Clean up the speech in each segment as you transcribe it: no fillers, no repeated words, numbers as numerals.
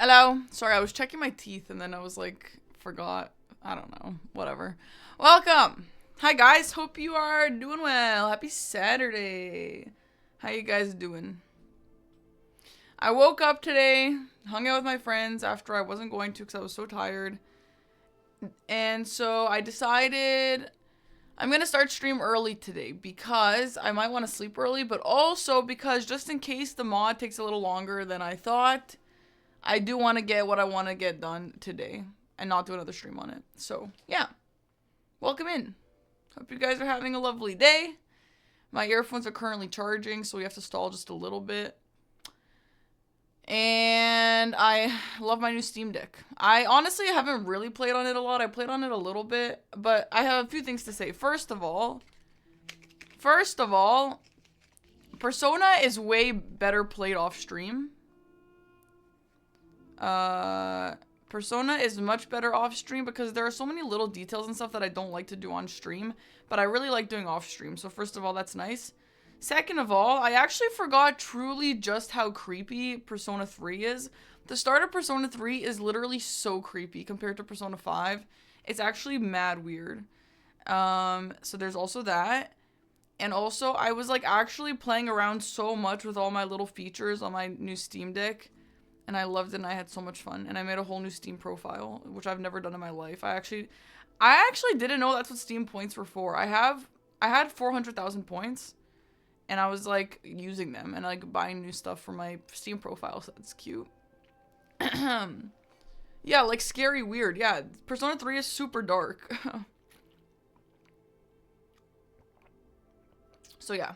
Hello. Sorry, I was checking my teeth and then I was like, forgot. I don't know. Whatever. Welcome. Hi guys. Hope you are doing well. Happy Saturday. How you guys doing? I woke up today, hung out with my friends after I wasn't going to because I was so tired. And so I decided I'm going to start stream early today because I might want to sleep early, but also because just in case the mod takes a little longer than I thought, I do want to get what I want to get done today and not do another stream on it. So, yeah. Welcome in. Hope you guys are having a lovely day. My earphones are currently charging, so we have to stall just a little bit. And I love my new Steam Deck. I honestly haven't really played on it a lot. I played on it a little bit, but I have a few things to say. First of all, Persona is way better played off stream. Persona is much better off stream because there are so many little details and stuff that I don't like to do on stream, but I really like doing off stream. So first of all, that's nice. Second of all, I actually forgot truly just how creepy Persona 3 is. The start of Persona 3 is literally so creepy compared to Persona 5. It's actually mad weird. So there's also that. And also, I was like actually playing around so much with all my little features on my new Steam Deck. And I loved it and I had so much fun. And I made a whole new Steam profile, which I've never done in my life. I actually didn't know that's what Steam points were for. I had 400,000 points. And I was like using them and like buying new stuff for my Steam profile. So that's cute. Yeah, like scary weird. Yeah, Persona 3 is super dark. So yeah.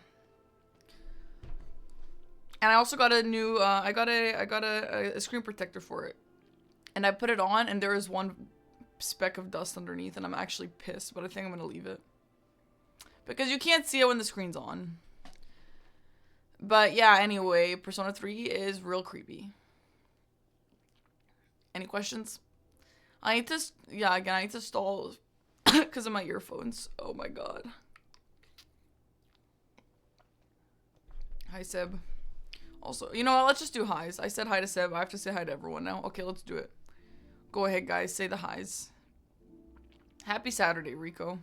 And I also got a new, I got a screen protector for it. And I put it on and there is one speck of dust underneath and I'm actually pissed, but I think I'm going to leave it. Because you can't see it when the screen's on. But yeah, anyway, Persona 3 is real creepy. Any questions? I need to, yeah, again, I need to stall because of my earphones. Oh my god. Hi, Seb. Also, you know what? Let's just do highs. I said hi to Seb. I have to say hi to everyone now. Okay, let's do it. Go ahead, guys. Say the highs. Happy Saturday, Rico.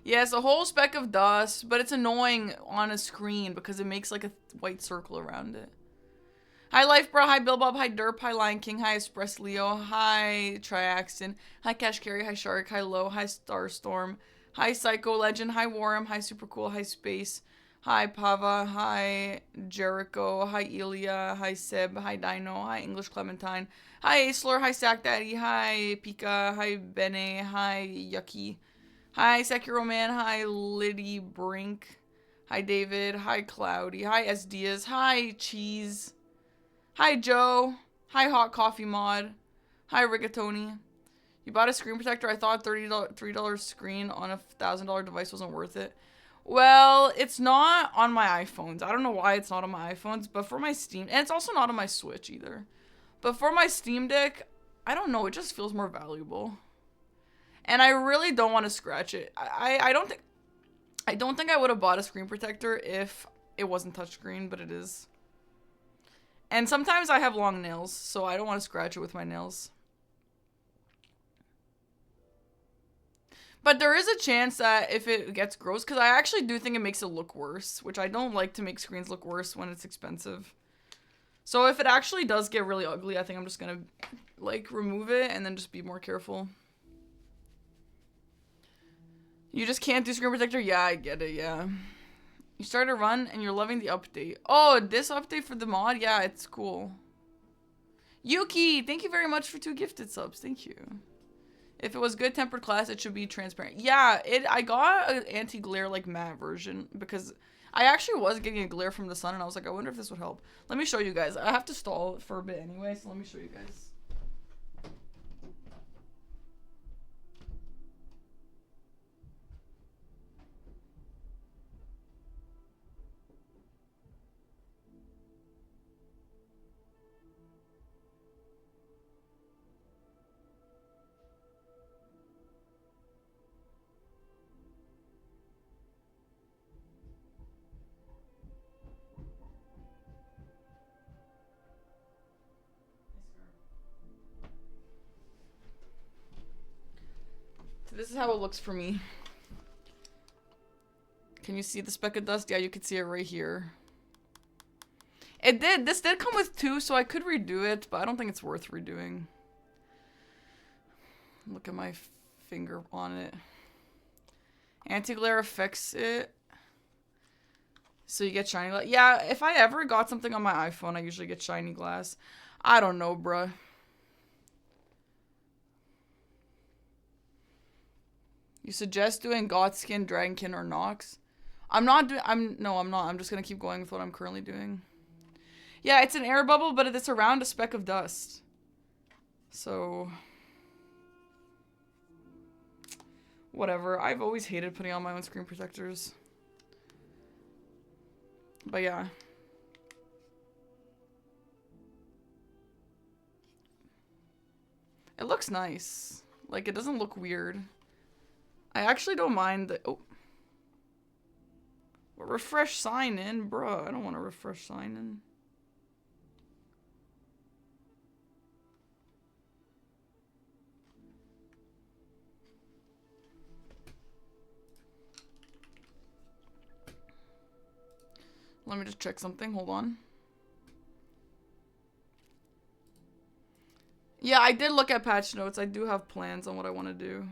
Yes, a whole speck of dust, but it's annoying on a screen because it makes like a white circle around it. Hi, Life Bro. Hi, Bill Bob. Hi, Derp. Hi, Lion King. Hi, Express Leo. Hi, Triaxton. Hi, Cash Carry. Hi, Shark. Hi, Low. Hi, Starstorm. Hi, Psycho Legend. Hi, Warm. Hi, Super Cool. Hi, Space. Hi, Pava. Hi, Jericho. Hi, Ilya. Hi, Seb. Hi, Dino. Hi, English Clementine. Hi, Aisler. Hi, Sack Daddy. Hi, Pika. Hi, Bene. Hi, Yucky. Hi, Sekiro Man. Hi, Liddy Brink. Hi, David. Hi, Cloudy. Hi, S. Diaz. Hi, Cheese. Hi, Joe. Hi, Hot Coffee Mod. Hi, Rigatoni. You bought a screen protector? I thought $3 screen on a $1,000 device wasn't worth it. Well, it's not on my iPhones. I don't know why it's not on my iPhones, but for my Steam... And it's also not on my Switch either. But for my Steam Deck, I don't know. It just feels more valuable. And I really don't want to scratch it. I don't think I would have bought a screen protector if it wasn't touchscreen, but it is. And sometimes I have long nails, so I don't want to scratch it with my nails. But there is a chance that if it gets gross, because I actually do think it makes it look worse, which I don't like to make screens look worse when it's expensive. So if it actually does get really ugly, I think I'm just going to like remove it and then just be more careful. You just can't do screen protector? Yeah, I get it, yeah. You started a run and you're loving the update. Oh, this update for the mod? Yeah, it's cool. Yuki, thank you very much for 2 gifted subs. Thank you. If it was good tempered glass, it should be transparent. Yeah, I got an anti-glare like matte version because I actually was getting a glare from the sun and I was like, I wonder if this would help. Let me show you guys. I have to stall for a bit anyway, so let me show you guys. This is how it looks for me. Can you see the speck of dust? Yeah, you can see it right here. It did. This did come with 2, so I could redo it, but I don't think it's worth redoing. Look at my finger on it. Anti-glare affects it. So you get shiny glass. Yeah, if I ever got something on my iPhone, I usually get shiny glass. I don't know, bruh. You suggest doing Godskin, Dragonkin, or Nox? I'm not doing. No, I'm not. I'm just gonna keep going with what I'm currently doing. Yeah, it's an air bubble, but it's around a speck of dust. So. Whatever. I've always hated putting on my own screen protectors. But yeah. It looks nice. Like, it doesn't look weird. I actually don't mind the... Oh. Refresh sign in? Bruh, I don't want to refresh sign in. Let me just check something. Hold on. Yeah, I did look at patch notes. I do have plans on what I want to do.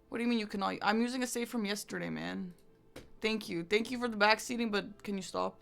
What do you mean you cannot? I'm using a save from yesterday, man. Thank you. Thank you for the backseating, but can you stop?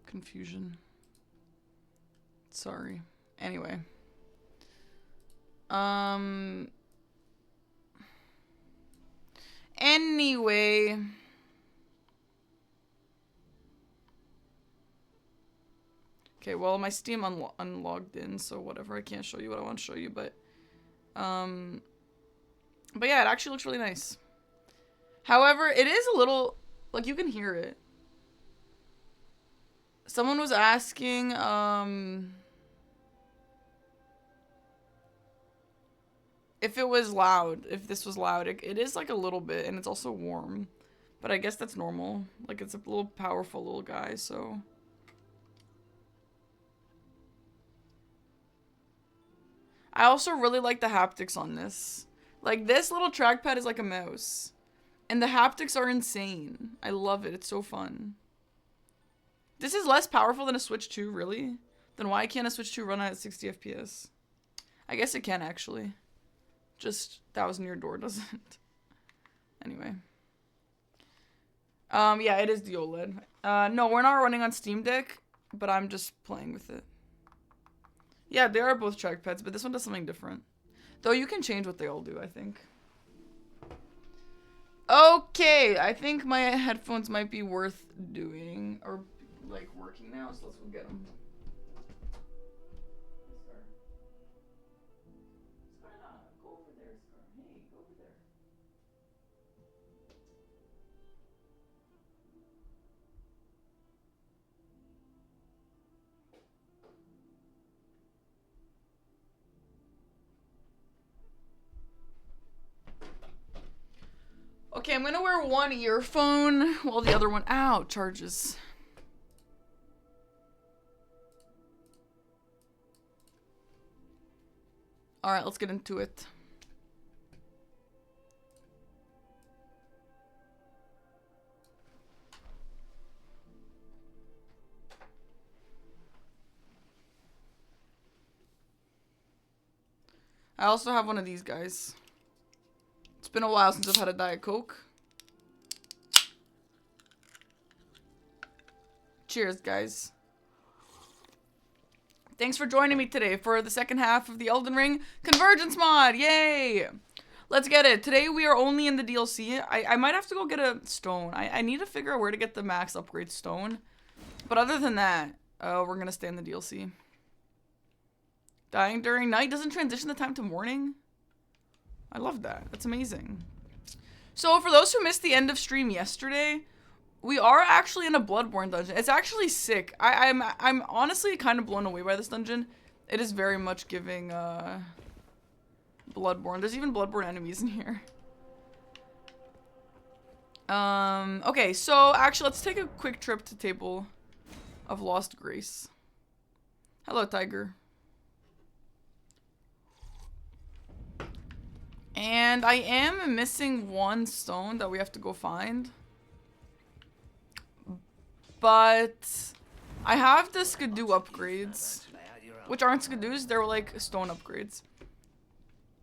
Confusion. Sorry. Anyway. Anyway. Okay, well, my Steam unlogged in, so whatever. I can't show you what I want to show you, but yeah, it actually looks really nice. However, it is a little, like, you can hear it. Someone was asking, if it was loud, if this was loud. It is, like, a little bit, and it's also warm. But I guess that's normal. Like, it's a little powerful little guy, so. I also really like the haptics on this. Like, this little trackpad is like a mouse. And the haptics are insane. I love it. It's so fun. This is less powerful than a Switch 2, really? Then why can't a Switch 2 run at 60 FPS? I guess it can, actually. Just 1000-year door doesn't. Anyway. Yeah, it is the OLED. No, we're not running on Steam Deck, but I'm just playing with it. Yeah, they are both trackpads, but this one does something different. Though you can change what they all do, I think. Okay, I think my headphones might be worth doing, or like working now, so let's go get them. Go over there, Scar. Hey, go over there. Okay, I'm gonna wear one earphone while the other one, ow, charges. Alright, let's get into it. I also have one of these guys. It's been a while since I've had a Diet Coke. Cheers, guys. Thanks for joining me today for the second half of the Elden Ring Convergence mod. Yay! Let's get it. Today we are only in the DLC. I might have to go get a stone. I need to figure out where to get the max upgrade stone. But other than that, we're going to stay in the DLC. Dying during night doesn't transition the time to morning. I love that. That's amazing. So for those who missed the end of stream yesterday, we are actually in a Bloodborne dungeon. It's actually sick. I'm honestly kind of blown away by this dungeon. It is very much giving Bloodborne. There's even Bloodborne enemies in here. Okay, so actually let's take a quick trip to Table of Lost Grace. Hello, Tiger. And I am missing one stone that we have to go find. But I have the Scadu upgrades, which aren't Scadus, they're like stone upgrades.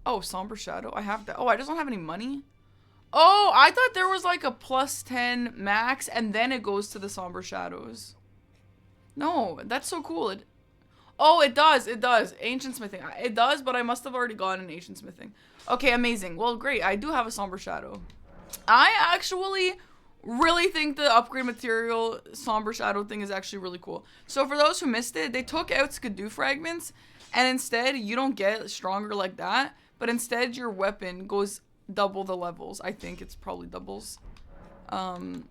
Oh, Somber Shadow, I have that. Oh, I just don't have any money? Oh, I thought there was like a +10 max and then it goes to the Somber Shadows. No, that's so cool. Oh, it does, Ancient Smithing. It does, but I must have already gotten Ancient Smithing. Okay, amazing. Well, great, I do have a Somber Shadow. I actually really think the upgrade material Somber Shadow thing is actually really cool. So for those who missed it, they took out Scadu fragments, and instead you don't get stronger like that, but instead your weapon goes double the levels. I think it's probably doubles. So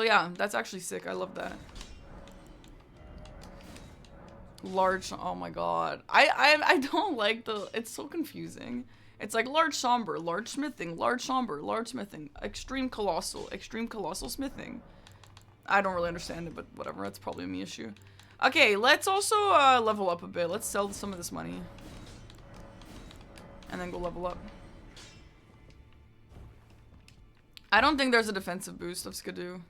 yeah, that's actually sick. I love that. Large, oh my god. I don't like it's so confusing. It's like large somber, large smithing, large somber, large smithing, extreme colossal smithing. I don't really understand it, but whatever, that's probably a me issue. Okay, let's also level up a bit. Let's sell some of this money. And then go level up. I don't think there's a defensive boost of Scadu.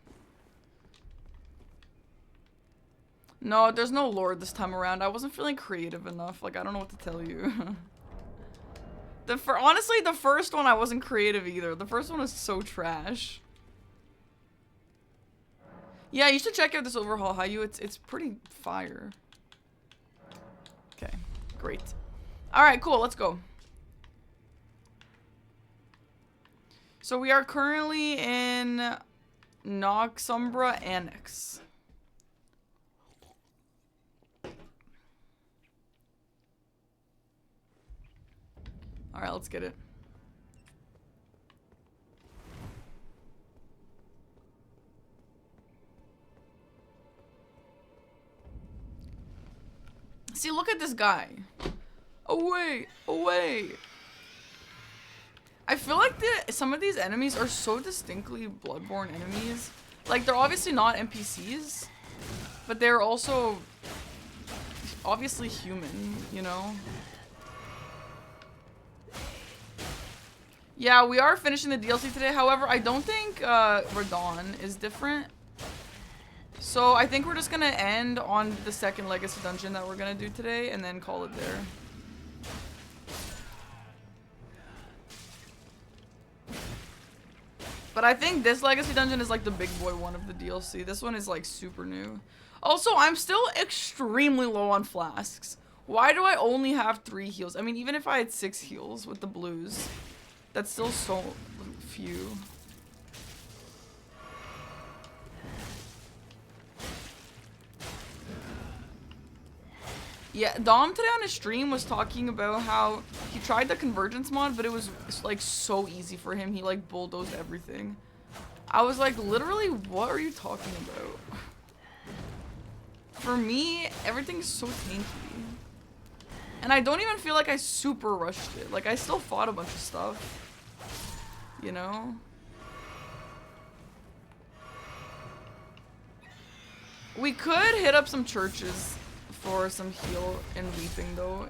No, there's no lord this time around. I wasn't feeling creative enough. Like, I don't know what to tell you. Honestly, the first one I wasn't creative either. The first one was so trash. Yeah, you should check out this overhaul, Hayu. It's pretty fire. Okay, great. Alright, cool, let's go. So we are currently in Noxumbra Annex. Alright, let's get it. See, look at this guy. Away, away. I feel like some of these enemies are so distinctly Bloodborne enemies. Like, they're obviously not NPCs, but they're also obviously human, you know? Yeah, we are finishing the DLC today. However, I don't think Radon is different. So I think we're just gonna end on the second Legacy Dungeon that we're gonna do today and then call it there. But I think this Legacy Dungeon is like the big boy one of the DLC. This one is like super new. Also, I'm still extremely low on flasks. Why do I only have 3 heals? I mean, even if I had 6 heals with the blues, that's still so few. Yeah, Dom today on his stream was talking about how he tried the Convergence mod, but it was like so easy for him. He like bulldozed everything. I was like, literally, what are you talking about? For me, everything's so tanky. And I don't even feel like I super rushed it. Like, I still fought a bunch of stuff. You know? We could hit up some churches for some heal and weeping though.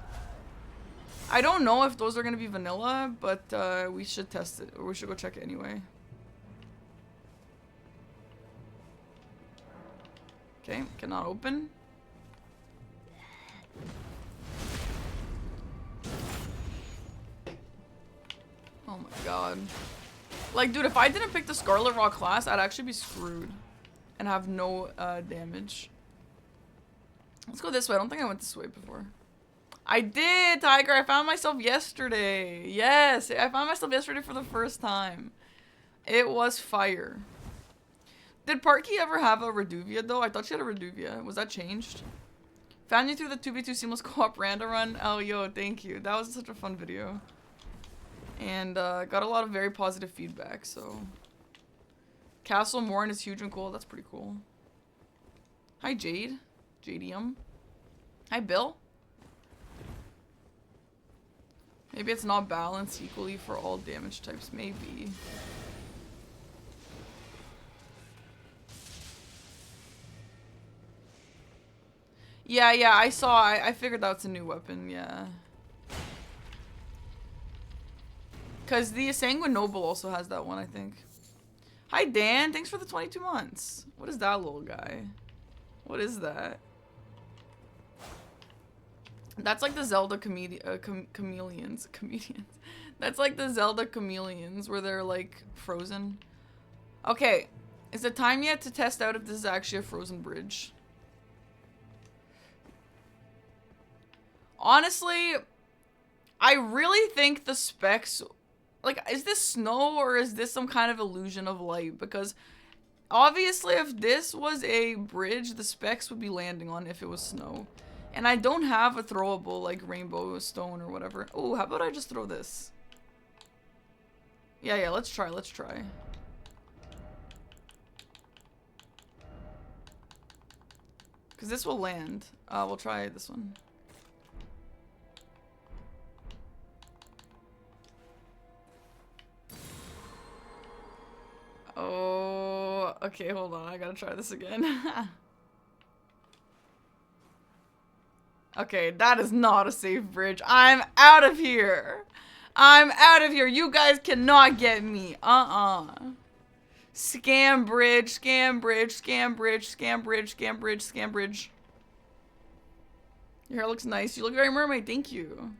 I don't know if those are gonna be vanilla, but we should test it, or we should go check it anyway. Okay, cannot open. Oh my god. Like, dude, if I didn't pick the Scarlet Rauh class, I'd actually be screwed. and have no damage. Let's go this way. I don't think I went this way before. I did, Tiger. I found myself yesterday. Yes, I found myself yesterday for the first time. It was fire. Did Parky ever have a Reduvia though? I thought she had a Reduvia. Was that changed? Found you through the 2v2 seamless co-op randa run. Oh, yo, thank you. That was such a fun video. And got a lot of very positive feedback, so. Castle Morn is huge and cool. That's pretty cool. Hi, Jade. JDM. Hi, Bill. Maybe it's not balanced equally for all damage types. Maybe. Yeah, I saw. I figured that's a new weapon, yeah. Because the Sanguine Noble also has that one, I think. Hi, Dan. Thanks for the 22 months. What is that little guy? What is that? That's like the Zelda chameleons. That's like the Zelda chameleons where they're like frozen. Okay. Is it time yet to test out if this is actually a frozen bridge? Honestly, I really think the specs... Like, is this snow or is this some kind of illusion of light? Because obviously if this was a bridge, the specs would be landing on if it was snow. And I don't have a throwable, like, rainbow stone or whatever. Oh, how about I just throw this? Yeah, let's try. Because this will land. We'll try this one. Oh, okay, hold on. I gotta try this again. Okay, that is not a safe bridge. I'm out of here. You guys cannot get me. Scam bridge. Your hair looks nice. You look very mermaid. Thank you.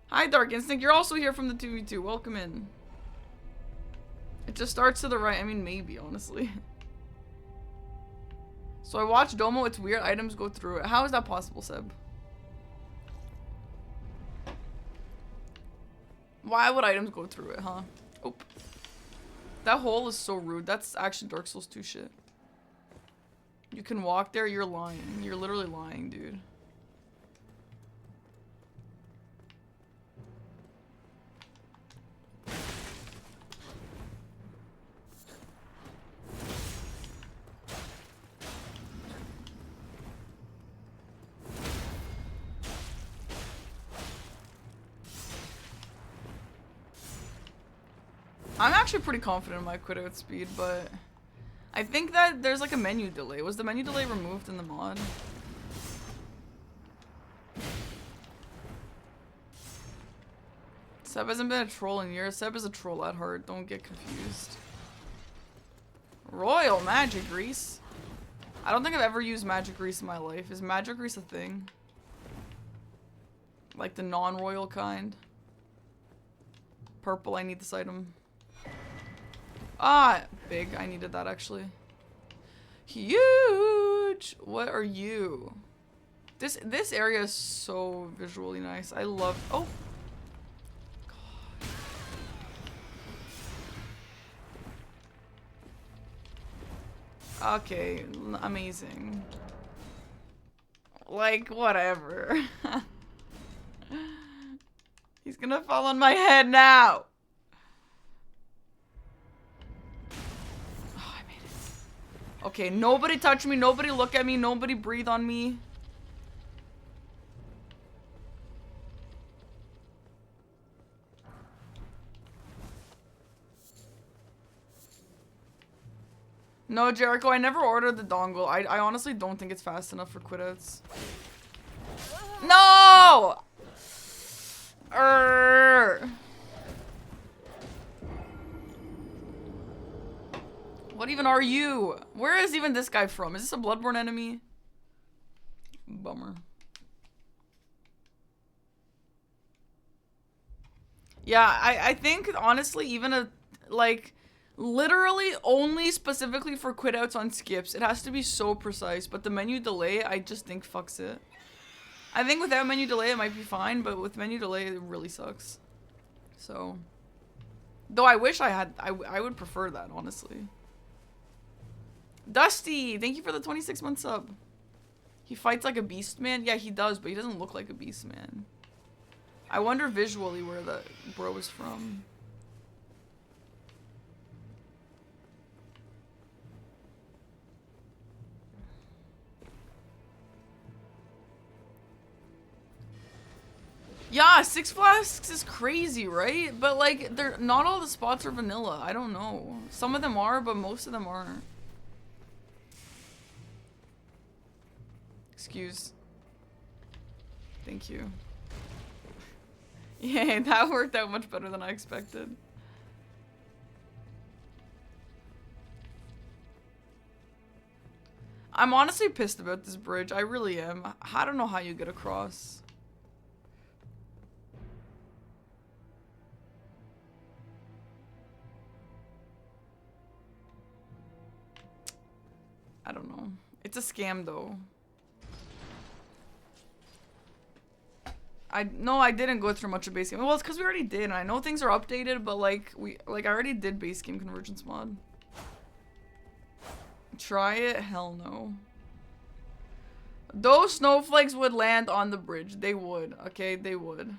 Hi, Dark Instinct. You're also here from the 2v2. Welcome in. It just starts to the right. I mean, maybe, honestly. So I watched Domo. It's weird. Items go through it. How is that possible, Seb? Why would items go through it, huh? Oh. That hole is so rude. That's actually Dark Souls 2 shit. You can walk there. You're lying. You're literally lying, dude. I'm actually pretty confident in my quit out speed, but I think that there's like a menu delay. Was the menu delay removed in the mod? Seb hasn't been a troll in years. Seb is a troll at heart. Don't get confused. Royal magic grease. I don't think I've ever used magic grease in my life. Is magic grease a thing? Like the non-royal kind? Purple, I need this item. Ah, big. I needed that actually. Huge. What are you? This area is so visually nice. I love. Oh. God. Okay, amazing. Like whatever. He's gonna fall on my head now. Okay, nobody touch me, nobody look at me, nobody breathe on me. No, Jericho, I never ordered the dongle. I honestly don't think it's fast enough for quitouts. No! What even are you? Where is even this guy from? Is this a Bloodborne enemy? Bummer. Yeah, I think honestly even a like Literally only specifically for quit outs on skips. It has to be so precise, but the menu delay, I just think fucks it. I think without menu delay it might be fine, but with menu delay it really sucks. So, though I wish I had, I would prefer that, honestly. Dusty, thank you for the 26-month sub. He fights like a beast man? Yeah, he does, but he doesn't look like a beast man. I wonder visually where the bro is from. Yeah, 6 flasks is crazy, right? But like, they're not all the spots are vanilla. I don't know. Some of them are, but most of them aren't. Excuse. Thank you. Yeah, that worked out much better than I expected. I'm honestly pissed about this bridge. I really am. I don't know how you get across. I don't know. It's a scam though. No, I didn't go through much of base game. Well, it's because we already did, and I know things are updated, but like I already did base game convergence mod. Try it? Hell no. Those snowflakes would land on the bridge. They would. Okay, they would.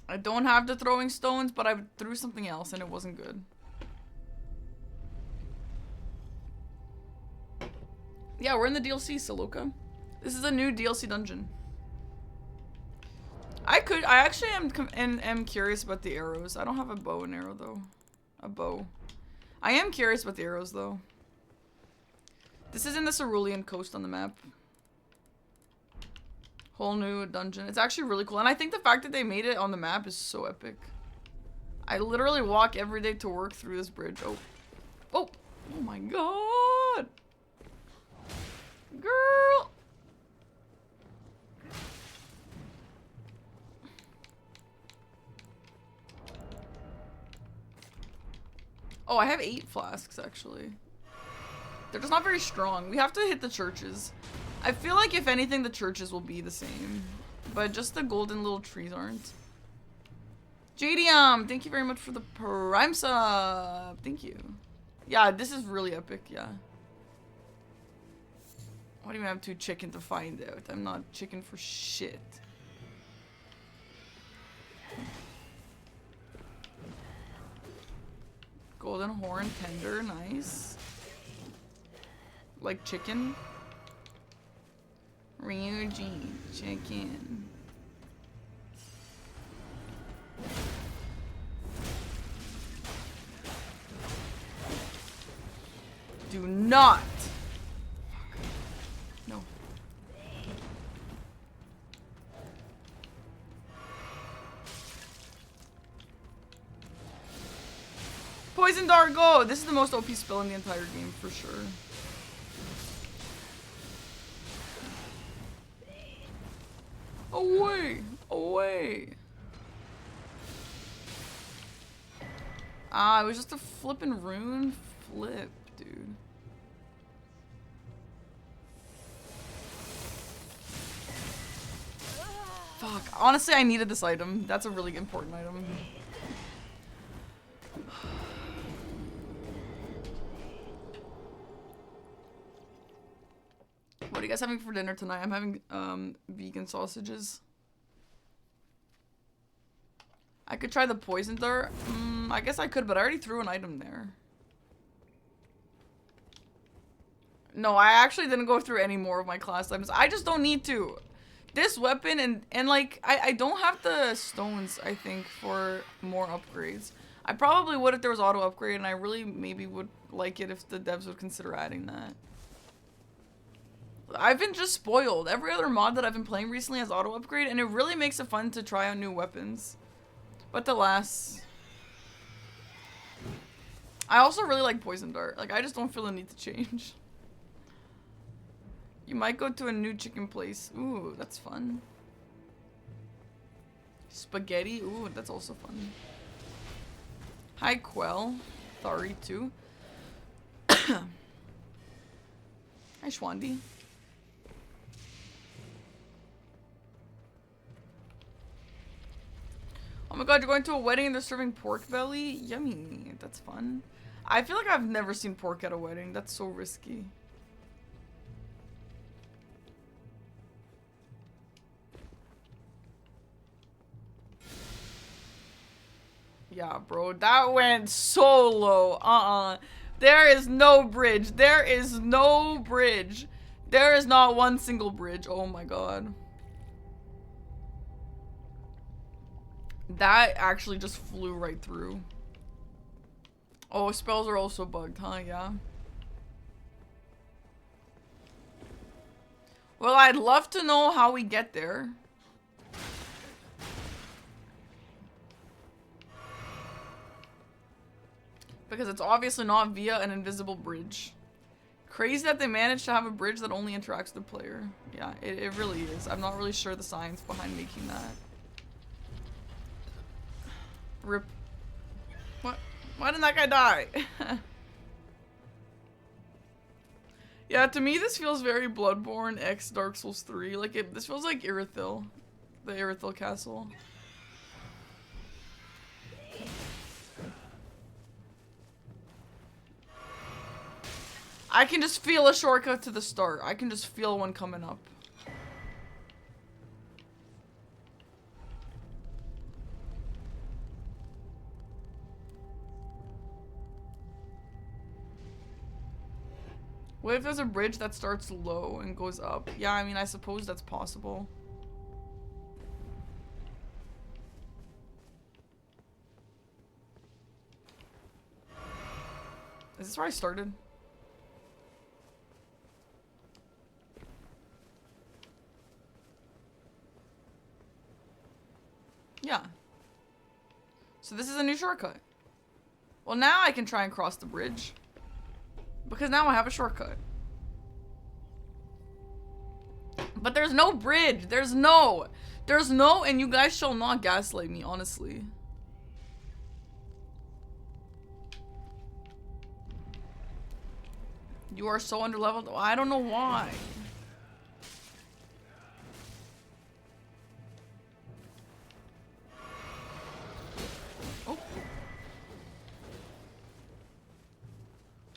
I don't have the throwing stones, but I threw something else and it wasn't good. Yeah, we're in the DLC, Saloka. This is a new DLC dungeon. I actually am curious about the arrows. I don't have a bow and arrow though. A bow. I am curious about the arrows though. This is in the Cerulean coast on the map. Whole new dungeon. It's actually really cool. And I think the fact that they made it on the map is so epic. I literally walk every day to work through this bridge. Oh. Oh. Oh my god. Girl. Oh, I have 8 flasks actually. They're just not very strong. We have to hit the churches. I feel like if anything, the churches will be the same. But just the golden little trees aren't. JDM, thank you very much for the prime sub. Thank you. Yeah, this is really epic, yeah. Why do you have too chicken to find out? I'm not chicken for shit. Golden horn tender, nice. Like chicken. Ryuji, chicken. Do not. No. Poison Dart, go! This is the most OP spell in the entire game, for sure. Away! Away! Ah, it was just a flippin' rune flip, dude. Fuck. Honestly, I needed this item. That's a really important item. What are you guys having for dinner tonight? I'm having vegan sausages. I could try the poison dart. I guess I could, but I already threw an item there. No, I actually didn't go through any more of my class items. I just don't need to. This weapon and like I don't have the stones, I think, for more upgrades. I probably would if there was auto upgrade, and I really maybe would like it if the devs would consider adding that. I've been just spoiled. Every other mod that I've been playing recently has auto upgrade, and it really makes it fun to try out new weapons. But alas, I also really like Poison Dart. Like, I just don't feel the need to change. You might go to a new chicken place. Ooh, that's fun. Spaghetti. Ooh, that's also fun. Hi, Quell. Thari, too. Hi, Schwandi. Oh my god, you're going to a wedding and they're serving pork belly? Yummy. That's fun. I feel like I've never seen pork at a wedding. That's so risky. Yeah, bro, that went so low. There is no bridge. There is no bridge. There is not one single bridge. Oh my god. That actually just flew right through. Oh, spells are also bugged, huh? Yeah. Well, I'd love to know how we get there. Because it's obviously not via an invisible bridge. Crazy that they managed to have a bridge that only interacts with the player. Yeah, it really is. I'm not really sure the science behind making that. Rip. What? Why didn't that guy die? Yeah, to me this feels very Bloodborne x Dark Souls 3. Like, this feels like Irithyll. The Irithyll castle. I can just feel a shortcut to the start. I can just feel one coming up. What if there's a bridge that starts low and goes up? Yeah, I mean, I suppose that's possible. Is this where I started? Yeah. So this is a new shortcut. Well, now I can try and cross the bridge. Because now I have a shortcut. But there's no bridge. There's no, and you guys shall not gaslight me, honestly. You are so underleveled. I don't know why. Oh.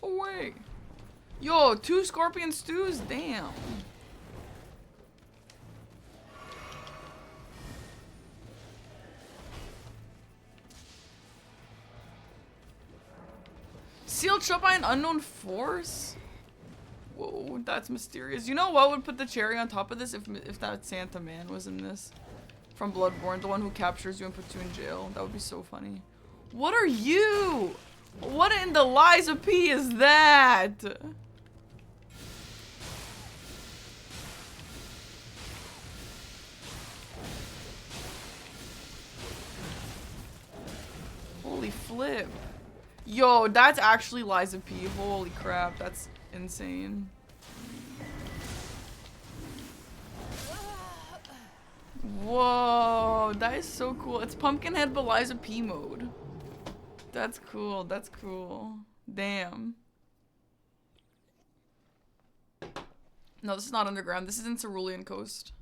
Away. Yo, 2 scorpion stews? Damn. Sealed shut by an unknown force? Whoa, that's mysterious. You know what would put the cherry on top of this if that Santa man was in this? From Bloodborne, the one who captures you and puts you in jail. That would be so funny. What are you? What in the Liza P is that? Holy flip. Yo, that's actually Liza P. Holy crap, that's insane. Whoa, that is so cool. It's Pumpkinhead but Liza P mode. That's cool, that's cool. Damn. No, this is not underground. This is in Cerulean Coast.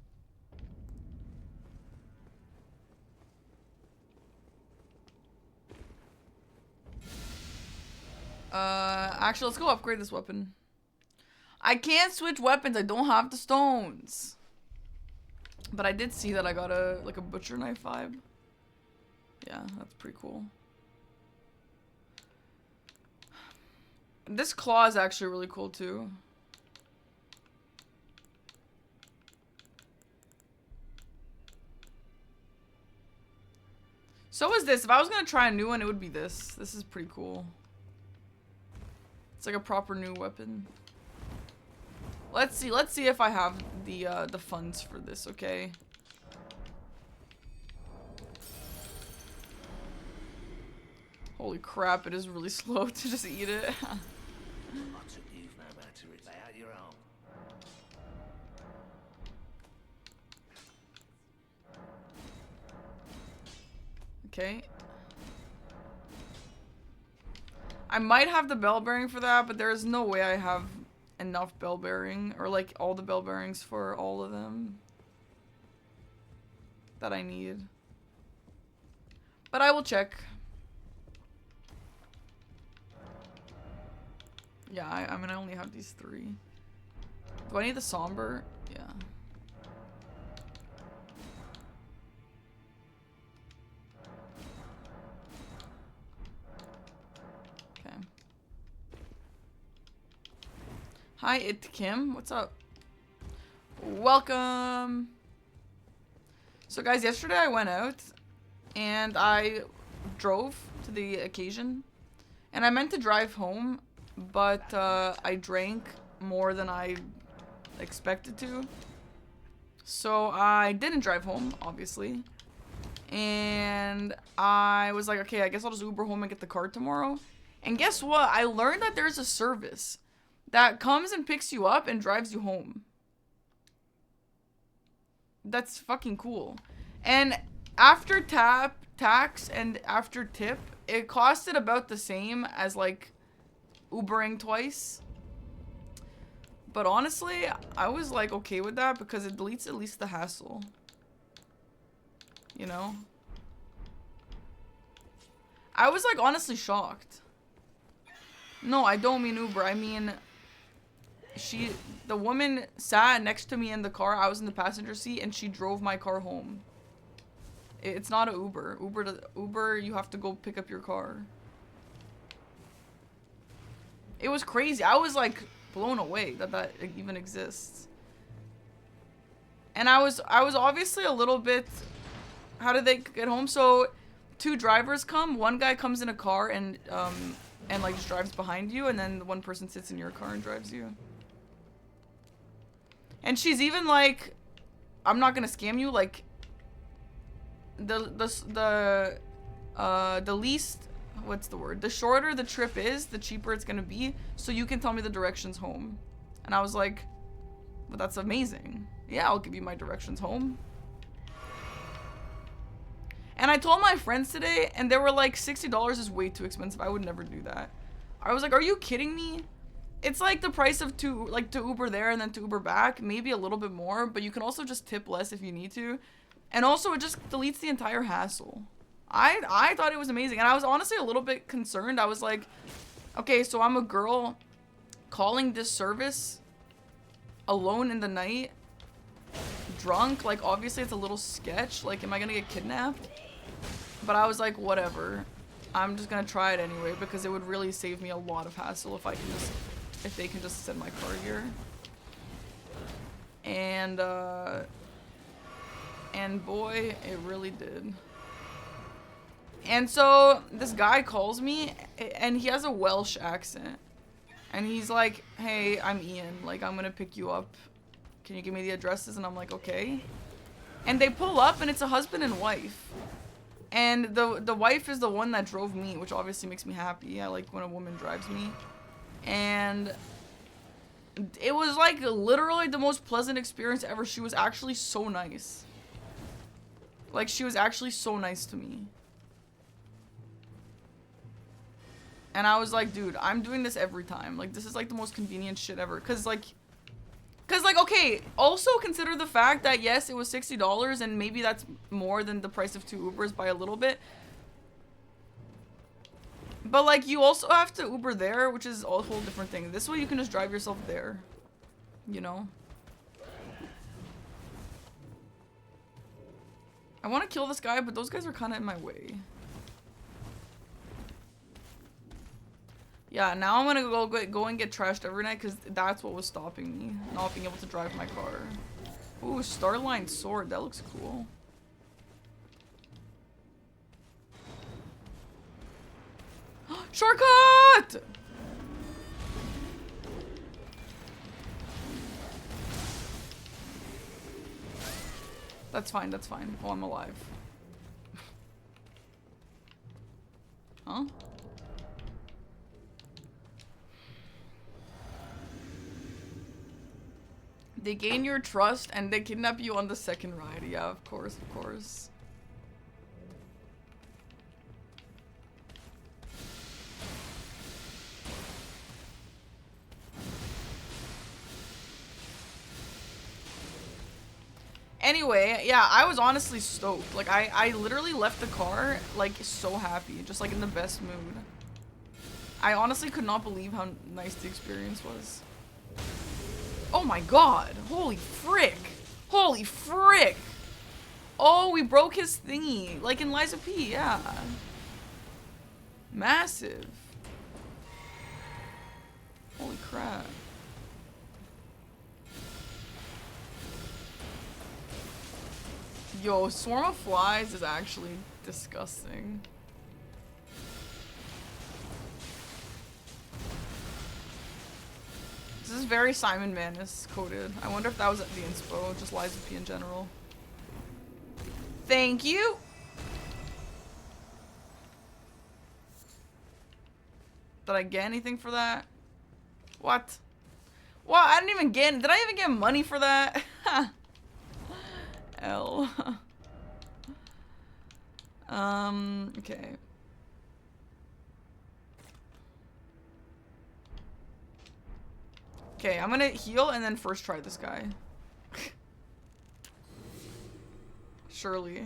Actually, let's go upgrade this weapon. I can't switch weapons. I don't have the stones. But I did see that I got a butcher knife vibe. Yeah, that's pretty cool. This claw is actually really cool too. So is this. If I was gonna try a new one, it would be this. This is pretty cool. It's like a proper new weapon. Let's see if I have the funds for this, okay? Holy crap, it is really slow to just eat it. Okay. I might have the bell bearing for that, but there is no way I have enough bell bearing, or like all the bell bearings for all of them that I need. But I will check. Yeah, I mean, I only have these 3. Do I need the somber? Yeah. Okay. Hi, it's Kim. What's up? Welcome. So guys, yesterday I went out and I drove to the occasion, and I meant to drive home, but I drank more than I expected to. So I didn't drive home, obviously. And I was like, okay, I guess I'll just Uber home and get the car tomorrow. And guess what? I learned that there's a service that comes and picks you up and drives you home. That's fucking cool. And after tax and after tip, it costed about the same as like Ubering twice. But honestly, I was like okay with that because it deletes at least the hassle. You know? I was like honestly shocked. No, I don't mean Uber. I mean, the woman sat next to me in the car. I was in the passenger seat and she drove my car home. It's not an Uber. Uber, you have to go pick up your car. It was crazy. I was like blown away that even exists. And I was obviously a little bit, how did they get home? So 2 drivers come, one guy comes in a car and like just drives behind you, and then one person sits in your car and drives you. And she's even like, I'm not gonna scam you, like the least, what's the word? The shorter the trip is, the cheaper it's gonna be, so you can tell me the directions home. And I was like, well, that's amazing. Yeah, I'll give you my directions home. And I told my friends today, and they were like, $60 is way too expensive. I would never do that. I was like, are you kidding me? It's like the price of to Uber there and then to Uber back, maybe a little bit more, but you can also just tip less if you need to. And also, it just deletes the entire hassle. I thought it was amazing, and I was honestly a little bit concerned. I was like, okay, so I'm a girl calling this service alone in the night, drunk. Like, obviously it's a little sketch. Like, am I gonna get kidnapped? But I was like, whatever. I'm just gonna try it anyway, because it would really save me a lot of hassle if they can just send my car here. And boy, it really did. And so this guy calls me, and he has a Welsh accent. And he's like, hey, I'm Ian. Like, I'm gonna pick you up. Can you give me the addresses? And I'm like, okay. And they pull up, and it's a husband and wife. And the wife is the one that drove me, which obviously makes me happy. I like when a woman drives me. And it was like literally the most pleasant experience ever. She was actually so nice. Like, she was actually so nice to me. And I was like, dude, I'm doing this every time. Like, this is like the most convenient shit ever. Cause like, okay, also consider the fact that yes, it was $60 and maybe that's more than the price of 2 Ubers by a little bit. But like, you also have to Uber there, which is a whole different thing. This way you can just drive yourself there, you know? I want to kill this guy, but those guys are kind of in my way. Yeah, now I'm gonna go and get trashed every night because that's what was stopping me, not being able to drive my car. Ooh, Starline Sword, that looks cool. Shortcut! That's fine, that's fine. Oh, I'm alive. Huh? They gain your trust and they kidnap you on the second ride. Yeah, of course, of course. Anyway, yeah, I was honestly stoked. Like, I literally left the car, like, so happy. Just, like, in the best mood. I honestly could not believe how nice the experience was. Oh my god. Holy frick. Holy frick. Oh, we broke his thingy. Like in Liza P, yeah. Massive. Holy crap. Yo, Swarm of Flies is actually disgusting. This is very Simon Manus coded. I wonder if that was at the inspo, just Liza P in general. Thank you! Did I get anything for that? What? What? I didn't even get... Did I even get money for that? L. Okay. Okay, I'm gonna heal and then first try this guy. Surely.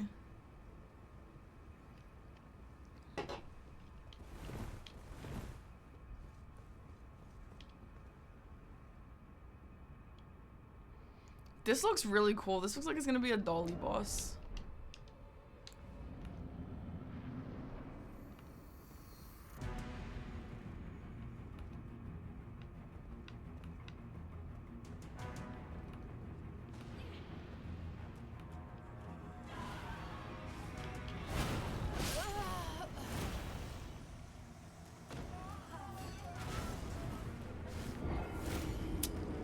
This looks really cool. This looks like it's gonna be a dolly boss.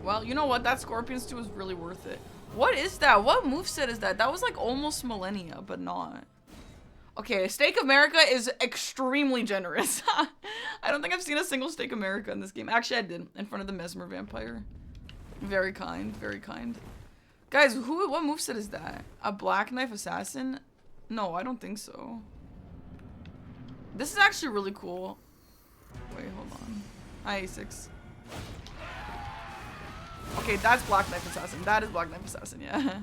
Well, you know what? That Scorpion Stew is really worth it. What is that? What moveset is that? That was like almost Millennia, but not. Okay, Steak America is extremely generous. I don't think I've seen a single Steak America in this game. Actually, I did. In front of the Mesmer Vampire. Very kind. Very kind. Guys, what moveset is that? A Black Knife Assassin? No, I don't think so. This is actually really cool. Wait, hold on. Hi, A6. Okay, that's Black Knife Assassin. That is Black Knife Assassin, yeah.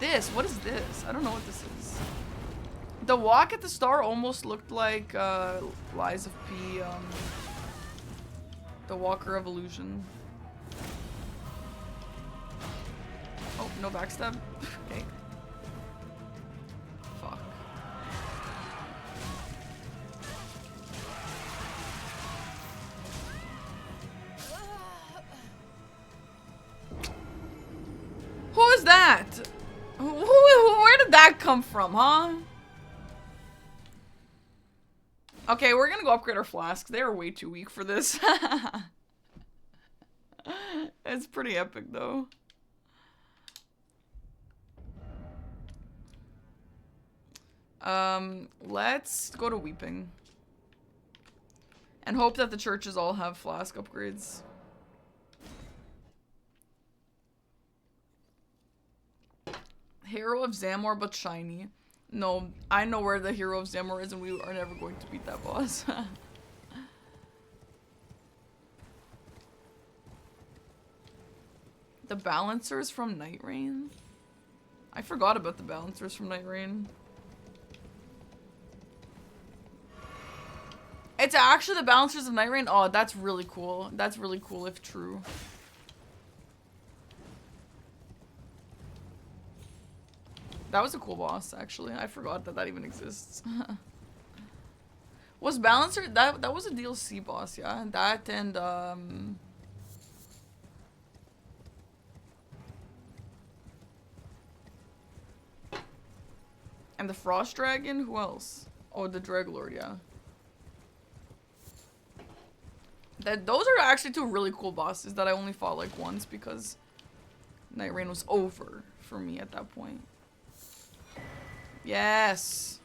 This, what is this? I don't know what this is. The walk at the star almost looked like Lies of P, the Walker of Illusion. Oh, no backstab? Okay. Fuck. Who is that? Where did that come from, huh? Okay, we're gonna go upgrade our flasks. They are way too weak for this. It's pretty epic, though. Let's go to Weeping. And hope that the churches all have flask upgrades. Hero of Zamor, but shiny. No, I know where the Hero of Zamor is and we are never going to beat that boss. The Balancers from Night Rain? I forgot about the Balancers from Night Rain. It's actually the Balancers of Night Rain? Oh, that's really cool. That's really cool if true. That was a cool boss, actually. I forgot that that even exists. Was Balancer... That was a DLC boss, yeah? That and, and the Frost Dragon? Who else? Oh, the Dreglord, yeah. Those are actually two really cool bosses that I only fought like once because Night Rain was over for me at that point. Yes.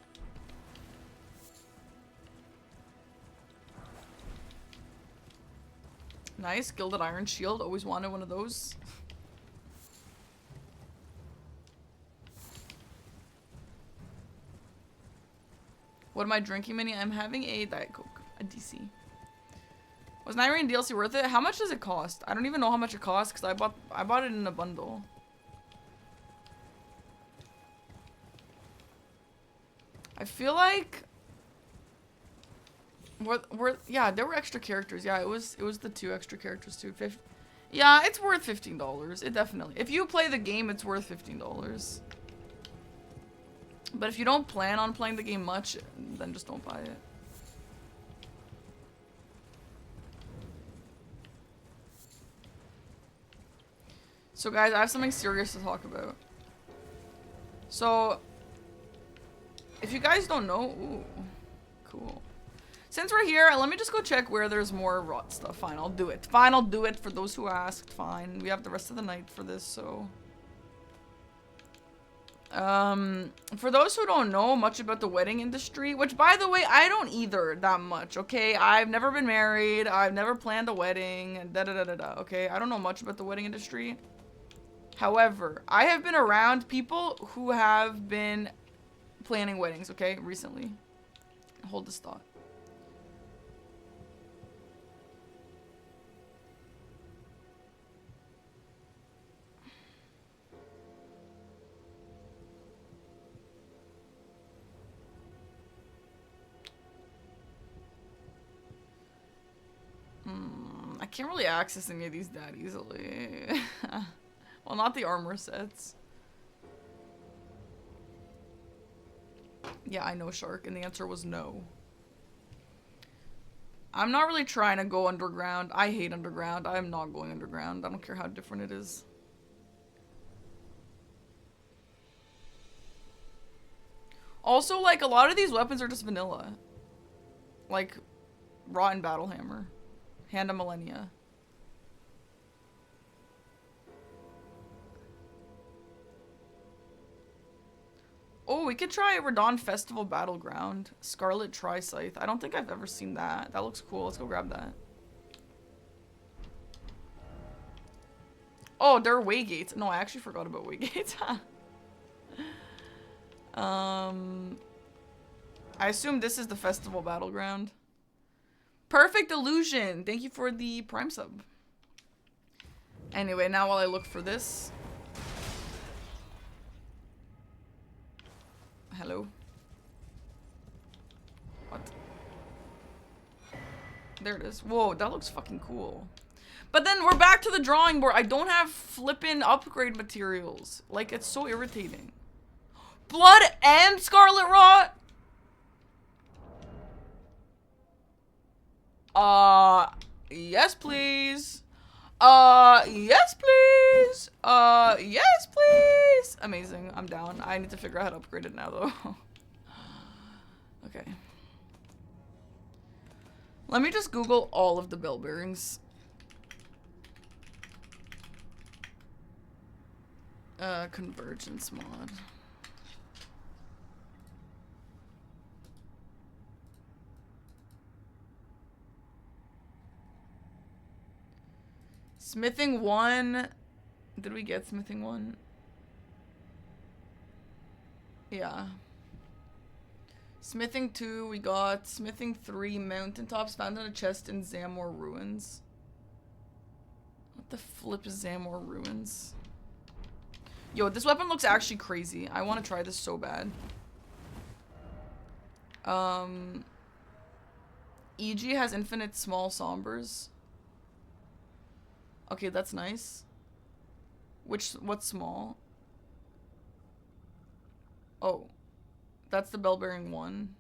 Nice. Gilded Iron Shield. Always wanted one of those. What am I drinking, Minnie? I'm having a Diet Coke. A DC. Was Night Rain DLC worth it? How much does it cost? I don't even know how much it costs because I bought it in a bundle. I feel like yeah, there were extra characters. Yeah, it was the 2 extra characters too. Yeah, it's worth $15. It definitely. If you play the game, it's worth $15. But if you don't plan on playing the game much, then just don't buy it. So guys, I have something serious to talk about. So, if you guys don't know, ooh, cool. Since we're here, let me just go check where there's more rot stuff. Fine, I'll do it. Fine, I'll do it for those who asked. Fine, we have the rest of the night for this, so. For those who don't know much about the wedding industry, which by the way, I don't either that much, okay? I've never been married, I've never planned a wedding, okay? I don't know much about the wedding industry. However, I have been around people who have been planning weddings, okay, recently. Hold this thought. I can't really access any of these that easily. Well, not the armor sets. Yeah, I know, Shark, and the answer was no. I'm not really trying to go underground. I hate underground. I am not going underground. I don't care how different it is. Also, like, a lot of these weapons are just vanilla. Like, Rotten Battle Hammer. Hand of Millennia. Oh, we could try Radon Festival Battleground. Scarlet Tri-Scythe. I don't think I've ever seen that. That looks cool. Let's go grab that. Oh, there are waygates. No, I actually forgot about waygates. I assume this is the Festival Battleground. Perfect Illusion. Thank you for the Prime sub. Anyway, now while I look for this. Hello? What? There it is. Whoa, that looks fucking cool. But then we're back to the drawing board. I don't have flippin' upgrade materials. Like, it's so irritating. Blood and Scarlet Rot? Yes, please. Yes, please. Yes, please. Amazing. I'm down. I need to figure out how to upgrade it now, though. Okay. Let me just Google all of the bell bearings. Convergence mod. Smithing 1. Did we get Smithing 1? Yeah. Smithing 2, we got Smithing 3, Mountaintops, found in a chest in Zamor Ruins. What the flip is Zamor Ruins? Yo, this weapon looks actually crazy. I want to try this so bad. EG has infinite small sombers. Okay, that's nice. What's small? Oh. That's the bell bearing 1.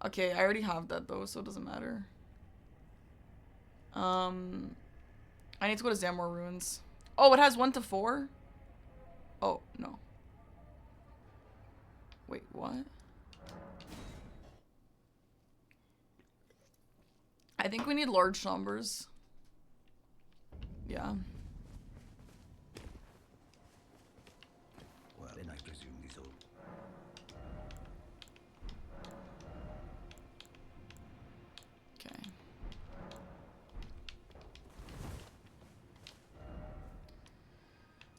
Okay, I already have that though, so it doesn't matter. I need to go to Zamor Ruins. Oh, it has 1 to 4? Oh, no. Wait, what? I think we need large numbers. Yeah. Well, then I presume these all. Okay.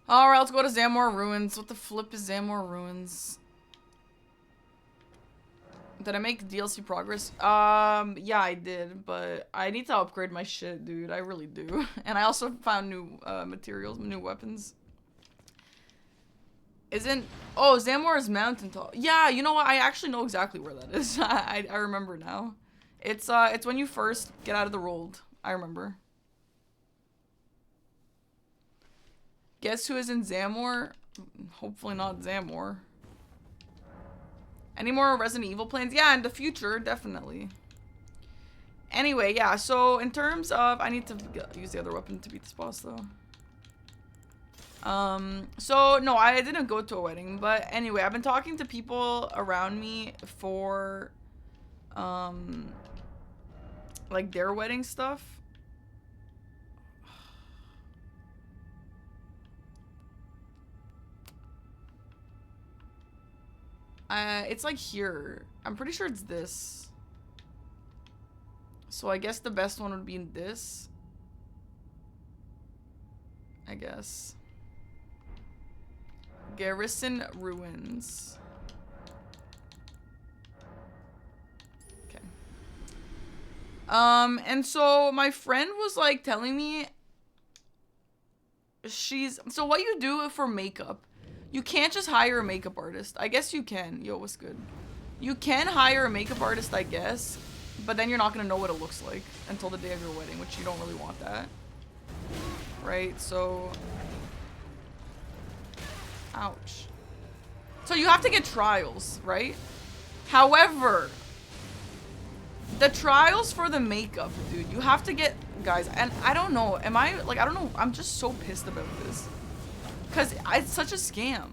Alright, let's go to Zamor Ruins. What the flip is Zamor Ruins? Did I make DLC progress? Yeah, I did, but I need to upgrade my shit, dude. I really do. And I also found new materials, new weapons. Oh, Zamor is Mountaintops. Yeah, you know what? I actually know exactly where that is. I remember now. It's when you first get out of the Rold. I remember. Guess who is in Zamor? Hopefully not Zamor. Any more Resident Evil plans? Yeah, in the future, definitely. Anyway, yeah, so in terms of... I need to use the other weapon to beat this boss, though. So, no, I didn't go to a wedding, but anyway, I've been talking to people around me for, like, their wedding stuff. It's like here. I'm pretty sure it's this. So I guess the best one would be in this. I guess. Garrison Ruins. Okay. And so my friend was like telling me so what you do for makeup, you can't just hire a makeup artist. I guess you can. Yo, what's good? You can hire a makeup artist, I guess, but then you're not gonna know what it looks like until the day of your wedding, which you don't really want that. Right? So... Ouch. So you have to get trials, right? However, the trials for the makeup, dude, you have to get... Guys, and I don't know, I don't know, I'm just so pissed about this. Because it's such a scam.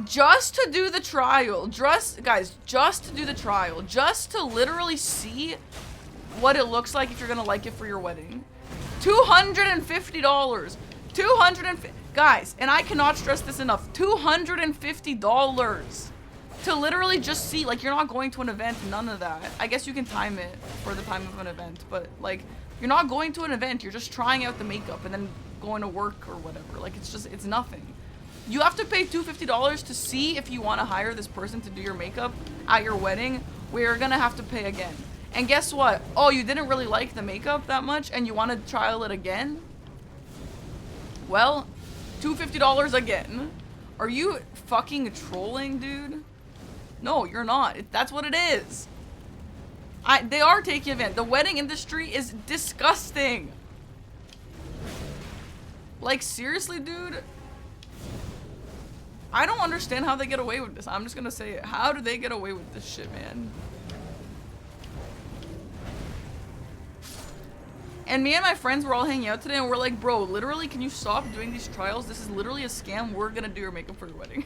Just to do the trial, just to do the trial, just to literally see what it looks like if you're gonna like it for your wedding. $250. Guys, and I cannot stress this enough, $250 to literally just see, like, you're not going to an event, none of that. I guess you can time it for the time of an event, but, like, you're not going to an event, you're just trying out the makeup and then going to work or whatever. Like, it's nothing. You have to pay $250 to see if you want to hire this person to do your makeup at your wedding, where you're gonna have to pay again. And guess what? Oh, you didn't really like the makeup that much and you want to trial it again? Well, $250 again. Are you fucking trolling, dude? No, you're not. That's what it is. They are taking advantage. The wedding industry is disgusting. Like, seriously, dude? I don't understand how they get away with this. I'm just gonna say it. How do they get away with this shit, man? And me and my friends were all hanging out today and we're like, bro, literally, can you stop doing these trials? This is literally a scam. We're gonna do your makeup for your wedding.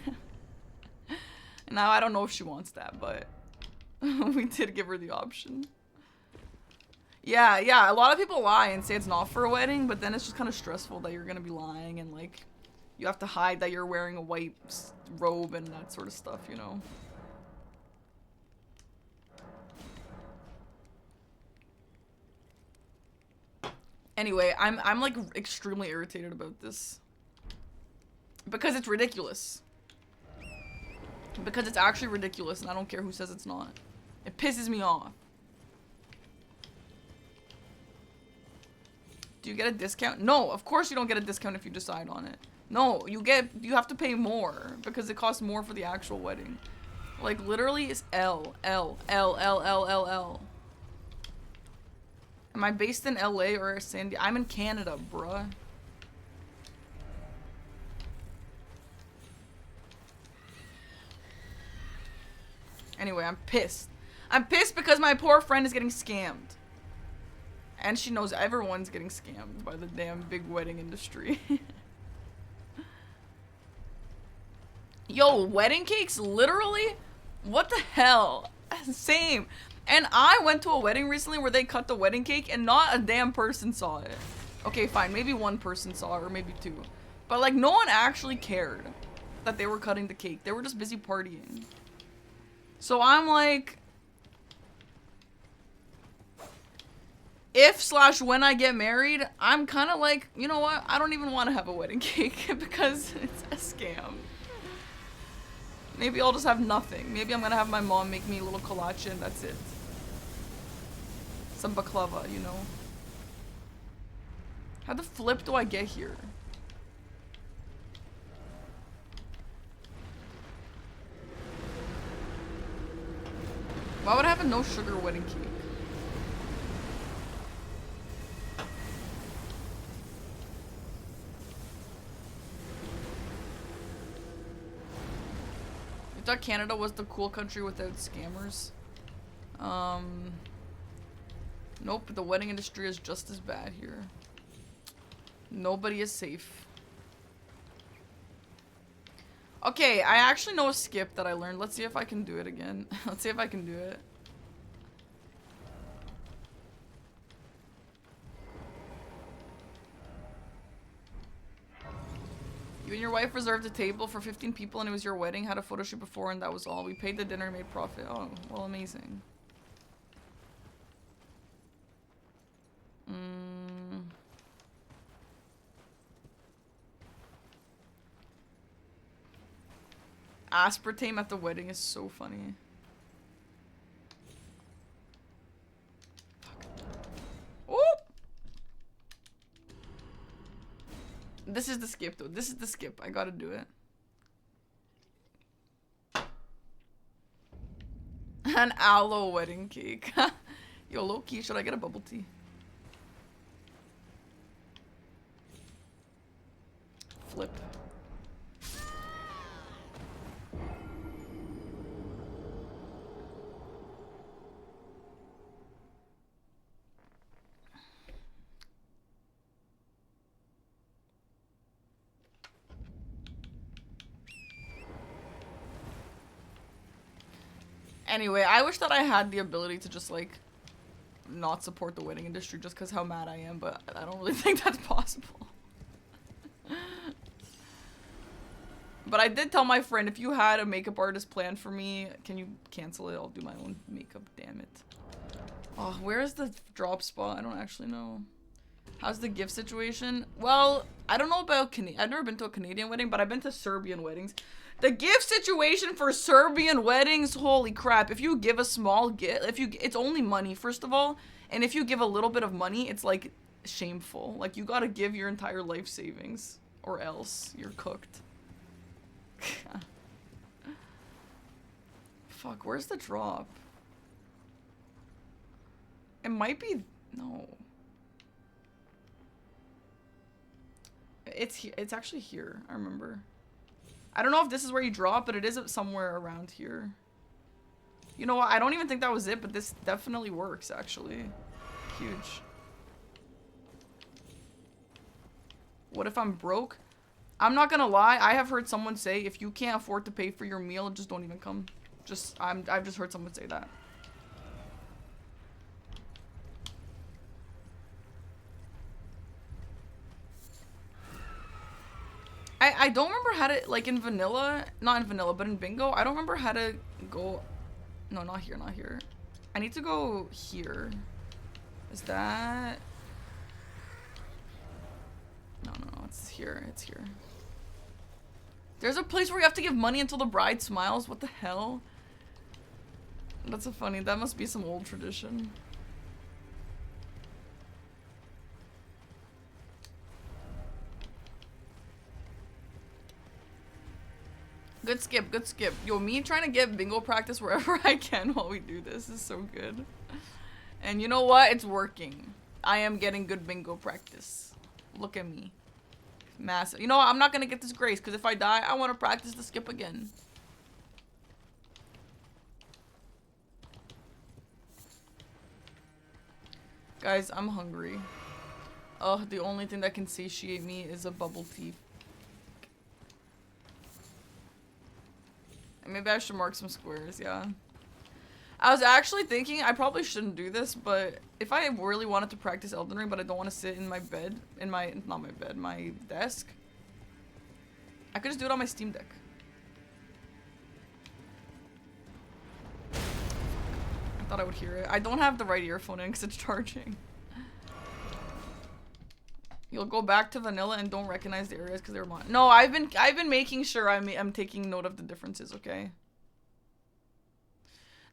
Now, I don't know if she wants that, but we did give her the option. Yeah, a lot of people lie and say it's not for a wedding, but then it's just kind of stressful that you're gonna be lying and, like, you have to hide that you're wearing a white robe and that sort of stuff, you know? Anyway, I'm like extremely irritated about this. Because it's ridiculous. Because it's actually ridiculous and I don't care who says it's not. It pisses me off. Do you get a discount? No, of course you don't get a discount if you decide on it. No, you have to pay more because it costs more for the actual wedding. Like, literally, it's L. Am I based in LA or San Diego? I'm in Canada, bruh. Anyway, I'm pissed. I'm pissed because my poor friend is getting scammed. And she knows everyone's getting scammed by the damn big wedding industry. Yo, wedding cakes? Literally? What the hell? Same. And I went to a wedding recently where they cut the wedding cake and not a damn person saw it. Okay, fine. Maybe one person saw it, or maybe two. But like, no one actually cared that they were cutting the cake. They were just busy partying. So I'm like, if/when I get married, I'm kind of like, you know what? I don't even want to have a wedding cake because it's a scam. Maybe I'll just have nothing. Maybe I'm gonna have my mom make me a little kolache and that's it. Some baklava, you know. How the flip do I get here? Why would I have a no sugar wedding cake? You thought Canada was the cool country without scammers? Nope, the wedding industry is just as bad here. Nobody is safe. Okay, I actually know a skip that I learned. Let's see if I can do it again. Let's see if I can do it. You and your wife reserved a table for 15 people and it was your wedding. Had a photo shoot before and that was all. We paid the dinner and made profit. Oh, well, amazing. Aspartame at the wedding is so funny. Oh! This is the skip though. This is the skip. I gotta do it. An aloe wedding cake. Yo, low-key, should I get a bubble tea? Flip. Anyway, I wish that I had the ability to just, like, not support the wedding industry just because how mad I am, but I don't really think that's possible. But I did tell my friend, if you had a makeup artist planned for me, can you cancel it? I'll do my own makeup, damn it. Oh, where is the drop spot? I don't actually know. How's the gift situation? Well, I don't know about I've never been to a Canadian wedding, but I've been to Serbian weddings. The gift situation for Serbian weddings, holy crap. If you give a small gift, it's only money, first of all. And if you give a little bit of money, it's like shameful. Like you gotta give your entire life savings or else you're cooked. Fuck, where's the drop? It might be, no. It's actually here, I remember. I don't know if this is where you drop, but it is somewhere around here. You know what? I don't even think that was it, but this definitely works, actually. Huge. What if I'm broke? I'm not gonna lie. I have heard someone say, if you can't afford to pay for your meal, just don't even come. I've just heard someone say that. I don't remember how to, like in vanilla, not in vanilla, but in bingo, I don't remember how to go, no, not here, not here. I need to go here. Is that, no, it's here, it's here. There's a place where you have to give money until the bride smiles, what the hell? That's so funny, that must be some old tradition. Good skip, good skip. Yo, me trying to get bingo practice wherever I can while we do this is so good. And you know what? It's working. I am getting good bingo practice. Look at me. Massive. You know what? I'm not gonna get this grace because if I die, I want to practice the skip again. Guys, I'm hungry. Oh, the only thing that can satiate me is a bubble tea. Maybe I should mark some squares, yeah. I was actually thinking I probably shouldn't do this, but if I really wanted to practice Elden Ring, but I don't want to sit in my bed, not my bed, my desk, I could just do it on my Steam Deck. I thought I would hear it. I don't have the right earphone in because it's charging. You'll go back to vanilla and don't recognize the areas because they're mine. No, I've been making sure I'm taking note of the differences, okay?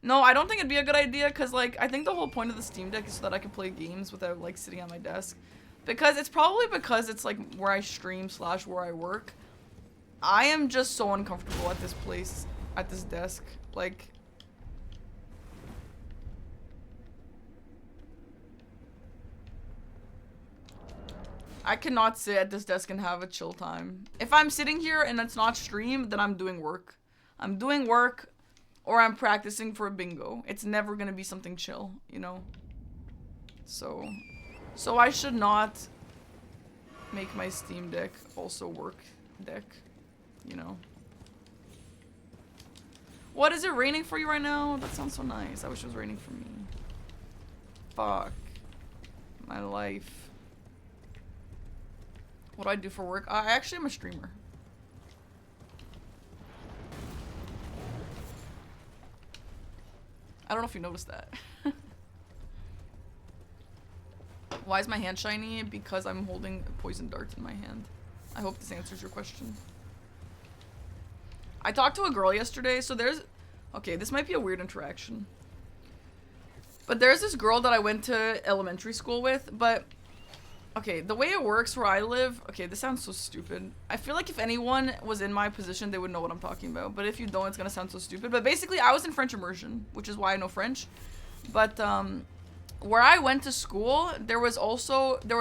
No, I don't think it'd be a good idea because, like, I think the whole point of the Steam Deck is so that I can play games without, like, sitting at my desk. Because it's probably because it's, like, where I stream / where I work. I am just so uncomfortable at this place, at this desk. Like... I cannot sit at this desk and have a chill time. If I'm sitting here and it's not stream, then I'm doing work. I'm doing work... or I'm practicing for a bingo. It's never gonna be something chill, you know? So I should not make my Steam Deck also work deck, you know? What, is it raining for you right now? That sounds so nice. I wish it was raining for me. Fuck. My life. What do I do for work? I actually am a streamer. I don't know if you noticed that. Why is my hand shiny? Because I'm holding a poison dart in my hand. I hope this answers your question. I talked to a girl yesterday, so there's... Okay, this might be a weird interaction. But there's this girl that I went to elementary school with, but... Okay, the way it works where I live... Okay, this sounds so stupid. I feel like if anyone was in my position, they would know what I'm talking about. But if you don't, it's gonna sound so stupid. But basically, I was in French immersion, which is why I know French. But, where I went to school, there was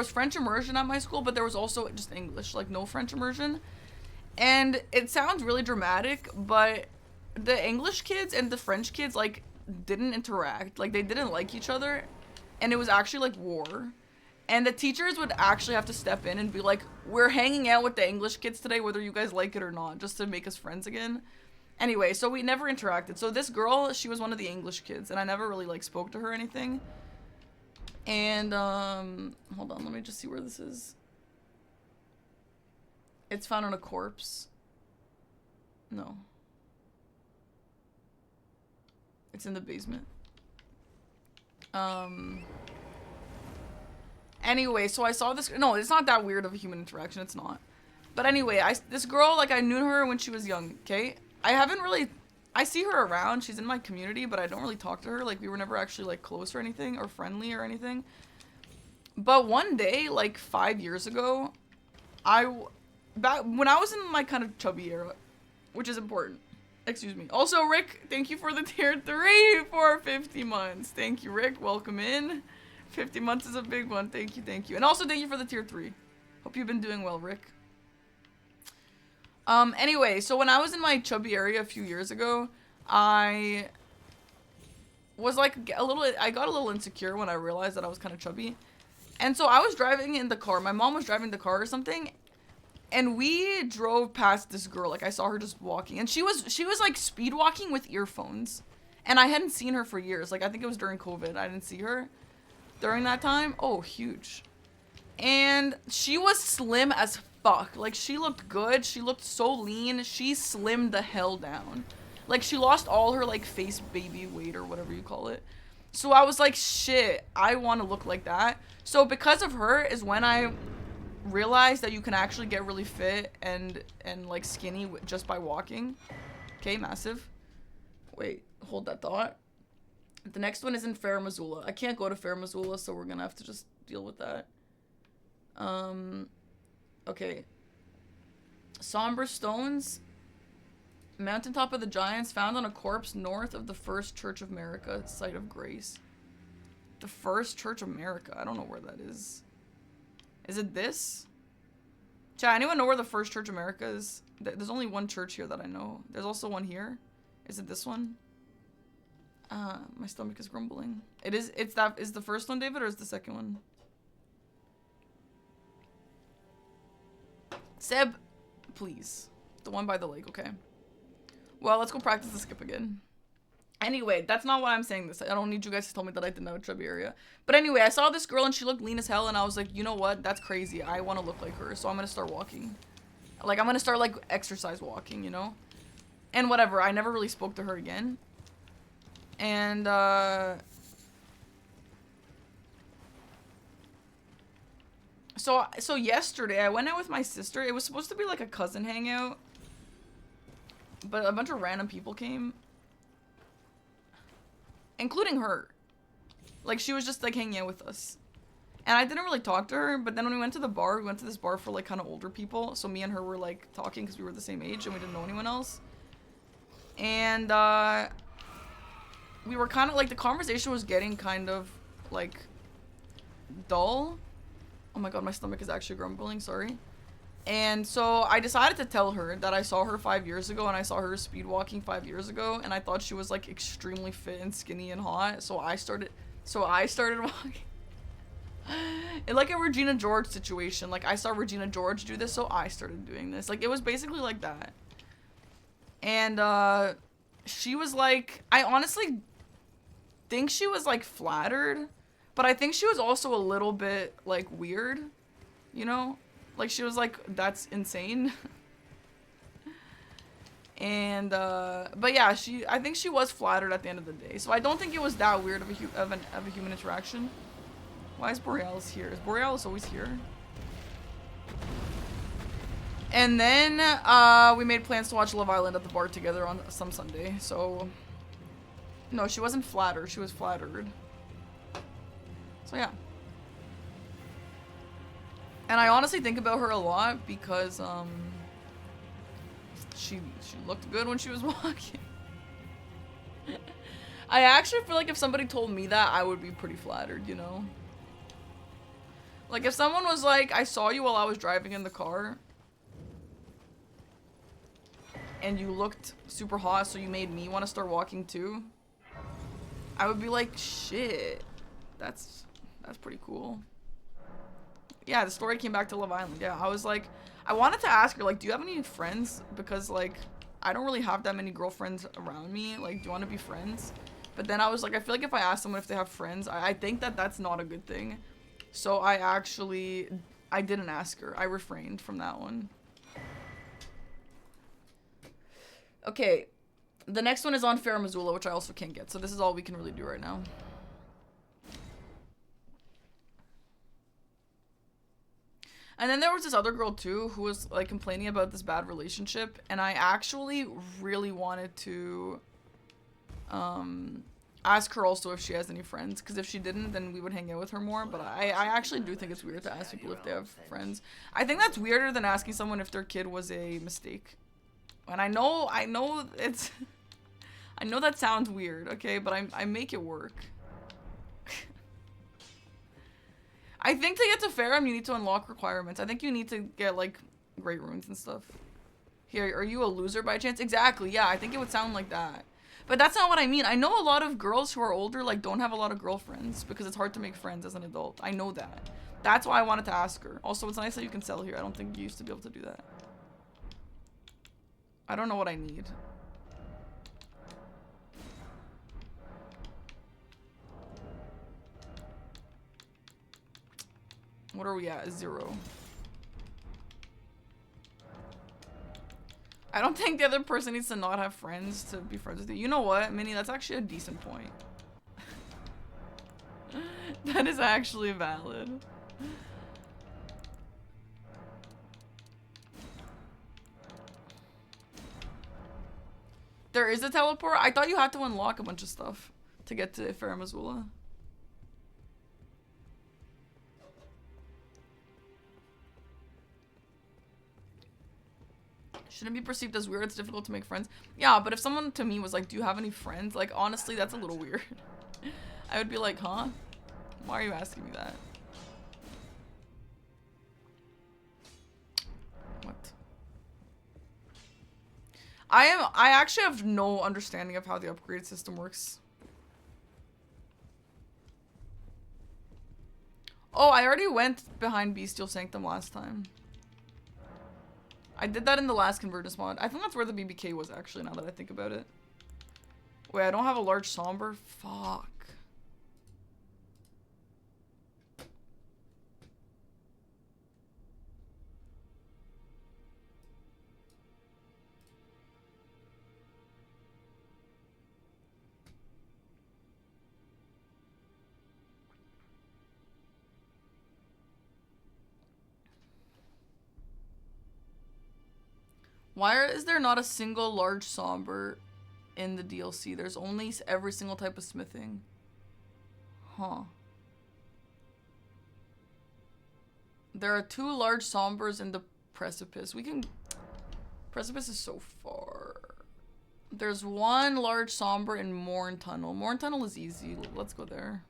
French immersion at my school, but there was also just English, like no French immersion. And it sounds really dramatic, but the English kids and the French kids, like, didn't interact. Like, they didn't like each other. And it was actually, like, war. And the teachers would actually have to step in and be like, we're hanging out with the English kids today, whether you guys like it or not, just to make us friends again. Anyway, so we never interacted. So this girl, she was one of the English kids, and I never really, like, spoke to her or anything. And, hold on, let me just see where this is. It's found on a corpse. No. It's in the basement. Anyway, so I saw this... No, it's not that weird of a human interaction. It's not. But anyway, this girl, like, I knew her when she was young, okay? I haven't really... I see her around. She's in my community, but I don't really talk to her. Like, we were never actually, like, close or anything, or friendly or anything. But one day, like, 5 years ago, when I was in my kind of chubby era, which is important. Excuse me. Also, Rick, thank you for the tier 3 for 50 months. Thank you, Rick. Welcome in. 50 months is a big one. Thank you, thank you. And also thank you for the tier 3. Hope you've been doing well, Rick. Anyway, so when I was in my chubby area a few years ago, I was like I got a little insecure when I realized that I was kind of chubby. And so I was driving in the car. My mom was driving the car or something. And we drove past this girl. Like, I saw her just walking. And she was like speed walking with earphones. And I hadn't seen her for years. Like, I think it was during COVID. I didn't see her during that time. Oh, huge. And she was slim as fuck. Like, she looked good. She looked so lean. She slimmed the hell down. Like, she lost all her, like, face baby weight or whatever you call it. So I was like, shit, I want to look like that. So because of her is when I realized that you can actually get really fit and like skinny just by walking. Okay, massive. Wait, hold that thought. The next one is in Farum Azula. I can't go to Farum Azula, so we're gonna have to just deal with that. Okay. Somber Stones. Mountaintop of the Giants, found on a corpse north of the First Church of America, site of grace. The First Church of America. I don't know where that is. Is it this? Chat, anyone know where the First Church of America is? There's only one church here that I know. There's also one here. Is it this one? My stomach is grumbling. Is the first one, David, or is the second one? Seb, please. The one by the lake, okay. Well, let's go practice the skip again. Anyway, that's not why I'm saying this. I don't need you guys to tell me that I didn't have a chubby area. But anyway, I saw this girl and she looked lean as hell and I was like, you know what? That's crazy. I want to look like her. So I'm going to start walking. Like, I'm going to start, like, exercise walking, you know? And whatever. I never really spoke to her again. And, So yesterday, I went out with my sister. It was supposed to be, like, a cousin hangout. But a bunch of random people came. Including her. Like, she was just, like, hanging out with us. And I didn't really talk to her, but then when we went to the bar, we went to this bar for, like, kind of older people. So me and her were, like, talking because we were the same age and we didn't know anyone else. And, we were kind of, like, the conversation was getting kind of, like, dull. Oh my god, my stomach is actually grumbling, sorry. And so I decided to tell her that I saw her 5 years ago and I saw her speed walking 5 years ago and I thought she was like extremely fit and skinny and hot. So I started walking. It's like a Regina George situation. Like I saw Regina George do this, so I started doing this. Like it was basically like that. And she was like, I honestly think she was like flattered, but I think she was also a little bit like weird, you know? Like, she was like, that's insane. And, but yeah, I think she was flattered at the end of the day. So I don't think it was that weird of a human interaction. Why is Borealis here? Is Borealis always here? And then, we made plans to watch Love Island at the bar together on some Sunday. So, no, she wasn't flattered. She was flattered. So yeah. And I honestly think about her a lot because, she looked good when she was walking. I actually feel like if somebody told me that, I would be pretty flattered, you know? Like, if someone was like, I saw you while I was driving in the car, and you looked super hot, so you made me want to start walking too, I would be like, shit, that's pretty cool. Yeah, the story came back to Love Island. Yeah, I was like, I wanted to ask her, like, do you have any friends? Because, like, I don't really have that many girlfriends around me. Like, do you want to be friends? But then I was like, I feel like if I ask someone if they have friends, I think that that's not a good thing. So I didn't ask her. I refrained from that one. Okay, the next one is on Farum Azula, which I also can't get. So this is all we can really do right now. And then there was this other girl too who was like complaining about this bad relationship, and I actually really wanted to ask her also if she has any friends, because if she didn't, then we would hang out with her more. But I actually do think it's weird to ask people if they have friends. I think that's weirder than asking someone if their kid was a mistake. And I know it's I know that sounds weird, okay, but I make it work. I think to get to Farum, you need to unlock requirements. I think you need to get, like, great runes and stuff. Here, are you a loser by chance? Exactly, yeah, I think it would sound like that. But that's not what I mean. I know a lot of girls who are older, like, don't have a lot of girlfriends because it's hard to make friends as an adult. I know that. That's why I wanted to ask her. Also, it's nice that you can sell here. I don't think you used to be able to do that. I don't know what I need. What are we at? 0. I don't think the other person needs to not have friends to be friends with you. You know what, Minnie? That's actually a decent point. That is actually valid. There is a teleport? I thought you had to unlock a bunch of stuff to get to Farum Azula. Shouldn't be perceived as weird. It's difficult to make friends. Yeah, but if someone to me was like, do you have any friends? Like, honestly, that's a little weird. I would be like, huh? Why are you asking me that? What? I actually have no understanding of how the upgrade system works. Oh, I already went behind Bestial Sanctum last time. I did that in the last Convergence mod. I think that's where the BBK was actually, now that I think about it. Wait, I don't have a large somber? Fuck. Why is there not a single large somber in the DLC? There's only every single type of smithing. Huh. There are 2 large sombers in the precipice. We can... Precipice is so far. There's 1 large somber in Morn Tunnel. Morn Tunnel is easy. Let's go there.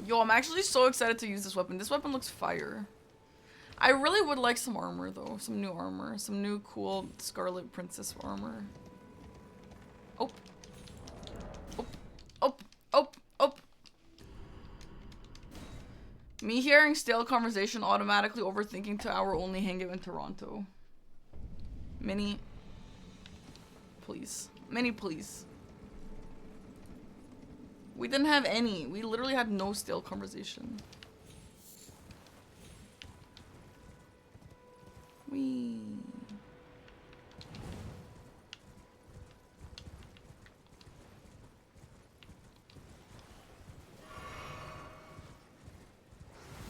Yo, I'm actually so excited to use this weapon. This weapon looks fire. I really would like some armor, though. Some new armor. Some new cool Scarlet Princess armor. Oh. Oh. Oh. Oh. Oh. Me hearing stale conversation automatically overthinking to our only hangout in Toronto. Minnie. Please. Minnie, please. We didn't have any. We literally had no stale conversation. Wee.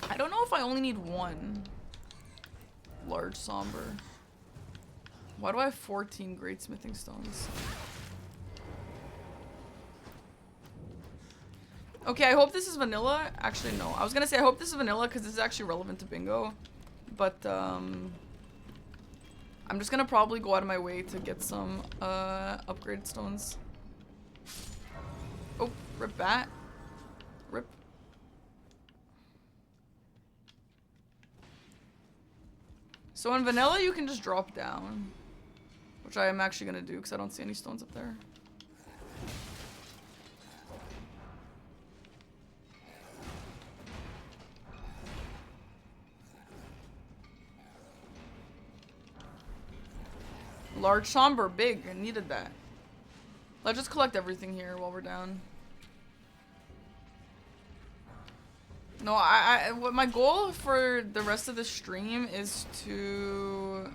I don't know if I only need 1 large somber. Why do I have 14 great smithing stones? Okay, I hope this is vanilla. Actually, no. I was gonna say I hope this is vanilla because this is actually relevant to bingo. But, I'm just gonna probably go out of my way to get some, upgrade stones. Oh, rip bat. Rip. So in vanilla, you can just drop down. Which I am actually gonna do because I don't see any stones up there. Large somber, big. I needed that. Let's just collect everything here while we're down. No, what my goal for the rest of the stream is to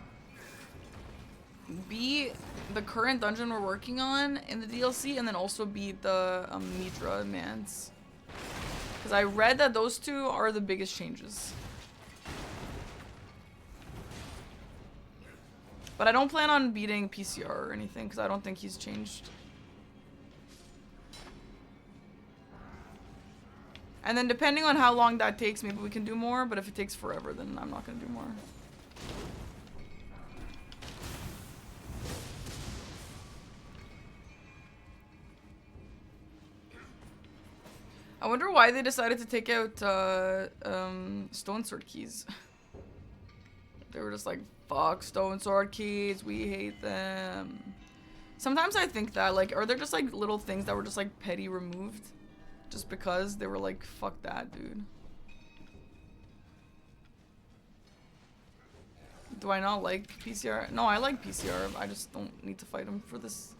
beat the current dungeon we're working on in the DLC, and then also beat the Midra mans. Because I read that those 2 are the biggest changes. But I don't plan on beating PCR or anything, because I don't think he's changed. And then depending on how long that takes, maybe we can do more, but if it takes forever, then I'm not going to do more. I wonder why they decided to take out Stone Sword keys. They were just like, fuck Stone Sword keys, we hate them. Sometimes I think that, like, are there just like little things that were just like petty removed? Just because they were like, fuck that, dude. Do I not like PCR? No, I like PCR. I just don't need to fight him for this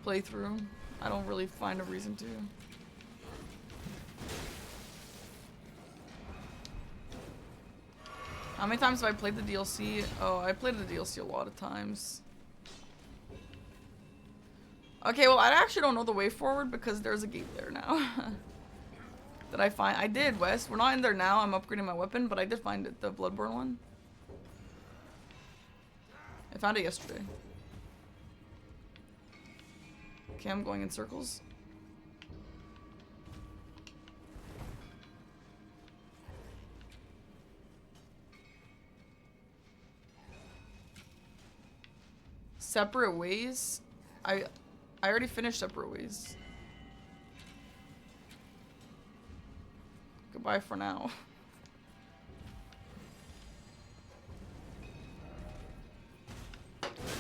playthrough. I don't really find a reason to. How many times have I played the DLC? Oh, I played the DLC a lot of times. Okay, well, I actually don't know the way forward because there's a gate there now. That I find. I did, Wes. We're not in there now. I'm upgrading my weapon, but I did find it, the Bloodborne one. I found it yesterday. Okay, I'm going in circles. Separate Ways? I already finished Separate Ways. Goodbye for now.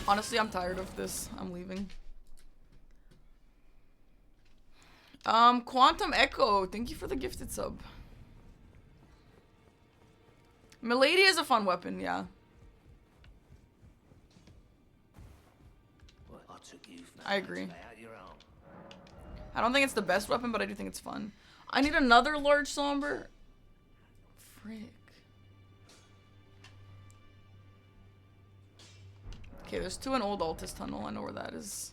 Honestly, I'm tired of this. I'm leaving. Quantum Echo, thank you for the gifted sub. Milady is a fun weapon, yeah. I agree. I don't think it's the best weapon, but I do think it's fun. I need another large somber. Frick. Okay, there's 2 in Old Altus Tunnel. I know where that is.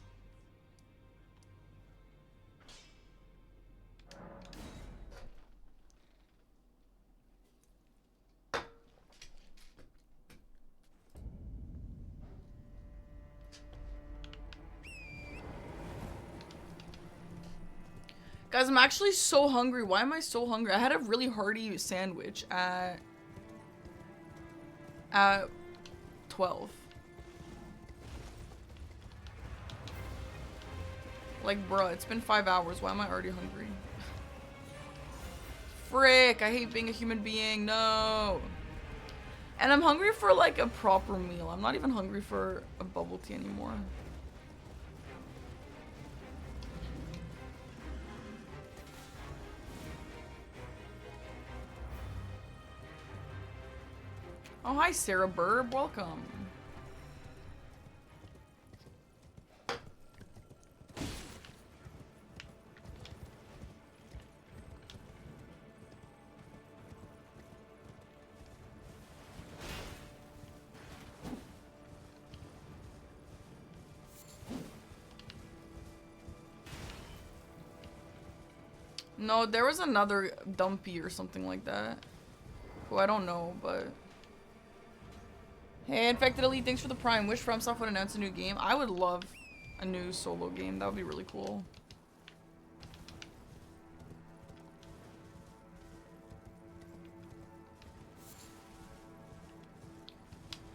Guys, I'm actually so hungry. Why am I so hungry? I had a really hearty sandwich at 12. Like, bruh, it's been 5 hours. Why am I already hungry? Frick, I hate being a human being. No. And I'm hungry for, like, a proper meal. I'm not even hungry for a bubble tea anymore. Oh, hi, Sarah Burb. Welcome. No, there was another Dumpy or something like that. Who I don't know, but... Hey, Infected Elite, thanks for the Prime. Wish FromSoft would announce a new game. I would love a new solo game. That would be really cool.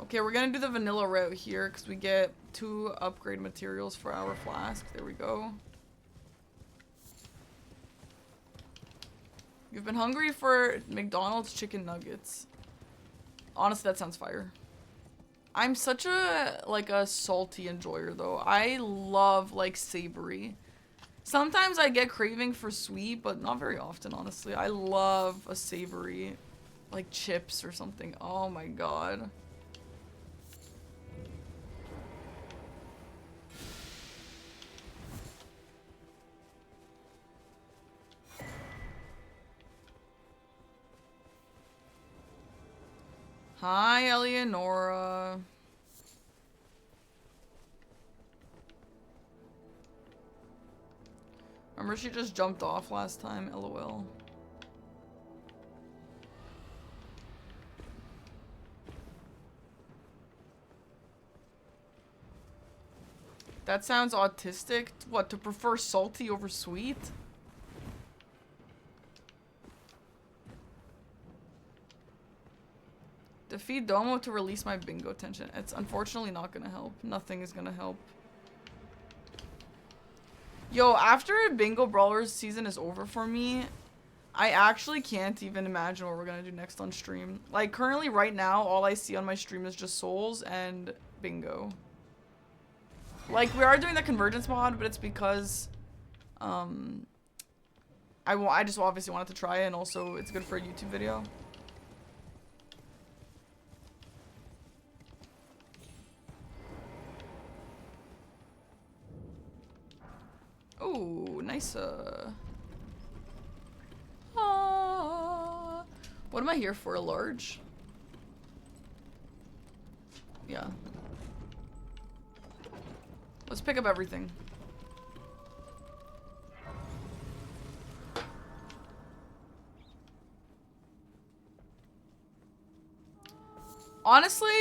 Okay, we're gonna do the vanilla route here because we get 2 upgrade materials for our flask. There we go. You've been hungry for McDonald's chicken nuggets. Honestly, that sounds fire. I'm such a, like, a salty enjoyer, though. I love, like, savory. Sometimes I get craving for sweet, but not very often, honestly. I love a savory, like, chips or something. Oh my god. Hi, Eleonora. Remember she just jumped off last time? LOL. That sounds autistic. What, to prefer salty over sweet? Defeat Domo to release my bingo tension. It's unfortunately not gonna help. Nothing is gonna help. Yo, after Bingo Brawlers season is over for me, I actually can't even imagine what we're gonna do next on stream. Like, currently, right now, all I see on my stream is just Souls and Bingo. Like, we are doing the Convergence mod, but it's because, I just obviously wanted to try it, and also it's good for a YouTube video. Oh, nice. What am I here for? A large? Yeah. Let's pick up everything. Honestly,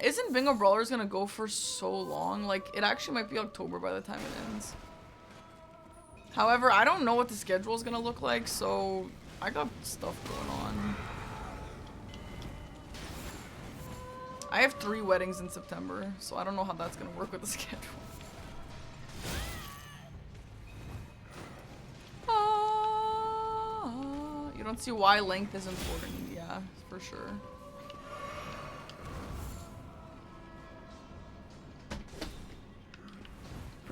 isn't Bingo Brawlers gonna go for so long? Like, it actually might be October by the time it ends. However, I don't know what the schedule is gonna look like, so I got stuff going on. I have 3 weddings in September, so I don't know how that's gonna work with the schedule. You don't see why length is important. Yeah, for sure.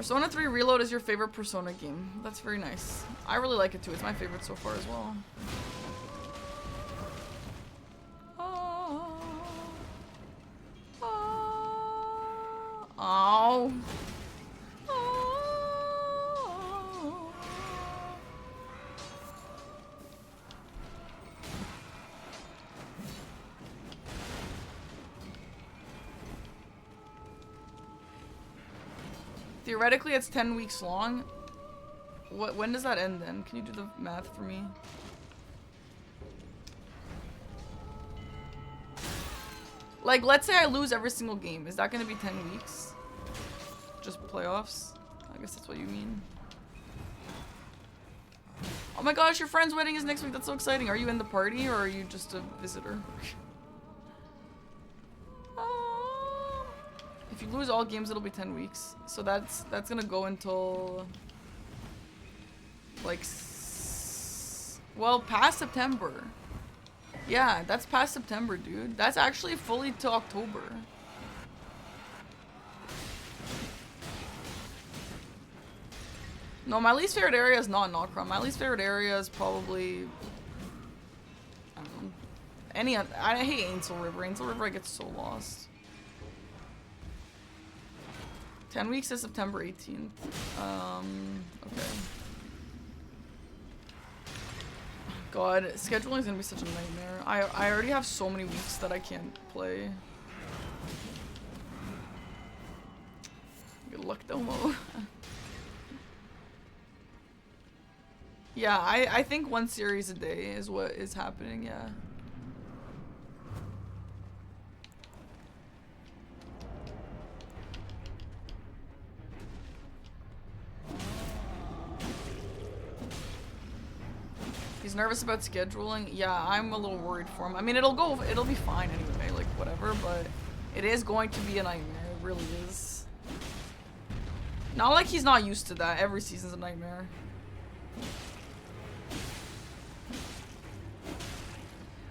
Persona 3 Reload is your favorite Persona game. That's very nice. I really like it too. It's my favorite so far as well. Oh. Theoretically, it's 10 weeks long. When does that end then? Can you do the math for me? Like, let's say I lose every single game. Is that going to be 10 weeks? Just playoffs? I guess that's what you mean. Oh my gosh, your friend's wedding is next week. That's so exciting. Are you in the party or are you just a visitor? If you lose all games, it'll be 10 weeks. So that's gonna go until like well, past September. Yeah, that's past September, dude. That's actually fully to October. No, my least favorite area is not Nokron. My least favorite area is probably I don't know. I hate Ainsel River. Ainsel River, I get so lost. 10 weeks is September 18th. Okay. God, scheduling is gonna be such a nightmare. I already have so many weeks that I can't play. Good luck, Domo. Yeah, I think one series a day is what is happening, yeah. He's nervous about scheduling. Yeah, I'm a little worried for him. I mean, it'll be fine anyway, like whatever, but it is going to be a nightmare. It really is. Not like he's not used to that. Every season's a nightmare.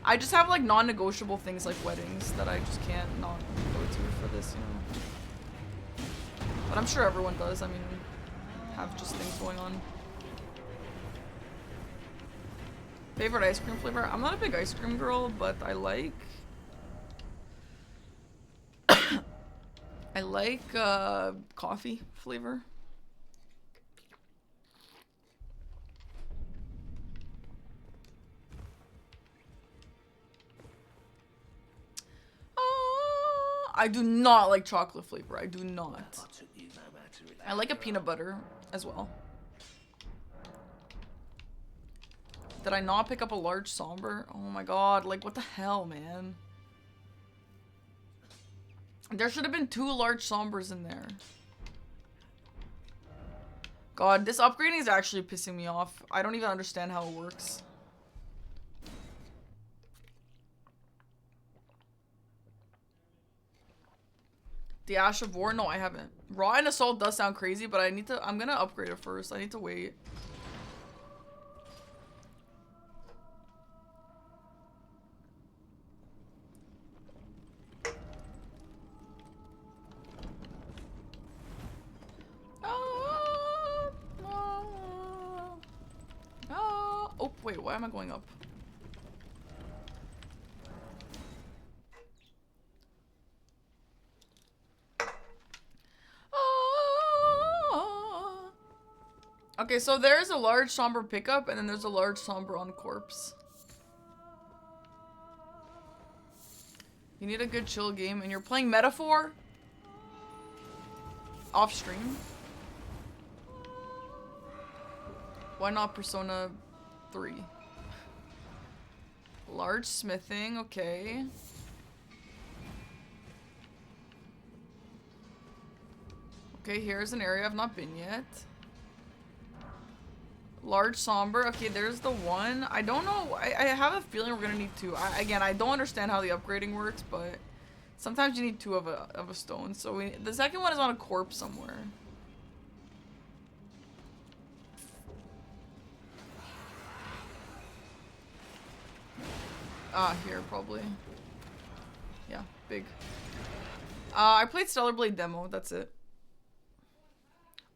I just have like non-negotiable things like weddings that I just can't not go to for this, you know. But I'm sure everyone does. I mean, have just things going on. Favorite ice cream flavor? I'm not a big ice cream girl, but I like I like coffee flavor. I do not like chocolate flavor. I do not. I like a peanut butter as well. Did I not pick up a large somber? Oh my god, like what the hell, man? There should have been 2 large sombers in there. God, this upgrading is actually pissing me off. I don't even understand how it works. The Ash of War? No, I haven't. Rauh and Assault does sound crazy, but I'm gonna upgrade it first. I need to wait. Oh, wait, why am I going up? Okay, so there's a large somber pickup, and then there's a large somber on corpse. You need a good chill game, and you're playing Metaphor? Off stream? Why not Persona 3? Large smithing, okay. Okay, here's an area I've not been yet. Large somber. Okay, there's the one. I don't know. I have a feeling we're gonna need 2. Again, I don't understand how the upgrading works, but sometimes you need 2 of a stone. So the second one is on a corpse somewhere. Ah, here probably. Yeah, big. I played Stellar Blade demo. That's it.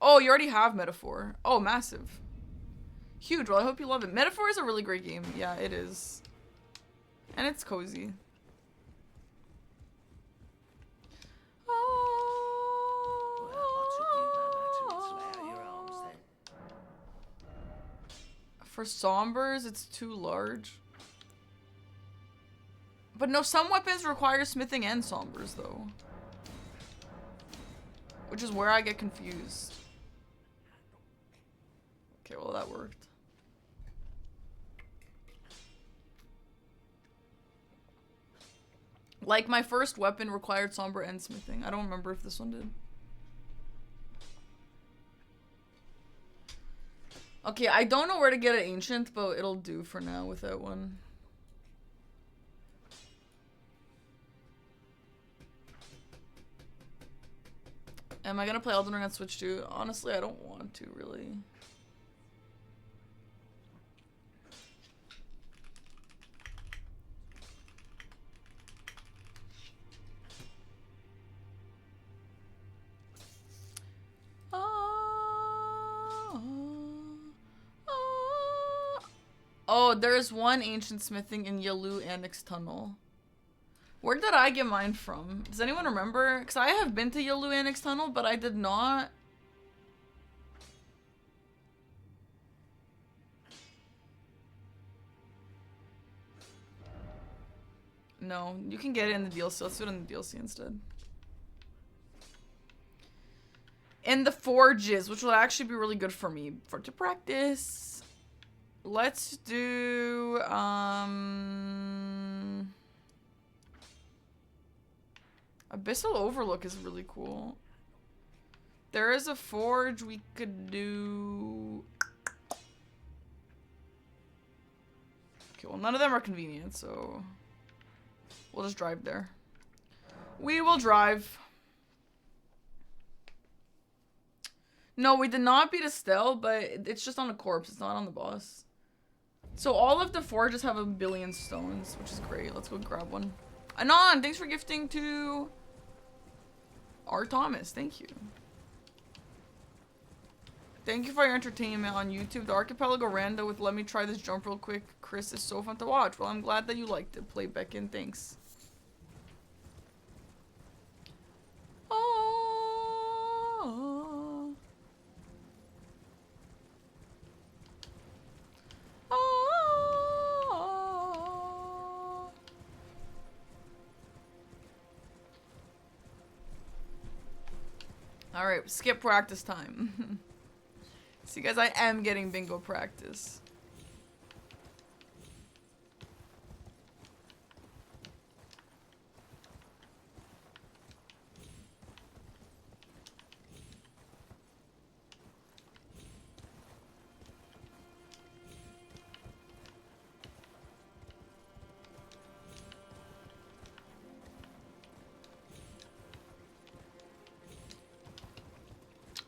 Oh, you already have Metaphor. Oh, massive. Huge. Well, I hope you love it. Metaphor is a really great game. Yeah, it is. And it's cozy. For Sombers, it's too large. But no, some weapons require smithing and Sombers, though. Which is where I get confused. Okay, well, that worked. Like, my first weapon required Somber and smithing. I don't remember if this one did. Okay, I don't know where to get an ancient, but it'll do for now with that one. Am I gonna play Elden Ring on Switch too? Honestly, I don't want to, really. Oh, there's one ancient smithing in Yalu Annex Tunnel. Where did I get mine from? Does anyone remember? Because I have been to Yalu Annex Tunnel, but I did not. No, you can get it in the DLC. Let's do it in the DLC instead. In the forges, which will actually be really good for me to practice. Let's do Abyssal Overlook is really cool. There is a forge we could do. Okay, well, none of them are convenient, so we'll just drive there. We will drive. No, we did not beat Estelle, but it's just on a corpse. It's not on the boss. So all of the forges have 1 billion stones, which is great. Let's go grab one. Anon, thanks for gifting to R. Thomas. Thank you. Thank you for your entertainment on YouTube. The Archipelago Rando with Let Me Try This Jump Real Quick. Chris is so fun to watch. Well, I'm glad that you liked it. Play Beckin. Thanks. Alright, skip practice time. See, guys, I am getting bingo practice.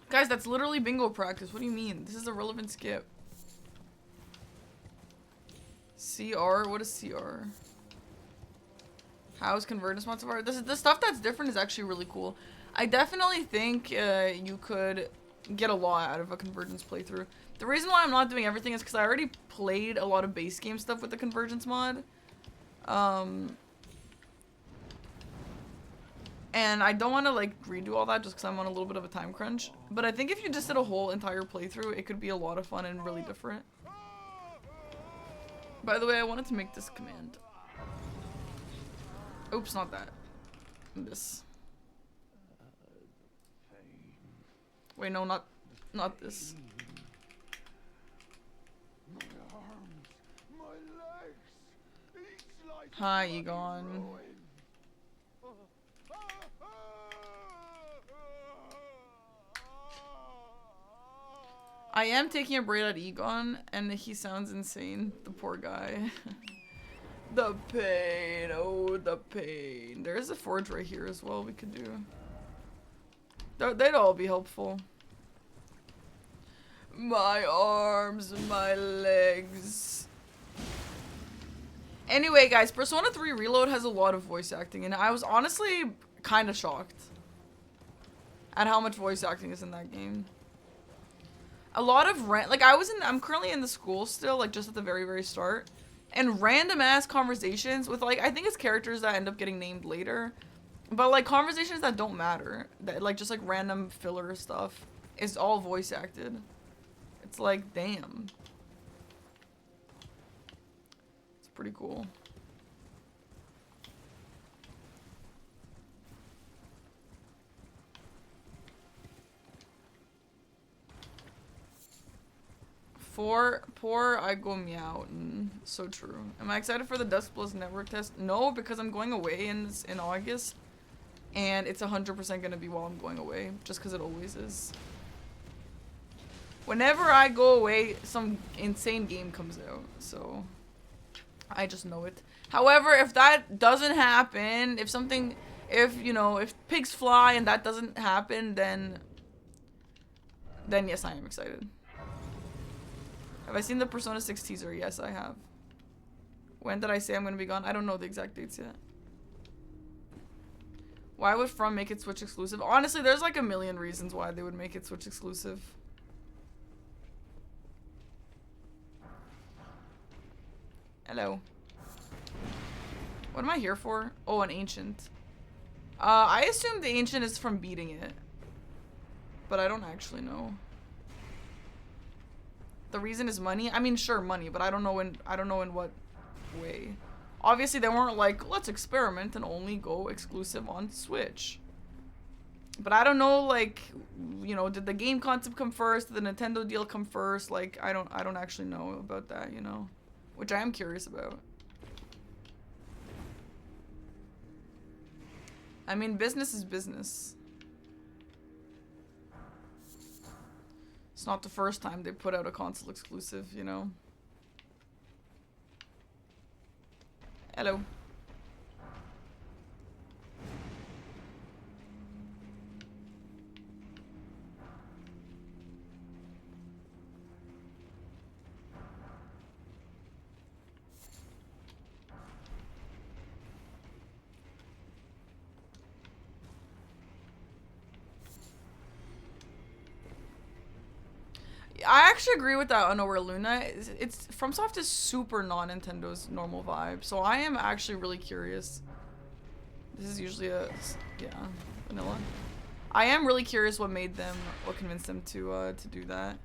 Guys, that's literally bingo practice. What do you mean? This is a relevant skip. CR? What is CR? How is convergence modifier? The stuff that's different is actually really cool. I definitely think you could get a lot out of a convergence playthrough. The reason why I'm not doing everything is because I already played a lot of base game stuff with the convergence mod. And I don't want to, like, redo all that just because I'm on a little bit of a time crunch. But I think if you just did a whole entire playthrough, it could be a lot of fun and really different. By the way, I wanted to make this command. Oops, not that. This. Wait, no, not this. Hi, Egon. I am taking a braid at Egon, and he sounds insane. The poor guy. The pain. Oh, the pain. There is a forge right here as well we could do. They'd all be helpful. My arms, my legs. Anyway, guys, Persona 3 Reload has a lot of voice acting, and I was honestly kind of shocked at how much voice acting is in that game. a lot of like I'm currently in the school still, like just at the very start, and random ass conversations with like I think it's characters that end up getting named later, but like conversations that don't matter, that like just like random filler stuff is all voice acted. It's like damn, it's pretty cool. Poor I go meow. So true. Am I excited for the Dust Plus network test? No, because I'm going away in August, and it's 100% gonna be while I'm going away, just because it always is. Whenever I go away, some insane game comes out, so I just know it. However, if that doesn't happen, if pigs fly and that doesn't happen, then yes, I am excited. Have I seen the Persona 6 teaser? Yes, I have. When did I say I'm going to be gone? I don't know the exact dates yet. Why would From make it Switch exclusive? Honestly, there's like a million reasons why they would make it Switch exclusive. Hello. What am I here for? Oh, an ancient. I assume the ancient is from beating it, but I don't actually know. The reason is money. I mean, sure, money, but I don't know in what way. Obviously, they weren't like, let's experiment and only go exclusive on Switch. But I don't know, like, did the game concept come first? Did the Nintendo deal come first? Like, I don't actually know about that, which I am curious about. I mean, business is business. It's not the first time they put out a console exclusive, Hello. I actually agree with that on Liurna. It's FromSoft is super non-Nintendo's normal vibe, so I am actually really curious. This is usually vanilla. I am really curious what convinced them to do that.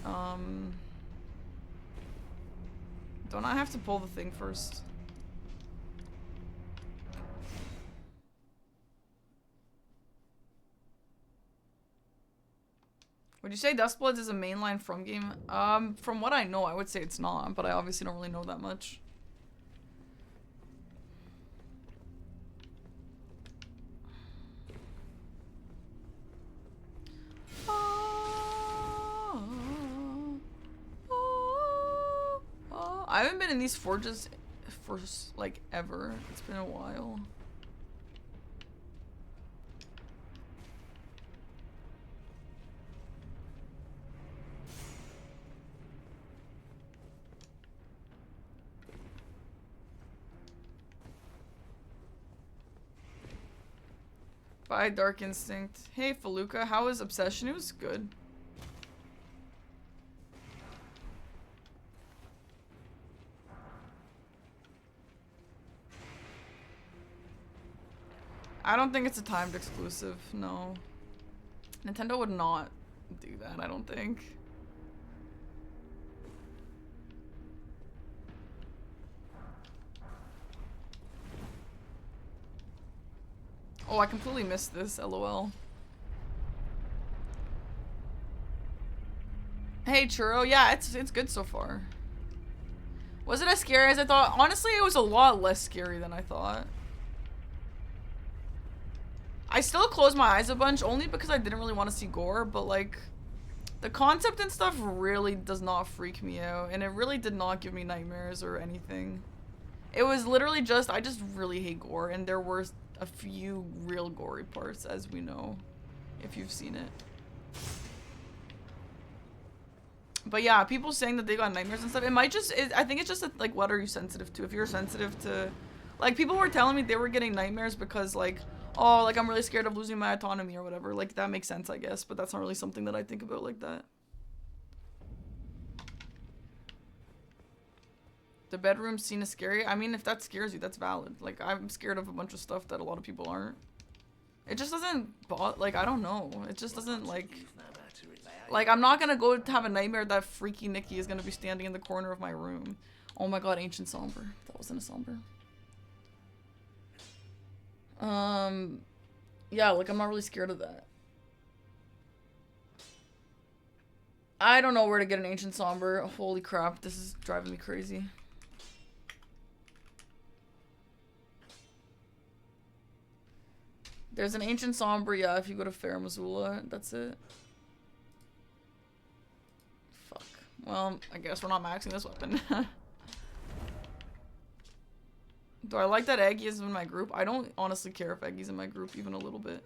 Don't I have to pull the thing first? Would you say Dustbloods is a mainline From game? From what I know, I would say it's not, but I obviously don't really know that much. I haven't been in these forges for like ever. It's been a while. Bye, Dark Instinct. Hey, Feluca, how was Obsession? It was good. I don't think it's a timed exclusive, no. Nintendo would not do that, I don't think. Oh, I completely missed this, LOL. Hey, Churro. Yeah, it's good so far. Was it as scary as I thought? Honestly, it was a lot less scary than I thought. I still closed my eyes a bunch, only because I didn't really want to see gore, but like, the concept and stuff really does not freak me out, and it really did not give me nightmares or anything. It was literally just, I just really hate gore, and there were a few real gory parts, as we know, if you've seen it. But yeah, people saying that they got nightmares and stuff, it might just, I think it's just like, what are you sensitive to? If you're sensitive to, like, people were telling me they were getting nightmares because, like, Oh, like I'm really scared of losing my autonomy or whatever. Like that makes sense, I guess, but that's not really something that I think about like that. The bedroom scene is scary. I mean, if that scares you, that's valid. Like I'm scared of a bunch of stuff that a lot of people aren't. It just doesn't like I don't know. It just doesn't like I'm not gonna go to have a nightmare that freaky Nikki is gonna be standing in the corner of my room. Oh my god, ancient somber. That wasn't a somber. Yeah, like I'm not really scared of that. I don't know where to get an ancient somber. Holy crap, this is driving me crazy. There's an ancient somber, yeah, if you go to Farum Azula, that's it. Fuck. Well, I guess we're not maxing this weapon. Do I like that Aggie is in my group? I don't honestly care if Aggie's in my group even a little bit.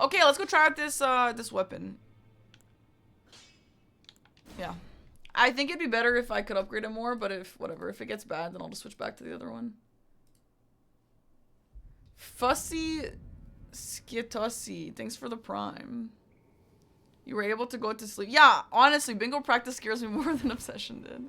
Okay, let's go try out this this weapon. Yeah. I think it'd be better if I could upgrade it more, but if it gets bad, then I'll just switch back to the other one. Fussy Skitussi, thanks for the prime. You were able to go to sleep. Yeah, honestly, bingo practice scares me more than obsession did.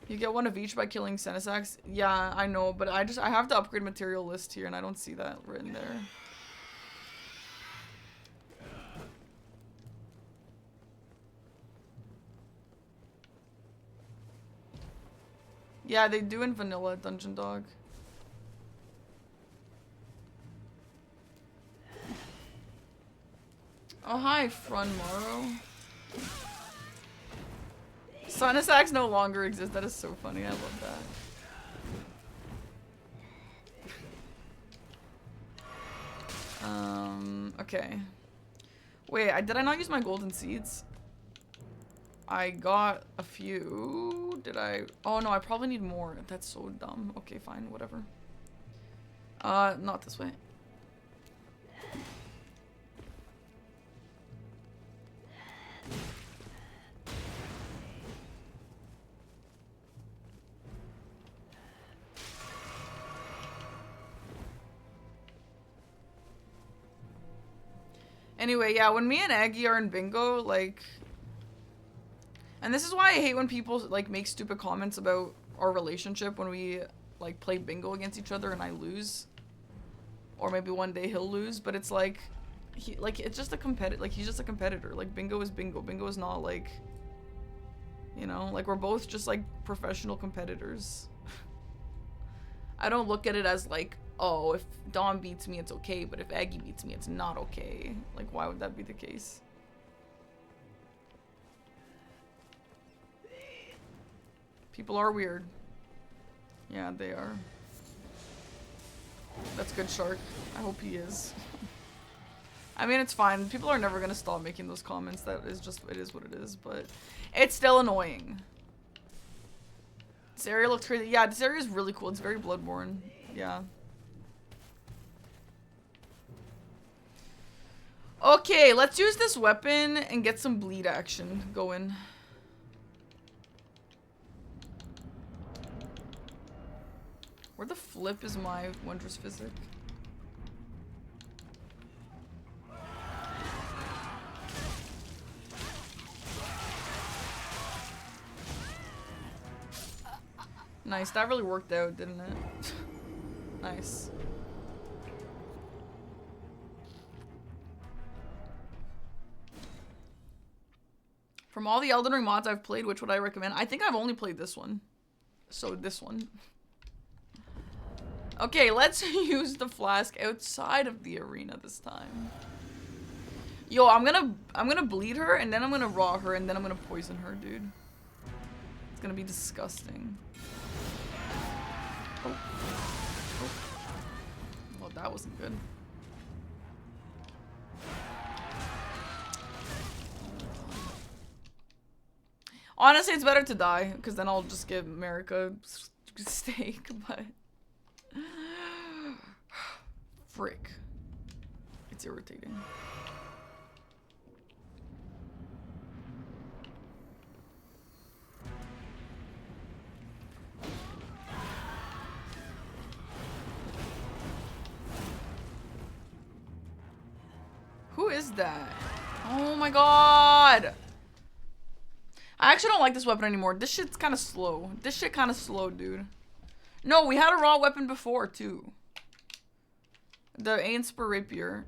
You get one of each by killing Senesax. Yeah, I know, but I have to upgrade material list here, and I don't see that written there. Yeah, they do in vanilla Dungeon Dog. Oh, hi, Frunmaro. Sunasax no longer exists. That is so funny. I love that. Okay. Wait, did I not use my golden seeds? I got a few. Did I? Oh no, I probably need more. That's so dumb. Okay, fine, whatever. Not this way. Anyway, yeah, when me and Aggie are in bingo, like... And this is why I hate when people, like, make stupid comments about our relationship when we, like, play bingo against each other and I lose. Or maybe one day he'll lose, but it's like... it's just a competitor. Like, he's just a competitor. Like, bingo is bingo. Bingo is not, like... You know? Like, we're both just, like, professional competitors. I don't look at it as, like... Oh, if Dom beats me, it's okay, but if Aggie beats me, it's not okay. Like, why would that be the case? People are weird. Yeah, they are. That's good, Shark. I hope he is. I mean, it's fine. People are never gonna stop making those comments. That is just, it is what it is, but it's still annoying. This area looks crazy. Yeah, this area is really cool. It's very Bloodborne. Yeah. Okay, let's use this weapon and get some bleed action going. Where the flip is my Wondrous Physic? Nice, that really worked out, didn't it? Nice. From all the Elden Ring mods I've played, which would I recommend? I think I've only played this one. So this one. Okay, let's use the flask outside of the arena this time. Yo, I'm gonna bleed her, and then I'm gonna raw her, and then I'm gonna poison her, dude. It's gonna be disgusting. Oh. Oh. Well, that wasn't good. Honestly, it's better to die, because then I'll just give America steak, but... Frick. It's irritating. is that? Oh my god! I actually don't like this weapon anymore. This shit's kind of slow. This shit kind of slow, dude. No, we had a Rauh weapon before, too. The Ainspur Rapier.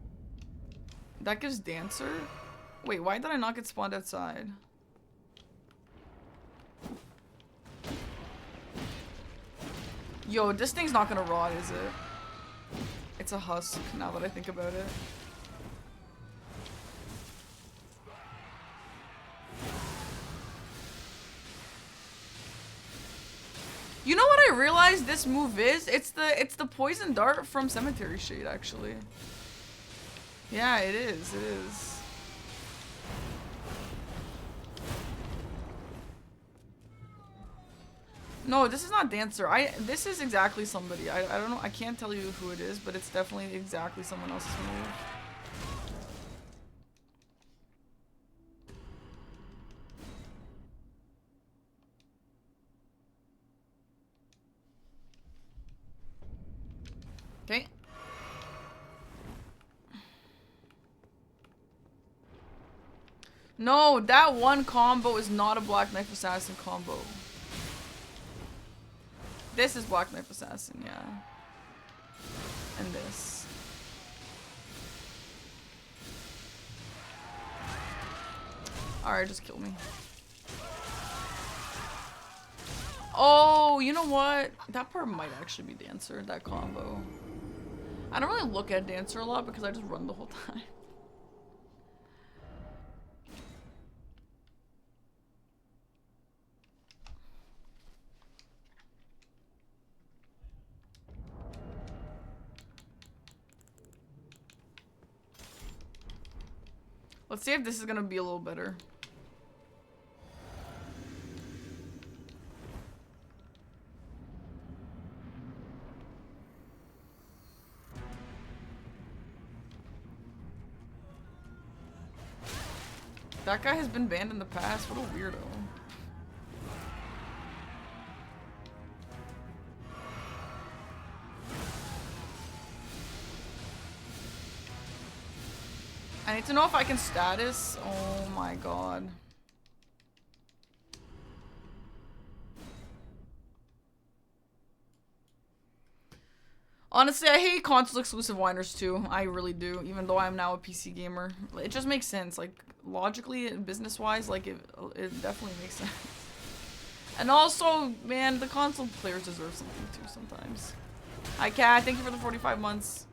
That gives Dancer? Wait, why did I not get spawned outside? Yo, this thing's not gonna rot, is it? It's a husk, now that I think about it. You know what I realized this move is? It's the poison dart from Cemetery Shade, actually. Yeah, it is. It is. No, this is not Dancer. This is exactly somebody. I don't know. I can't tell you who it is, but it's definitely exactly someone else's move. Okay. No, that one combo is not a Black Knife Assassin combo. This is Black Knife Assassin, yeah. And this. Alright, just kill me. Oh, you know what? That part might actually be Dancer, that combo. I don't really look at Dancer a lot because I just run the whole time. Let's see if this is gonna be a little better. That guy has been banned in the past. What a weirdo. I need to know if I can status. Oh my god. Honestly, I hate console exclusive whiners too. I really do, even though I'm now a PC gamer. It just makes sense. Like, logically and business wise, like, it definitely makes sense. And also, man, the console players deserve something too sometimes. Hi, Kat. Thank you for the 45 months.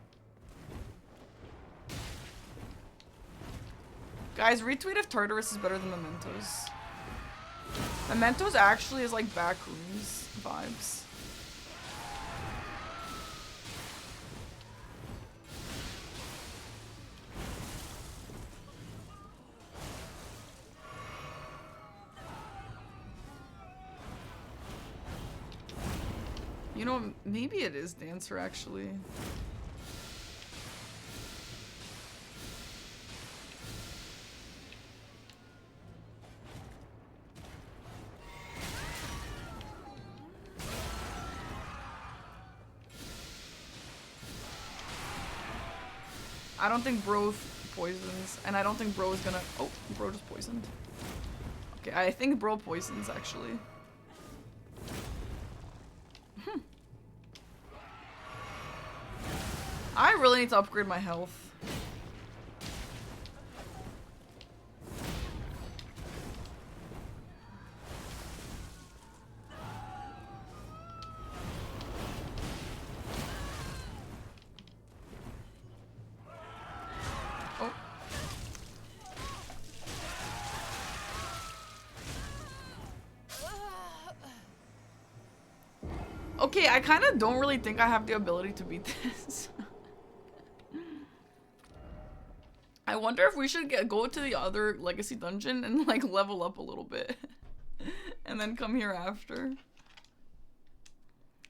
Guys, retweet if Tartarus is better than Mementos. Mementos actually is like Backrooms vibes. You know, maybe it is Dancer actually. I don't think Bro poisons, and I don't think Bro is gonna. Oh, Bro just poisoned. Okay, I think Bro poisons actually. I really need to upgrade my health. Oh. Okay, I kind of don't really think I have the ability to beat this. I wonder if we should go to the other legacy dungeon and like level up a little bit and then come here after.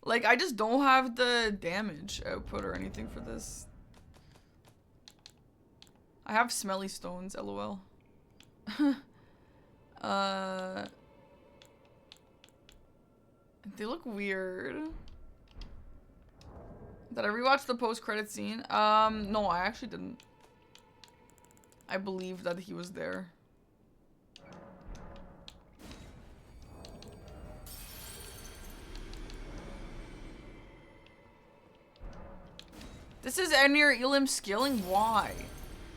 Like, I just don't have the damage output or anything for this. I have smelly stones, lol. They look weird. Did I rewatch the post-credit scene? No, I actually didn't. I believed that he was there. This is Enir Elim scaling? Why?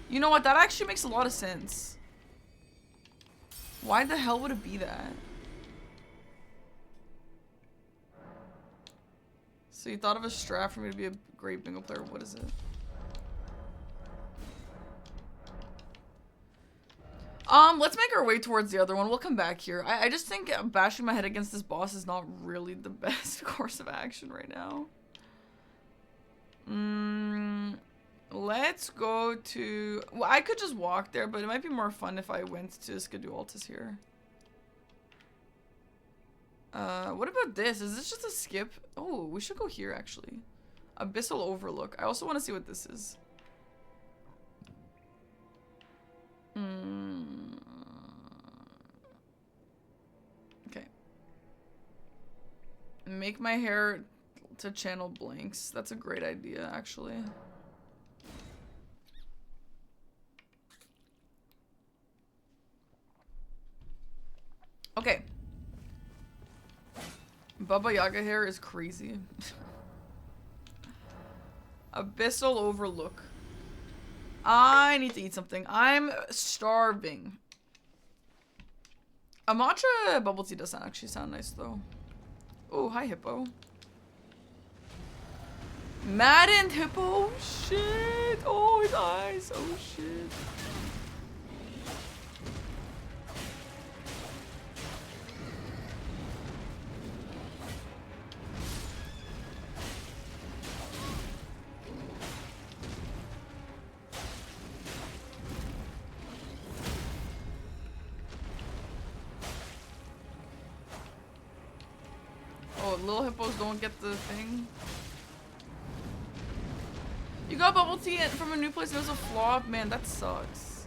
You know what? That actually makes a lot of sense. Why the hell would it be that? So you thought of a strat for me to be a great bingo player. What is it? Let's make our way towards the other one. We'll come back here. I just think bashing my head against this boss is not really the best course of action right now. Let's go to... Well, I could just walk there, but it might be more fun if I went to Scadu here. What about this? Is this just a skip? Oh, we should go here, actually. Abyssal Overlook. I also want to see what this is. Okay. Make my hair to channel blanks. That's a great idea, actually. Okay. Baba Yaga hair is crazy. Abyssal Overlook. I need to eat something. I'm starving. A matcha bubble tea doesn't actually sound nice, though. Oh, hi, Hippo. Maddened Hippo. Shit. Oh, his eyes. Oh, shit. Oh, little hippos don't get the thing. You got bubble tea from a new place and it was a flop? Man, that sucks.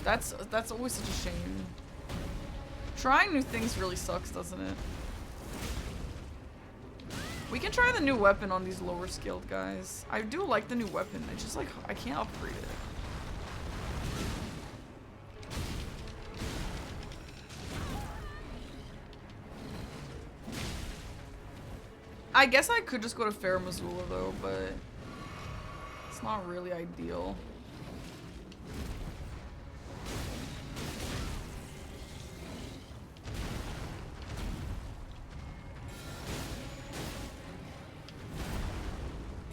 That's always such a shame. Trying new things really sucks, doesn't it? We can try the new weapon on these lower skilled guys. I do like the new weapon. I just like, I can't upgrade it. I guess I could just go to Farum Azula though, but it's not really ideal.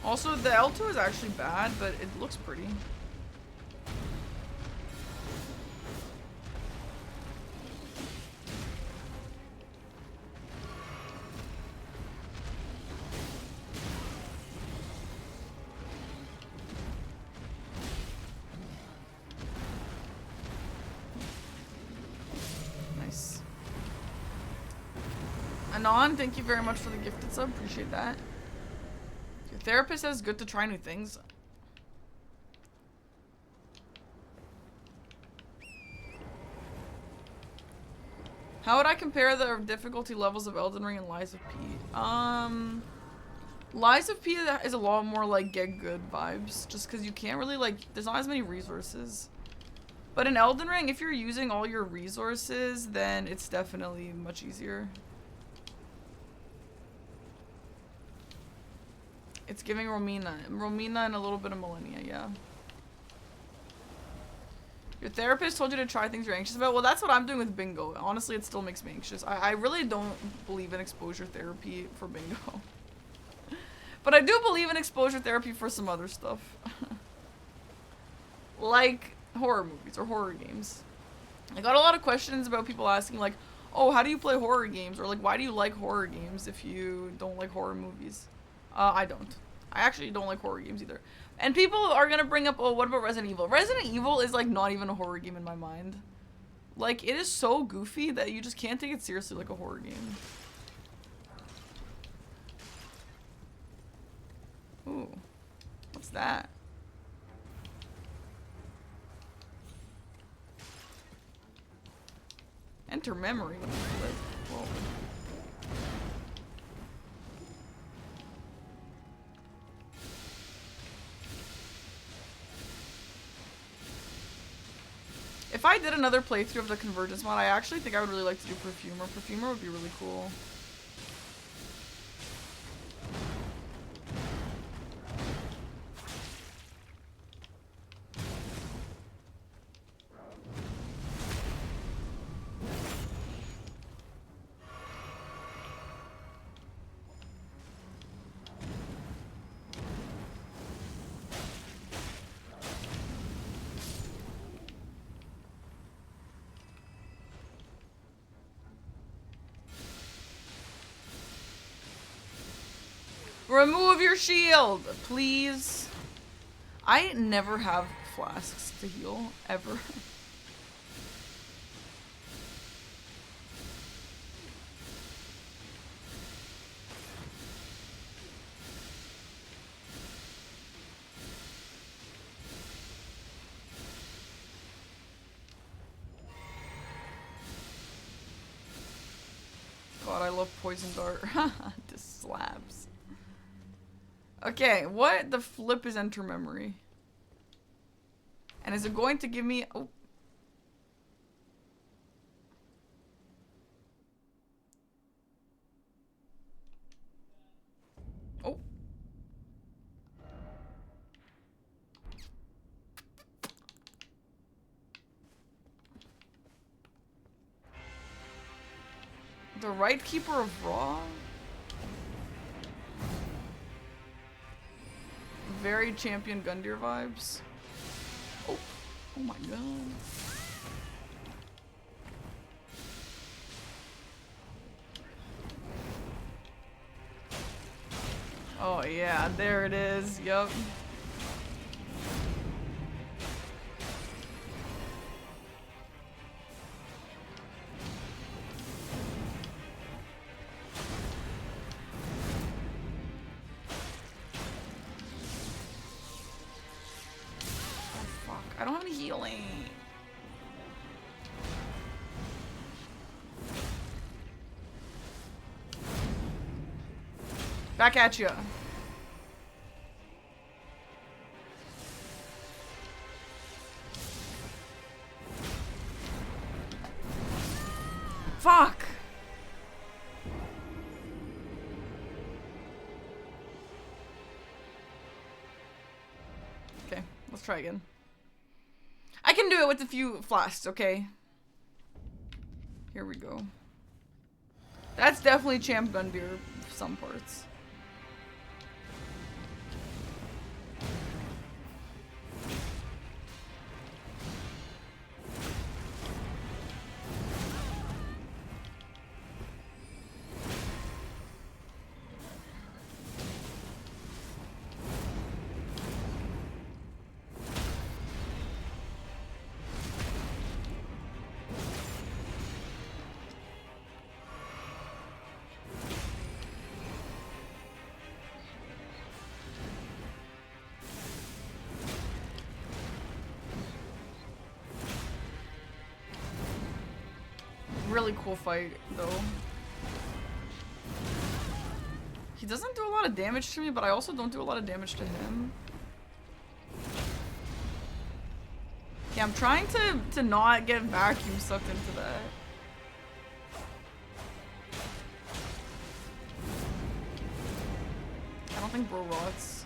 Also, the L2 is actually bad, but it looks pretty. Anon, thank you very much for the gifted sub. Appreciate that. Your therapist says good to try new things. How would I compare the difficulty levels of Elden Ring and Lies of P? Lies of P is a lot more like get good vibes, just because you can't really like, there's not as many resources. But in Elden Ring, if you're using all your resources, then it's definitely much easier. It's giving Romina and a little bit of Millennia, yeah. Your therapist told you to try things you're anxious about? Well, that's what I'm doing with bingo. Honestly, it still makes me anxious. I really don't believe in exposure therapy for bingo. But I do believe in exposure therapy for some other stuff. Like horror movies or horror games. I got a lot of questions about people asking like, oh, how do you play horror games? Or like, why do you like horror games if you don't like horror movies? I don't. I actually don't like horror games either. And people are gonna bring up, oh, what about Resident Evil? Resident Evil is like not even a horror game in my mind. Like, it is so goofy that you just can't take it seriously like a horror game. Ooh. What's that? Enter memory. Whoa. If I did another playthrough of the Convergence mod, I actually think I would really like to do Perfumer. Perfumer would be really cool. Remove your shield, please. I never have flasks to heal, ever. God, I love Poison Dart. Just slabs. Okay, what the flip is enter memory? And is it going to give me... Oh. Oh. The Ritekeeper of Rauh? Very champion Gundyr vibes. Oh, oh my god. Oh yeah, there it is. Yup. I don't have any healing. Back at you. Fuck. Okay, let's try again. I can do it with a few flasks, okay? Here we go. That's definitely Champ Gundyr for some parts. Really cool fight, though. He doesn't do a lot of damage to me, but I also don't do a lot of damage to him. Yeah, I'm trying to not get vacuum sucked into that. I don't think bro rots.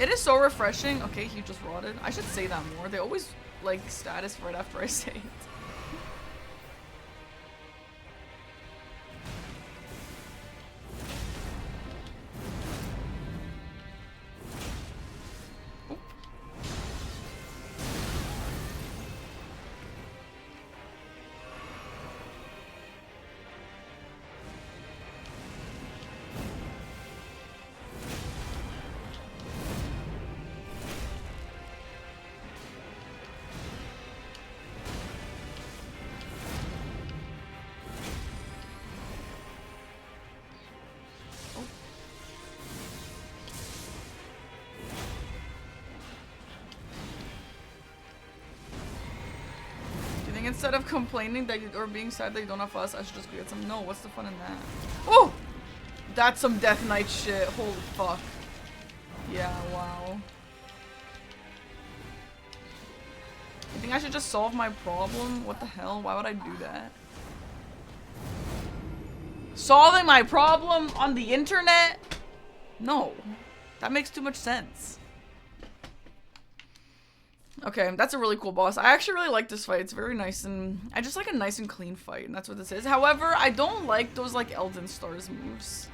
It is so refreshing. Okay, he just rotted. I should say that more. They always like status right after I say it. Instead of complaining that you, or being sad that you don't have us, I should just go get some. No, what's the fun in that? Oh! That's some Death Knight shit. Holy fuck. Yeah, wow. think I should just solve my problem? What the hell? Why would I do that? Solving my problem on the internet? No. That makes too much sense. Okay, that's a really cool boss. I actually really like this fight. It's very nice and... I just like a nice and clean fight, and that's what this is. However, I don't like those, like, Elden Stars moves.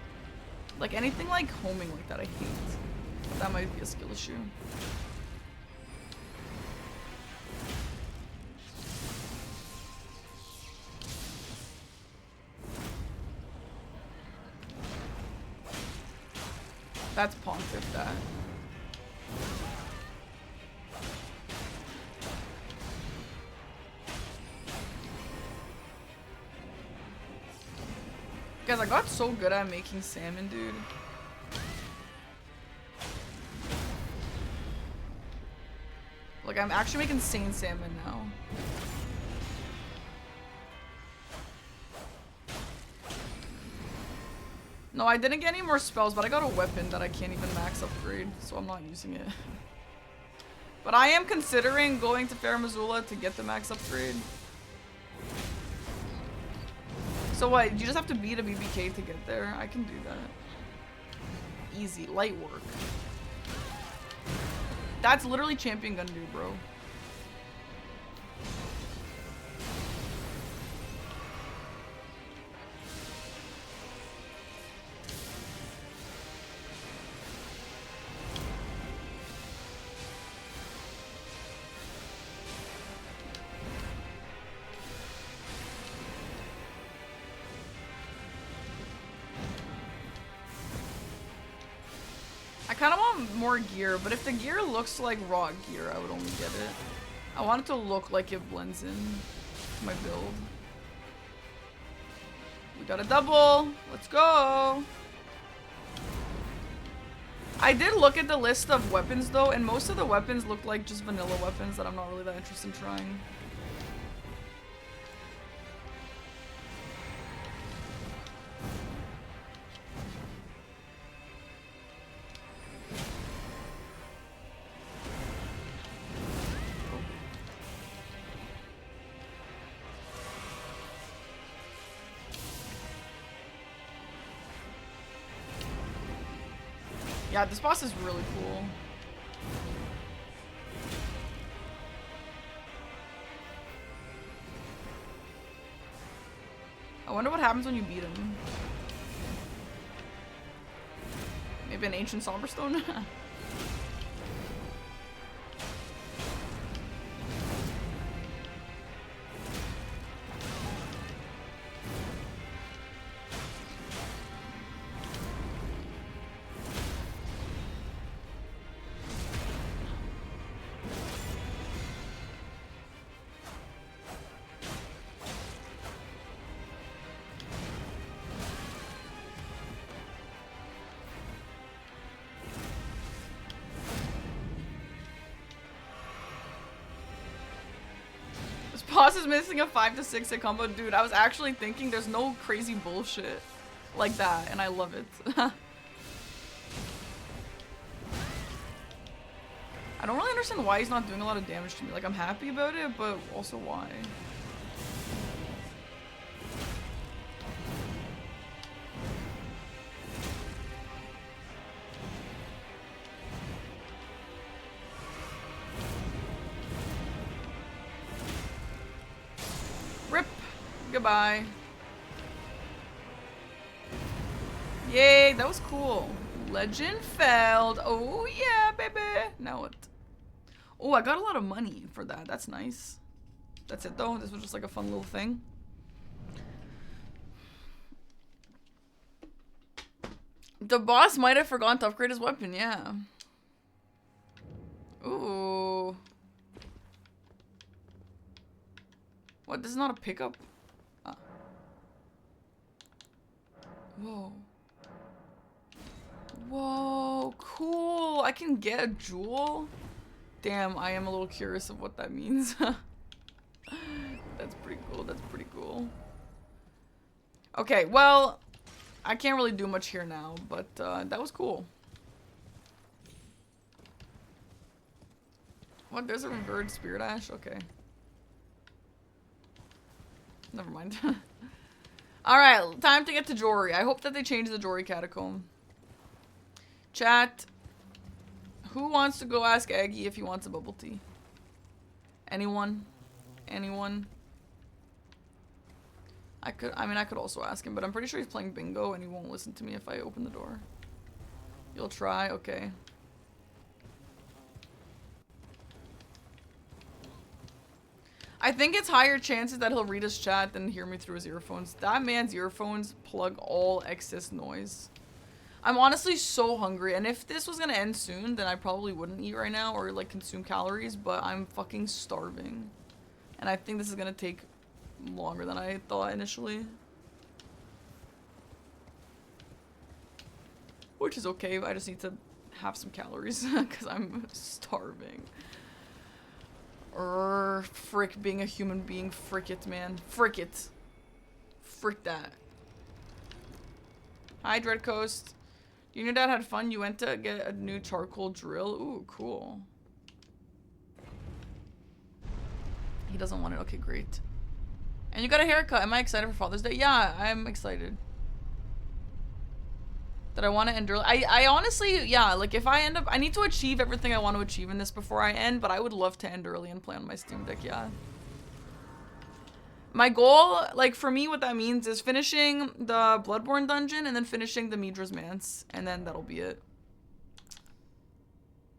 Like, anything like homing like that, I hate. That might be a skill issue. That's Pontiff, that. Guys, I got so good at making salmon, dude. Like, I'm actually making sane salmon now. No, I didn't get any more spells, but I got a weapon that I can't even max upgrade, so I'm not using it. But I am considering going to Farum Azula to get the max upgrade. So what, you just have to beat a BBK to get there? I can do that. Easy, light work. That's literally champion Gundu, bro. I kind of want more gear, but if the gear looks like raw gear, I would only get it. I want it to look like it blends in to my build. We got a double. Let's go. I did look at the list of weapons though, and most of the weapons look like just vanilla weapons that I'm not really that interested in trying. Yeah, this boss is really cool. I wonder what happens when you beat him. Maybe an ancient Somberstone? Boss is missing a 5 to 6 hit combo. Dude, I was actually thinking there's no crazy bullshit like that, and I love it. I don't really understand why he's not doing a lot of damage to me. Like, I'm happy about it, but also why? Goodbye. Yay, that was cool. Legend failed. Oh yeah, baby. Now what? Oh, I got a lot of money for that. That's nice. That's it though. This was just like a fun little thing. The boss might have forgotten to upgrade his weapon, yeah. Ooh. What, this is not a pickup? Whoa. Whoa, cool. I can get a jewel? Damn, I am a little curious of what that means. That's pretty cool, that's pretty cool. Okay, well, I can't really do much here now, but that was cool. What, there's a revered Spirit Ash? Okay. Never mind. Alright, time to get to Jori. I hope that they change the Jori catacomb. Chat. Who wants to go ask Aggie if he wants a bubble tea? Anyone? Anyone? I could also ask him, but I'm pretty sure he's playing bingo and he won't listen to me if I open the door. You'll try? Okay. I think it's higher chances that he'll read his chat than hear me through his earphones. That man's earphones plug all excess noise. I'm honestly so hungry, and if this was gonna end soon, then I probably wouldn't eat right now or like consume calories, but I'm fucking starving. And I think this is gonna take longer than I thought initially. Which is okay, I just need to have some calories because I'm starving. Frick being a human being. Frick it, man. Frick it. Frick that. Hi, Dread Coast. You and your dad had fun. You went to get a new charcoal drill. Ooh, cool. He doesn't want it. Okay, great. And you got a haircut. Am I excited for Father's Day? Yeah, I'm excited. That I want to end early. I honestly, yeah, like if I end up, I need to achieve everything I want to achieve in this before I end, but I would love to end early and play on my Steam Deck, yeah. My goal, like for me, what that means is finishing the Bloodborne dungeon and then finishing the Midra's Manse, and then that'll be it.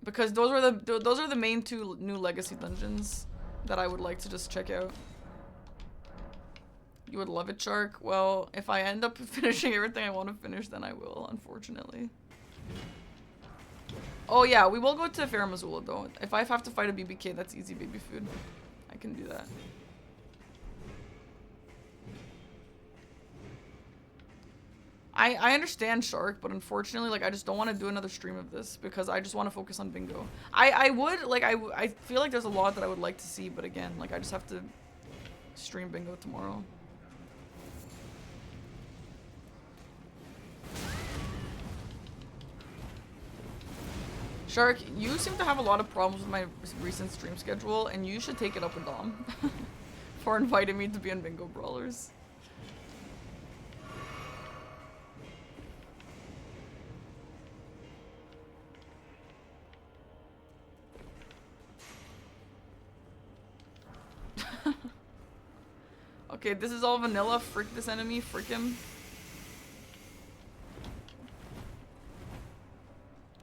Because those are the main two new legacy dungeons that I would like to just check out. You would love it, Shark. Well, if I end up finishing everything I want to finish, then I will, unfortunately. Oh yeah, we will go to Farum Azula though. If I have to fight a BBK, that's easy baby food. I can do that. I understand, Shark, but unfortunately, like, I just don't want to do another stream of this because I just want to focus on bingo. I would, like, I feel like there's a lot that I would like to see, but again, like, I just have to stream bingo tomorrow. Shark, you seem to have a lot of problems with my recent stream schedule, and you should take it up with Dom for inviting me to be on Bingo Brawlers. Okay, this is all vanilla. Frick this enemy. Frick him.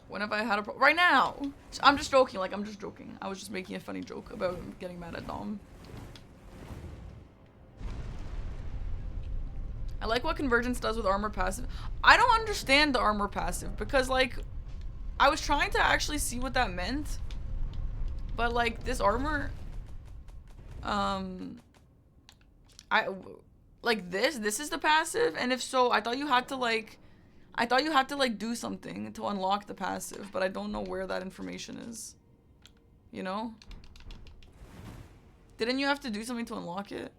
When have I had a problem? Right now! I'm just joking, like, I'm just joking. I was just making a funny joke about getting mad at Dom. I like what Convergence does with armor passive. I don't understand the armor passive because, like, I was trying to actually see what that meant. But, like, this armor... This is the passive? And if so, I thought you had to, like... do something to unlock the passive, but I don't know where that information is. You know? Didn't you have to do something to unlock it?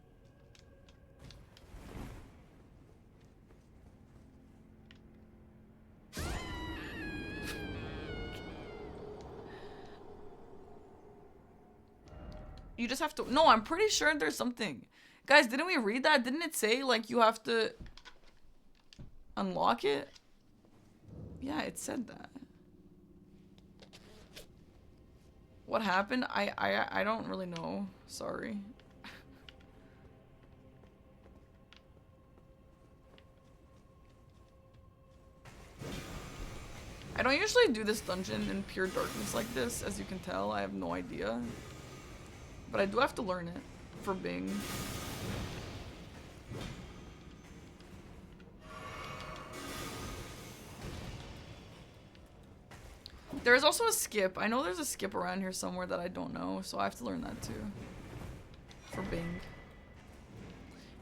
You just have to... No, I'm pretty sure there's something. Guys, didn't we read that? Didn't it say, like, you have to unlock it? Yeah, it said that. What happened? I don't really know. Sorry. I don't usually do this dungeon in pure darkness like this, as you can tell. I have no idea. But I do have to learn it for Bing. There's also a skip. I know there's a skip around here somewhere that I don't know, so I have to learn that too. For Bing.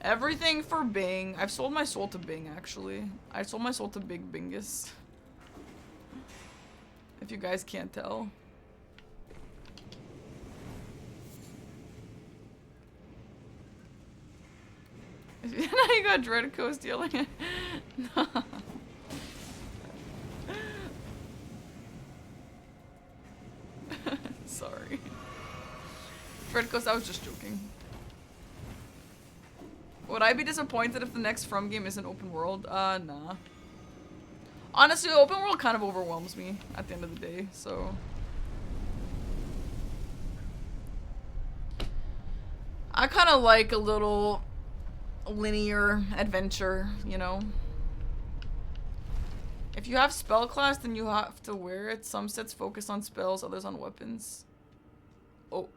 Everything for Bing. I've sold my soul to Bing, actually. I sold my soul to Big Bingus. If you guys can't tell. Now you got Dread Coast yelling at... No. Sorry. Dread Coast, I was just joking. Would I be disappointed if the next From game isn't open world? Nah. Honestly, open world kind of overwhelms me at the end of the day, so... I kind of like a little linear adventure, you know? If you have spell class, then you have to wear it. Some sets focus on spells, others on weapons. Oh.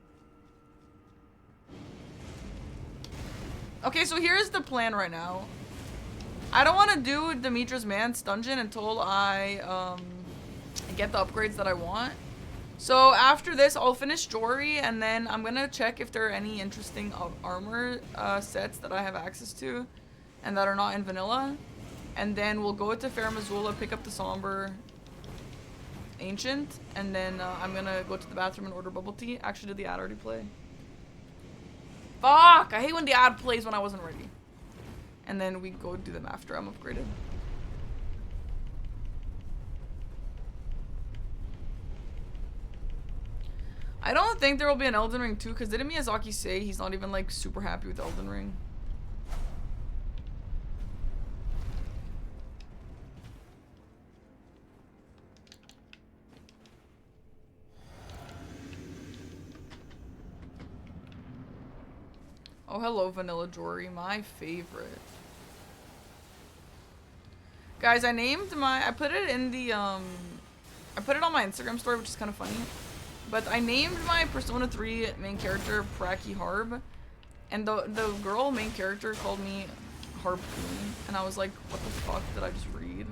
Okay, so here's the plan right now. I don't want to do Midra's Manse dungeon until I get the upgrades that I want. So after this, I'll finish Jori, and then I'm gonna check if there are any interesting armor sets that I have access to and that are not in vanilla. And then we'll go to Farum Azula, pick up the Somber Ancient, and then I'm gonna go to the bathroom and order bubble tea. Actually, did the ad already play? Fuck! I hate when the ad plays when I wasn't ready. And then we go do them after I'm upgraded. I don't think there will be an Elden Ring 2, because didn't Miyazaki say he's not even like super happy with Elden Ring? Oh, hello, Vanilla Jori, my favorite. Guys, I named my, I put it in the, I put it on my Instagram story, which is kind of funny. But I named my Persona 3 main character Praki Harb. And the girl main character called me Harpoon. And I was like, what the fuck did I just read?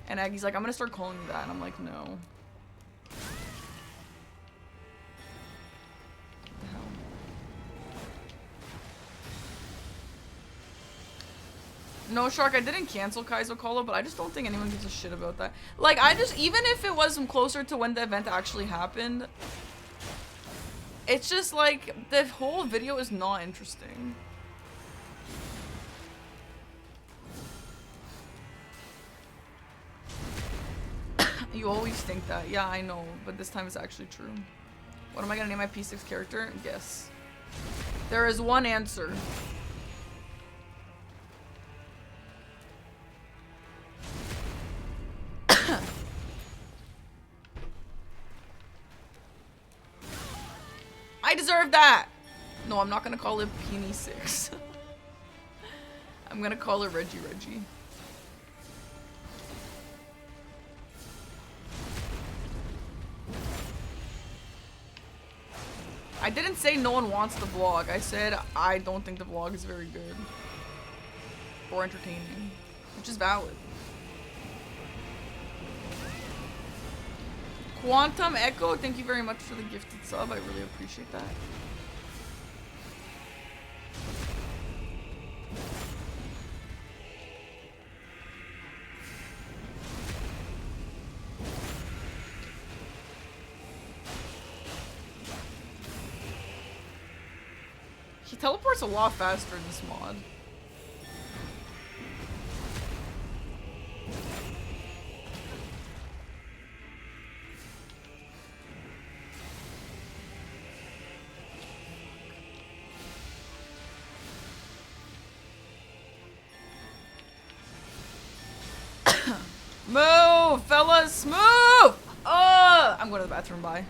And Aggie's like, I'm gonna start calling you that. And I'm like, no. No, Shark, I didn't cancel Kaizo Kolo, but I just don't think anyone gives a shit about that. Like, even if it was closer to when the event actually happened, it's just like, the whole video is not interesting. You always think that. Yeah, I know, but this time it's actually true. What am I gonna name my P6 character? Guess. There is one answer. I deserve that! No, I'm not gonna call it Peony 6. I'm gonna call it Reggie. I didn't say no one wants the vlog. I said I don't think the vlog is very good. Or entertaining. Which is valid. Quantum Echo, thank you very much for the gifted sub. I really appreciate that. He teleports a lot faster in this mod. Move, fellas, move! I'm going to the bathroom, bye.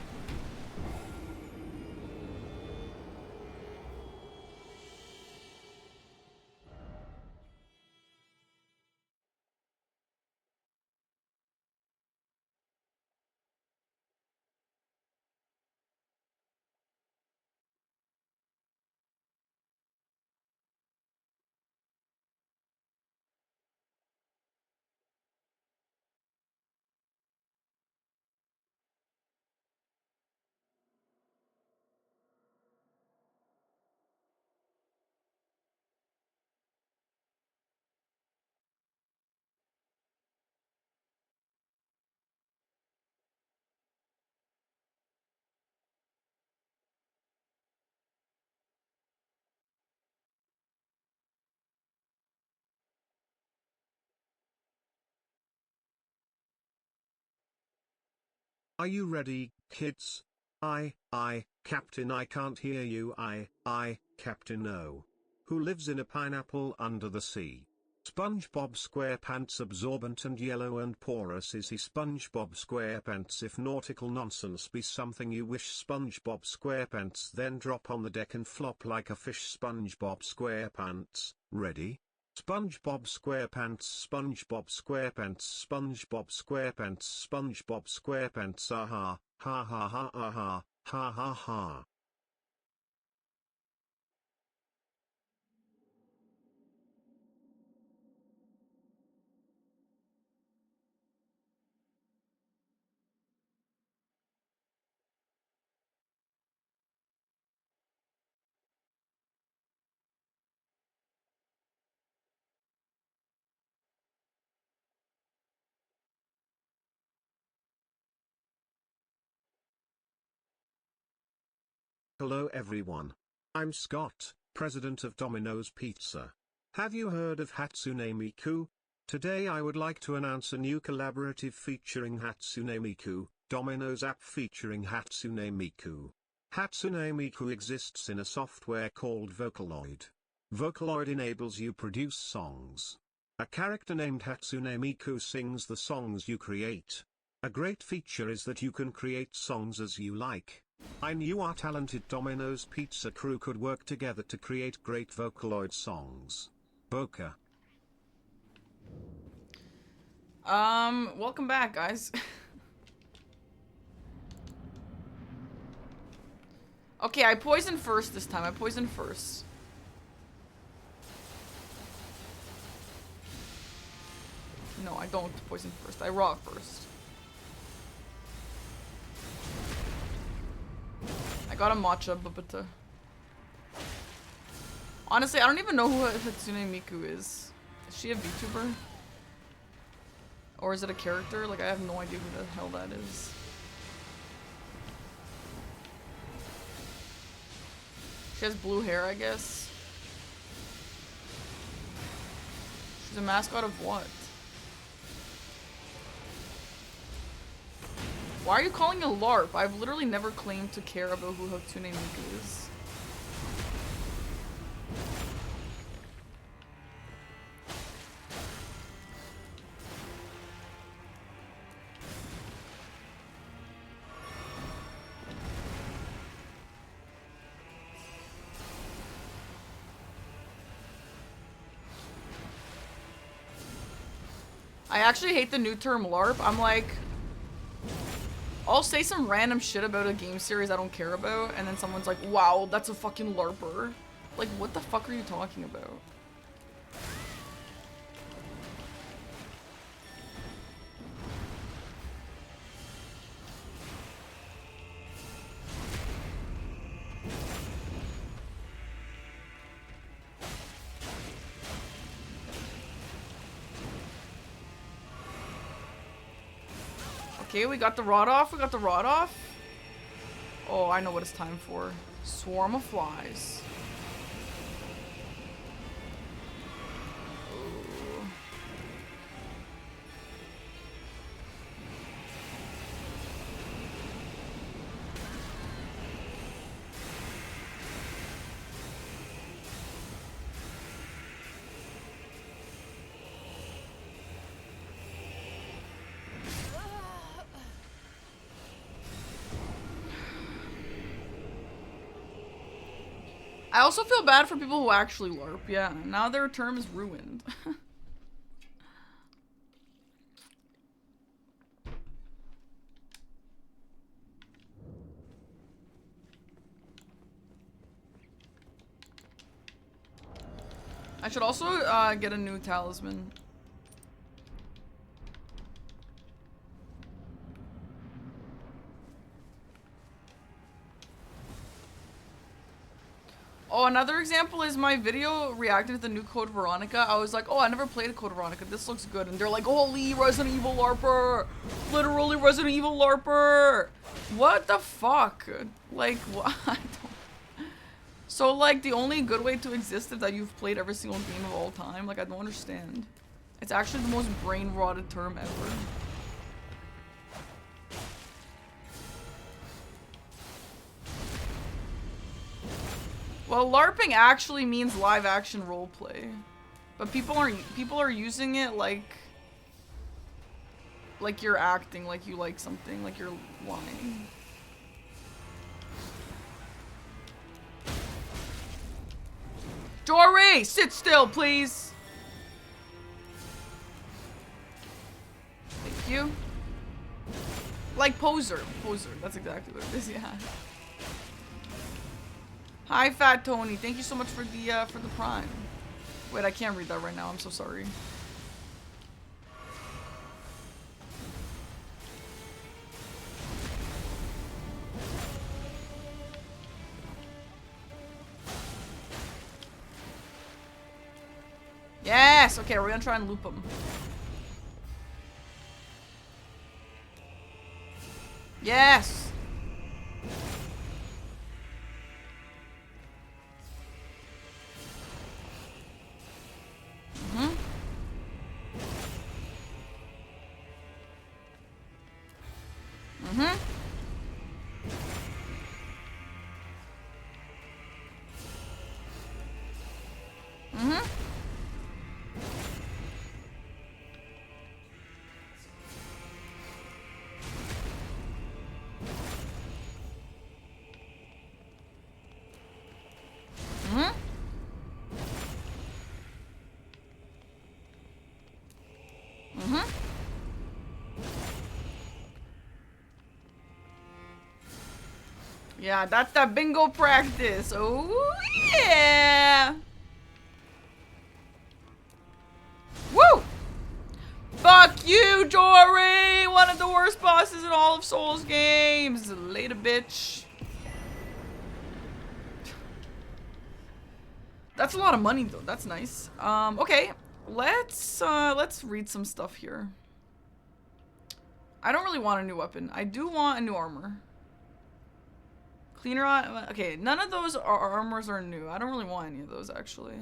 Are you ready, kids? Captain, I can't hear you. Captain, no. Who lives in a pineapple under the sea? SpongeBob SquarePants. Absorbent and yellow and porous is he. SpongeBob SquarePants. If nautical nonsense be something you wish, SpongeBob SquarePants, then drop on the deck and flop like a fish. SpongeBob SquarePants, ready? SpongeBob SquarePants. SpongeBob SquarePants. SpongeBob SquarePants. SpongeBob SquarePants. Aha, ha ha ha aha, ha ha ha. Hello everyone. I'm Scott, president of Domino's Pizza. Have you heard of Hatsune Miku? Today I would like to announce a new collaborative featuring Hatsune Miku, Domino's app featuring Hatsune Miku. Hatsune Miku exists in a software called Vocaloid. Vocaloid enables you produce songs. A character named Hatsune Miku sings the songs you create. A great feature is that you can create songs as you like. I knew our talented Domino's Pizza crew could work together to create great Vocaloid songs. Boca. Welcome back, guys. Okay, I poisoned first this time. I poisoned first. No, I don't poison first. I raw first. I got a matcha, but honestly, I don't even know who Hatsune Miku is. Is she a VTuber? Or is it a character? Like, I have no idea who the hell that is. She has blue hair, I guess. She's a mascot of what? Why are you calling a LARP? I've literally never claimed to care about who Hatsune Miku is. I actually hate the new term LARP. I'm like, I'll say some random shit about a game series I don't care about, and then someone's like, wow, that's a fucking LARPer. Like, what the fuck are you talking about? Okay, we got the rod off. We got the rod off. Oh, I know what it's time for. Swarm of flies. Ooh. I also feel bad for people who actually LARP. Yeah, now their term is ruined. I should also get a new talisman. Oh, another example is my video reacting to the new Code Veronica. I was like, oh, I never played Code Veronica. This looks good. And they're like, holy Resident Evil LARPer. Literally Resident Evil LARPer. What the fuck? Like, what? So, like, the only good way to exist is that you've played every single game of all time? Like, I don't understand. It's actually the most brain-rotted term ever. Well, LARPing actually means live action roleplay. But people are using it like you're acting, like you like something, like you're lying. Jori, sit still, please. Thank you. Like poser. Poser. That's exactly what it is, yeah. Hi, Fat Tony. Thank you so much for the prime. Wait, I can't read that right now. I'm so sorry. Yes! Okay, we're gonna try and loop him. Yes! Mm-hmm. Mm-hmm. Mm-hmm. Mm-hmm. Mm-hmm. Yeah, that's that bingo practice. Oh, yeah. Woo! Fuck you, Jori! One of the worst bosses in all of Souls games. Later, bitch. That's a lot of money, though. That's nice. Okay. Let's read some stuff here. I don't really want a new weapon. I do want a new armor. Cleaner on... Okay, none of those armors are new. I don't really want any of those, actually.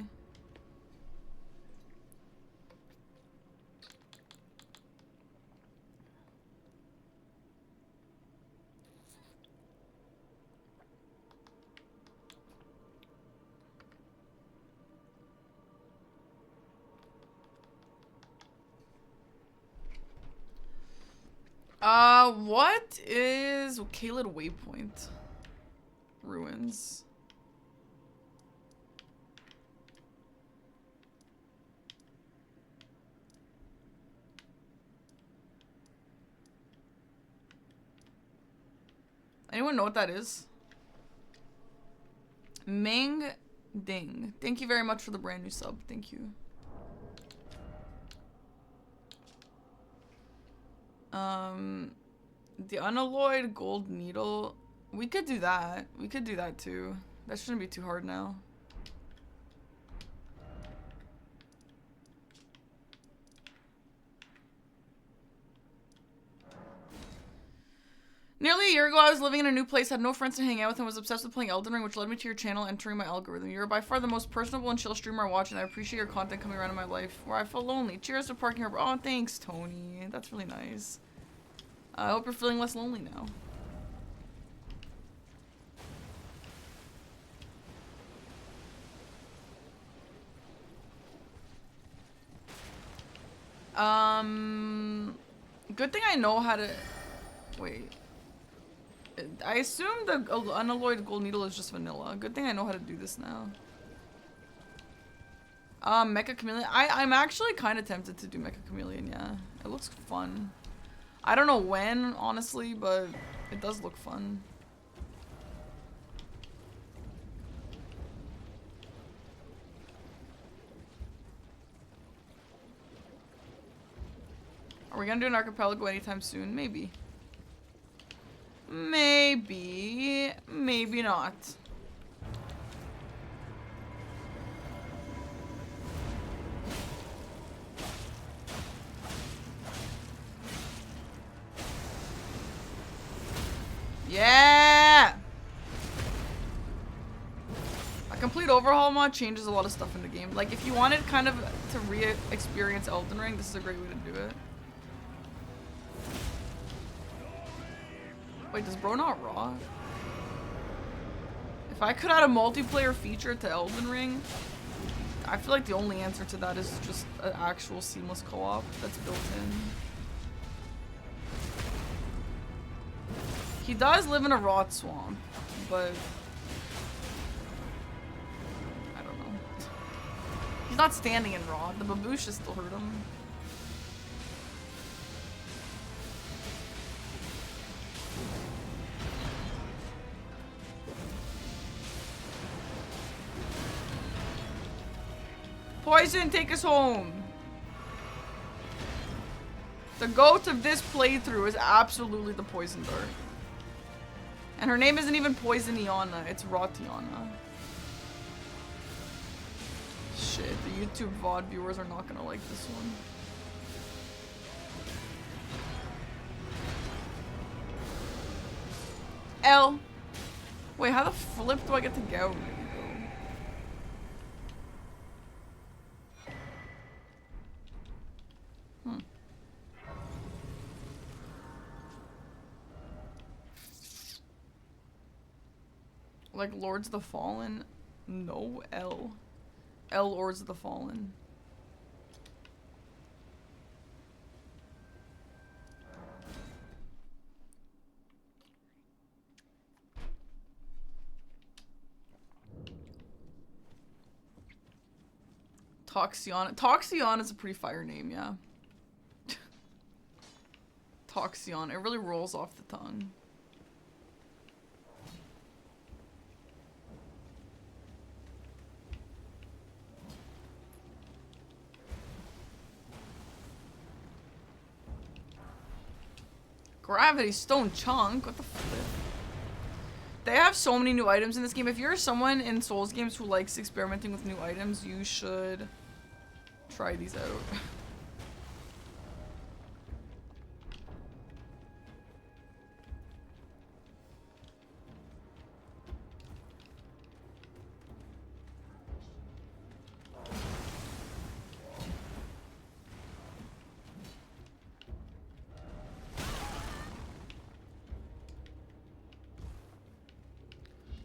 What is Caelid Waypoint? Ruins. Anyone know what that is? Ming Ding. Thank you very much for the brand new sub. Thank you. The unalloyed gold needle. We could do that. We could do that too. That shouldn't be too hard now. Nearly a year ago, I was living in a new place, had no friends to hang out with, and was obsessed with playing Elden Ring, which led me to your channel, entering my algorithm. You're by far the most personable and chill streamer I watch, and I appreciate your content coming around in my life, where I felt lonely. Cheers to parking harbor. Oh, thanks, Tony. That's really nice. I hope you're feeling less lonely now. Good thing I know how to... Wait. I assume the unalloyed gold needle is just vanilla. Good thing I know how to do this now. Mecha Chameleon. I'm actually kind of tempted to do Mecha Chameleon, yeah. It looks fun. I don't know when, honestly, but it does look fun. Are we gonna do an archipelago anytime soon? Maybe. Maybe. Maybe not. Yeah! A complete overhaul mod changes a lot of stuff in the game. Like, if you wanted kind of to re-experience Elden Ring, this is a great way to do it. Wait, does bro not Rauh? If If I could add a multiplayer feature to Elden Ring, I feel like the only answer to that is just an actual seamless co-op that's built in. He does live in a rot swamp, but I don't know. He's not standing in rot. The babushas still hurt him. Poison, take us home. The goat of this playthrough is absolutely the poison dart. And her name isn't even Poisoniana, it's Rotiana. Shit, the YouTube VOD viewers are not gonna like this one. L. Wait, how the flip do I get to go? Like Lords of the Fallen? No, L. L Lords of the Fallen. Toxion. Toxion is a pretty fire name, yeah. Toxion. It really rolls off the tongue. Gravity Stone Chunk? What the flip? They have so many new items in this game. If you're someone in Souls games who likes experimenting with new items, you should try these out.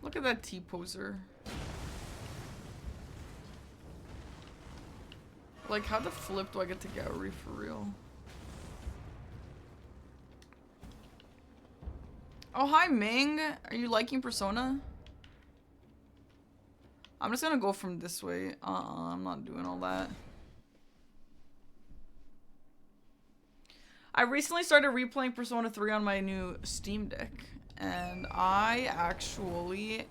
Look at that T-poser. Like, how the flip do I get to Jori for real? Oh, hi Ming. Are you liking Persona? I'm just gonna go from this way. I'm not doing all that. I recently started replaying Persona 3 on my new Steam Deck. And I actually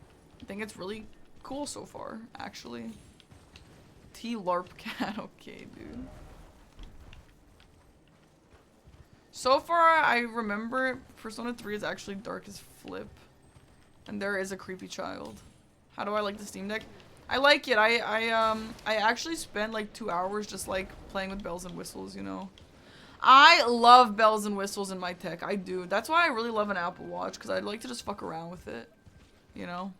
think it's really cool so far, actually. T-LARP cat, okay, dude. So far, I remember Persona 3 is actually dark as flip. And there is a creepy child. How do I like the Steam Deck? I like it. I actually spent like 2 hours just like playing with bells and whistles, you know. I love bells and whistles in my tech. I do. That's why I really love an Apple Watch, because I'd like to just fuck around with it. You know?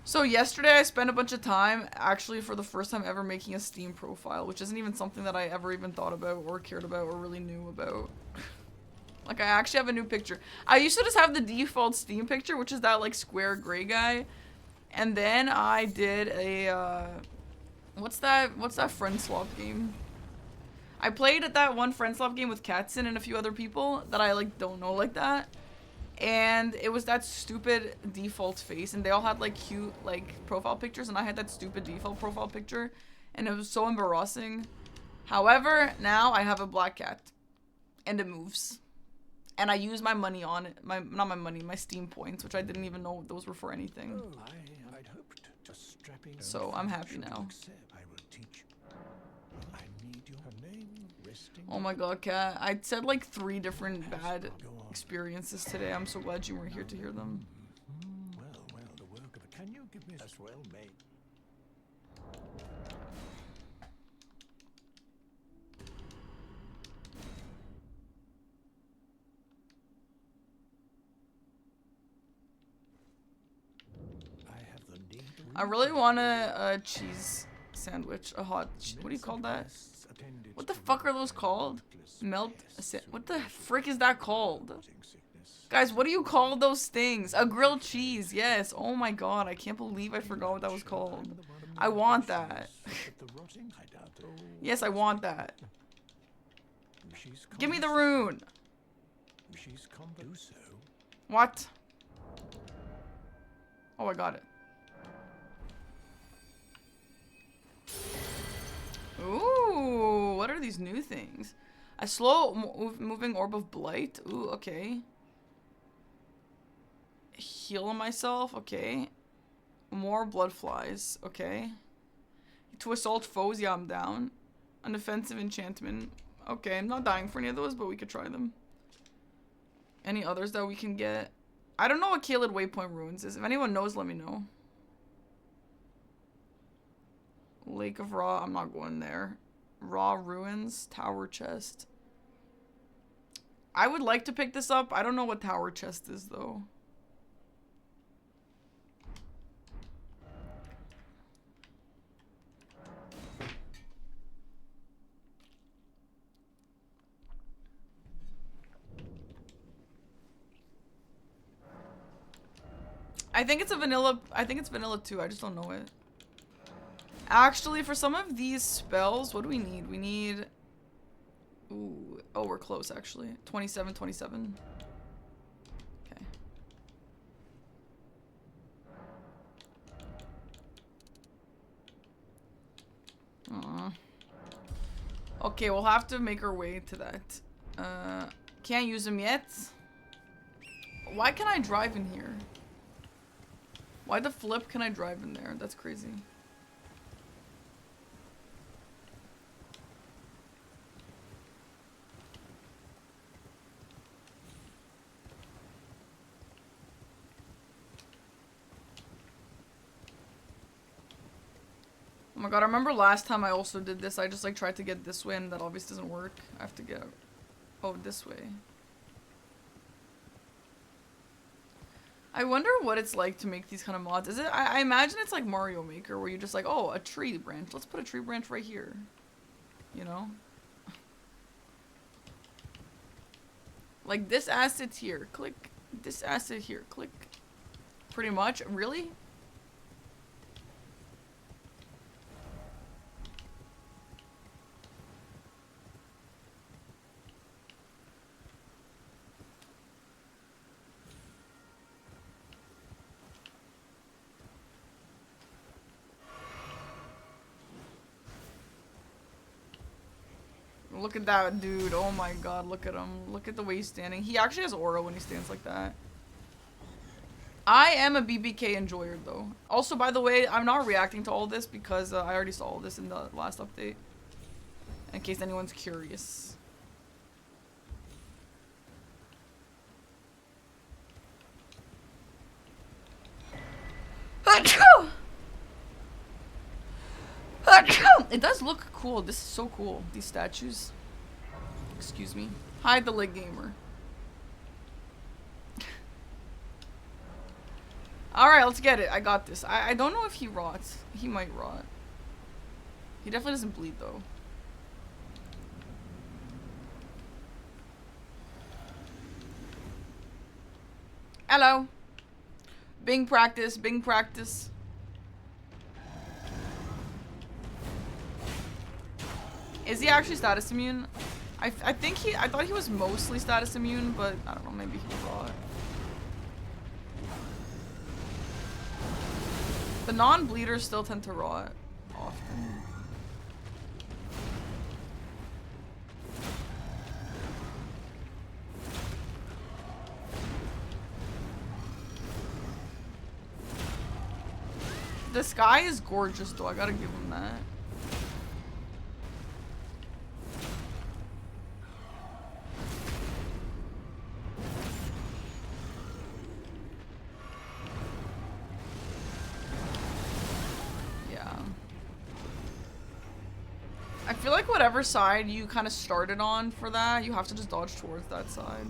So yesterday I spent a bunch of time, actually for the first time ever, making a Steam profile, which isn't even something that I ever even thought about or cared about or really knew about. Like, I actually have a new picture. I used to just have the default Steam picture, which is that, like, square gray guy. And then I did a, what's that friend swap game? I played at that one friend swap game with Katzen and a few other people that I, like, don't know like that. And it was that stupid default face, and they all had, like, cute, like, profile pictures, and I had that stupid default profile picture, and it was so embarrassing. However, now I have a black cat, and it moves. And I use my money on it, not my money, my Steam points, which I didn't even know those were for anything. I'd hoped just strapping So I'm happy now. Oh my god, Kat. I said like 3 different bad experiences today. I'm so glad you weren't here to hear them. Well, the work of a... Can you give me as well, mate? I really want a cheese sandwich, a hot, what do you call that? What the fuck are those called? What the frick is that called? Guys, what do you call those things? A grilled cheese, yes. Oh my god, I can't believe I forgot what that was called. I want that. Yes, I want that. Give me the rune. What? Oh, I got it. Ooh, what are these new things? A slow moving orb of blight. Ooh, okay. Heal myself. Okay. More blood flies. Okay. To assault foes. Yeah, I'm down. An offensive enchantment. Okay, I'm not dying for any of those, but we could try them. Any others that we can get? I don't know what Caelid Waypoint Ruins is. If anyone knows, let me know. Lake of Rauh. I'm not going there. Rauh Ruins. Tower Chest. I would like to pick this up. I don't know what Tower Chest is, though. I think it's vanilla too. I just don't know it. Actually, for some of these spells, what do we need? We need... Ooh. Oh, we're close, actually. 27, 27. Okay. Okay, we'll have to make our way to that. Can't use them yet. Why can I drive in here? Why the flip can I drive in there? That's crazy. Oh my god, I remember last time I also did this. I just like tried to get this way and that obviously doesn't work. I have to get... Oh, this way. I wonder what it's like to make these kind of mods. Is it? I imagine it's like Mario Maker, where you're just like, oh, a tree branch. Let's put a tree branch right here. You know? Like this asset's here. Click. This asset here. Click. Pretty much. Really? Look at that dude. Oh my god, look at him. Look at the way he's standing. He actually has aura when he stands like that. I am a BBK enjoyer though. Also, by the way, I'm not reacting to all this because I already saw all this in the last update. In case anyone's curious. It does look cool. This is so cool. These statues. Excuse me. Hi, the leg gamer. Alright, let's get it. I got this. I don't know if he rots. He might rot. He definitely doesn't bleed, though. Hello. Bing practice. Bing practice. Is he actually status immune? I thought he was mostly status immune, but I don't know, maybe he rot. The non-bleeders still tend to rot often. The sky is gorgeous though, I gotta give him that. I feel like whatever side you kind of started on for that, you have to just dodge towards that side.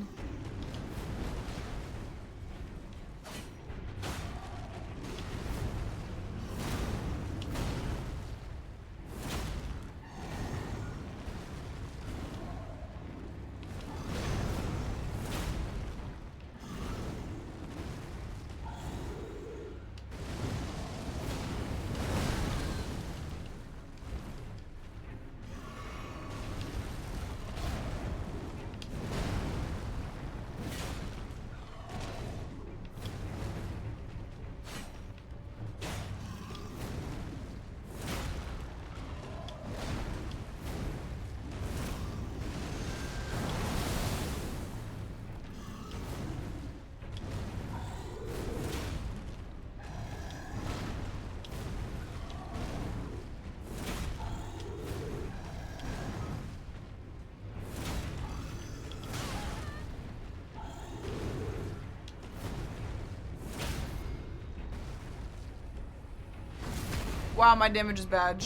Wow, my damage is bad.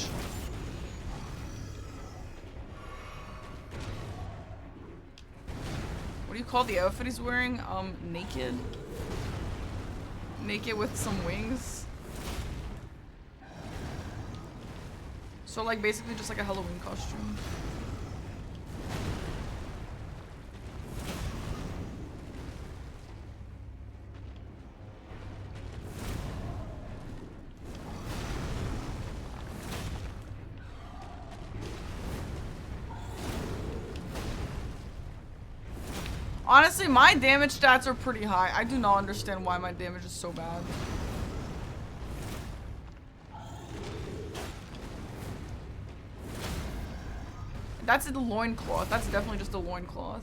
What do you call the outfit he's wearing? Naked? Naked with some wings? So like basically just like a Halloween costume. Honestly, my damage stats are pretty high. I do not understand why my damage is so bad. That's the loincloth. That's definitely just a loincloth.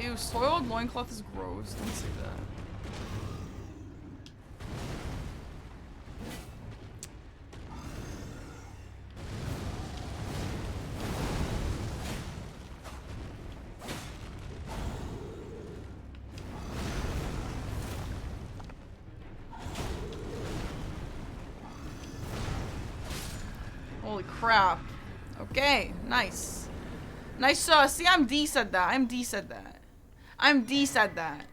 Ew, soiled loincloth is gross. Don't say that. Holy crap. Okay, nice. Nice, see, I'm D said that. I'm D said that. I'm D said that.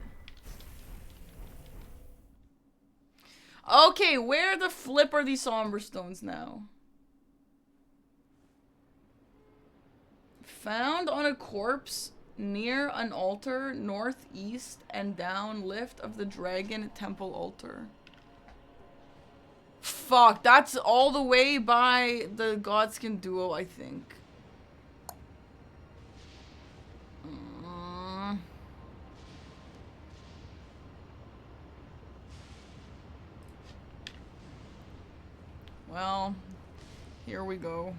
Okay, where the flip are these somber stones now? Found on a corpse near an altar northeast and down lift of the dragon temple altar. Fuck, that's all the way by the Godskin duo, I think. Well, here we go.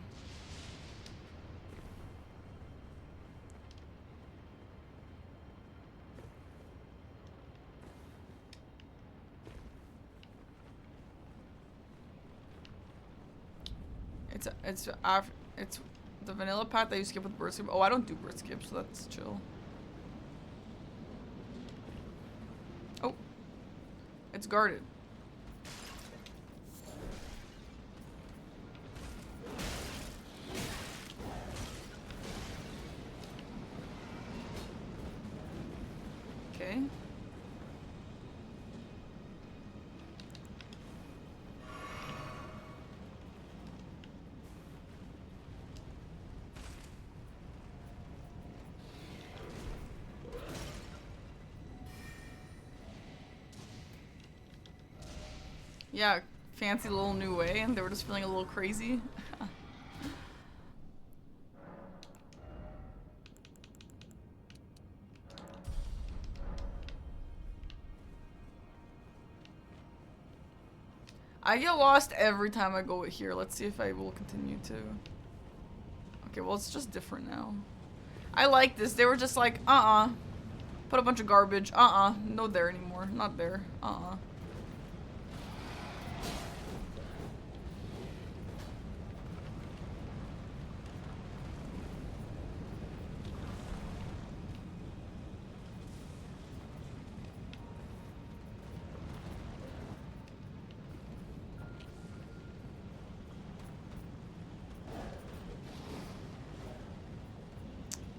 It's the vanilla path that you skip with bird skip. Oh, I don't do bird skip, so that's chill. Oh, it's guarded. Okay. Yeah, fancy little new way, and they were just feeling a little crazy. I get lost every time I go here. Let's see if I will continue to. Okay, well, it's just different now. I like this. They were just like, put a bunch of garbage. No there anymore. Not there.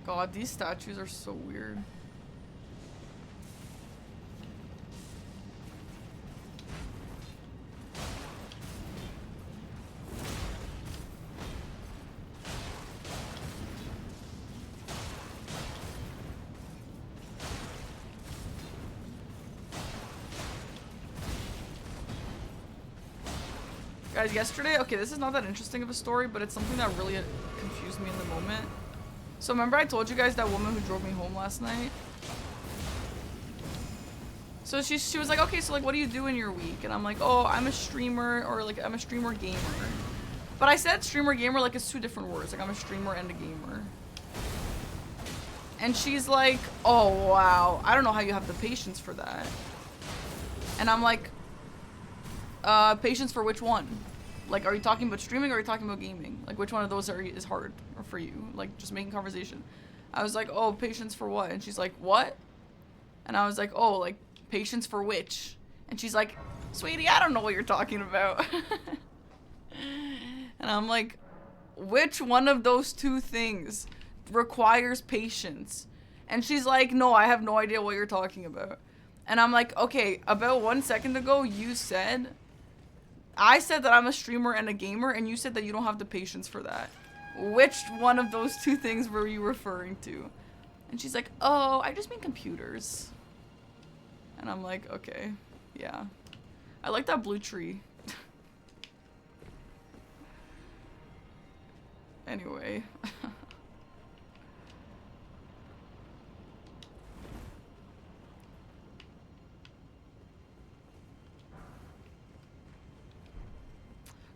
God, these statues are so weird. Guys, yesterday, okay, this is not that interesting of a story, but it's something that really confused me in the moment. So remember I told you guys that woman who drove me home last night? So she was like, okay, so like what do you do in your week? And I'm like, oh, I'm a streamer, or like I'm a streamer gamer. But I said streamer gamer like it's two different words. Like I'm a streamer and a gamer. And she's like, oh wow, I don't know how you have the patience for that. And I'm like, patience for which one? Like, are you talking about streaming or are you talking about gaming? Like, which one of those is hard for you? Like, just making conversation. I was like, oh, patience for what? And she's like, what? And I was like, oh, like, patience for which? And she's like, sweetie, I don't know what you're talking about. And I'm like, which one of those two things requires patience? And she's like, no, I have no idea what you're talking about. And I'm like, okay, about 1 second ago, I said that I'm a streamer and a gamer, and you said that you don't have the patience for that. Which one of those two things were you referring to? And she's like, oh, I just mean computers. And I'm like, okay, yeah. I like that blue tree. Anyway.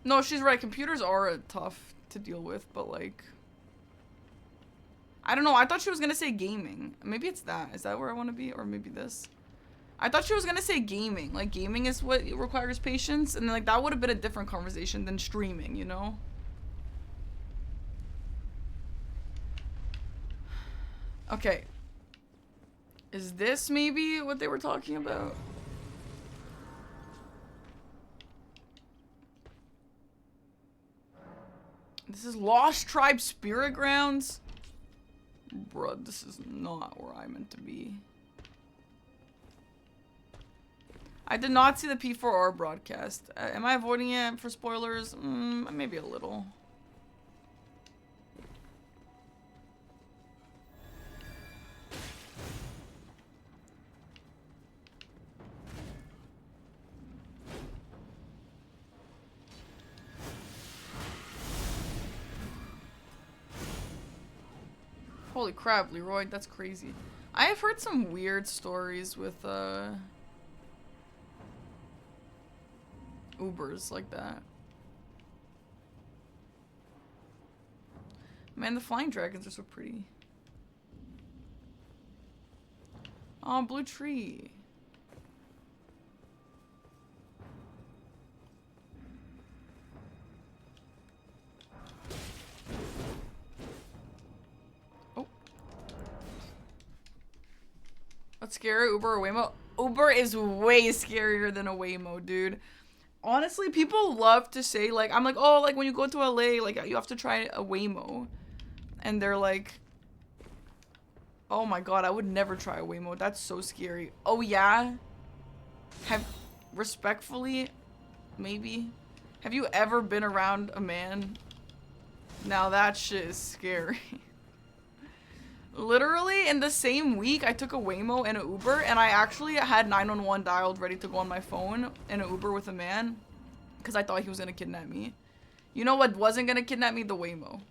No, she's right. Computers are tough to deal with, but like... I don't know. I thought she was gonna say gaming. Maybe it's that. Is that where I want to be? Or maybe this. I thought she was gonna say gaming. Like, gaming is what requires patience. And then, like, that would have been a different conversation than streaming, you know? Okay. Is this maybe what they were talking about? This is Lost Tribe Spirit Grounds? Bruh, this is not where I meant to be. I did not see the P4R broadcast. Am I avoiding it for spoilers? Maybe a little. Holy crap, Leroy, that's crazy. I have heard some weird stories with, Ubers like that. Man, the flying dragons are so pretty. Oh, blue tree. Oh. What's scary, Uber or Waymo? Uber is way scarier than a Waymo, dude. Honestly, people love to say, like, I'm like, oh, like, when you go to LA, like, you have to try a Waymo. And they're like, oh my god, I would never try a Waymo. That's so scary. Oh, yeah? Respectfully, maybe? Have you ever been around a man? Now that shit is scary. Literally, in the same week, I took a Waymo and an Uber, and I actually had 911 dialed ready to go on my phone in an Uber with a man, because I thought he was going to kidnap me. You know what wasn't going to kidnap me? The Waymo.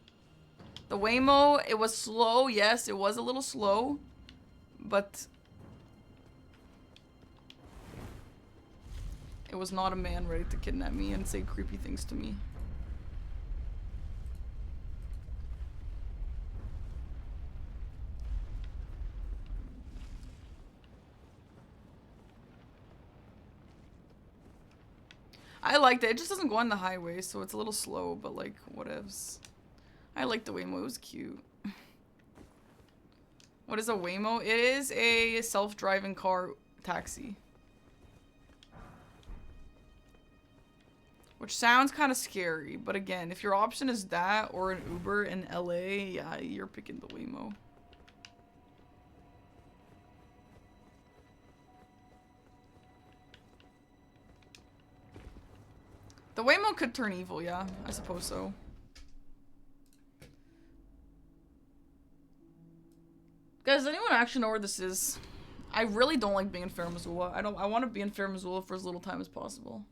The Waymo, it was slow. Yes, it was a little slow, but it was not a man ready to kidnap me and say creepy things to me. I liked it. It just doesn't go on the highway, so it's a little slow, but like, whatevs. I like the Waymo. It was cute. What is a Waymo? It is a self-driving car taxi. Which sounds kind of scary, but again, if your option is that or an Uber in LA, yeah, you're picking the Waymo. The Waymo could turn evil, yeah. I suppose so. Guys, does anyone actually know where this is? I really don't like being in Farum Azula. I want to be in Farum Azula for as little time as possible.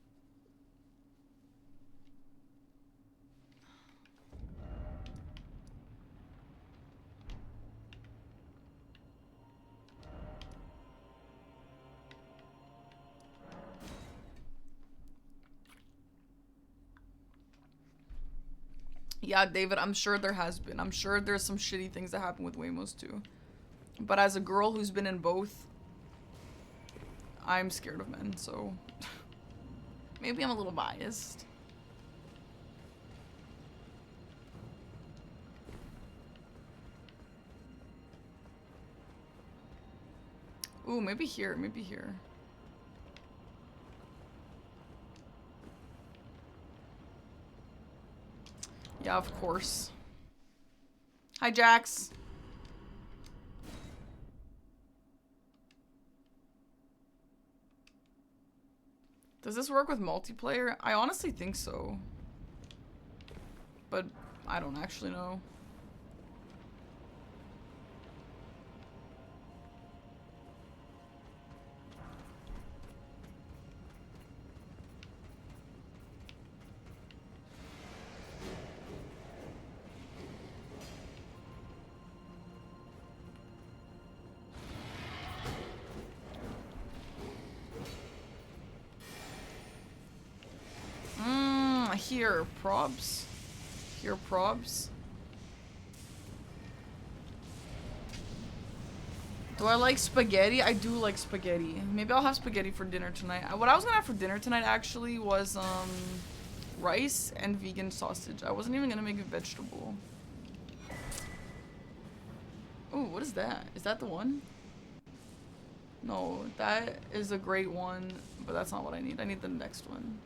Yeah, David, I'm sure there has been. I'm sure there's some shitty things that happen with Wamos too. But as a girl who's been in both, I'm scared of men, so maybe I'm a little biased. Ooh, maybe here, maybe here. Yeah, of course. Hi, Jax. Does this work with multiplayer? I honestly think so. But I don't actually know. Here, probs. Here, probs. Do I like spaghetti? I do like spaghetti. Maybe I'll have spaghetti for dinner tonight. What I was gonna have for dinner tonight actually was rice and vegan sausage. I wasn't even gonna make a vegetable. Ooh, what is that? Is that the one? No, that is a great one, but that's not what I need. I need the next one.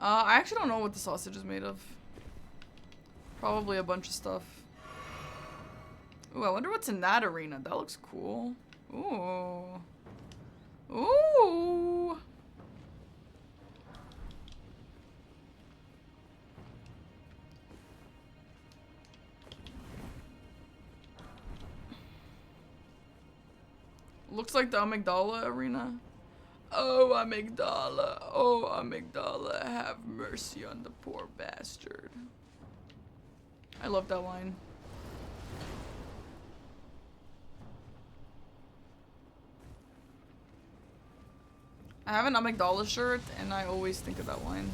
I actually don't know what the sausage is made of. Probably a bunch of stuff. Ooh, I wonder what's in that arena. That looks cool. Ooh. Ooh. Looks like the Amygdala arena. Oh, Amygdala, have mercy on the poor bastard. I love that line. I have an Amygdala shirt, and I always think of that line.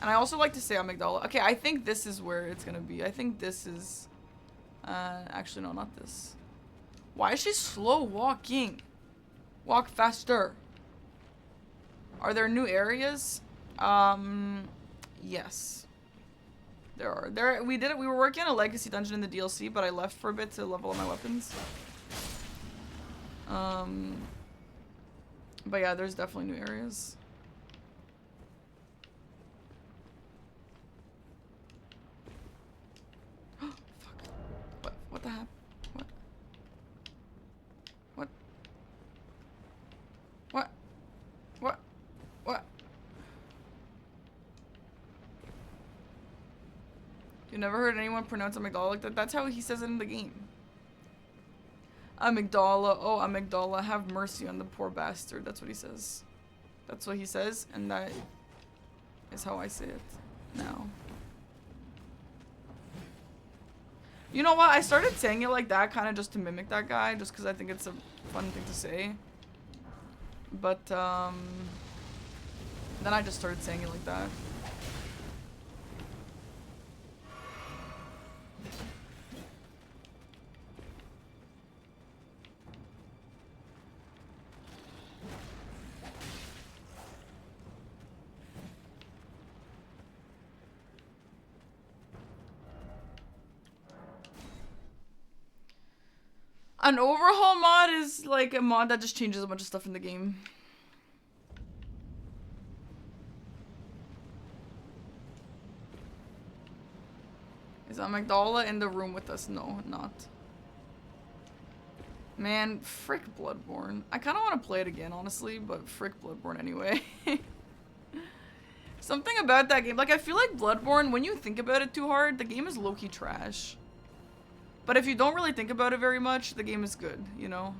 And I also like to say Amygdala. Okay, I think this is where it's gonna be. I think this is... actually, no, not this. Why is she slow walking? Walk faster. Are there new areas? Yes. There are. We were working on a legacy dungeon in the DLC, but I left for a bit to level up my weapons. But yeah, there's definitely new areas. Fuck. What the heck? What? You never heard anyone pronounce Amygdala like that? That's how he says it in the game. Amygdala, oh Amygdala, have mercy on the poor bastard. That's what he says. That's what he says, and that is how I say it now. You know what? I started saying it like that kind of just to mimic that guy, just because I think it's a fun thing to say. But, then I just started saying it like that. An overhaul mod is like a mod that just changes a bunch of stuff in the game. Is Amygdala in the room with us? No, not. Man, frick Bloodborne. I kind of want to play it again, honestly, but frick Bloodborne anyway. Something about that game, like I feel like Bloodborne, when you think about it too hard, the game is low-key trash. But if you don't really think about it very much, the game is good, you know?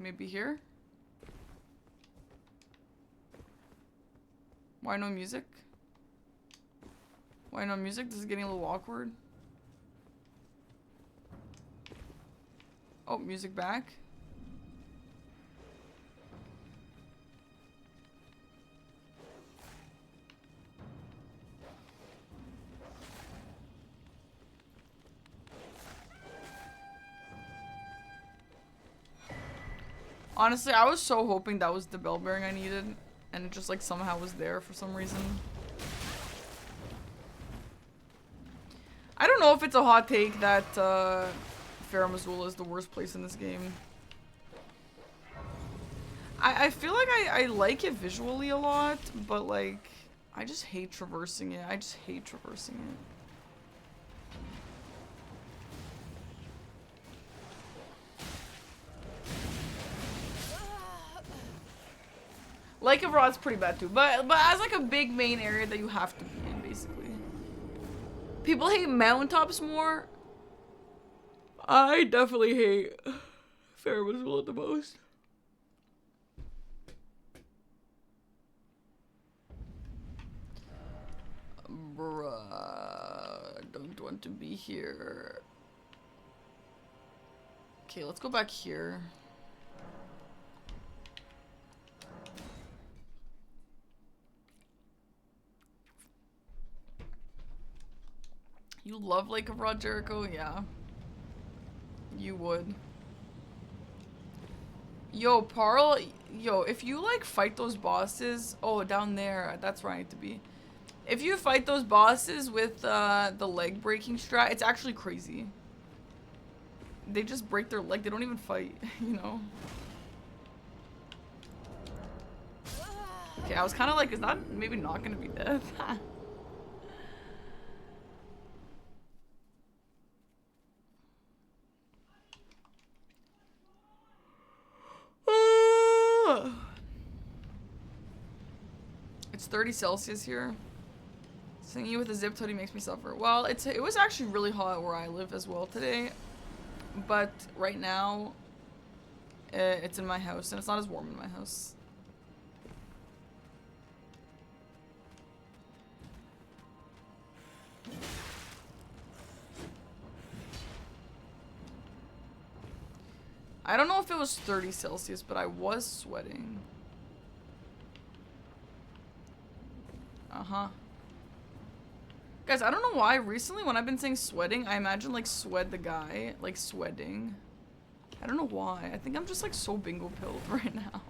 Maybe here? Why no music? Why no music? This is getting a little awkward. Oh, music back. Honestly, I was so hoping that was the bell bearing I needed, and it just like somehow was there for some reason. I don't know if it's a hot take that Farum Azula is the worst place in this game. I feel like I like it visually a lot, but like I just hate traversing it. I just hate traversing it. Lake of Ra's pretty bad too, but as like a big main area that you have to be in, basically. People hate Mountaintops more. I definitely hate Farum Azula the most. Bruh, I don't want to be here. Okay, let's go back here. You love Lake of Raw, Jericho? Yeah. You would. Yo, Parl, yo, if you like fight those bosses, oh, down there, that's where I need to be. If you fight those bosses with the leg breaking strat, it's actually crazy. They just break their leg, they don't even fight, you know? Okay, I was kind of like, is that maybe not gonna be death? It's 30 Celsius here. Singing you with a zip hoodie makes me suffer. Well, it was actually really hot where I live as well today. But right now, it's in my house and it's not as warm in my house. I don't know if it was 30 Celsius, but I was sweating. Uh-huh. Guys, I don't know why recently when I've been saying sweating, I imagine like Swed the guy, like sweating. I don't know why. I think I'm just like so bingo pilled right now.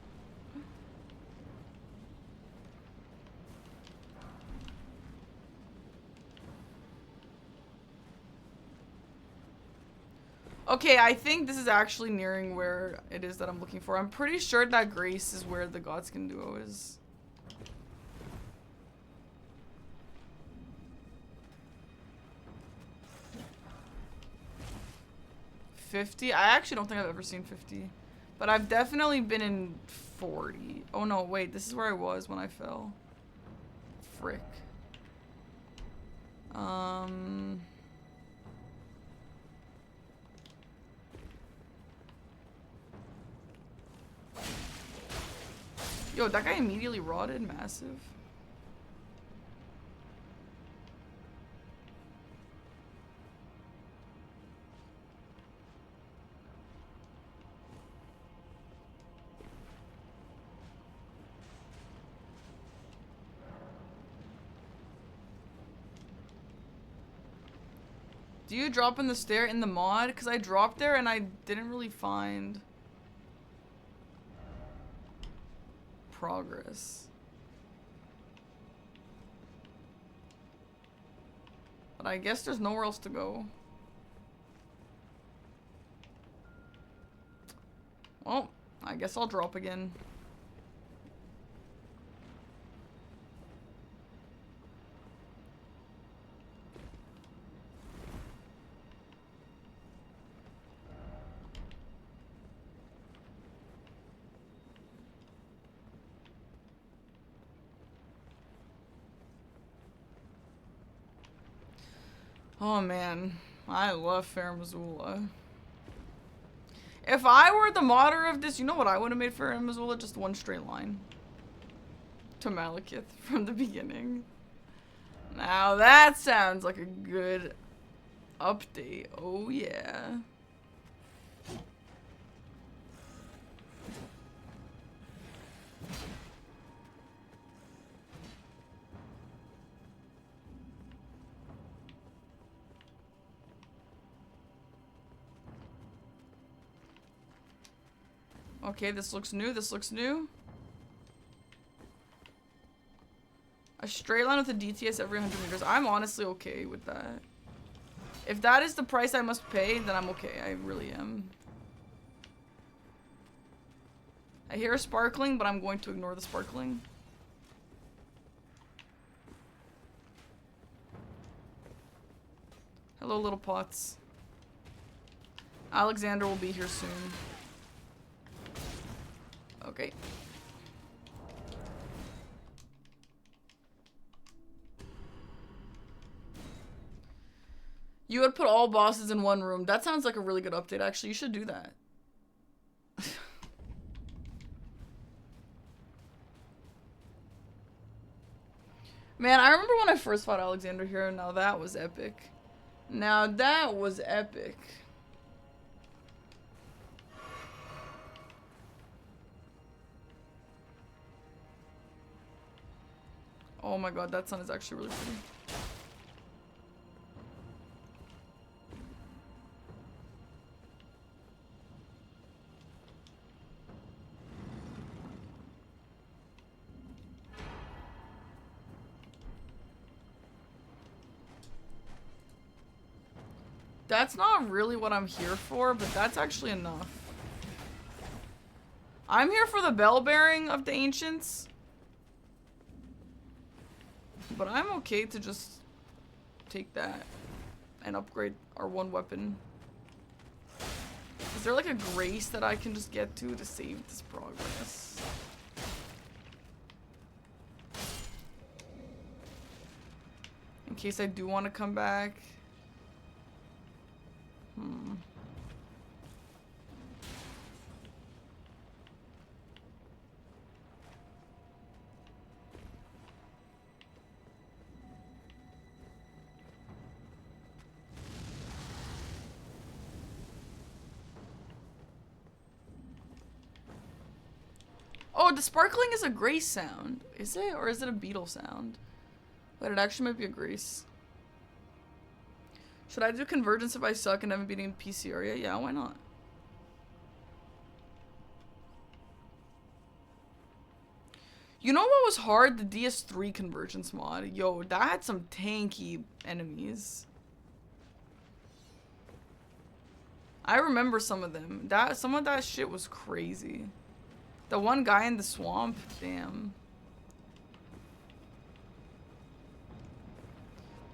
Okay, I think this is actually nearing where it is that I'm looking for. I'm pretty sure that Grace is where the Godskin duo is. $50? I actually don't think I've ever seen 50. But I've definitely been in 40. Oh no, wait, this is where I was when I fell. Frick. Yo, that guy immediately rotted. Massive. Do you drop in the stair in the mod? Because I dropped there and I didn't really find progress. But I guess there's nowhere else to go. Well, I guess I'll drop again. Oh man, I love Farum Azula. If I were the modder of this, you know what I would have made for Farum Azula? Just one straight line. To Malekith from the beginning. Now that sounds like a good update. Oh yeah. Okay, this looks new. This looks new. A straight line with a DTS every 100 meters. I'm honestly okay with that. If that is the price I must pay, then I'm okay. I really am. I hear a sparkling, but I'm going to ignore the sparkling. Hello, little pots. Alexander will be here soon. Okay. You would put all bosses in one room. That sounds like a really good update, actually. You should do that. Man, I remember when I first fought Alexander here. Now that was epic. Now that was epic. Oh my god, that sun is actually really pretty. That's not really what I'm here for, but that's actually enough. I'm here for the bell bearing of the ancients. But I'm okay to just take that and upgrade our one weapon. Is there like a grace that I can just get to save this progress? In case I do want to come back. Oh, the sparkling is a grace sound. Is it? Or is it a beetle sound? But it actually might be a grace. Should I do convergence if I suck and haven't beaten PC area? Yeah, why not? You know what was hard? The DS3 convergence mod. Yo, that had some tanky enemies. I remember some of them. Some of that shit was crazy. The one guy in the swamp, damn.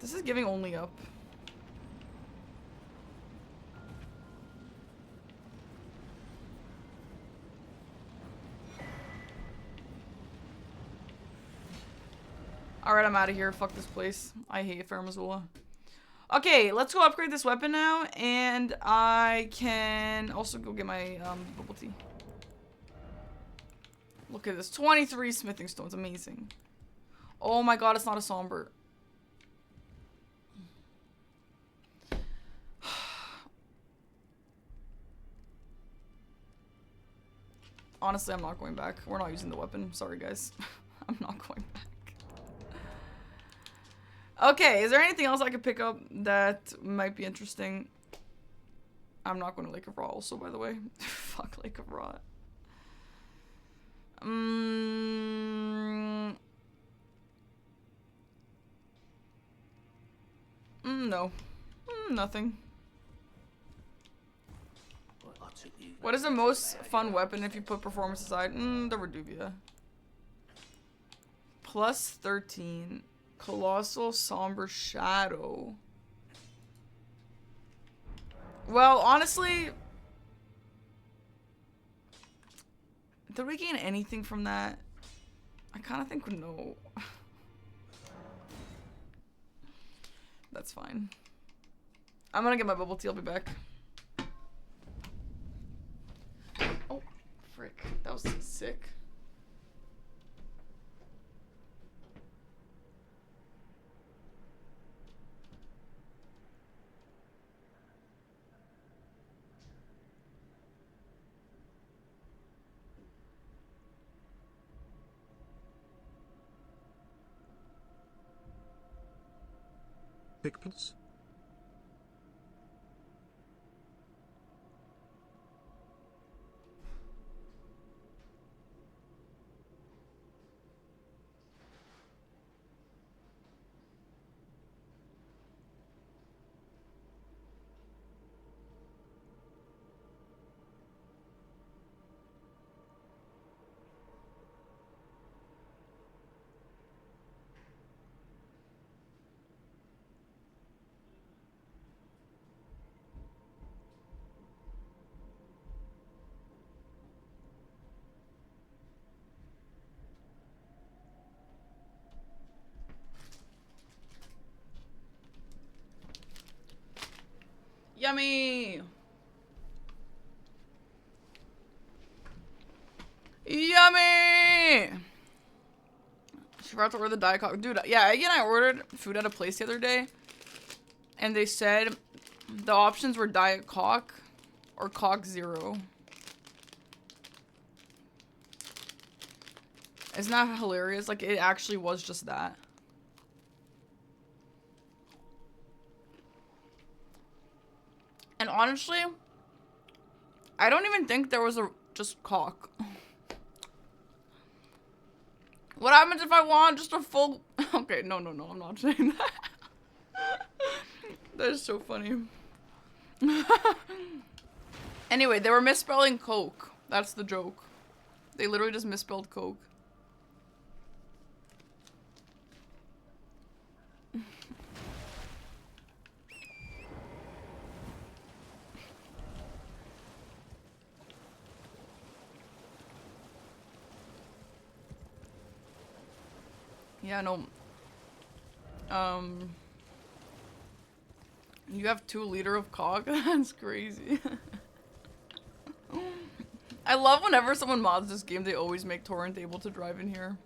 This is giving only up. Alright, I'm out of here. Fuck this place. I hate Farum Azula. Okay, let's go upgrade this weapon now. And I can also go get my bubble tea. Look at this. 23 smithing stones. Amazing. Oh my god, it's not a somber. Honestly, I'm not going back. We're not using the weapon. Sorry, guys. I'm not going back. Okay, is there anything else I could pick up that might be interesting? I'm not going to Lake of Rauh also, by the way. Fuck Lake of Rauh. No. Nothing. What is the most fun weapon if you put performance aside? The Reduvia. Plus 13. Colossal Somber Shadow. Well, honestly, did we gain anything from that? I kind of think no. That's fine. I'm gonna get my bubble tea. I'll be back. sick. Pickles? Yummy! Yummy! She forgot to order the Diet Coke. Dude, yeah, Aggie and I ordered food at a place the other day. And they said the options were Diet Coke or Coke Zero. Isn't that hilarious? Like, it actually was just that. And honestly, I don't even think there was a just cock. What happens if I want just a full... Okay, no, I'm not saying that. That is so funny. Anyway, they were misspelling Coke. That's the joke. They literally just misspelled Coke. Yeah, no. You have 2 liters of cog? That's crazy. I love whenever someone mods this game, they always make Torrent able to drive in here.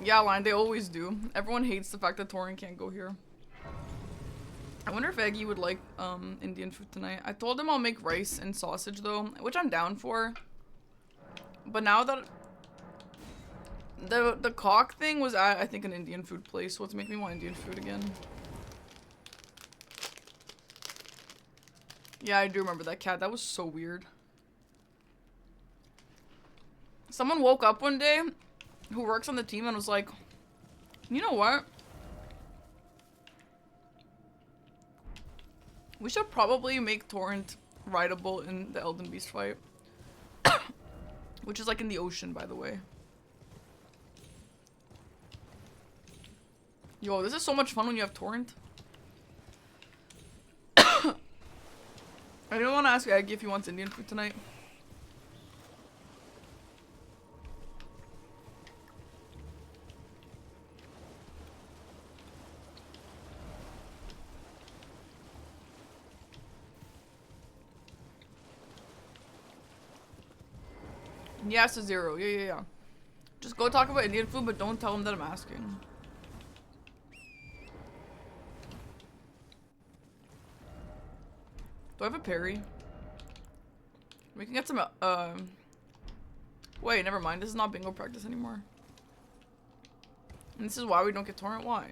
Yeah, Line, they always do. Everyone hates the fact that Torrent can't go here. I wonder if Eggy would like Indian food tonight. I told him I'll make rice and sausage though, which I'm down for. But now that the cock thing was at, I think, an Indian food place, so it's making me want Indian food again. Yeah, I do remember that cat. That was so weird. Someone woke up one day who works on the team and was like, you know what? We should probably make Torrent rideable in the Elden Beast fight. Which is like in the ocean, by the way. Yo, this is so much fun when you have Torrent. I didn't want to ask Aggie if he wants Indian food tonight. Yes, to 0. Yeah. Just go talk about Indian food, but don't tell him that I'm asking. Do I have a parry? We can get some, Wait, never mind. This is not bingo practice anymore. And this is why we don't get Torrent. Why?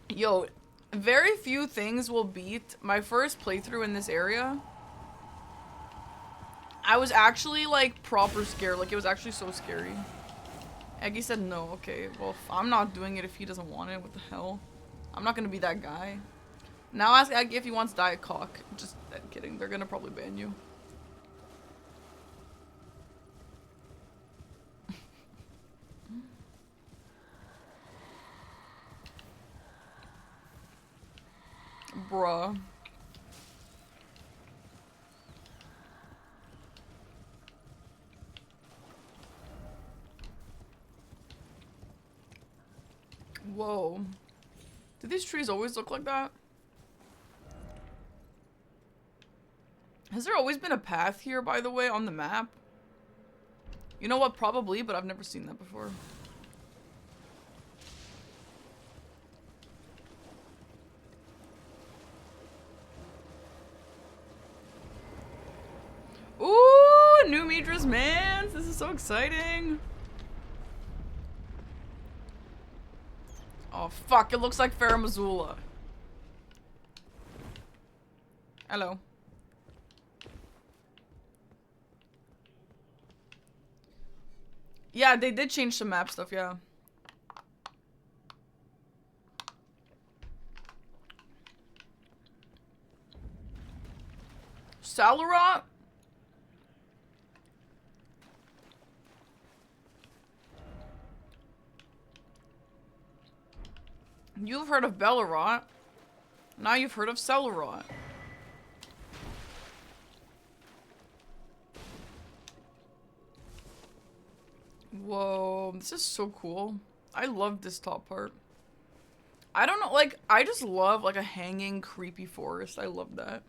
Yo, very few things will beat my first playthrough in this area. I was actually, like, proper scared. Like, it was actually so scary. Eggy said no. Okay, well, I'm not doing it if he doesn't want it. What the hell? I'm not gonna be that guy. Now ask Aggie if he wants Diet Cock. Just kidding. They're gonna probably ban you. Bruh. Whoa. Do these trees always look like that? Has there always been a path here, by the way, on the map? You know what? Probably, but I've never seen that before. Ooh, new Midra's Mans. This is so exciting. Oh, fuck. It looks like Farum Azula. Hello. Yeah, they did change some map stuff, yeah. Sarrulat? You've heard of Bellerot. Now you've heard of Sarrulat. Whoa, this is so cool. I love this top part. I don't know, like, I just love, like, a hanging, creepy forest. I love that.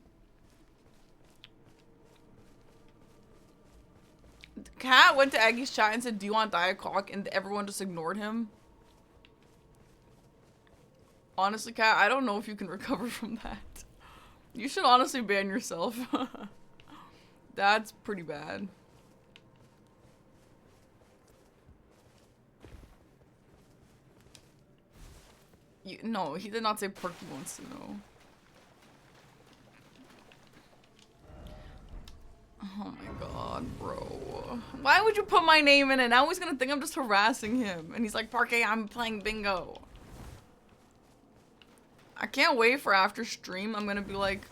Cat went to Aggie's chat and said, "Do you want Diet Cock?" And everyone just ignored him. Honestly, Cat, I don't know if you can recover from that. You should honestly ban yourself. That's pretty bad. No, he did not say Perky wants to know. Oh my god, bro. Why would you put my name in it? Now he's gonna think I'm just harassing him. And he's like, Parquet, I'm playing bingo. I can't wait for after stream. I'm gonna be like,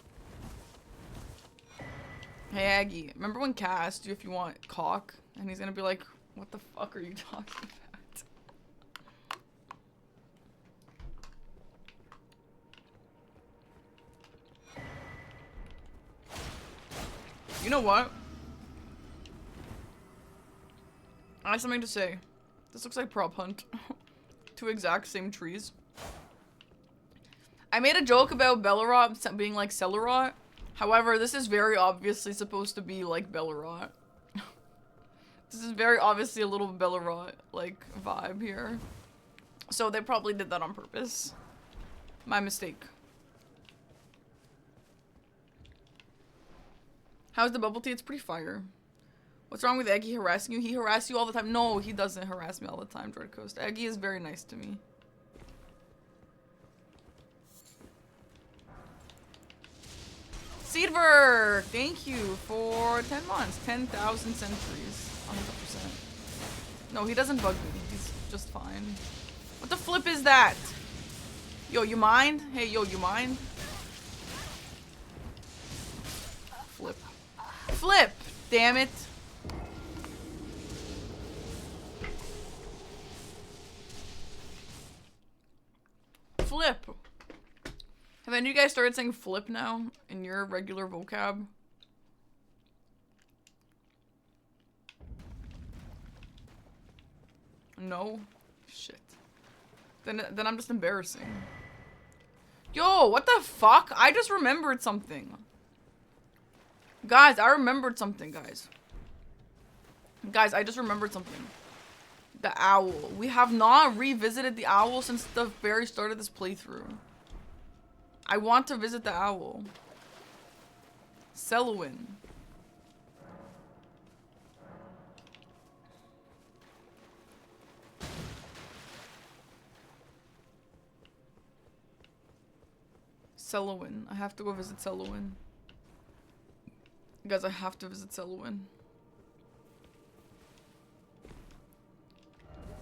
hey Aggie, remember when Kat asked you if you want cock? And he's gonna be like, what the fuck are you talking about? You know what? I have something to say. This looks like Prop Hunt. Two exact same trees. I made a joke about Bellerot being like Cerulean. However, this is very obviously supposed to be like Bellerot. This is very obviously a little Bellerot like vibe here. So they probably did that on purpose. My mistake. How's the bubble tea? It's pretty fire. What's wrong with Eggy harassing you? He harasses you all the time. No, he doesn't harass me all the time, Dread Coast. Eggy is very nice to me. Seedberg! Thank you for 10 months. 10,000 centuries. 100%. No, he doesn't bug me. He's just fine. What the flip is that? Yo, you mind? Hey, yo, you mind? Flip. Flip! Damn it. Flip. Have any of you guys started saying flip now in your regular vocab? No? Shit. Then I'm just embarrassing. Yo, what the fuck? I just remembered something. Guys, I remembered something, guys. Guys, I just remembered something. The owl. We have not revisited the owl since the very start of this playthrough. I want to visit the owl. Cerulean. Cerulean. I have to go visit Cerulean. Guys, I have to visit Cerulean.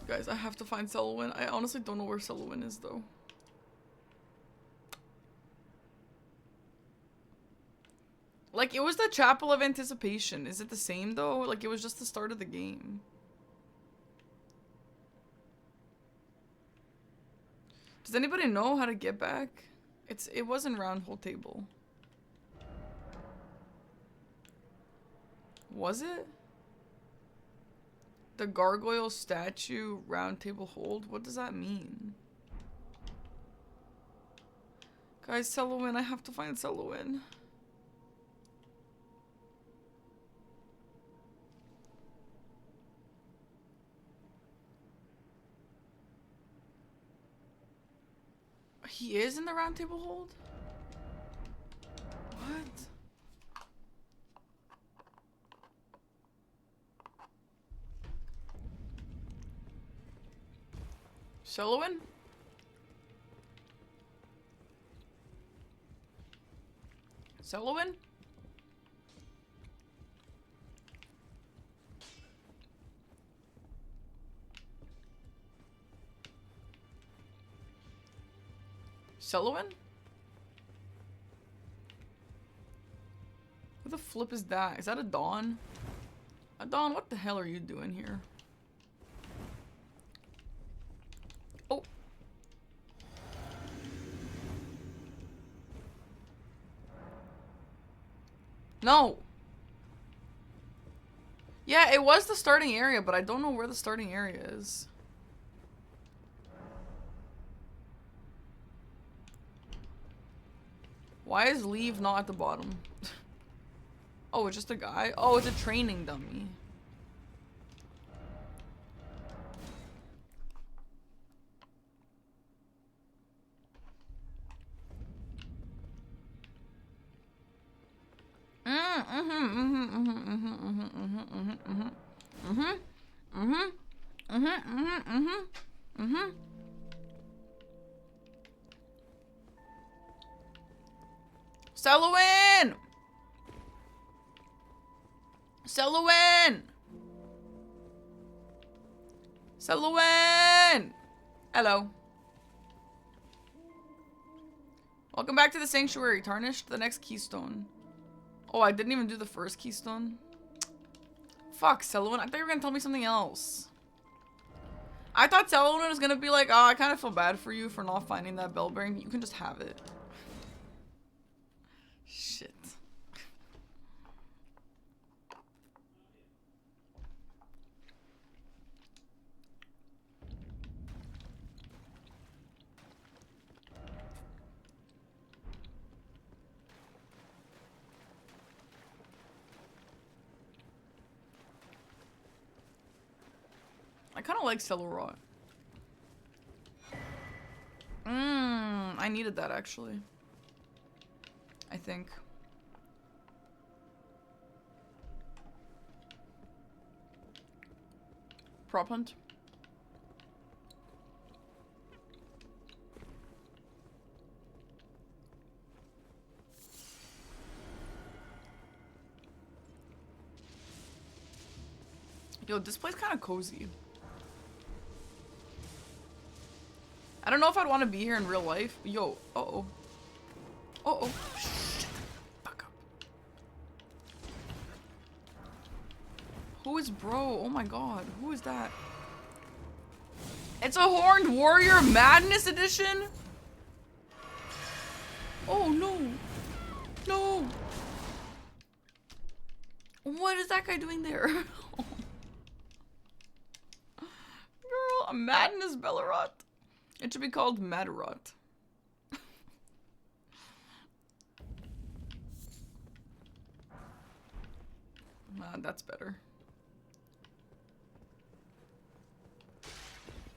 Guys, I have to find Cerulean. I honestly don't know where Cerulean is, though. Like, it was the Chapel of Anticipation. Is it the same, though? Like, it was just the start of the game. Does anybody know how to get back? It wasn't Round Hole Table. Was it? The gargoyle statue round table hold? What does that mean? Guys, Cerulean, I have to find Cerulean. He is in the round table hold? What? Cerulean? Cerulean? Cerulean? Who the flip is that? Is that a Dawn? A Dawn, what the hell are you doing here? Oh. No. Yeah, it was the starting area, but I don't know where the starting area is. Why is leave not at the bottom? Oh, it's just a guy? Oh, it's a training dummy. Cerulean! Cerulean! Cerulean! Hello. Welcome back to the Sanctuary. Tarnished the next keystone. Oh, I didn't even do the first keystone. Fuck, Cerulean. I thought you were gonna tell me something else. I thought Cerulean was gonna be like, oh, I kind of feel bad for you for not finding that bell bearing. You can just have it. Shit. I kind of like Sarrulat. I needed that actually. I think. Prop hunt. Yo, this place kind of cozy. I don't know if I'd want to be here in real life. Yo, uh-oh. Uh-oh. Shit. Fuck up. Who is bro? Oh my god. Who is that? It's a Horned Warrior Madness Edition? Oh no. No. What is that guy doing there? Girl, a Madness Bellerot. It should be called Madarot. That's better.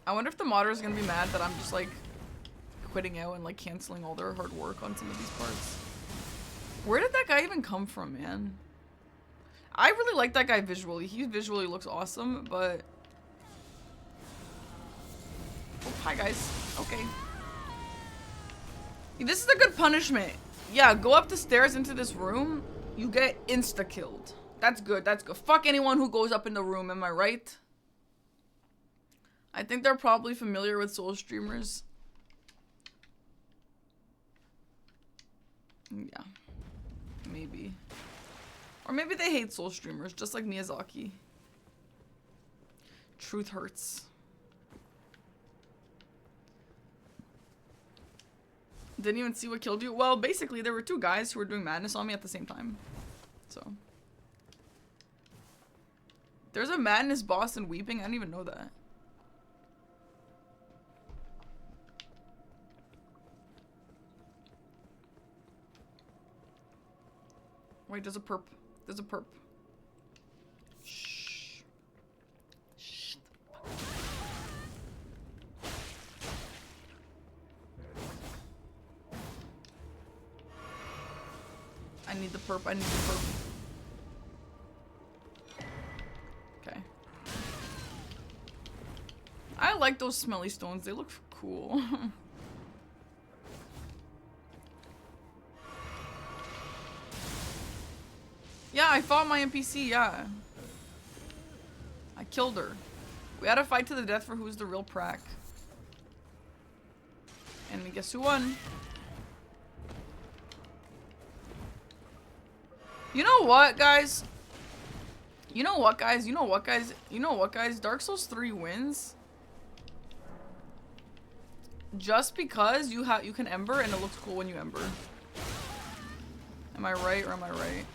I wonder if the modder is gonna be mad that I'm just like quitting out and like canceling all their hard work on some of these parts. Where did that guy even come from, man? I really like that guy visually. He visually looks awesome, but... Oh, hi guys. Okay. This is a good punishment. Yeah, go up the stairs into this room. You get insta-killed. That's good, that's good. Fuck anyone who goes up in the room, am I right? I think they're probably familiar with Soul streamers. Yeah. Maybe. Or maybe they hate Soul streamers, just like Miyazaki. Truth hurts. Didn't even see what killed you. Well, basically, there were two guys who were doing madness on me at the same time. So. There's a madness boss in Weeping. I didn't even know that. Wait, there's a perp. There's a perp. Shh. Shh. I need the perp. I need the perp. Okay. I like those smelly stones. They look cool. Yeah, I fought my NPC, yeah. I killed her. We had a fight to the death for who's the real prac. And guess who won? You know what, guys? You know what, guys? You know what, guys? You know what, guys? Dark Souls 3 wins. Just because you can Ember and it looks cool when you Ember. Am I right or am I right?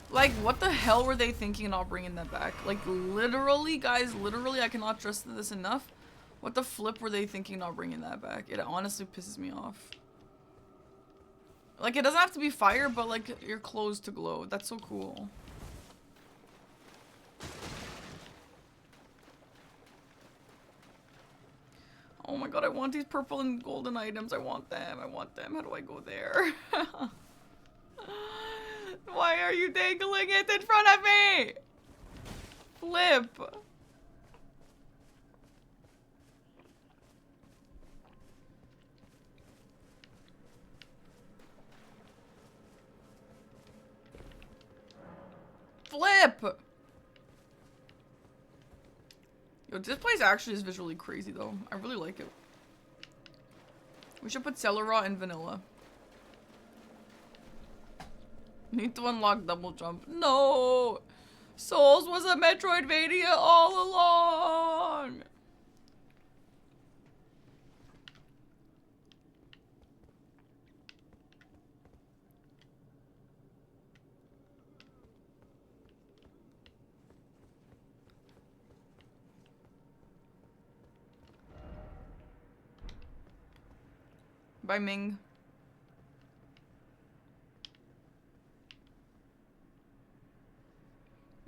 Like, what the hell were they thinking not bringing that back? Like, literally, guys, literally, I cannot trust this enough. What the flip were they thinking not bringing that back? It honestly pisses me off. Like, it doesn't have to be fire, but, like, your clothes to glow. That's so cool. Oh my god, I want these purple and golden items. I want them. I want them. How do I go there? Why are you dangling it in front of me? Flip. Flip. Yo, this place actually is visually crazy though. I really like it. We should put Cerulean in vanilla. Need to unlock double jump. No! Souls was a Metroidvania all along! By Ming.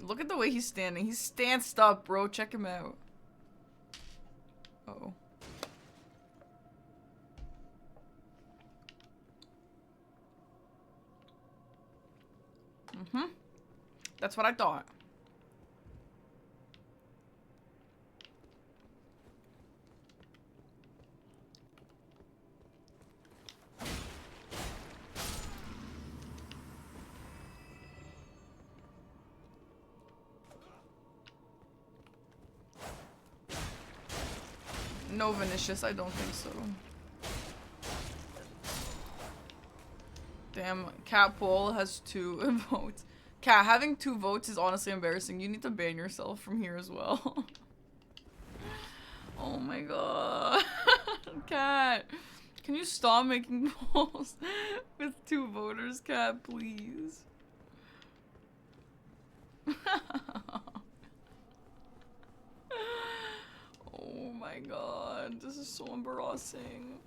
Look at the way he's standing. He's stanced up, bro. Check him out. Uh-oh. Mm-hmm. That's what I thought. No, Vinicius, I don't think so. Damn, Cat Pole has 2 votes. Cat, having 2 votes is honestly embarrassing. You need to ban yourself from here as well. Oh my god. Cat, can you stop making polls with 2 voters, Cat, please? Oh my god, this is so embarrassing.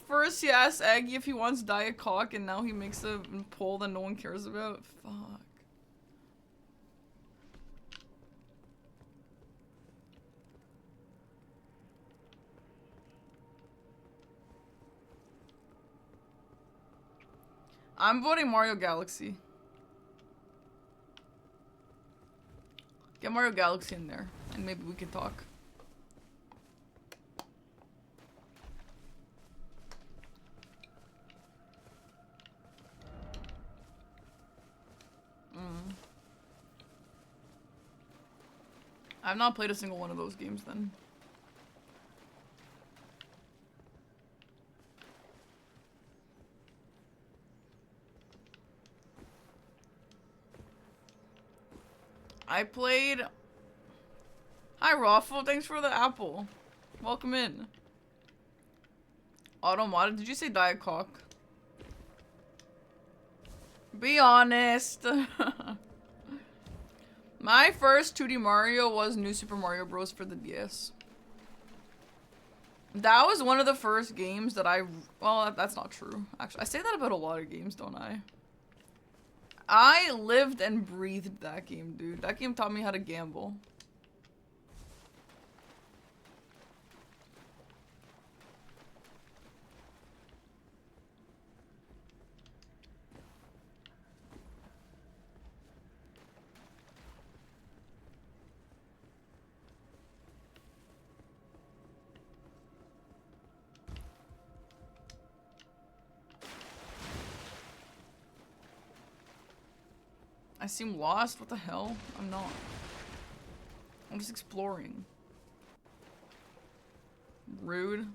First he asked Aggie if he wants Diet Cock and now he makes a poll that no one cares about. Fuck. I'm voting Mario Galaxy. Get Mario Galaxy in there and maybe we can talk. I've not played a single one of those games then. I played... Hi Rauh, thanks for the apple. Welcome in. Automata, did you say Diet Cock? Be honest. My first 2D Mario was New Super Mario Bros. For the DS. That was one of the first games that I... Well, that's not true. Actually, I say that about a lot of games, don't I? I lived and breathed that game, dude. That game taught me how to gamble. I seem lost? What the hell? I'm not. I'm just exploring. Rude.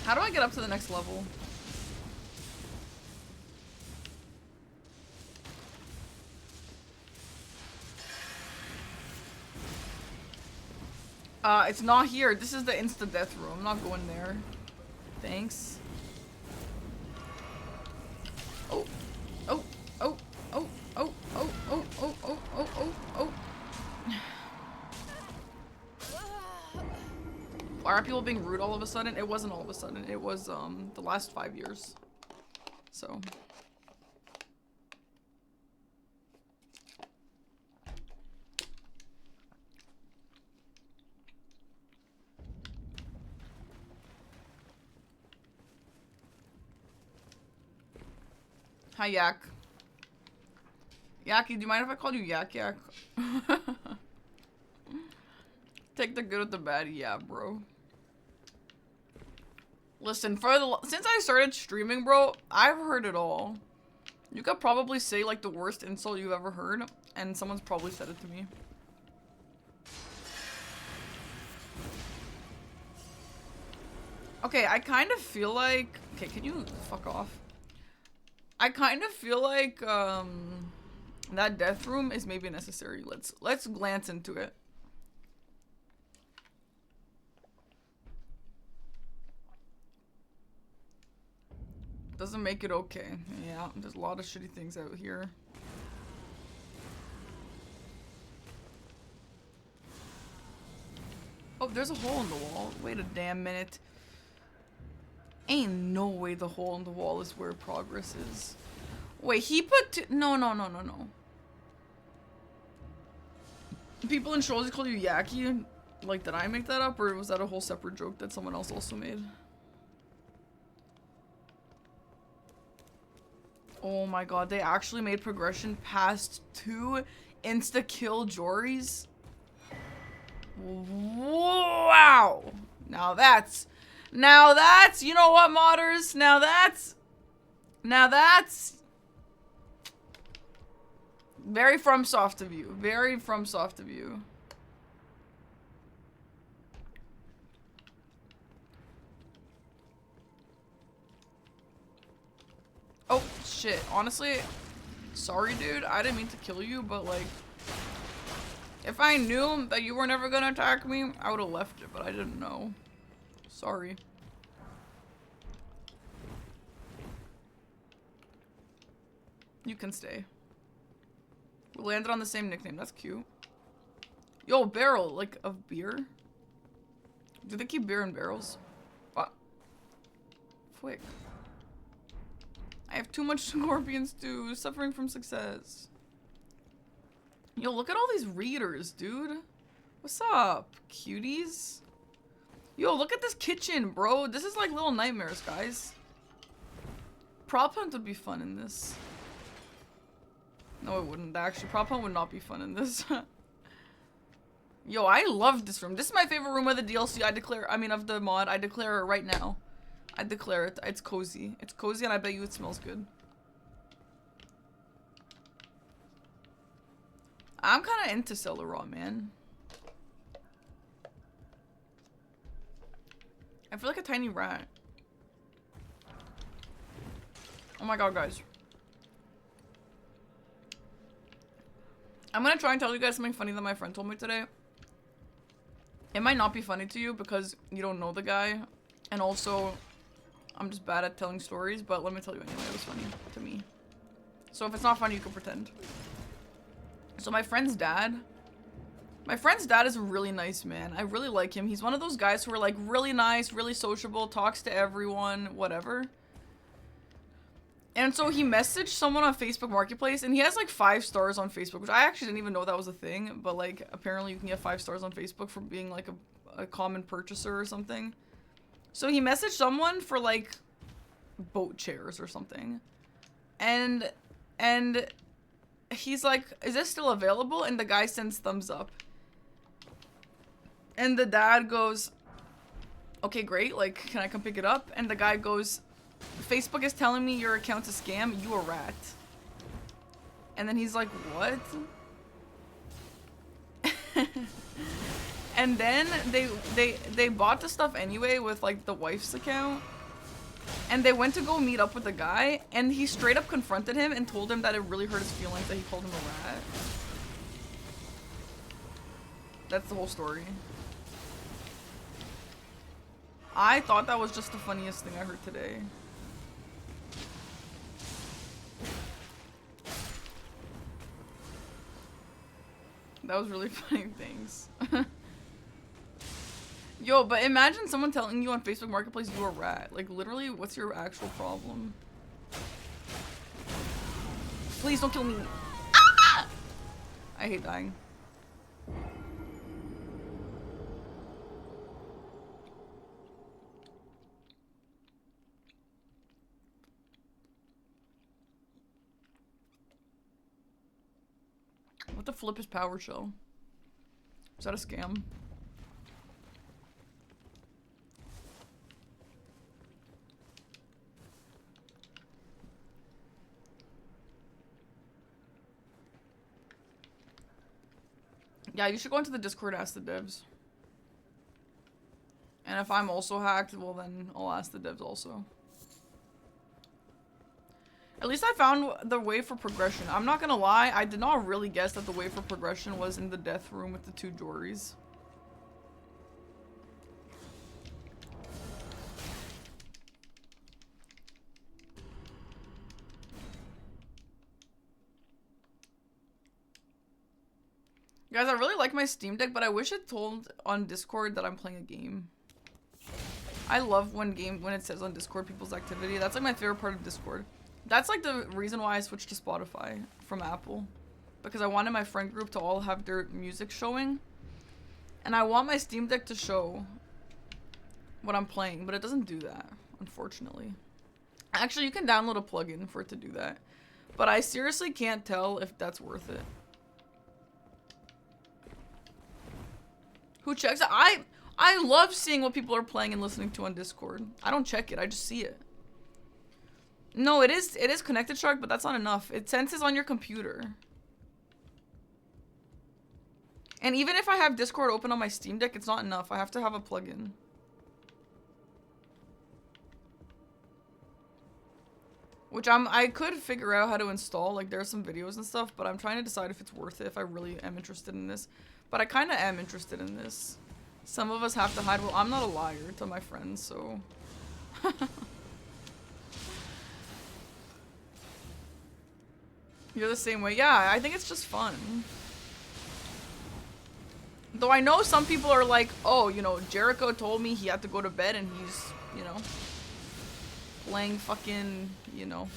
How do I get up to the next level? It's not here. This is the insta-death room. I'm not going there. Thanks. Oh. Oh. Oh. Oh. Oh. Oh. Oh. Oh. Oh. Oh. Oh. Oh. Why are people being rude all of a sudden? It wasn't all of a sudden. It was, the last 5 years. So. Hi, Yak. Yaki, do you mind if I call you Yak Yak? Take the good with the bad, yeah, bro. Listen, since I started streaming, bro, I've heard it all. You could probably say, like, the worst insult you've ever heard, and someone's probably said it to me. Okay, I kind of feel like... Okay, can you fuck off? I kind of feel like, that death room is maybe necessary. Let's glance into it. Doesn't make it okay. Yeah, there's a lot of shitty things out here. Oh, there's a hole in the wall. Wait a damn minute. Ain't no way the hole in the wall is where progress is. Wait, he put no. People in shows call you Yaki. Like, did I make that up, or was that a whole separate joke that someone else also made? Oh my god, they actually made progression past 2 insta-kill Joris? Wow! Now that's, you know what, modders? Now that's very FromSoft of you. Very FromSoft of you. Oh, shit. Honestly, sorry, dude. I didn't mean to kill you, but, like, if I knew that you were never gonna attack me, I would have left it, but I didn't know. Sorry. You can stay. We landed on the same nickname. That's cute. Yo, barrel, like, of beer? Do they keep beer in barrels? What? Quick. I have too much scorpion stew, suffering from success. Yo, look at all these readers, dude. What's up, cuties? Yo, look at this kitchen, bro. This is like Little Nightmares, guys. Prop hunt would be fun in this. No, it wouldn't. Actually, prop hunt would not be fun in this. Yo, I love this room. This is my favorite room of the DLC. I declare, I mean, of the mod. I declare it right now. I declare it. It's cozy. It's cozy, and I bet you it smells good. I'm kind of into Cerulean, man. I feel like a tiny rat. Oh my god, guys. I'm gonna try and tell you guys something funny that my friend told me today. It might not be funny to you because you don't know the guy. And also, I'm just bad at telling stories, but let me tell you anyway, it was funny to me. So if it's not funny, you can pretend. So my friend's dad is a really nice man. I really like him. He's one of those guys who are like really nice, really sociable, talks to everyone, whatever. And so he messaged someone on Facebook Marketplace, and he has like 5 stars on Facebook, which I actually didn't even know that was a thing, but like apparently you can get 5 stars on Facebook for being like a common purchaser or something. So he messaged someone for like boat chairs or something. And he's like, is this still available? And the guy sends thumbs up. And the dad goes, okay, great. Like, can I come pick it up? And the guy goes, Facebook is telling me your account's a scam. You a rat. And then he's like, what? And then they bought the stuff anyway with like the wife's account. And they went to go meet up with the guy, and he straight up confronted him and told him that it really hurt his feelings that he called him a rat. That's the whole story. I thought that was just the funniest thing I heard today. That was really funny things. Yo, but imagine someone telling you on Facebook Marketplace you're a rat. Like, literally, what's your actual problem? Please don't kill me. Ah! I hate dying. What the flip is PowerShell? Is that a scam? Yeah, you should go into the Discord and ask the devs. And if I'm also hacked, well then I'll ask the devs also. At least I found the way for progression. I'm not gonna lie, I did not really guess that the way for progression was in the death room with the 2 Joris. Guys, I really like my Steam Deck, but I wish it told on Discord that I'm playing a game. I love when it says on Discord people's activity. That's like my favorite part of Discord. That's like the reason why I switched to Spotify from Apple. Because I wanted my friend group to all have their music showing. And I want my Steam Deck to show what I'm playing, but it doesn't do that, unfortunately. Actually, you can download a plugin for it to do that. But I seriously can't tell if that's worth it. Who checks it? I love seeing what people are playing and listening to on Discord. I don't check it, I just see it. No, it is connected, Shark, but that's not enough. It senses on your computer. And even if I have Discord open on my Steam Deck, it's not enough. I have to have a plugin. Which I could figure out how to install. Like, there are some videos and stuff, but I'm trying to decide if it's worth it, if I really am interested in this. But I kind of am interested in this. Some of us have to hide. Well, I'm not a liar to my friends, so... You're the same way. Yeah, I think it's just fun. Though I know some people are like, oh, you know, Jericho told me he had to go to bed and he's, you know, playing fucking, you know,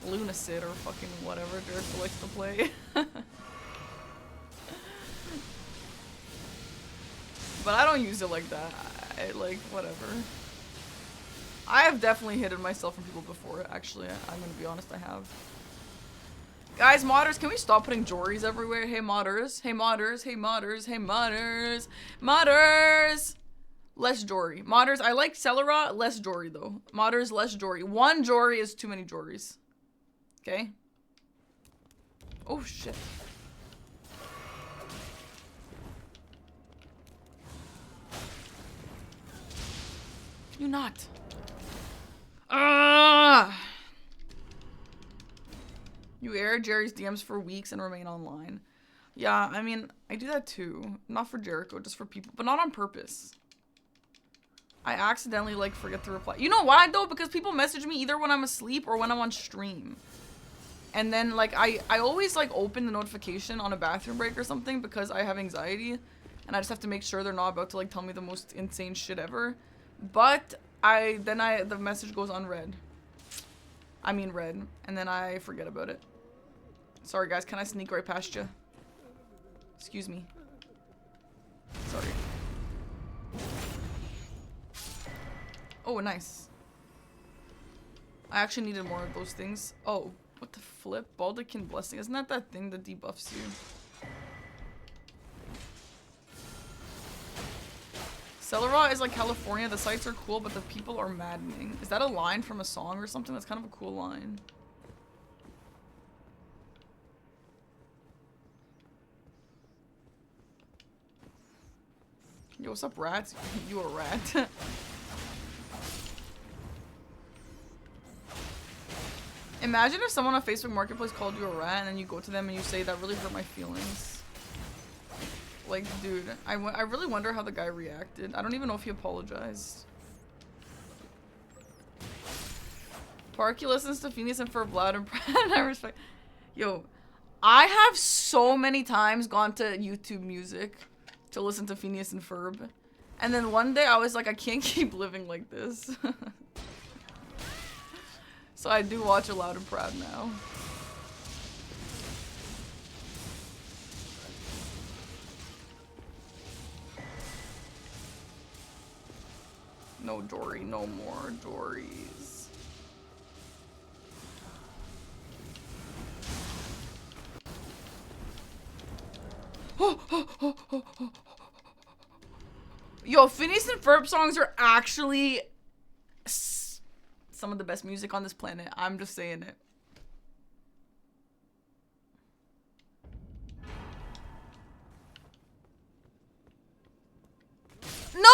Lunacid or fucking whatever Jericho likes to play. But I don't use it like that. I like, whatever. I have definitely hidden myself from people before, actually. I'm gonna be honest, I have. Guys, modders, can we stop putting Joris everywhere? Hey, modders. Hey, modders. Hey, modders. Hey, modders. Modders! Less Jori. Modders, I like Sarrulat, less Jori, though. Modders, less Jori. 1 Jori is too many Joris. Okay? Oh, shit. You not. Ah! You air Jerry's DMs for weeks and remain online. Yeah, I mean, I do that too. Not for Jericho, just for people, but not on purpose. I accidentally, like, forget to reply. You know why, though? Because people message me either when I'm asleep or when I'm on stream. And then, like, I always, like, open the notification on a bathroom break or something because I have anxiety. And I just have to make sure they're not about to, like, tell me the most insane shit ever. But the message goes unread. I mean read. And then I forget about it. Sorry, guys. Can I sneak right past you? Excuse me. Sorry. Oh, nice. I actually needed more of those things. Oh, what the flip? Baldachin Blessing. Isn't that thing that debuffs you? Cerulean is like California. The sights are cool, but the people are maddening. Is that a line from a song or something? That's kind of a cool line. Yo, what's up, rats? You a rat. Imagine if someone on Facebook Marketplace called you a rat and then you go to them and you say, that really hurt my feelings. Like, dude, I really wonder how the guy reacted. I don't even know if he apologized. Parky listens to Phineas and Ferb loud and proud. I respect. Yo, I have so many times gone to YouTube Music to listen to Phineas and Ferb. And then one day I was like, I can't keep living like this. So I do watch it loud and proud now. No Jori, no more Joris. Yo, Phineas and Ferb songs are actually some of the best music on this planet. I'm just saying it. No!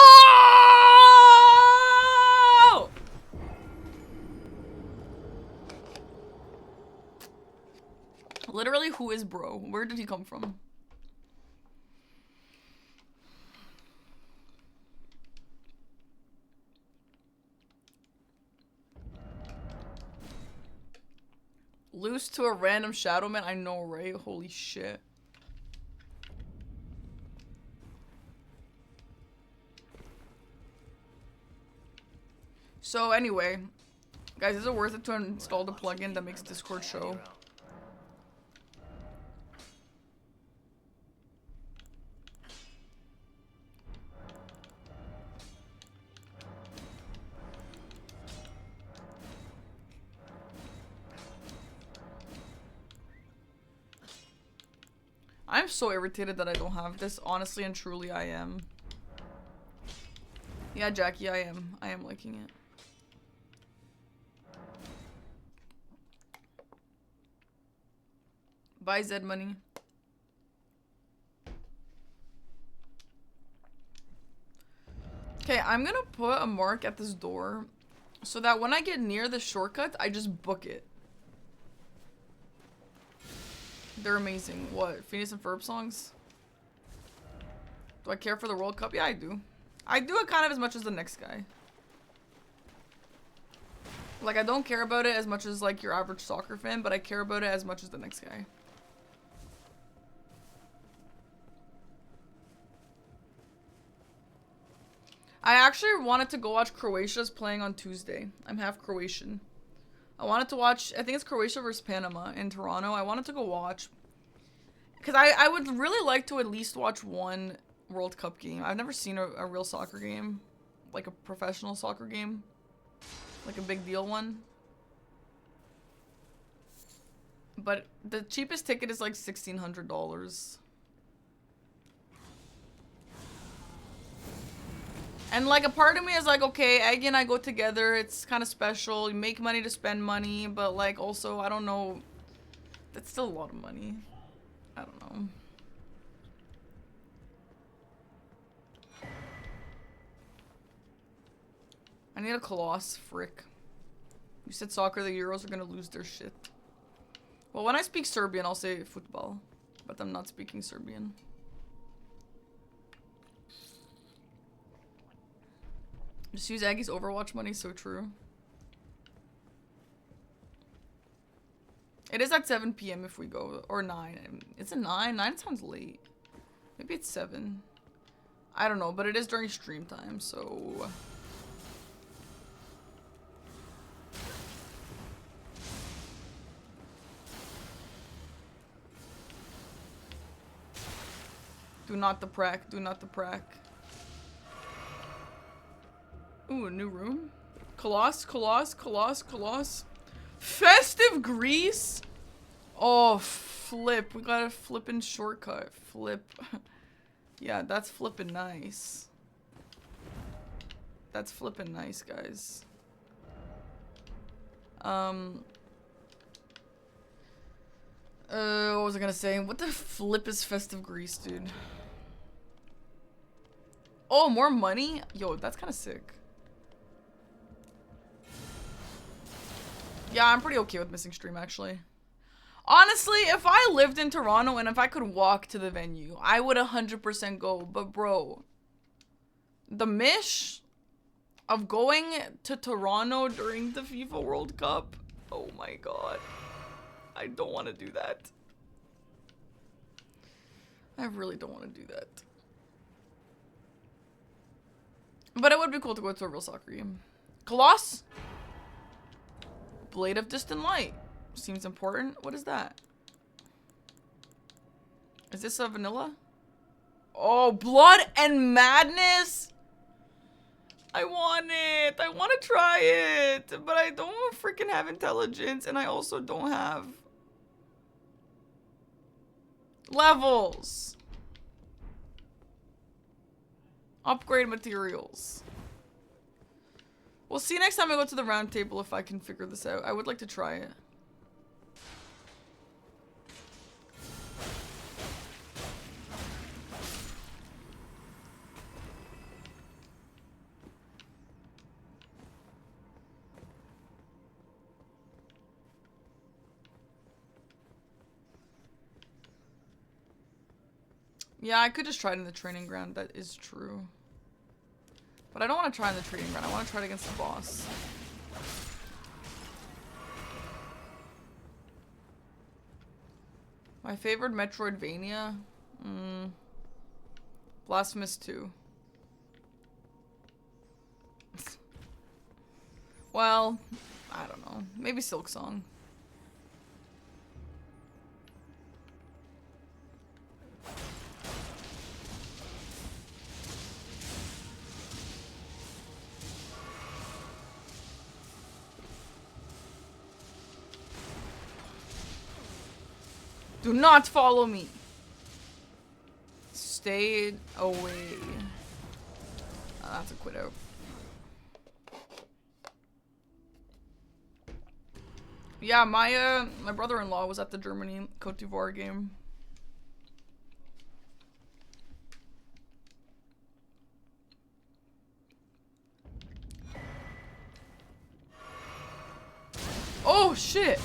Literally, who is bro? Where did he come from? Loose to a random shadow man. I know, right? Holy shit. So anyway, guys, is it worth it to install the plugin that makes Discord show? I'm so irritated that I don't have this. Honestly and truly, I am. Yeah, Jackie, I am. I am liking it. Bye, Zed Money. Okay, I'm gonna put a mark at this door so that when I get near the shortcut, I just book it. They're amazing. What? Phineas and Ferb songs? Do I care for the World Cup? Yeah, I do. I do it kind of as much as the next guy. Like, I don't care about it as much as, like, your average soccer fan, but I care about it as much as the next guy. I actually wanted to go watch Croatia's playing on Tuesday. I'm half Croatian. I wanted to watch, I think it's Croatia versus Panama in Toronto. I wanted to go watch. Because I would really like to at least watch one World Cup game. I've never seen a real soccer game. Like a professional soccer game. Like a big deal one. But the cheapest ticket is like $1,600. And like a part of me is like, okay, Aggie and I go together. It's kind of special. You make money to spend money. But like also, I don't know. That's still a lot of money. I don't know. I need a Coloss, frick. You said soccer, the Euros are gonna lose their shit. Well, when I speak Serbian, I'll say football. But I'm not speaking Serbian. Just use Aggie's Overwatch money, so true. It is at 7 p.m. if we go, or 9. It's a 9? 9 sounds late. Maybe it's 7. I don't know, but it is during stream time, so... Do not the prac, do not the prac. Ooh, a new room? Coloss. Festive Grease? Oh, flip. We got a flippin' shortcut. Flip. Yeah, that's flippin' nice. That's flippin' nice, guys. What was I gonna say? What the flip is Festive Grease, dude? Oh, more money? Yo, that's kind of sick. Yeah, I'm pretty okay with missing stream, actually. Honestly, if I lived in Toronto and if I could walk to the venue, I would 100% go. But bro, the mish of going to Toronto during the FIFA World Cup, oh my god. I don't want to do that. I really don't want to do that. But it would be cool to go to a real soccer game. Coloss? Blade of Distant Light. Seems important. What is that? Is this a vanilla? Oh, Blood and Madness? I want it. I want to try it. But I don't freaking have intelligence. And I also don't have levels. Upgrade materials. We'll see next time I go to the round table if I can figure this out. I would like to try it. Yeah, I could just try it in the training ground. That is true. But I don't want to try in the training ground. I want to try it against the boss. My favorite Metroidvania? Blasphemous 2. Well, I don't know. Maybe Silk Song. Do not follow me. Stay away. I have to quit out. Yeah, my brother-in-law was at the Germany Cote d'Ivoire game. Oh shit!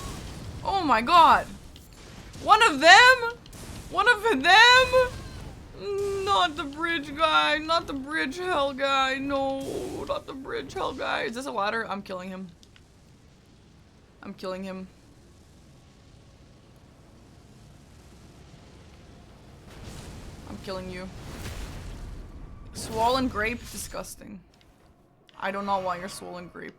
Oh my god! One of them? One of them? Not the bridge guy. Not the bridge hell guy. No, not the bridge hell guy. Is this a ladder? I'm killing him. I'm killing him. I'm killing you. Swollen grape? Disgusting. I do not want your swollen grape.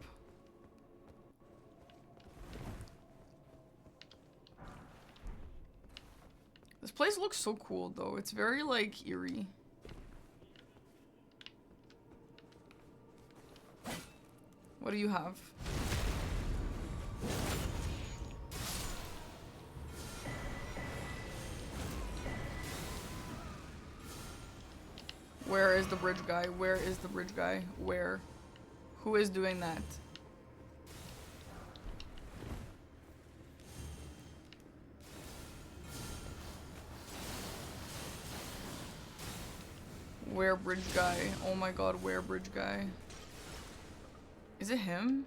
This place looks so cool, though. It's very, like, eerie. What do you have? Where is the bridge guy? Where is the bridge guy? Where? Who is doing that? Where bridge guy? Oh my god, where bridge guy? Is it him?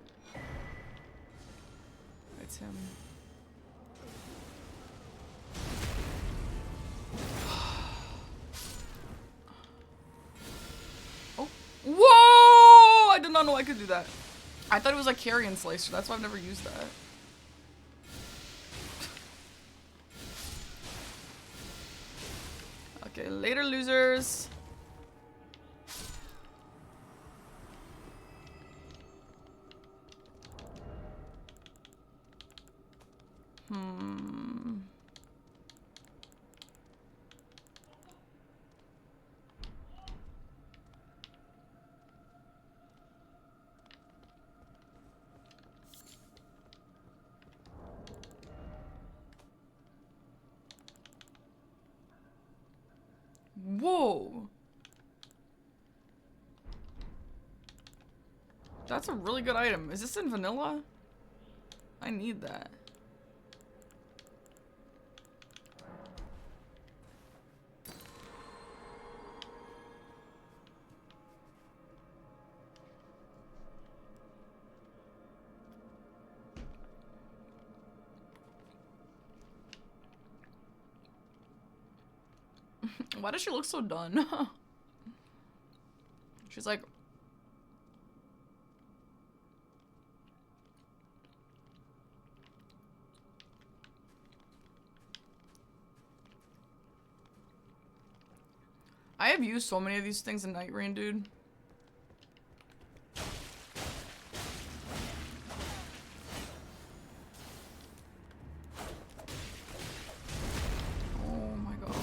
It's him. Oh. Whoa! I did not know I could do that. I thought it was like carrion slicer. That's why I've never used that. Okay, later losers. That's a really good item. Is this in vanilla? I need that. Why does she look so done? She's like... I have used so many of these things in Night Rain, dude. Oh my god.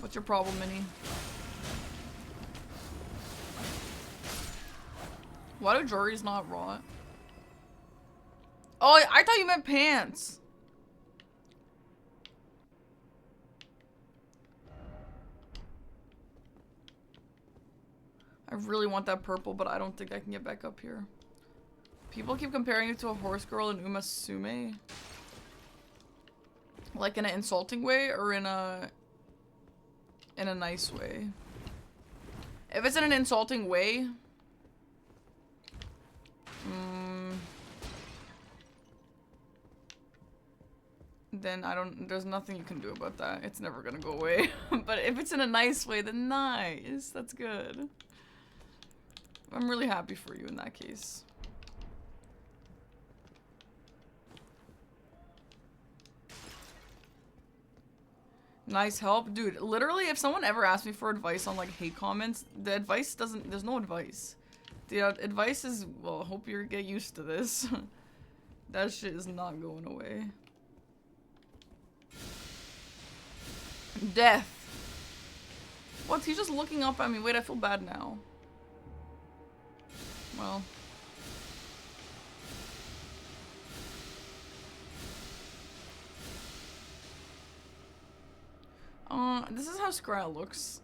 What's your problem, Minnie? Why do Joris not rot? Oh, I thought you meant pants. I really want that purple, but I don't think I can get back up here. People keep comparing it to a horse girl in Uma Sume. Like in an insulting way or in a nice way. If it's in an insulting way, then there's nothing you can do about that. It's never gonna go away. But if it's in a nice way, then nice. That's good. I'm really happy for you in that case. Nice help. Dude, literally, if someone ever asks me for advice on, like, hate comments, the advice doesn't... There's no advice. The advice is, well, hope you get used to this. That shit is not going away. Death. What? He's just looking up at me. Wait, I feel bad now. Well. This is how Scrya looks.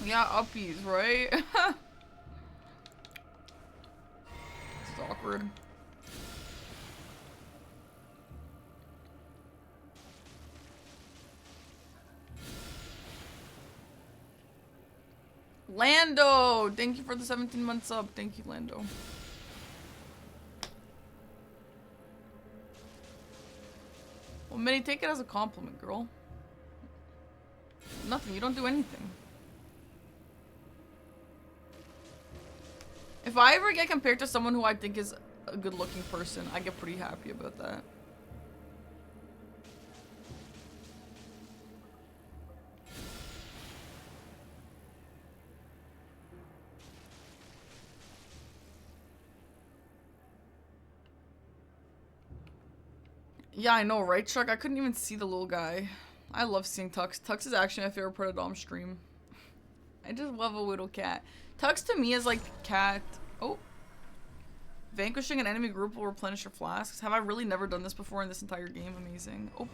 Yeah, uppies, right? This is awkward. Lando! Thank you for the 17 months up. Thank you, Lando. Well, Minnie, take it as a compliment, girl. Nothing. You don't do anything. If I ever get compared to someone who I think is a good-looking person, I get pretty happy about that. Yeah, I know, right, Chuck? I couldn't even see the little guy. I love seeing Tux. Tux is actually my favorite part of Dom's stream. I just love a little cat. Tux to me is like cat. Oh. Vanquishing an enemy group will replenish your flasks. Have I really never done this before in this entire game? Amazing. Oh.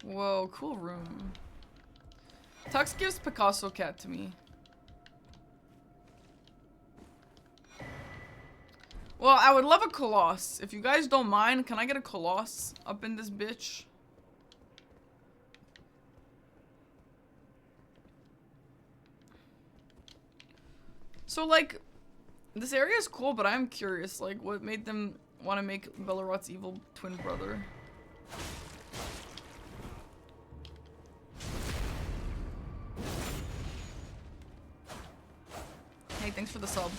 Whoa, cool room. Tux gives Picasso cat to me. Well, I would love a Colossus. If you guys don't mind, can I get a Colossus up in this bitch? So, like, this area is cool, but I'm curious, like, what made them want to make Bellerot's evil twin brother? Hey, thanks for the sub.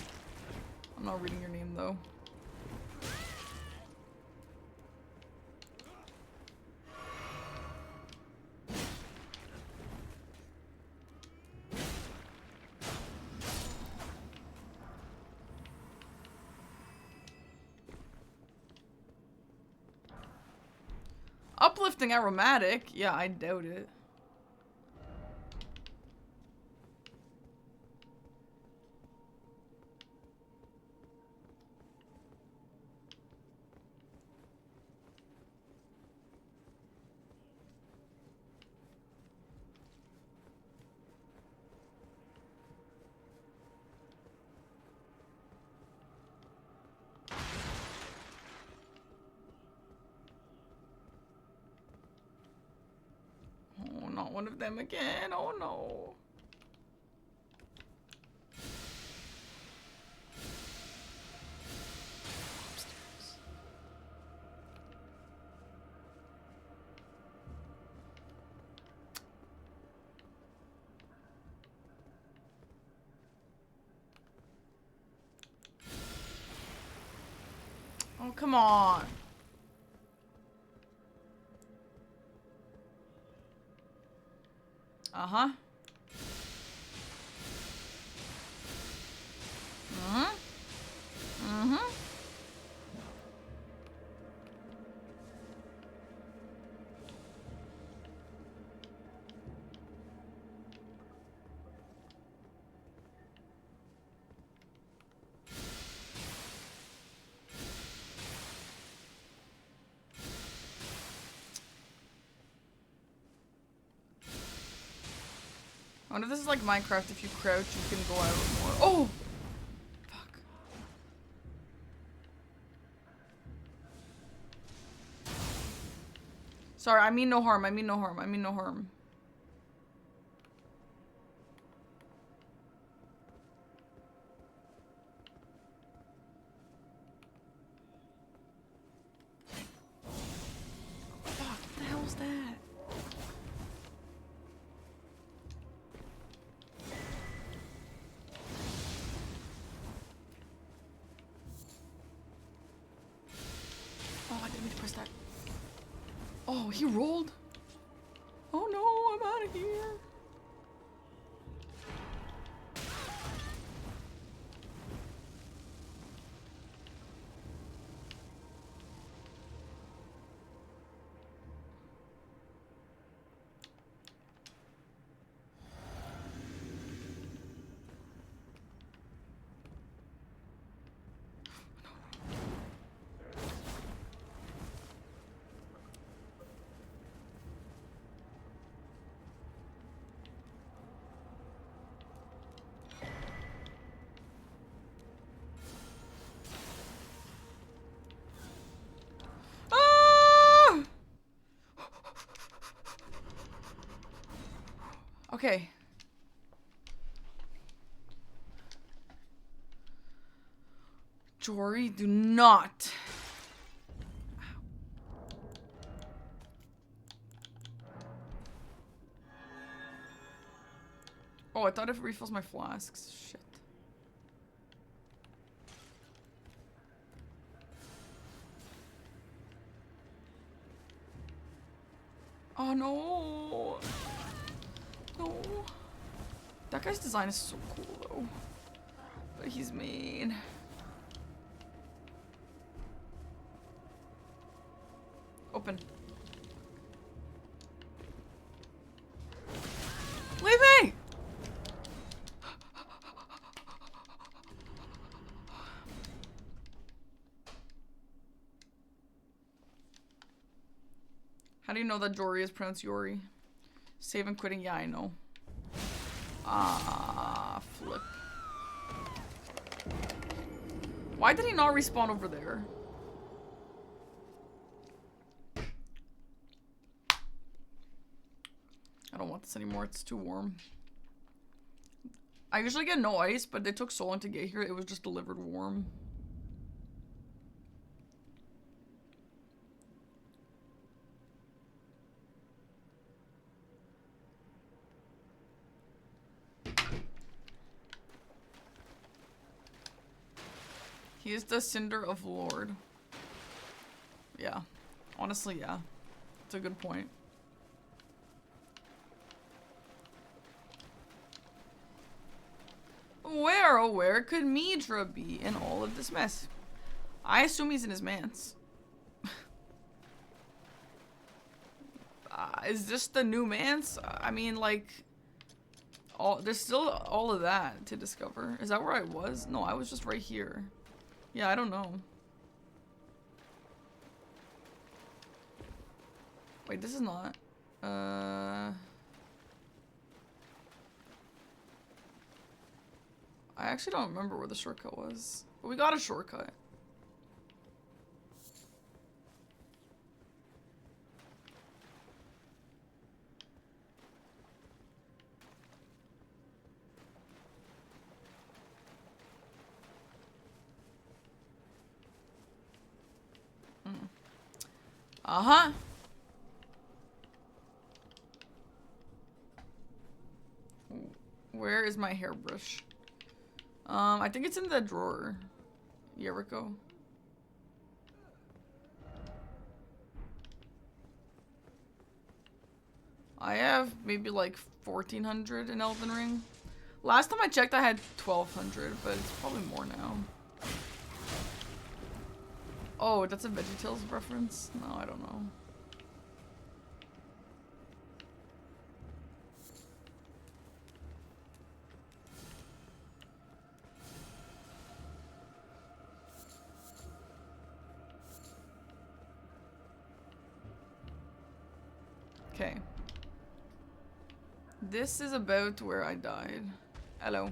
I'm not reading your name, though. Uplifting aromatic? Yeah, I doubt it. one of them again. Oh no. Upstairs. Oh, come on. Uh-huh. Mm-hmm. Mm-hmm. I wonder if this is like Minecraft, if you crouch, you can go out more. Oh! Fuck. Sorry, I mean no harm, I mean no harm, I mean no harm. Fuck, what the hell was that? Oh, he rolled? Oh no, I'm out of here. Okay. Jori, do not. Oh, I thought it refills my flasks. Shit. Oh no. No. That guy's design is so cool though. But he's mean. Open. Leave me! How do you know that Jori is pronounced Yori? Save and quitting? Yeah, I know. Ah, flip. Why did he not respawn over there? I don't want this anymore. It's too warm. I usually get no ice, but it took so long to get here. It was just delivered warm. He is the Cinder of Lord. Yeah. Honestly, yeah. It's a good point. Where, oh where could Midra be in all of this mess? I assume he's in his manse. Is this the new manse? I mean, like... there's still all of that to discover. Is that where I was? No, I was just right here. Yeah, I don't know. Wait, this is not... I actually don't remember where the shortcut was. But we got a shortcut. Uh-huh. Where is my hairbrush? I think it's in the drawer. Jericho. I have maybe like 1400 in Elden Ring. Last time I checked I had 1200, but it's probably more now. Oh, that's a VeggieTales reference? No, I don't know. Okay. This is about where I died. Hello.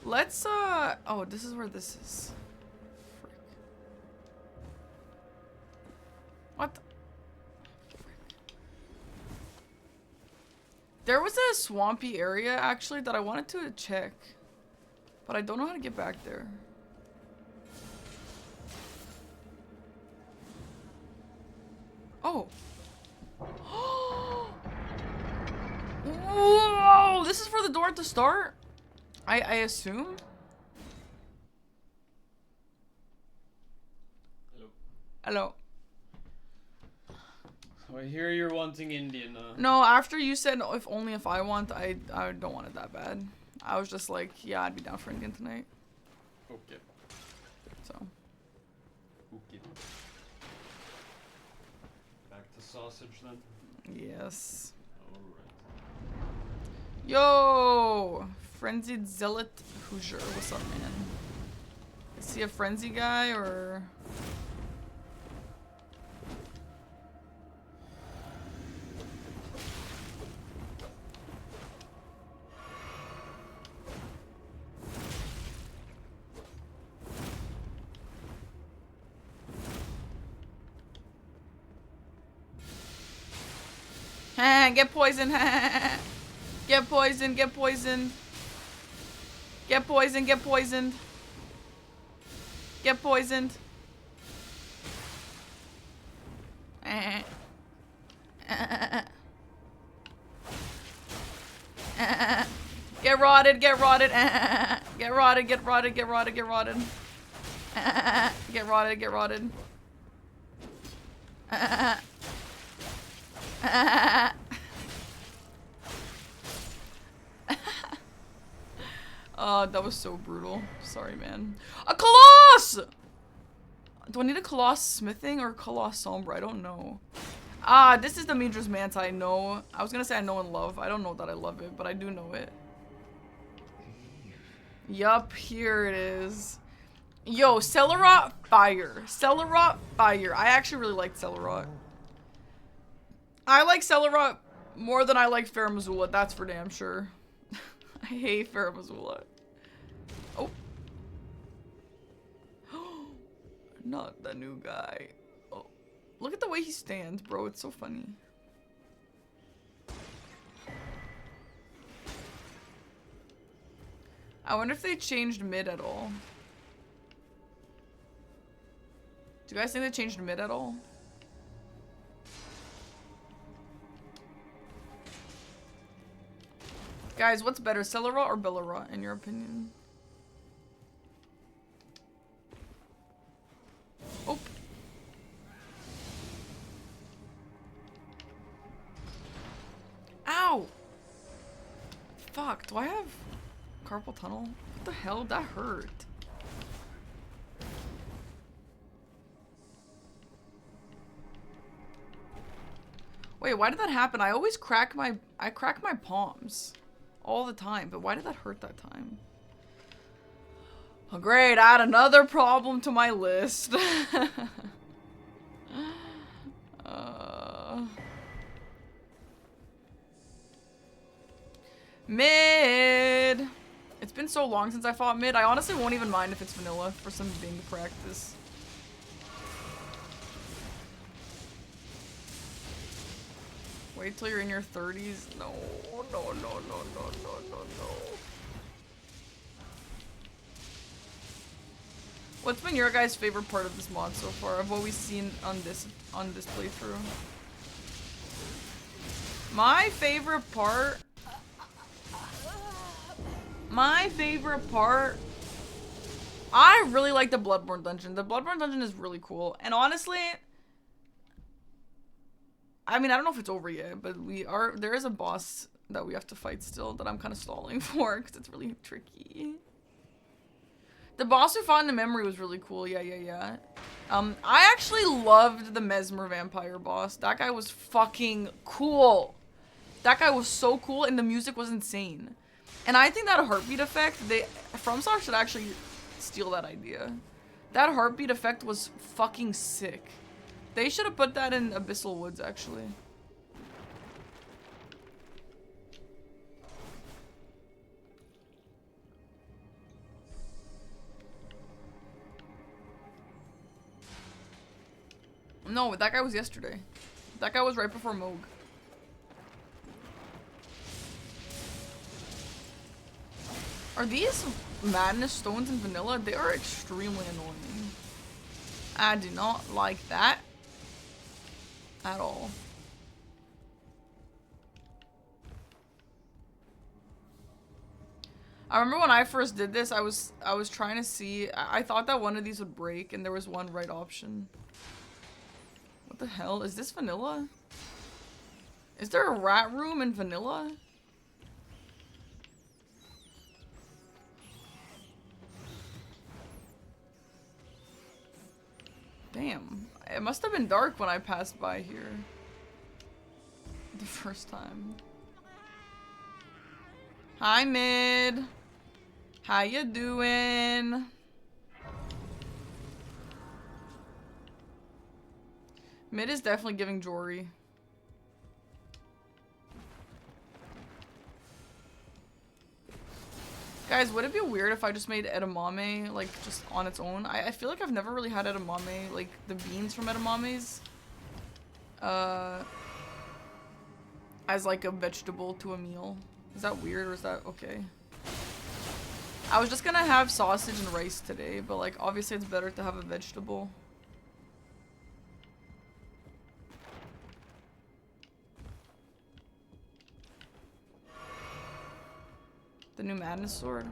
Let's, oh, this is where this is. Frick. What the? Frick. There was a swampy area, actually, that I wanted to check. But I don't know how to get back there. Oh. Whoa! This is for the door at the start? I assume? Hello. Hello. So I hear you're wanting Indian. No, after you said if I want, I don't want it that bad. I was just like, yeah, I'd be down for Indian tonight. Okay. So. Okay. Back to sausage then? Yes. Alright. Yo! Frenzied Zealot Hoozher. What's up, man? Is he a frenzy guy or? Get poisoned. Get poisoned. Get poisoned. Get poisoned. Get poisoned. Get poisoned. Get rotted. Get rotted. Get rotted. Get rotted. Get rotted. Get rotted. Get rotted. Get rotted. That was so brutal. Sorry, man. A Coloss! Do I need a Coloss smithing or Coloss Sombra? I don't know. Ah, this is the Midra's Manta I know. I was gonna say I know and love. I don't know that I love it, but I do know it. Yup, here it is. Yo, Sarrulat, fire. Sarrulat, fire. I actually really liked Sarrulat. I like Sarrulat more than I like Farum Azula, that's for damn sure. I hate Farum Azula. Oh. Not the new guy. Oh. Look at the way he stands, bro. It's so funny. I wonder if they changed mid at all. Do you guys think they changed mid at all? Guys, what's better, Sarrulat or Bellarot, in your opinion? Oh. Ow! Fuck, do I have carpal tunnel? What the hell? That hurt. Wait, why did that happen? I always crack my palms. All the time, but why did that hurt that time? Oh, great, add another problem to my list. Mid! It's been so long since I fought mid, I honestly won't even mind if it's vanilla for some ding practice. Wait till you're in your 30s. No, no, no, no, no, no, no, no. What's been your guys' favorite part of this mod so far, of what we've seen on this playthrough? My favorite part... I really like the Bloodborne dungeon. The Bloodborne dungeon is really cool. And honestly... I mean, I don't know if it's over yet, but there is a boss that we have to fight still that I'm kind of stalling for, because it's really tricky. The boss we fought in the memory was really cool. Yeah. I actually loved the Mesmer vampire boss. That guy was fucking cool. That guy was so cool, and the music was insane. And I think that heartbeat effect, FromSoft should actually steal that idea. That heartbeat effect was fucking sick. They should have put that in Abyssal Woods, actually. No, that guy was yesterday. That guy was right before Moog. Are these madness stones in vanilla? They are extremely annoying. I do not like that at all. I remember when I first did this, I was trying to see, I thought that one of these would break and there was one right option. What the hell? Is this vanilla? Is there a rat room in vanilla? Damn. It must have been dark when I passed by here. The first time. Hi, Mid. How you doing? Mid is definitely giving Jori. Guys, would it be weird if I just made edamame, like, just on its own? I feel like I've never really had edamame, like, the beans from edamames, as, like, a vegetable to a meal. Is that weird, or is that okay? I was just gonna have sausage and rice today, but, like, obviously it's better to have a vegetable. The new Madness sword.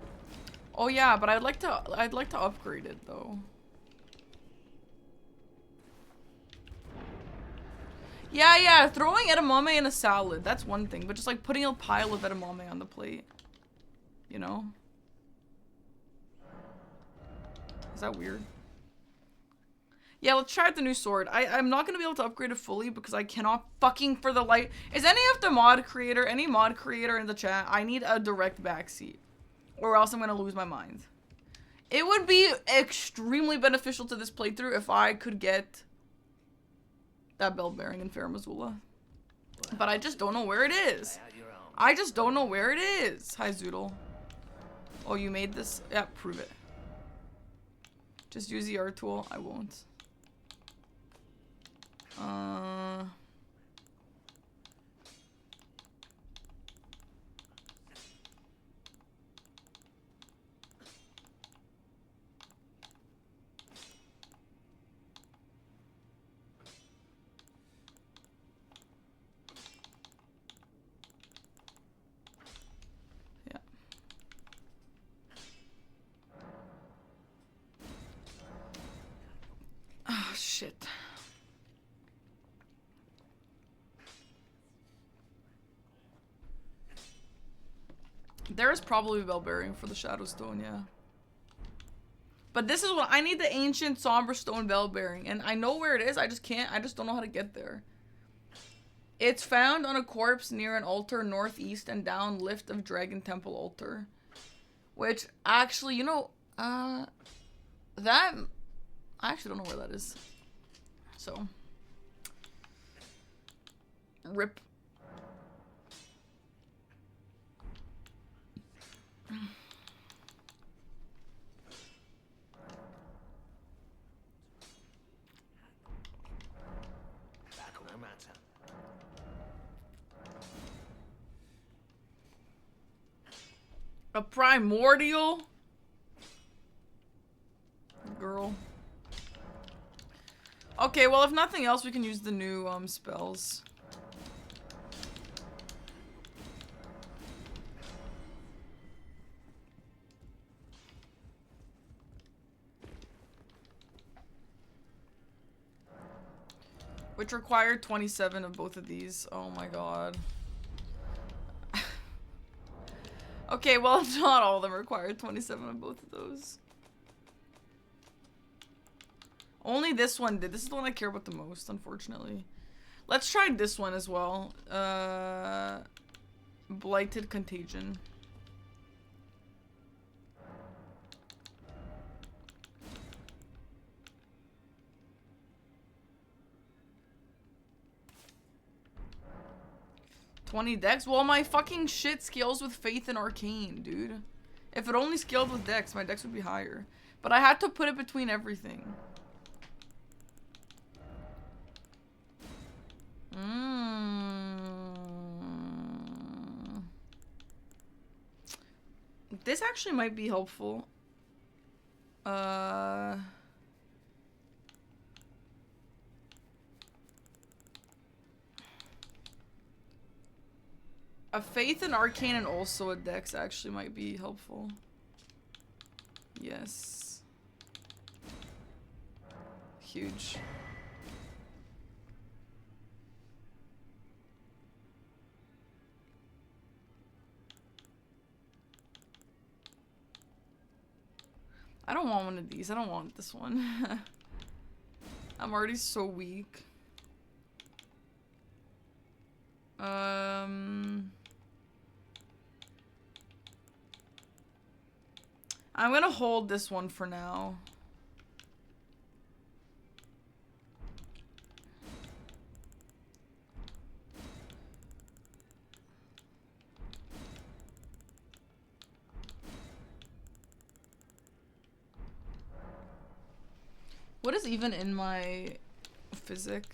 Oh yeah, but I'd like to upgrade it though. Yeah, throwing edamame in a salad, that's one thing, but just like putting a pile of edamame on the plate. You know? Is that weird? Yeah, let's try out the new sword. I'm not gonna be able to upgrade it fully because I cannot fucking for the life. Is any mod creator in the chat? I need a direct backseat, or else I'm gonna lose my mind. It would be extremely beneficial to this playthrough if I could get that bell bearing in Farum Azula. But I just don't know where it is. I just don't know where it is. Hi, Zoodle. Oh, you made this? Yeah, prove it. Just use the art tool. I won't. Yeah. Oh, shit. There is probably a bell bearing for the Shadow Stone, yeah. But this is what I need, the ancient somber stone bell bearing, and I know where it is. I just don't know how to get there. It's found on a corpse near an altar northeast and down lift of Dragon Temple altar. Which actually, you know, that I actually don't know where that is. So rip. A primordial? girl. Okay, well, if nothing else, we can use the new spells. Which required 27 of both of these. Oh my god. Okay, well, not all of them required 27 of both of those. Only this one did. This is the one I care about the most, unfortunately. Let's try this one as well. Blighted Contagion. $20 dex? Well, my fucking shit scales with Faith and Arcane, dude. If it only scaled with dex, my dex would be higher. But I had to put it between everything. This actually might be helpful. A Faith and Arcane and also a Dex actually might be helpful. Yes. Huge. I don't want one of these. I don't want this one. I'm already so weak. I'm gonna hold this one for now. What is even in my physic?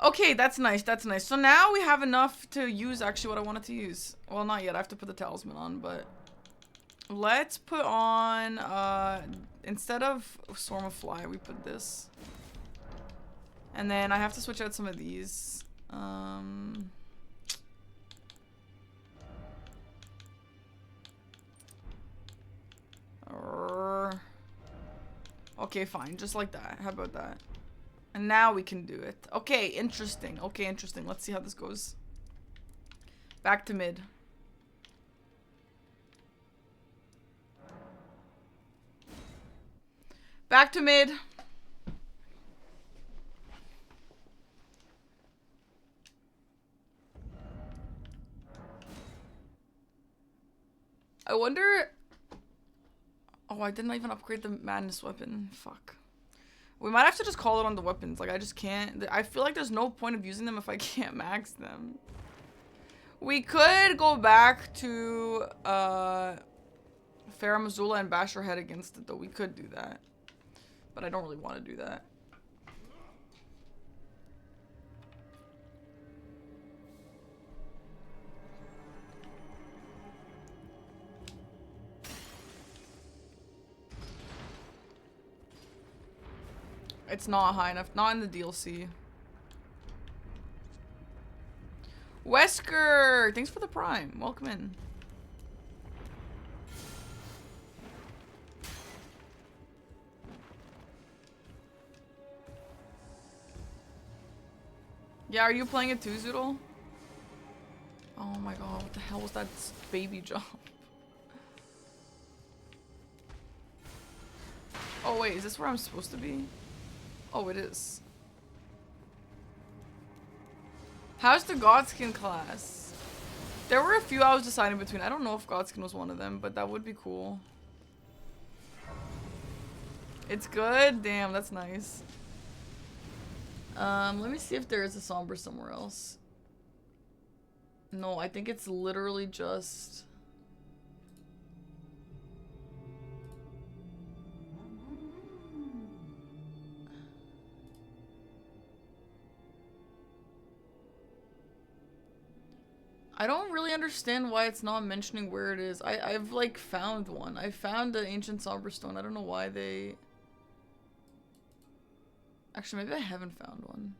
Okay, that's nice, that's nice. So now we have enough to use actually what I wanted to use. Well, not yet, I have to put the talisman on, but... Let's put on, instead of Swarm of Fly, we put this. And then I have to switch out some of these. Okay, fine, just like that. How about that? And now we can do it. Okay, interesting. Okay, interesting. Let's see how this goes. Back to mid. Back to mid. I wonder... Oh, I didn't even upgrade the madness weapon. Fuck. We might have to just call it on the weapons. Like, I just can't... I feel like there's no point of using them if I can't max them. We could go back to, Farum Azula and bash our head against it, though. We could do that. But I don't really want to do that. It's not high enough. Not in the DLC. Wesker! Thanks for the prime. Welcome in. Yeah, are you playing it too, Zoodle? Oh my god, what the hell was that baby jump? Oh wait, is this where I'm supposed to be? Oh, it is. How's the Godskin class? There were a few I was deciding between. I don't know if Godskin was one of them, but that would be cool. It's good? Damn, that's nice. Let me see if there is a Sombra somewhere else. No, I think it's literally just... I don't really understand why it's not mentioning where it is. I've like found one. I found the ancient somber stone. I don't know why they... Actually, maybe I haven't found one.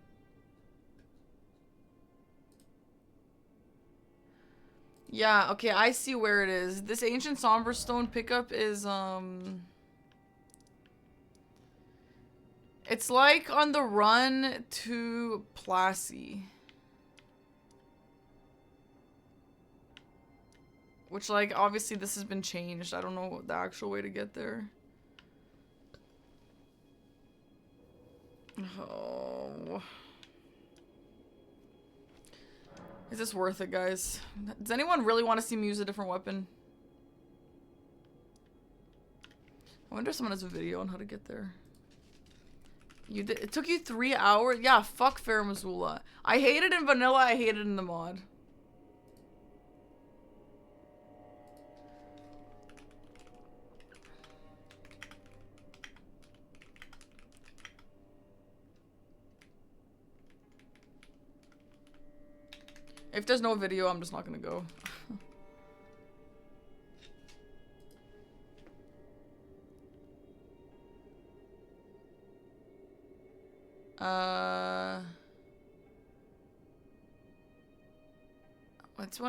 Yeah, okay, I see where it is. This ancient somber stone pickup is, it's like on the run to Plassey. Which, like, obviously this has been changed. I don't know the actual way to get there. Oh. Is this worth it, guys? Does anyone really want to see me use a different weapon? I wonder if someone has a video on how to get there. You did. It took you 3 hours? Yeah, fuck Farum Azula. I hate it in vanilla, I hate it in the mod. If there's no video, I'm just not gonna go.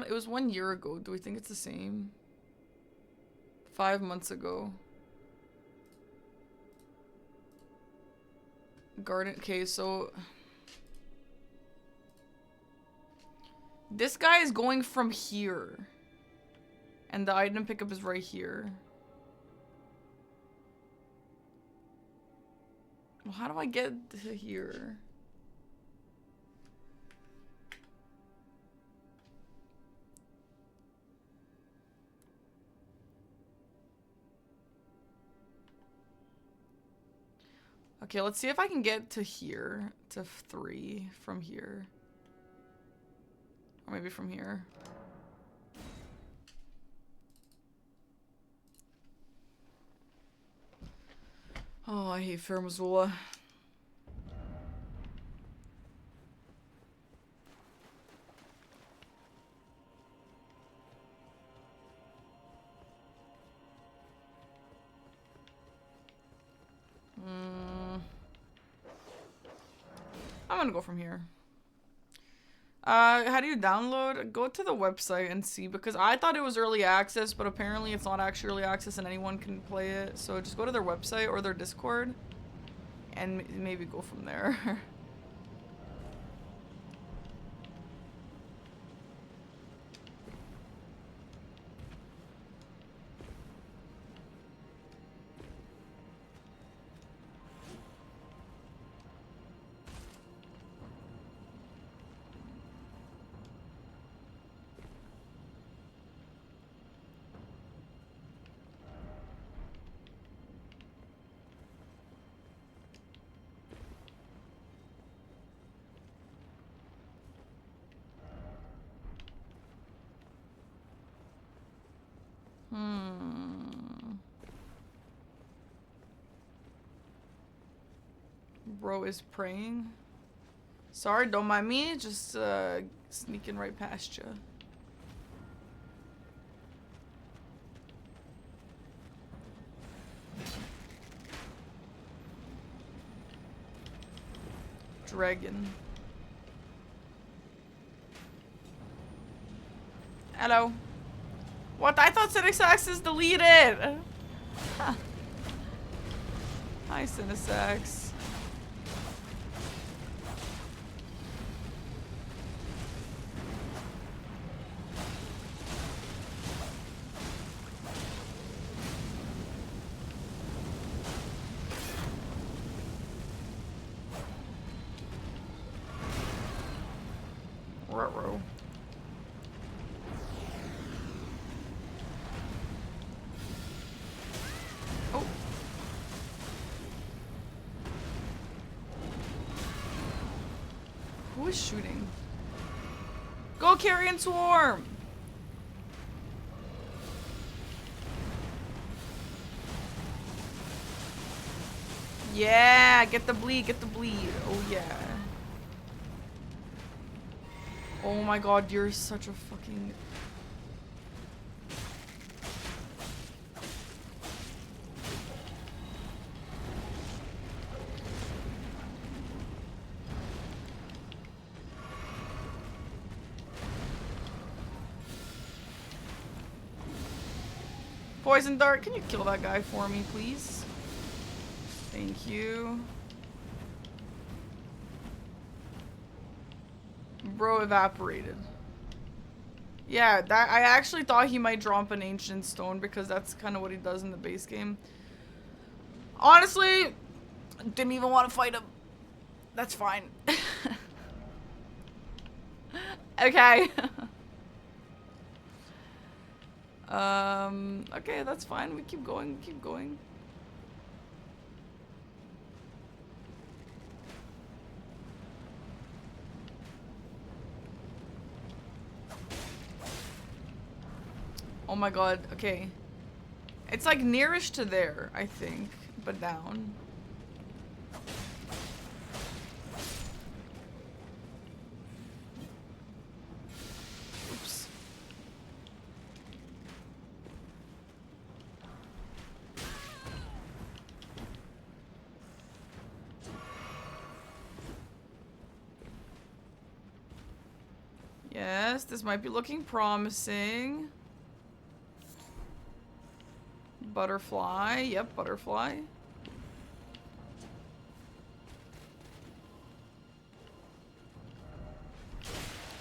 It was 1 year ago. Do we think it's the same? 5 months ago. Garden. Okay, so this guy is going from here. And the item pickup is right here. Well, how do I get to here? Okay, let's see if I can get to here. To 3 from here. Or maybe from here. Oh, I hate Farum Azula. I'm gonna go from here. How do you download? Go to the website and see, because I thought it was early access, but apparently it's not actually early access and anyone can play it. So just go to their website or their Discord and maybe go from there. Bro is praying. Sorry, don't mind me. Just sneaking right past you. Dragon. Hello. What? I thought Cinesax is deleted. Huh. Hi, Cinesax. Rauh. Oh. Who is shooting? Go Carrion Swarm! Yeah, get the bleed, get the bleed. Oh yeah. Oh my god, you're such a fucking... Poison dart, can you kill that guy for me, please? Thank you. Bro evaporated. Yeah, that I actually thought he might drop an ancient stone because that's kind of what he does in the base game. Honestly, didn't even want to fight him. That's fine. Okay. Okay, that's fine. We keep going, we keep going. Oh my god, okay. It's like nearest to there, I think, but down. Oops. Yes, this might be looking promising. Butterfly. Yep, butterfly.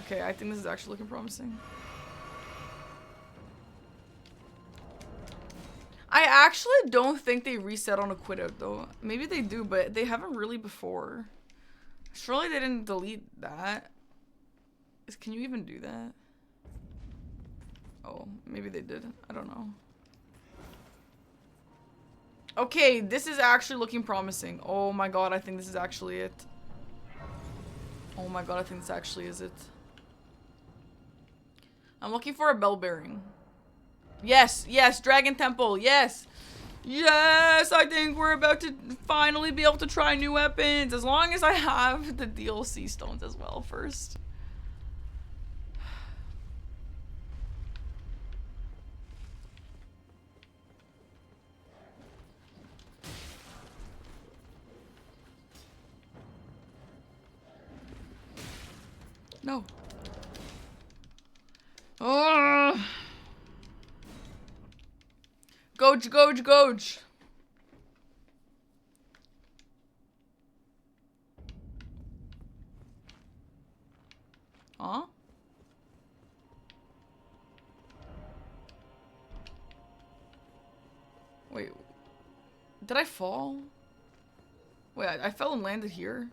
Okay, I think this is actually looking promising. I actually don't think they reset on a quit out though. Maybe they do, but they haven't really before. Surely they didn't delete that. Can you even do that? Oh, maybe they did. I don't know. Okay, this is actually looking promising. Oh my god, I think this is actually it. Oh my god, I think this actually is it. I'm looking for a bell bearing. Yes, yes, Dragon Temple, yes. Yes, I think we're about to finally be able to try new weapons. As long as I have the DLC stones as well first. No. Oh. Goge, goge, goge. Huh? Wait. Did I fall? Wait, I fell and landed here?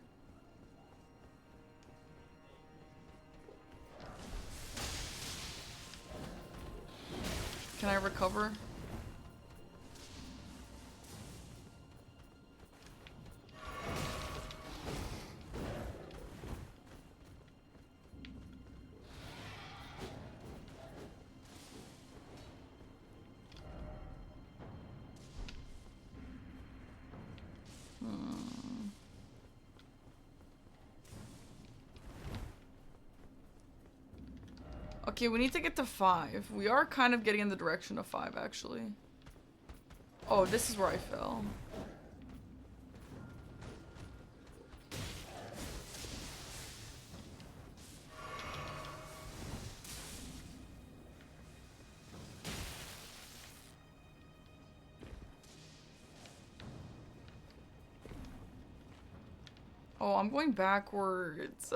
Can I recover? Okay, we need to get to 5. We are kind of getting in the direction of 5, actually. Oh, this is where I fell. Oh, I'm going backwards.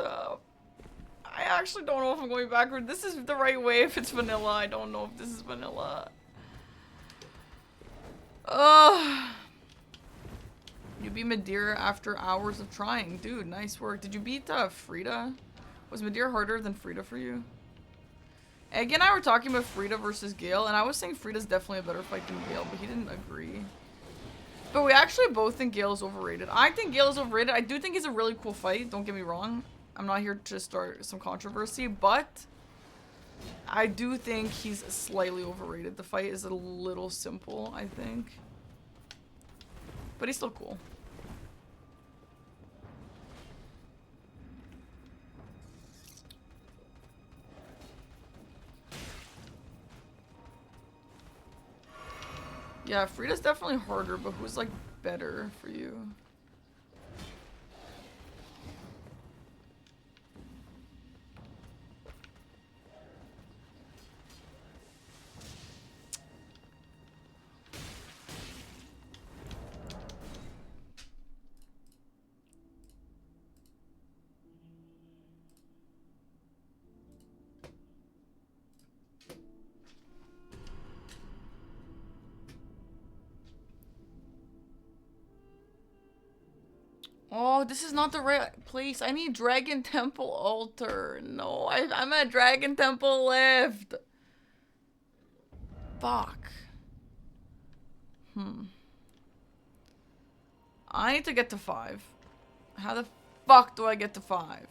I actually don't know if I'm going backward. This is the right way if it's vanilla. I don't know if this is vanilla. You beat Midra after hours of trying. Dude, nice work. Did you beat Frida? Was Midra harder than Frida for you? Egg and I were talking about Frida versus Gale, and I was saying Frida's definitely a better fight than Gale, but he didn't agree. But we actually both think Gale is overrated. I think Gale is overrated. I do think he's a really cool fight. Don't get me wrong. I'm not here to start some controversy, but I do think he's slightly overrated. The fight is a little simple, I think. But he's still cool. Yeah, Frida's definitely harder, but who's like better for you? Oh, this is not the right place. I need Dragon Temple Altar. No, I'm at Dragon Temple left. Fuck. I need to get to 5. How the fuck do I get to 5?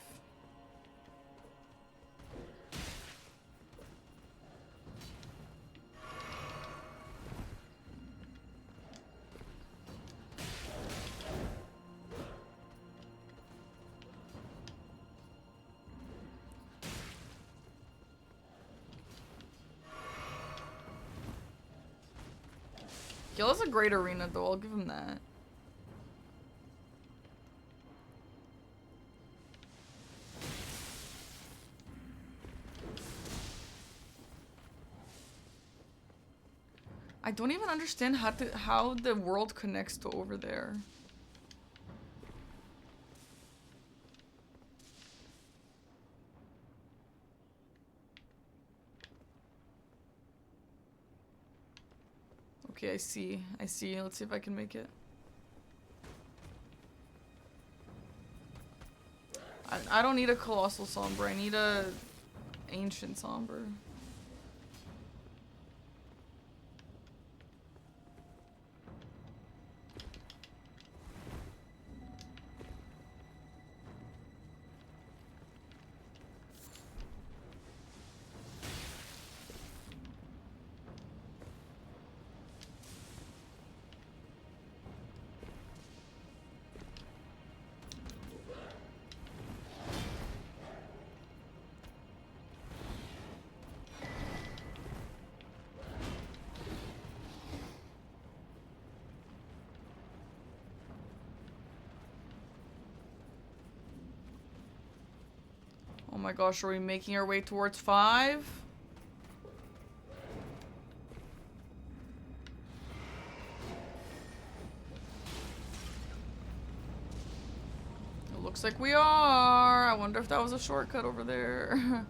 Gil's a great arena though, I'll give him that. I don't even understand how the world connects to over there. Okay, I see. Let's see if I can make it. I don't need a Colossal Sombra. I need a Ancient Sombra. Oh my gosh, are we making our way towards 5? It looks like we are. I wonder if that was a shortcut over there.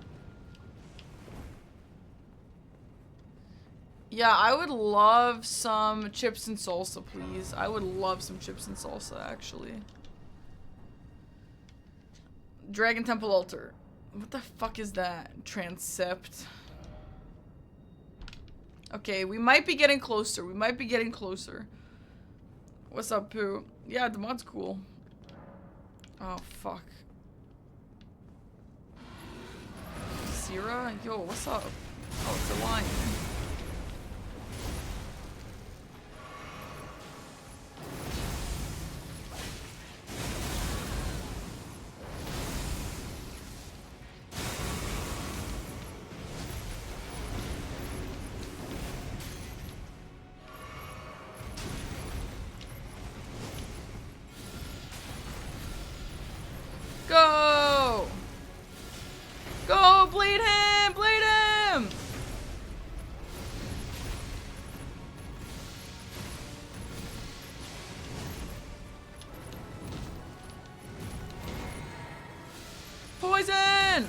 Yeah, I would love some chips and salsa, please. I would love some chips and salsa, actually. Dragon Temple Altar. What the fuck is that? Transept. Okay, we might be getting closer. What's up, Pooh? Yeah, the mod's cool. Oh, fuck. Seera? Yo, what's up? Oh, it's a lion. Go! Go! Bleed him! Bleed him! Poison!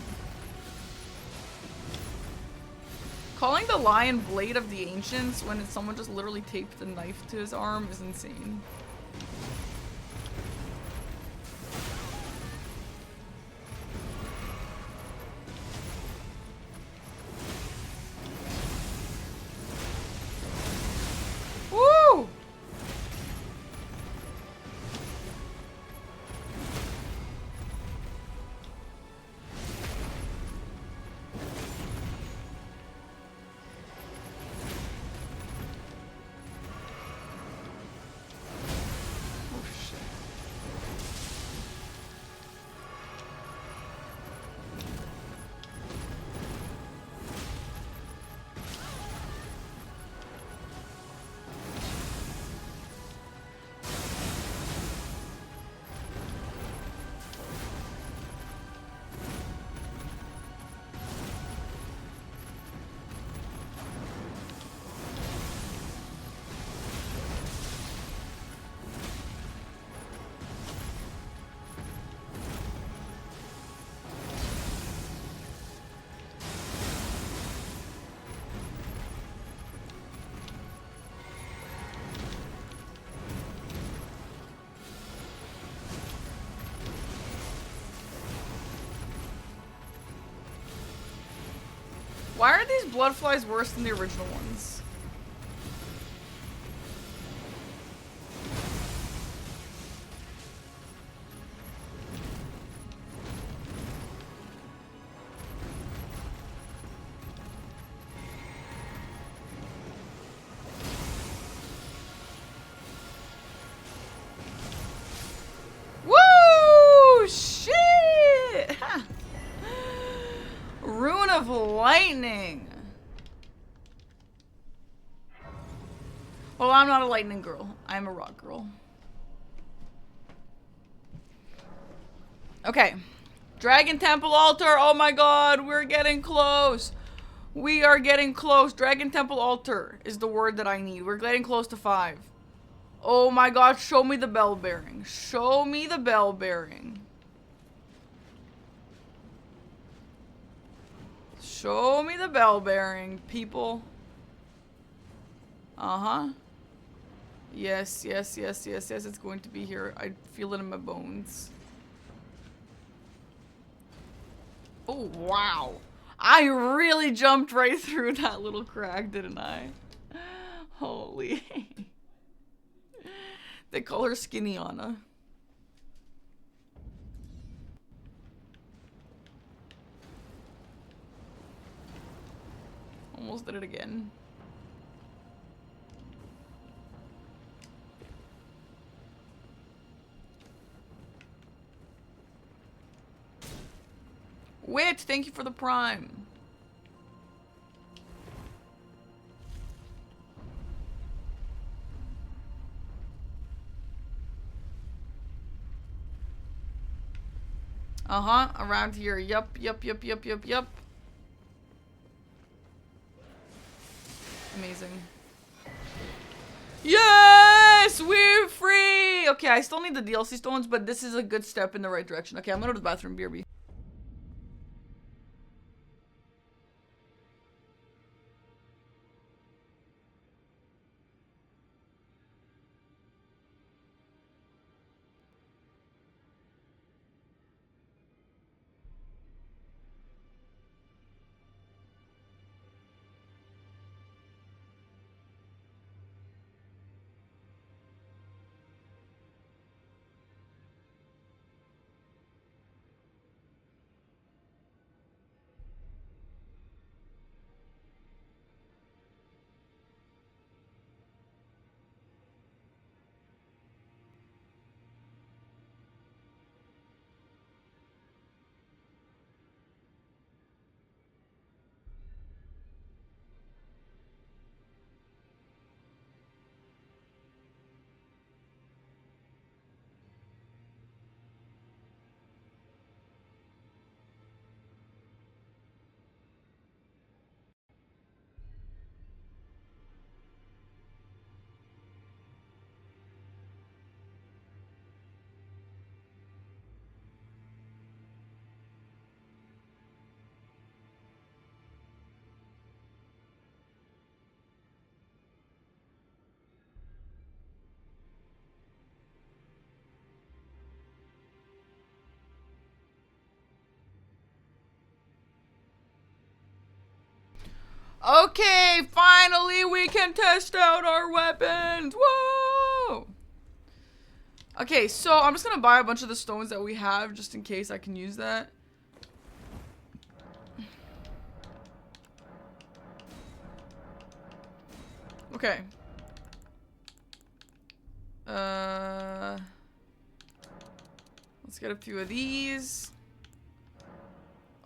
Calling the lion Blade of the Ancients when someone just literally taped a knife to his arm is insane. Woo! Why are these blood flies worse than the original ones? Woo! Shit! Rune of Lightning. Well, I'm not a lightning girl. I'm a rock girl. Okay. Dragon Temple Altar. Oh my god, we're getting close. We are getting close. Dragon Temple Altar is the word that I need. We're getting close to 5. Oh my god, show me the bell bearing. Show me the bell bearing. Show me the bell bearing, people. Uh-huh. Yes, yes, yes, yes, yes, it's going to be here. I feel it in my bones. Oh, wow. I really jumped right through that little crack, didn't I? Holy. They call her Skinny Anna. Almost did it again. Wit, thank you for the prime. Uh-huh, around here. Yup, yup, yup, yup, yup, yup. Amazing. Yes! We're free! Okay, I still need the DLC stones, but this is a good step in the right direction. Okay, I'm gonna go to the bathroom, BRB. Okay, finally we can test out our weapons. Whoa! Okay, so I'm just gonna buy a bunch of the stones that we have just in case I can use that. Okay. Let's get a few of these.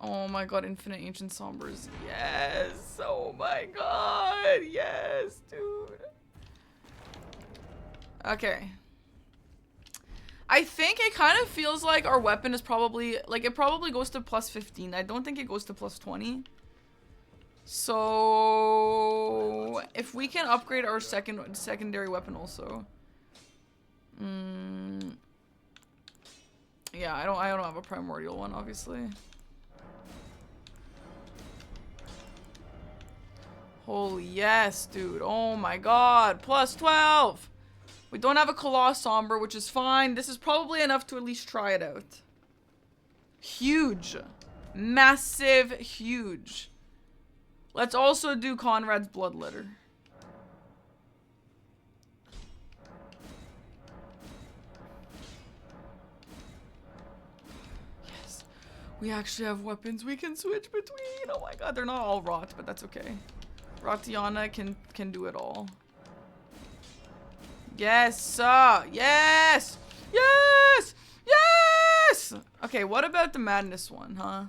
Oh my god, infinite ancient sombers. Yes! Oh my god! Yes, dude. Okay. I think it kind of feels like our weapon is probably, like, it probably goes to plus 15. I don't think it goes to plus 20. So, if we can upgrade our secondary weapon also. Yeah, I don't have a primordial one, obviously. Holy yes, dude. Oh my god. Plus 12. We don't have a Colossomber, which is fine. This is probably enough to at least try it out. Huge. Massive, huge. Let's also do Conrad's Blood Letter. Yes. We actually have weapons we can switch between. Oh my god, they're not all rot, but that's okay. Ratiana can do it all. Yes, sir. Yes! Yes! Yes! Okay, what about the madness one, huh?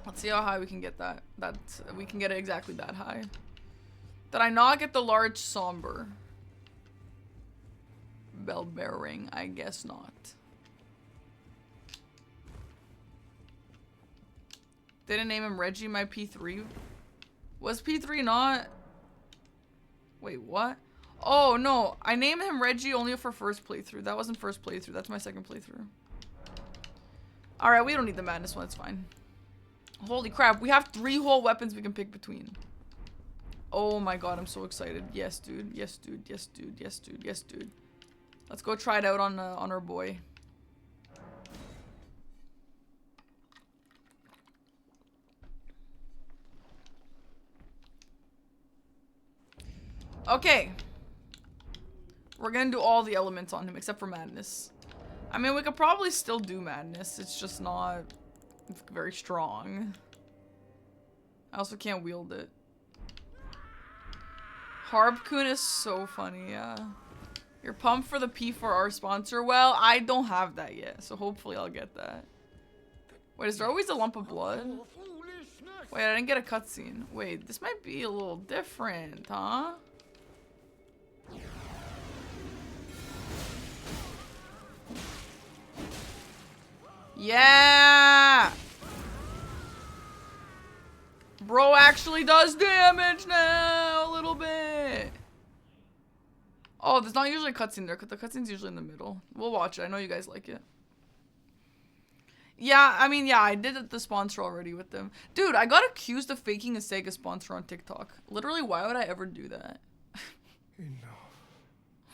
Let's see how high we can get that. We can get it exactly that high. Did I not get the large somber? Bell bearing? I guess not. Didn't name him Reggie, my P3. Was P3 not? Wait, what? Oh, no. I named him Reggie only for first playthrough. That wasn't first playthrough. That's my second playthrough. Alright, we don't need the madness one. It's fine. Holy crap. We have 3 whole weapons we can pick between. Oh my god, I'm so excited. Yes, dude. Yes, dude. Yes, dude. Yes, dude. Yes, dude. Let's go try it out on our boy. Okay. We're gonna do all the elements on him except for madness. I mean, we could probably still do madness. It's just not very strong. I also can't wield it. Harpoon is so funny, yeah. You're pumped for the P4R sponsor? Well, I don't have that yet, so hopefully I'll get that. Wait, is there always a lump of blood? Wait, I didn't get a cutscene. Wait, this might be a little different, huh? Yeah! Bro actually does damage now, a little bit. Oh, there's not usually a cutscene there, because the cutscene's usually in the middle. We'll watch it. I know you guys like it. Yeah, I mean, yeah, I did the sponsor already with them. Dude, I got accused of faking a Sega sponsor on TikTok. Literally, why would I ever do that?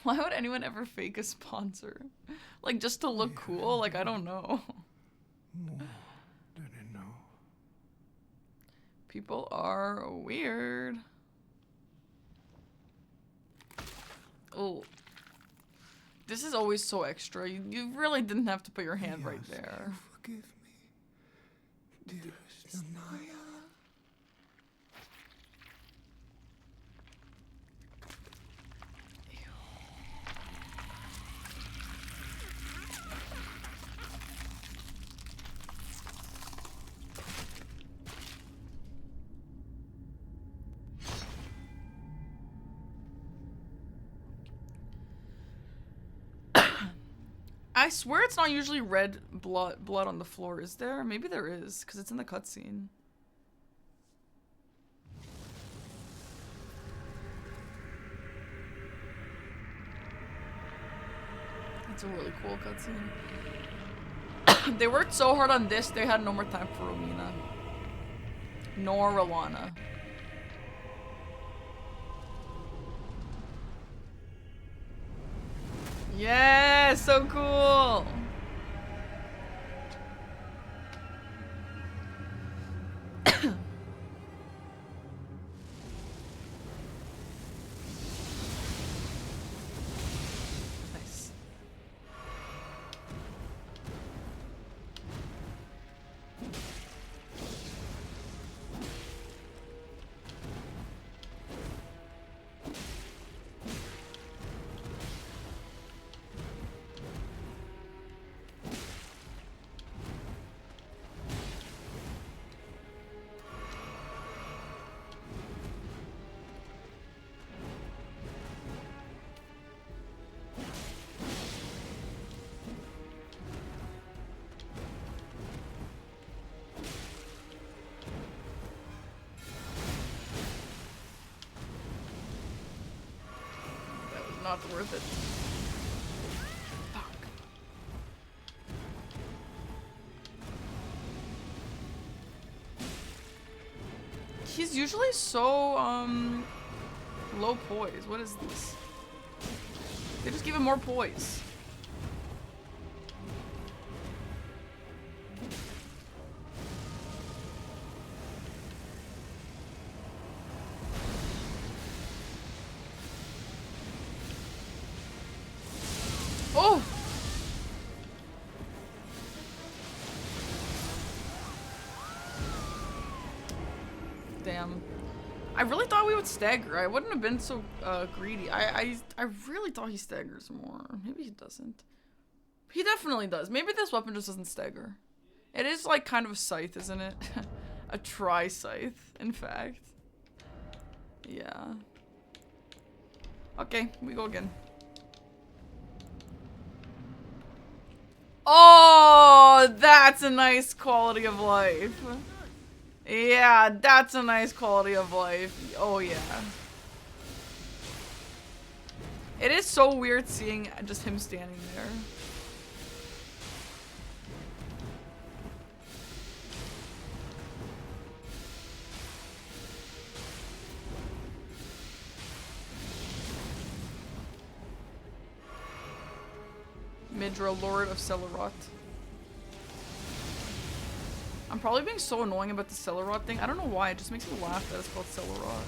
Why would anyone ever fake a sponsor? Like, just to look cool? Like, I don't know. People are weird. Oh. This is always so extra. You really didn't have to put your hand right there. Forgive me, dearest Naya. I swear it's not usually red blood on the floor, is there? Maybe there is, because it's in the cutscene. It's a really cool cutscene. They worked so hard on this, they had no more time for Romina. Nor Rolana. Yeah, so cool. Nice. Not worth it. Fuck. He's usually so, low poise. What is this? They just give him more poise. Damn. I really thought we would stagger. I wouldn't have been so greedy. I really thought he staggers more. Maybe he doesn't. He definitely does. Maybe this weapon just doesn't stagger. It is like kind of a scythe, isn't it? A tri-scythe, in fact. Yeah. Okay, we go again. Oh, that's a nice quality of life. Yeah, that's a nice quality of life. Oh, yeah. It is so weird seeing just him standing there. Midra, Lord of Sarrulat. I'm probably being so annoying about the Sarrulat thing. I don't know why. It just makes me laugh that it's called Sarrulat.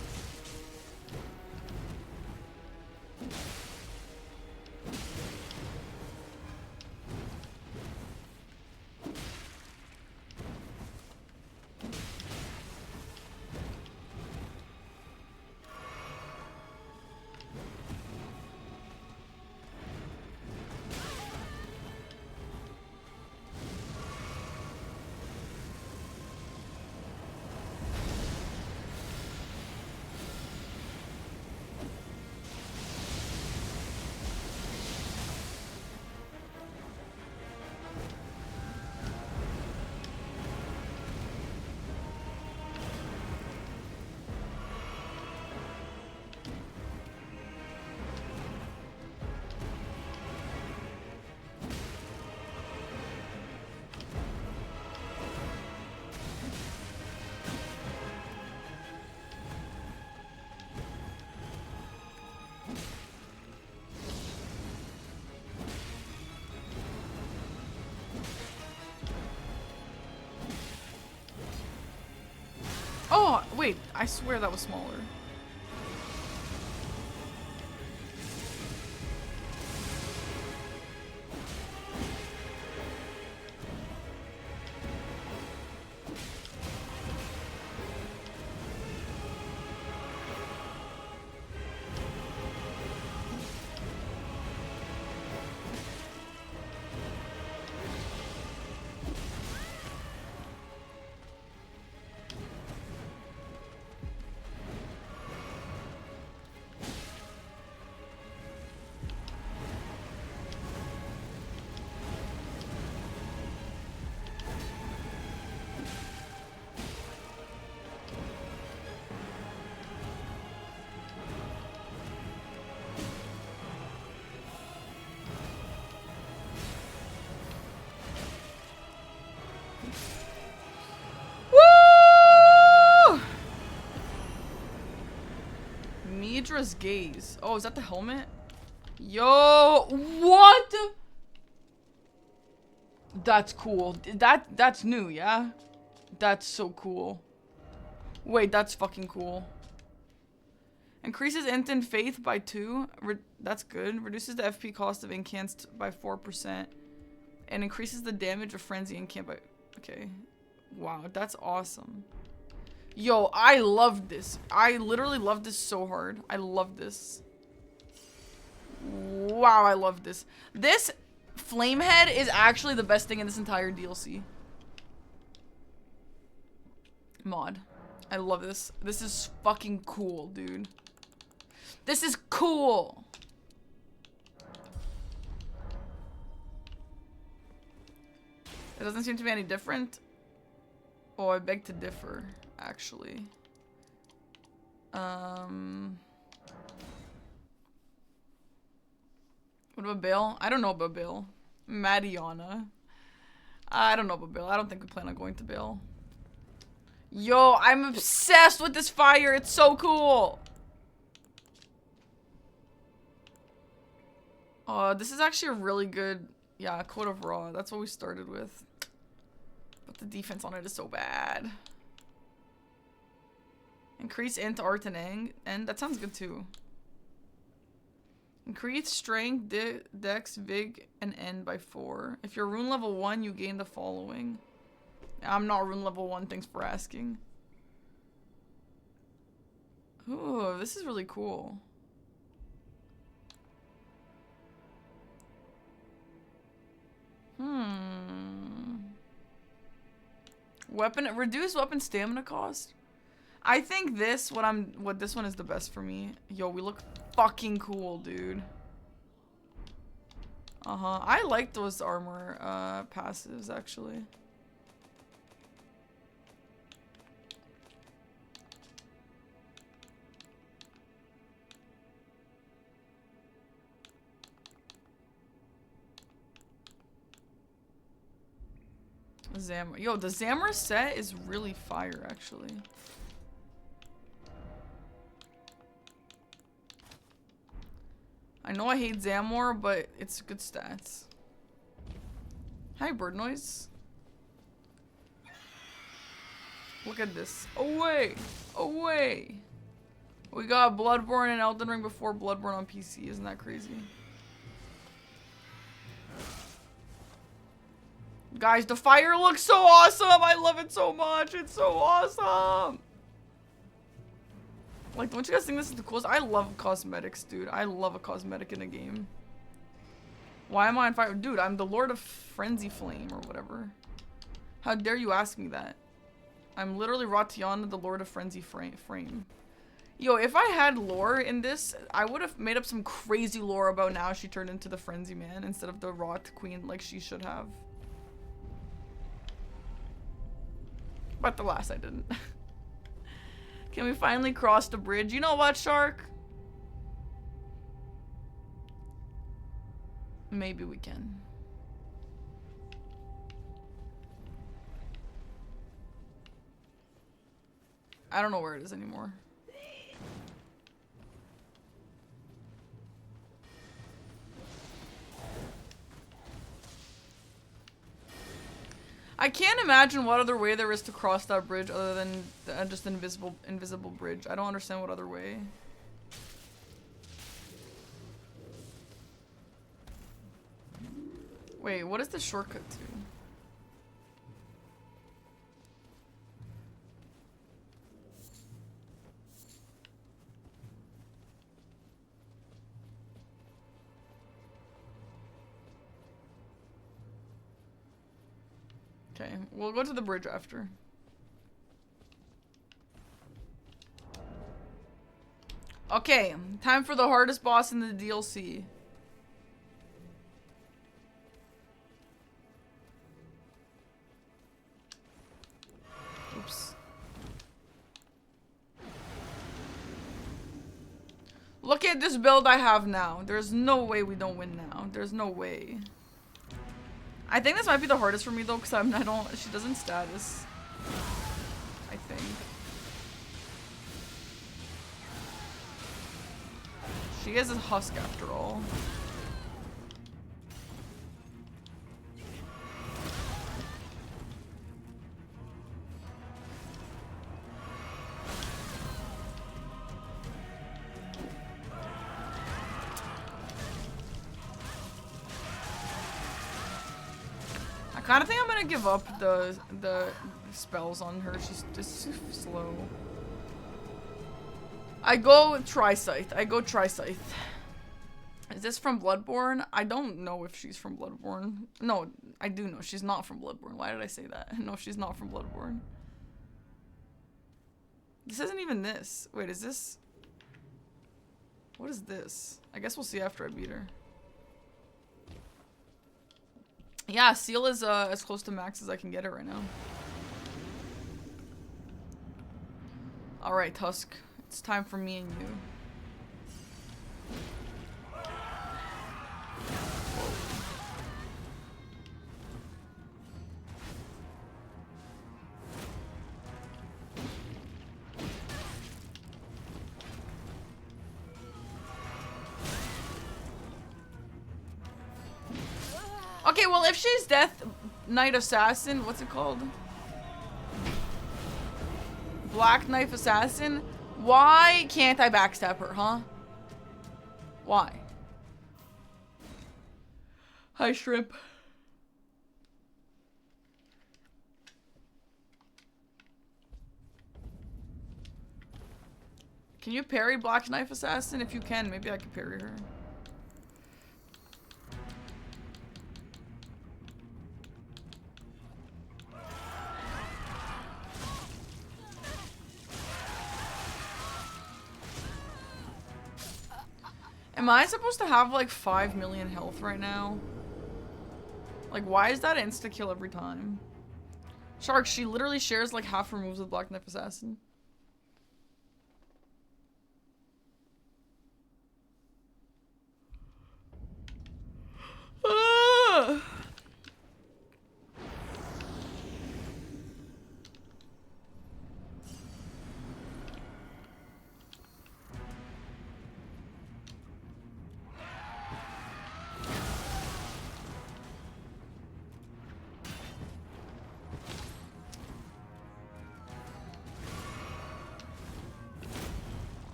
Oh, wait, I swear that was smaller. Midra's gaze. Oh, is that the helmet? Yo, what? That's cool. That's new, yeah? That's so cool. Wait, that's fucking cool. Increases int and faith by 2. That's good. Reduces the FP cost of incants by 4%. And increases the damage of frenzy incant by... Okay. Wow, that's awesome. Yo, I love this. I literally love this so hard. I love this. Wow, I love this. This Flamehead is actually the best thing in this entire DLC. Mod. I love this. This is fucking cool, dude. This is cool. It doesn't seem to be any different. Oh, I beg to differ, actually. What about Bill? I don't know about Bill. Madiana. I don't know about Bill. I don't think we plan on going to Bill. Yo, I'm obsessed with this fire. It's so cool. This is actually a really good, yeah, Code of Rauh. That's what we started with. But the defense on it is so bad. Increase int, art, and that sounds good too. Increase strength, dex, vig, and n by 4. If you're rune level 1, you gain the following. I'm not rune level 1, thanks for asking. this is really cool. Reduce weapon stamina cost. I think this, what this one is the best for me. Yo, we look fucking cool, dude. I like those armor passives actually. Yo, the Zamra set is really fire, actually. I know I hate Zamor, but it's good stats. Hi, bird noise. Look at this. Away! Away! We got Bloodborne and Elden Ring before Bloodborne on PC. Isn't that crazy? Guys, the fire looks so awesome! I love it so much! It's so awesome! Like, don't you guys think this is the coolest? I love cosmetics, dude. I love a cosmetic in a game. Why am I on fire? Dude, I'm the Lord of Frenzy Flame or whatever. How dare you ask me that? I'm literally Ratiana, the Lord of Frenzy Frame. Yo, if I had lore in this, I would have made up some crazy lore about now she turned into the Frenzy Man instead of the Rot Queen like she should have. But the last I didn't. Can we finally cross the bridge? You know what, Shark? Maybe we can. I don't know where it is anymore. I can't imagine what other way there is to cross that bridge other than just an invisible bridge. I don't understand what other way. Wait, what is the shortcut to? Okay, we'll go to the bridge after. Okay, time for the hardest boss in the DLC. Oops. Look at this build I have now. There's no way we don't win now. There's no way. I think this might be the hardest for me though, because she doesn't status. I think. She is a husk after all. I kind of think I'm gonna give up the spells on her. She's just too slow. I go Tri-Scythe. Is this from Bloodborne? I don't know if she's from Bloodborne. No, I do know she's not from Bloodborne. Why did I say that? No, she's not from Bloodborne. This isn't even this. Wait, is this? What is this? I guess we'll see after I beat her. Yeah, Seal is as close to max as I can get it right now. Alright, Husk. It's time for me and you. Okay, well, if she's Death Knight Assassin, what's it called? Black Knife Assassin? Why can't I backstab her, huh? Why? Hi, Shrimp. Can you parry Black Knife Assassin? If you can, maybe I could parry her. Am I supposed to have like 5 million health right now? Like, why is that insta-kill every time? Shark, she literally shares like half her moves with Black Knife Assassin. Ah!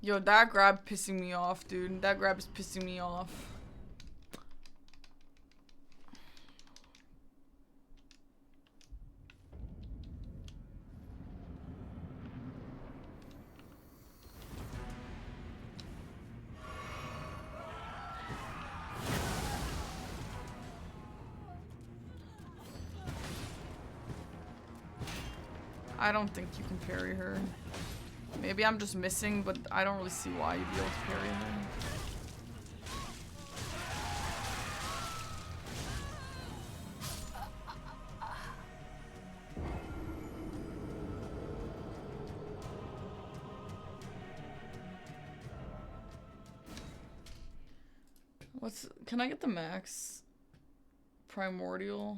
Yo, that grab pissing me off, dude. That grab is pissing me off. I don't think you can parry her. Maybe I'm just missing, but I don't really see why you'd be able to parry her. Can I get the max? Primordial.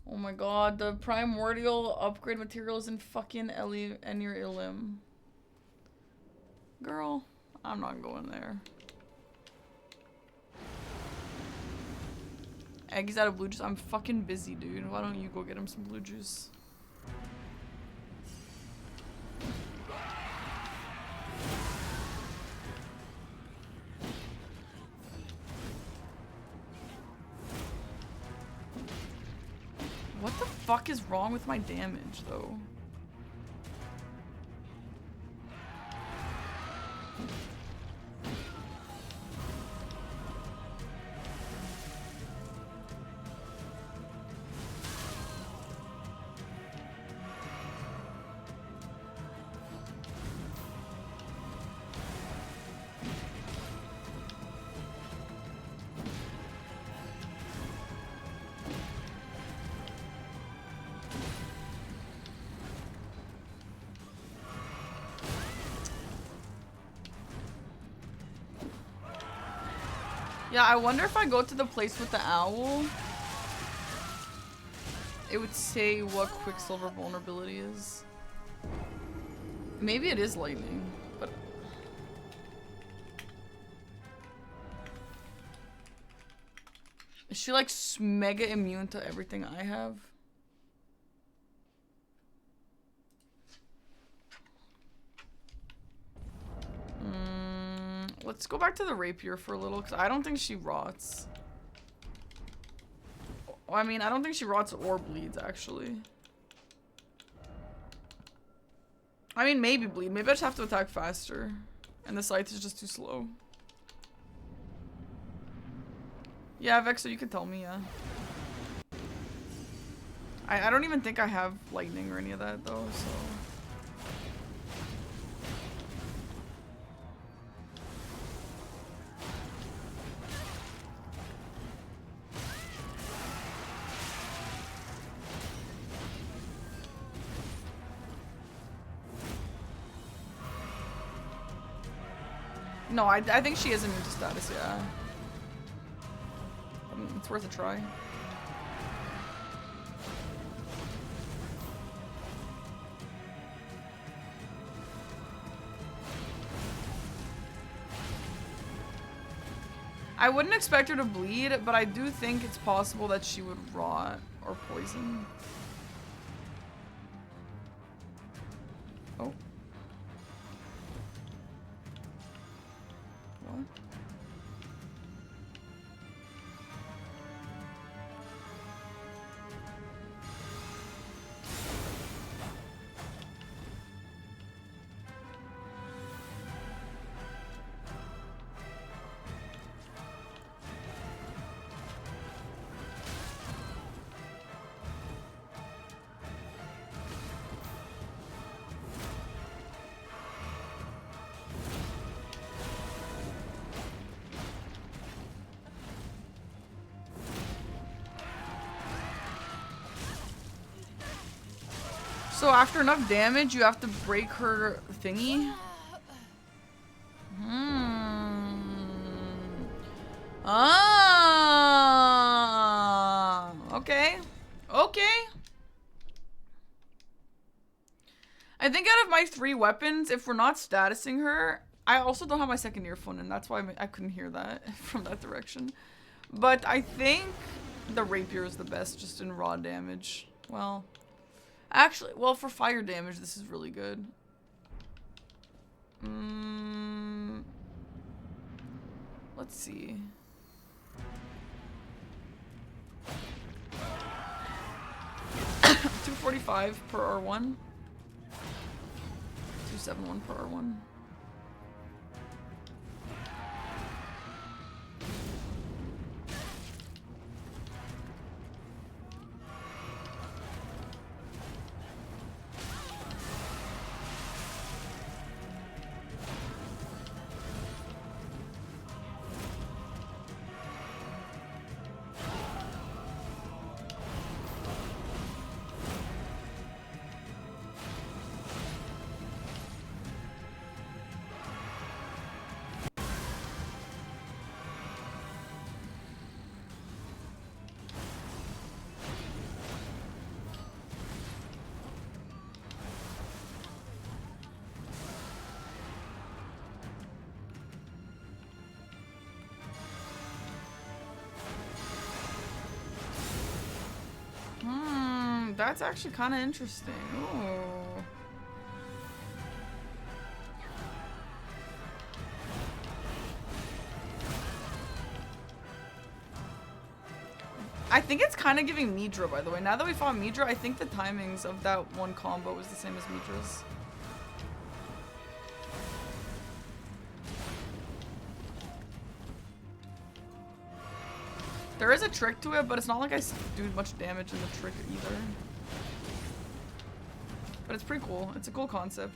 Oh my god, the primordial upgrade materials in fucking Enir Ilim. Girl, I'm not going there. Eggs out of blue juice. I'm fucking busy, dude. Why don't you go get him some blue juice? What the fuck is wrong with my damage, though? Yeah, I wonder if I go to the place with the owl, it would say what Quicksilver vulnerability is. Maybe it is lightning, but... Is she like mega immune to everything I have? Let's go back to the rapier for a little, because I don't think she rots. I mean, I don't think she rots or bleeds, actually. I mean, maybe bleed. Maybe I just have to attack faster. And the scythe is just too slow. Yeah, Vexo, you can tell me, yeah. I don't even think I have lightning or any of that, though, so... No, I think she is immune to status, yeah. I mean, it's worth a try. I wouldn't expect her to bleed, but I do think it's possible that she would rot or poison. Oh. What? So after enough damage, you have to break her thingy? Ah. Okay. Okay. I think out of my 3 weapons, if we're not statusing her, I also don't have my second earphone, and that's why I couldn't hear that from that direction. But I think the rapier is the best, just in raw damage. Well, actually, well, for fire damage, this is really good. Let's see. $245 per R1. 271 per R1. That's actually kind of interesting. Ooh. I think it's kind of giving Midra, by the way. Now that we fought Midra, I think the timings of that one combo was the same as Midra's. There is a trick to it, but it's not like I do much damage in the trick either. But it's pretty cool. It's a cool concept.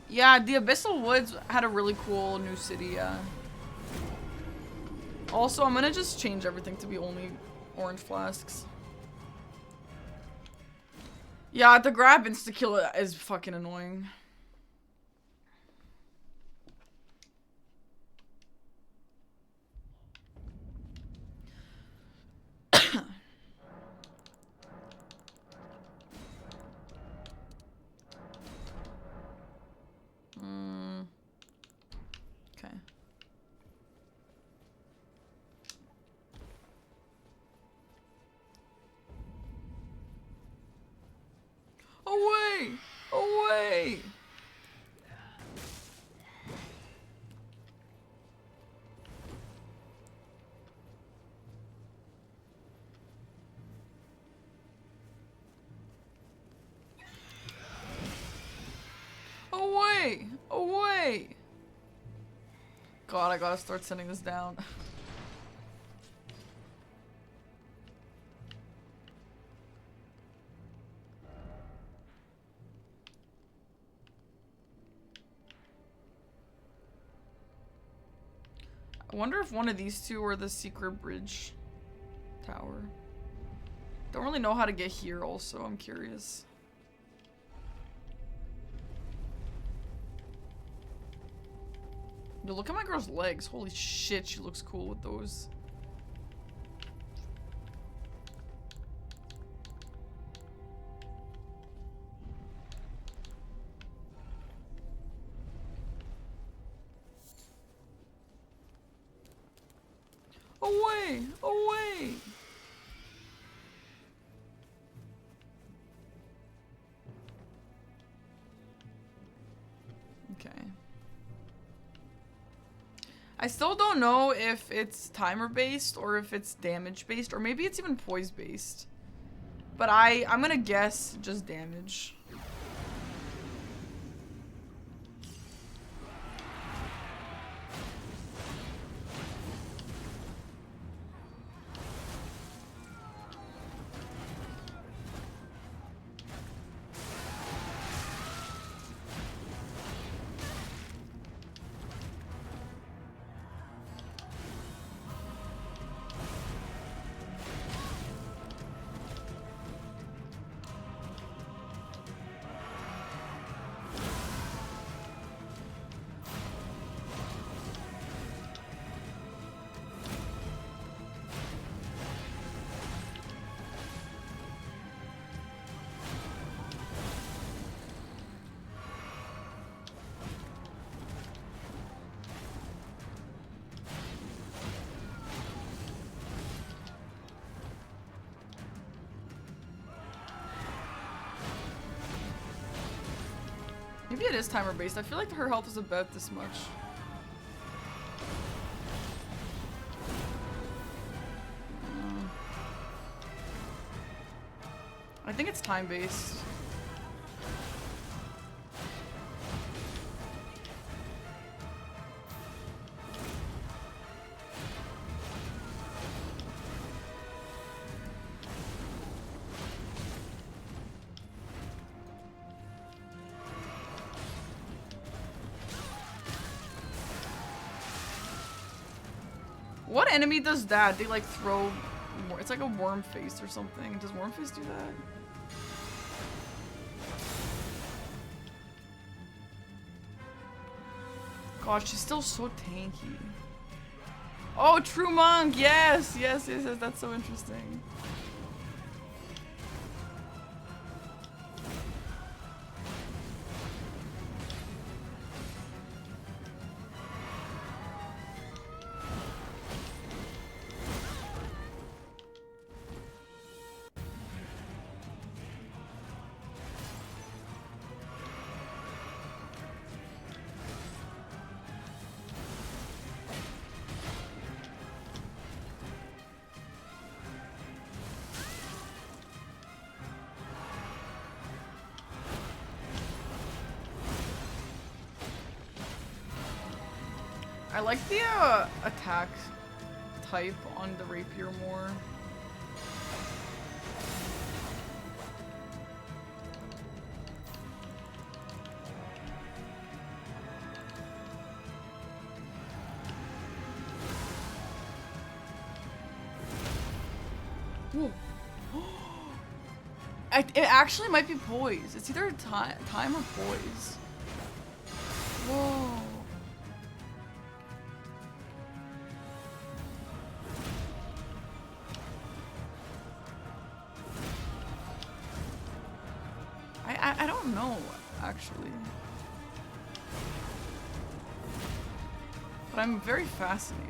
Yeah, the Abyssal Woods had a really cool new city, yeah. Also, I'm gonna just change everything to be only orange flasks. Yeah, the grab insta-kill is fucking annoying. Okay. Away! Away! Away! Away! God, I gotta start sending this down. I wonder if one of these two are the secret bridge tower. Don't really know how to get here also, I'm curious. Yo, look at my girl's legs. Holy shit, she looks cool with those. Away! Away! Okay. I still don't know if it's timer based or if it's damage based or maybe it's even poise based. But I'm gonna guess just damage. maybe it is timer based. I feel like her health is about this much. I think it's time based. What enemy does that? They like throw... It's like a worm face or something. Does worm face do that? God, she's still so tanky. Oh, True Monk! Yes! Yes, yes, yes. That's so interesting. I like the attack type on the rapier more. Whoa. It actually might be poise. It's either time or poise. Whoa. I don't know, actually. But I'm very fascinated.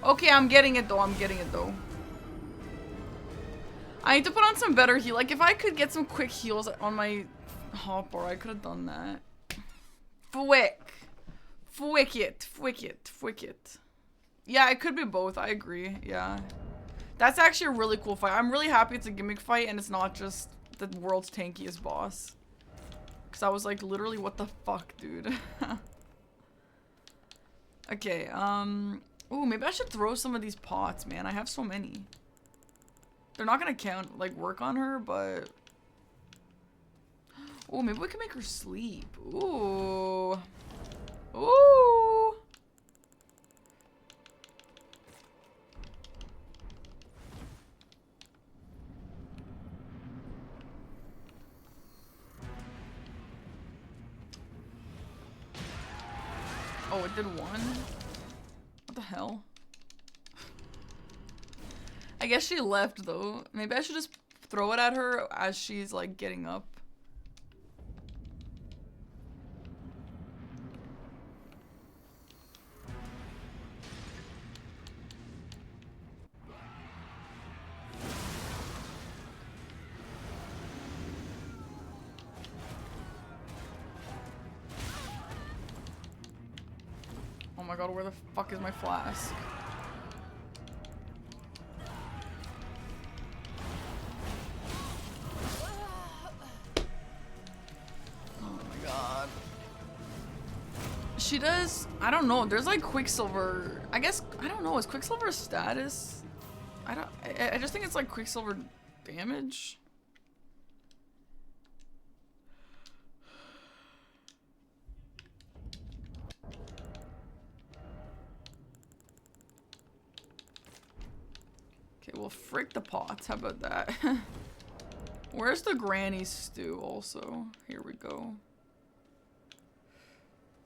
Okay, I'm getting it though, I'm getting it though. I need to put on some better heal. Like, if I could get some quick heals on my hotbar, I could have done that. Fwick it. Yeah, it could be both, I agree, yeah. That's actually a really cool fight. I'm really happy it's a gimmick fight and it's not just the world's tankiest boss. Because I was like, literally, what the fuck, dude? Okay, ooh, maybe I should throw some of these pots, man. I have so many. They're not gonna count, like, work on her, but... Ooh, maybe we can make her sleep. Ooh. Ooh. Oh, it did one? What the hell? I guess she left though. Maybe I should just throw it at her as she's like getting up. Oh my god, where the fuck is my flask? She does, I don't know, there's like Quicksilver, I guess, I don't know, is Quicksilver a status? I just think it's like Quicksilver damage. Okay, well, frick the pots. How about that? Where's the granny stew also? Here we go.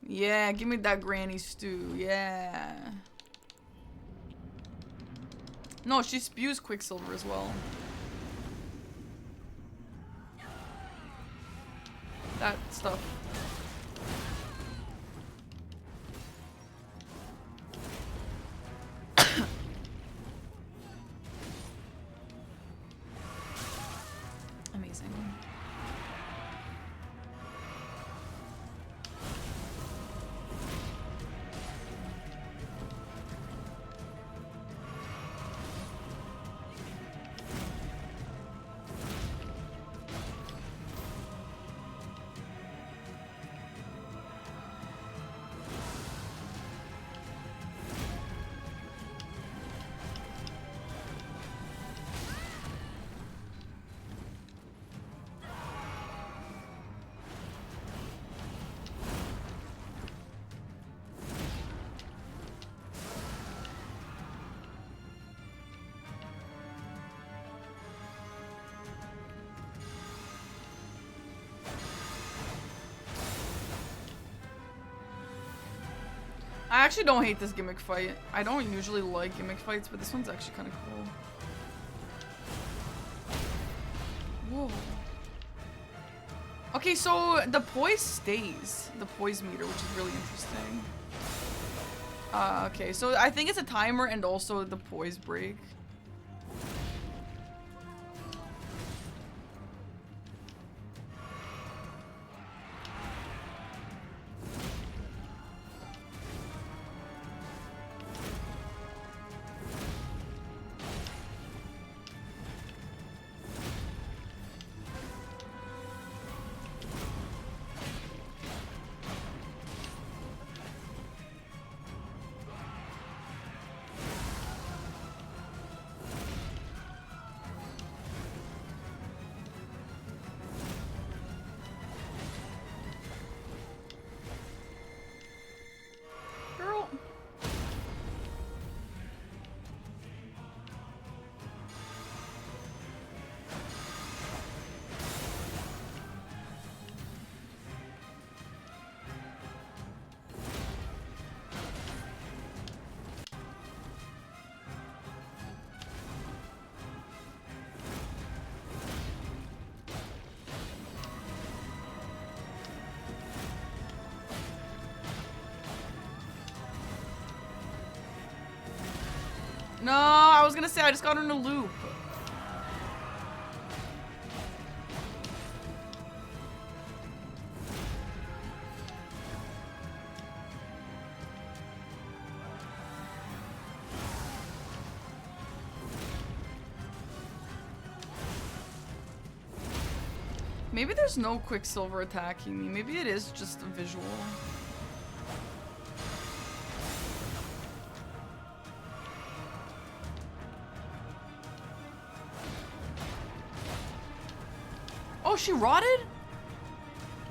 Yeah, give me that granny stew. Yeah. No, she spews Quicksilver as well. That stuff. Amazing. I actually don't hate this gimmick fight. I don't usually like gimmick fights, but this one's actually kind of cool. Whoa. Okay, so the poise stays. The poise meter, which is really interesting. Okay, so I think it's a timer and also the poise break. No, I was gonna say I just got in a loop. Maybe there's no Quicksilver attacking me. Maybe it is just a visual. Oh, she rotted?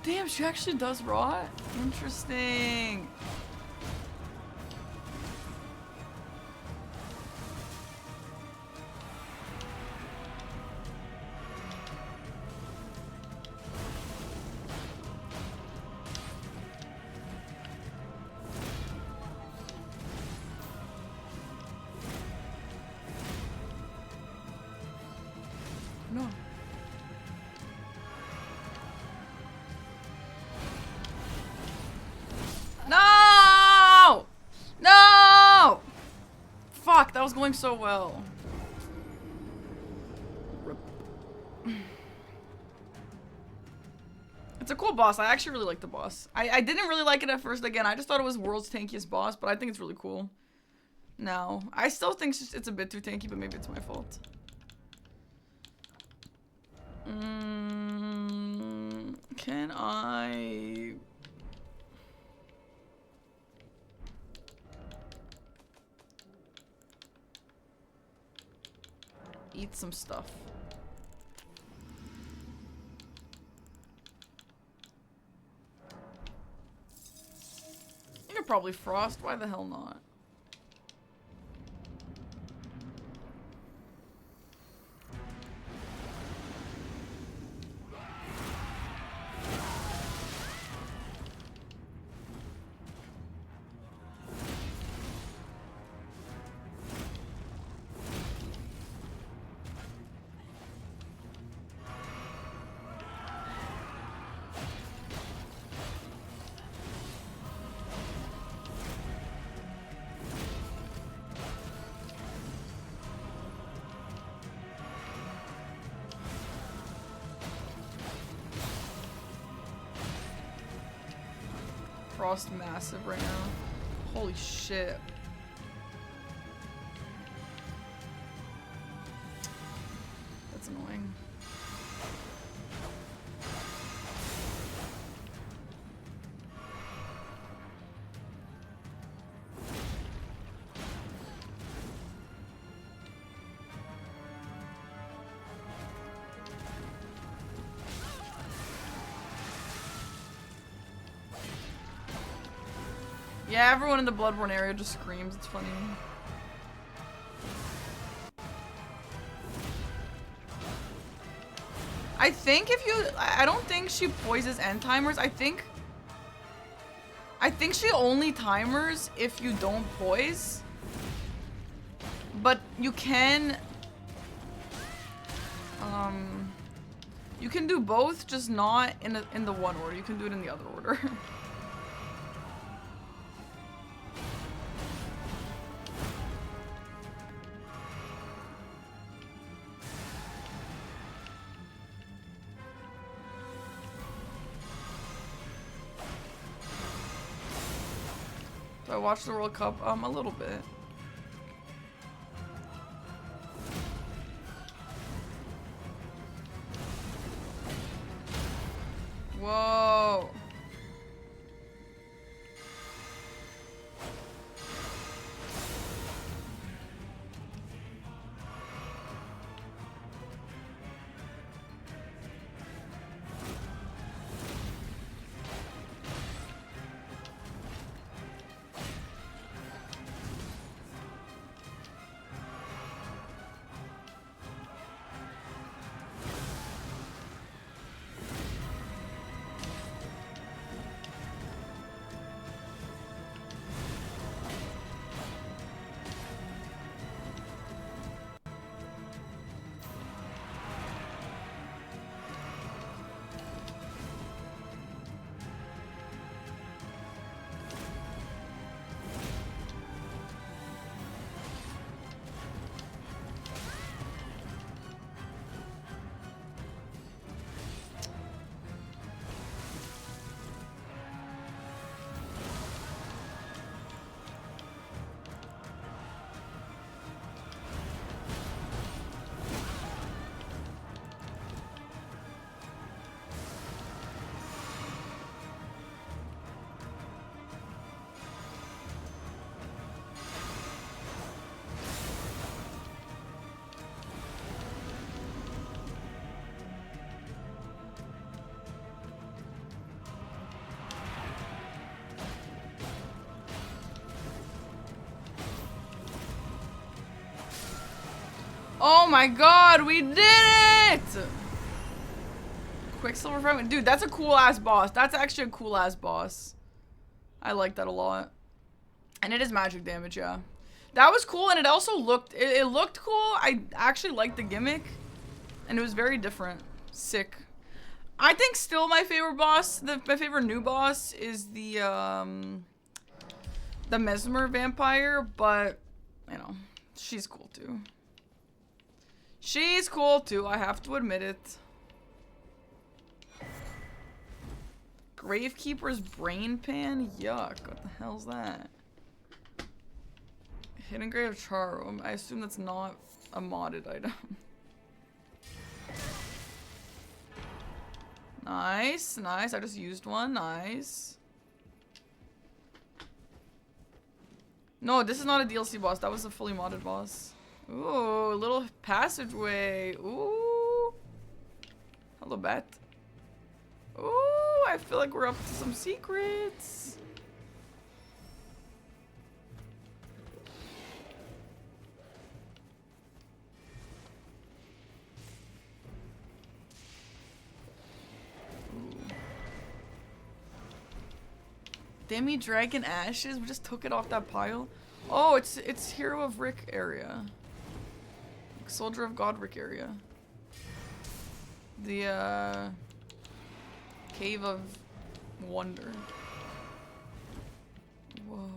Damn, she actually does rot? Interesting. No. No! No! Fuck, that was going so well. Rip. It's a cool boss. I actually really like the boss. I didn't really like it at first. Again, I just thought it was world's tankiest boss, but I think it's really cool. Now, I still think it's a bit too tanky, but maybe it's my fault. Can I... eat some stuff. You could probably frost. Why the hell not? Frost massive right now. Holy shit. That's annoying. Yeah, everyone in the Bloodborne area just screams. It's funny. I think if you... I don't think she poises end timers. I think she only timers if you don't poise. But you can... you can do both, just not in the one order. You can do it in the other order. I watched the World Cup, a little bit. Whoa. Oh my god, we did it! Quicksilver fragment. Dude, that's a cool ass boss. That's actually a cool ass boss. I like that a lot. And it is magic damage, yeah. That was cool, and it also looked, it looked cool. I actually liked the gimmick. And it was very different. Sick. I think still my favorite boss, my favorite new boss is the Mesmer vampire, but, you know, she's cool too. She's cool too, I have to admit it. Gravekeeper's brain pan? Yuck, what the hell's that? Hidden Grave Charm. I assume that's not a modded item. Nice, nice. I just used one. Nice. No, this is not a DLC boss. That was a fully modded boss. Ooh, little passageway. Ooh. Hello, Bat. Ooh, I feel like we're up to some secrets. Demi Dragon Ashes? We just took it off that pile. Oh, it's Hero of Rick area. Soldier of God Rick area. The Cave of Wonder. Whoa.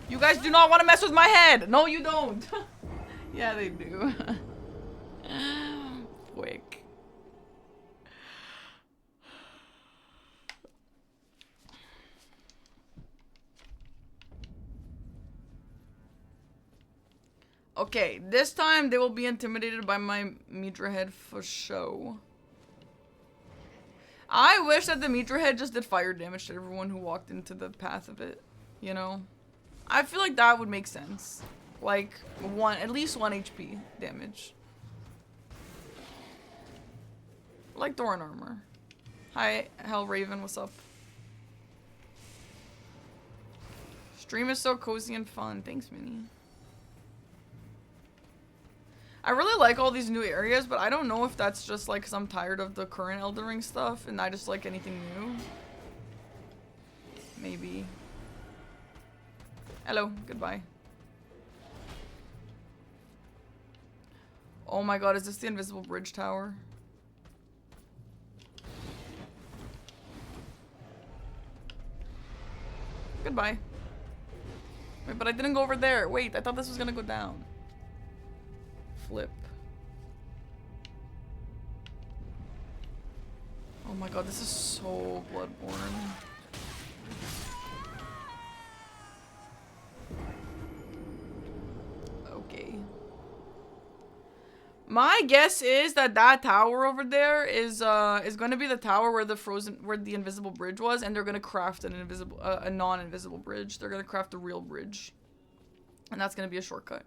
You guys do not want to mess with my head! No, you don't! Yeah, they do. Quick. Okay, this time they will be intimidated by my Midra head for show. I wish that the Midra head just did fire damage to everyone who walked into the path of it. You know? I feel like that would make sense. Like, at least 1 HP damage. Like Thorn Armor. Hi, Hell Raven, what's up? Stream is so cozy and fun. Thanks, Minnie. I really like all these new areas, but I don't know if that's just like because I'm tired of the current Elden Ring stuff and I just like anything new. Maybe. Hello, goodbye. Oh my god, is this the Invisible Bridge Tower? Goodbye. Wait, but I didn't go over there. Wait, I thought this was gonna go down. Flip. Oh my god, this is so Bloodborne. Okay. My guess is that that tower over there is going to be the tower where the invisible bridge was, and they're going to craft an invisible a non-invisible bridge. They're going to craft a real bridge. And that's going to be a shortcut.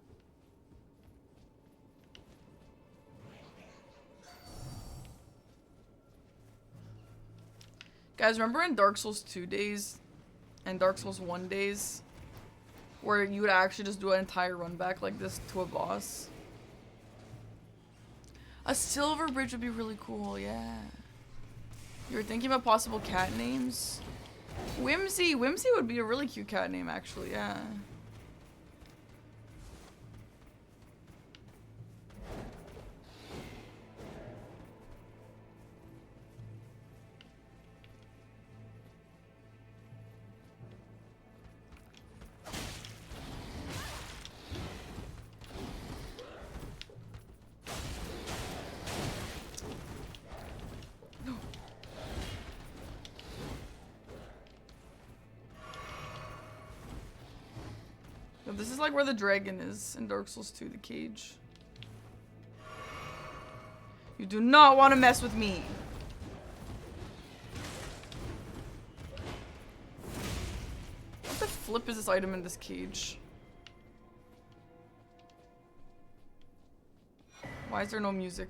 Guys, remember in Dark Souls 2 days and Dark Souls 1 days where you would actually just do an entire run back like this to a boss? A silver bridge would be really cool, yeah. You were thinking about possible cat names? Whimsy. Whimsy would be a really cute cat name, actually, yeah. This is like where the dragon is in Dark Souls 2, the cage. You do not want to mess with me. What the flip is this item in this cage? Why is there no music?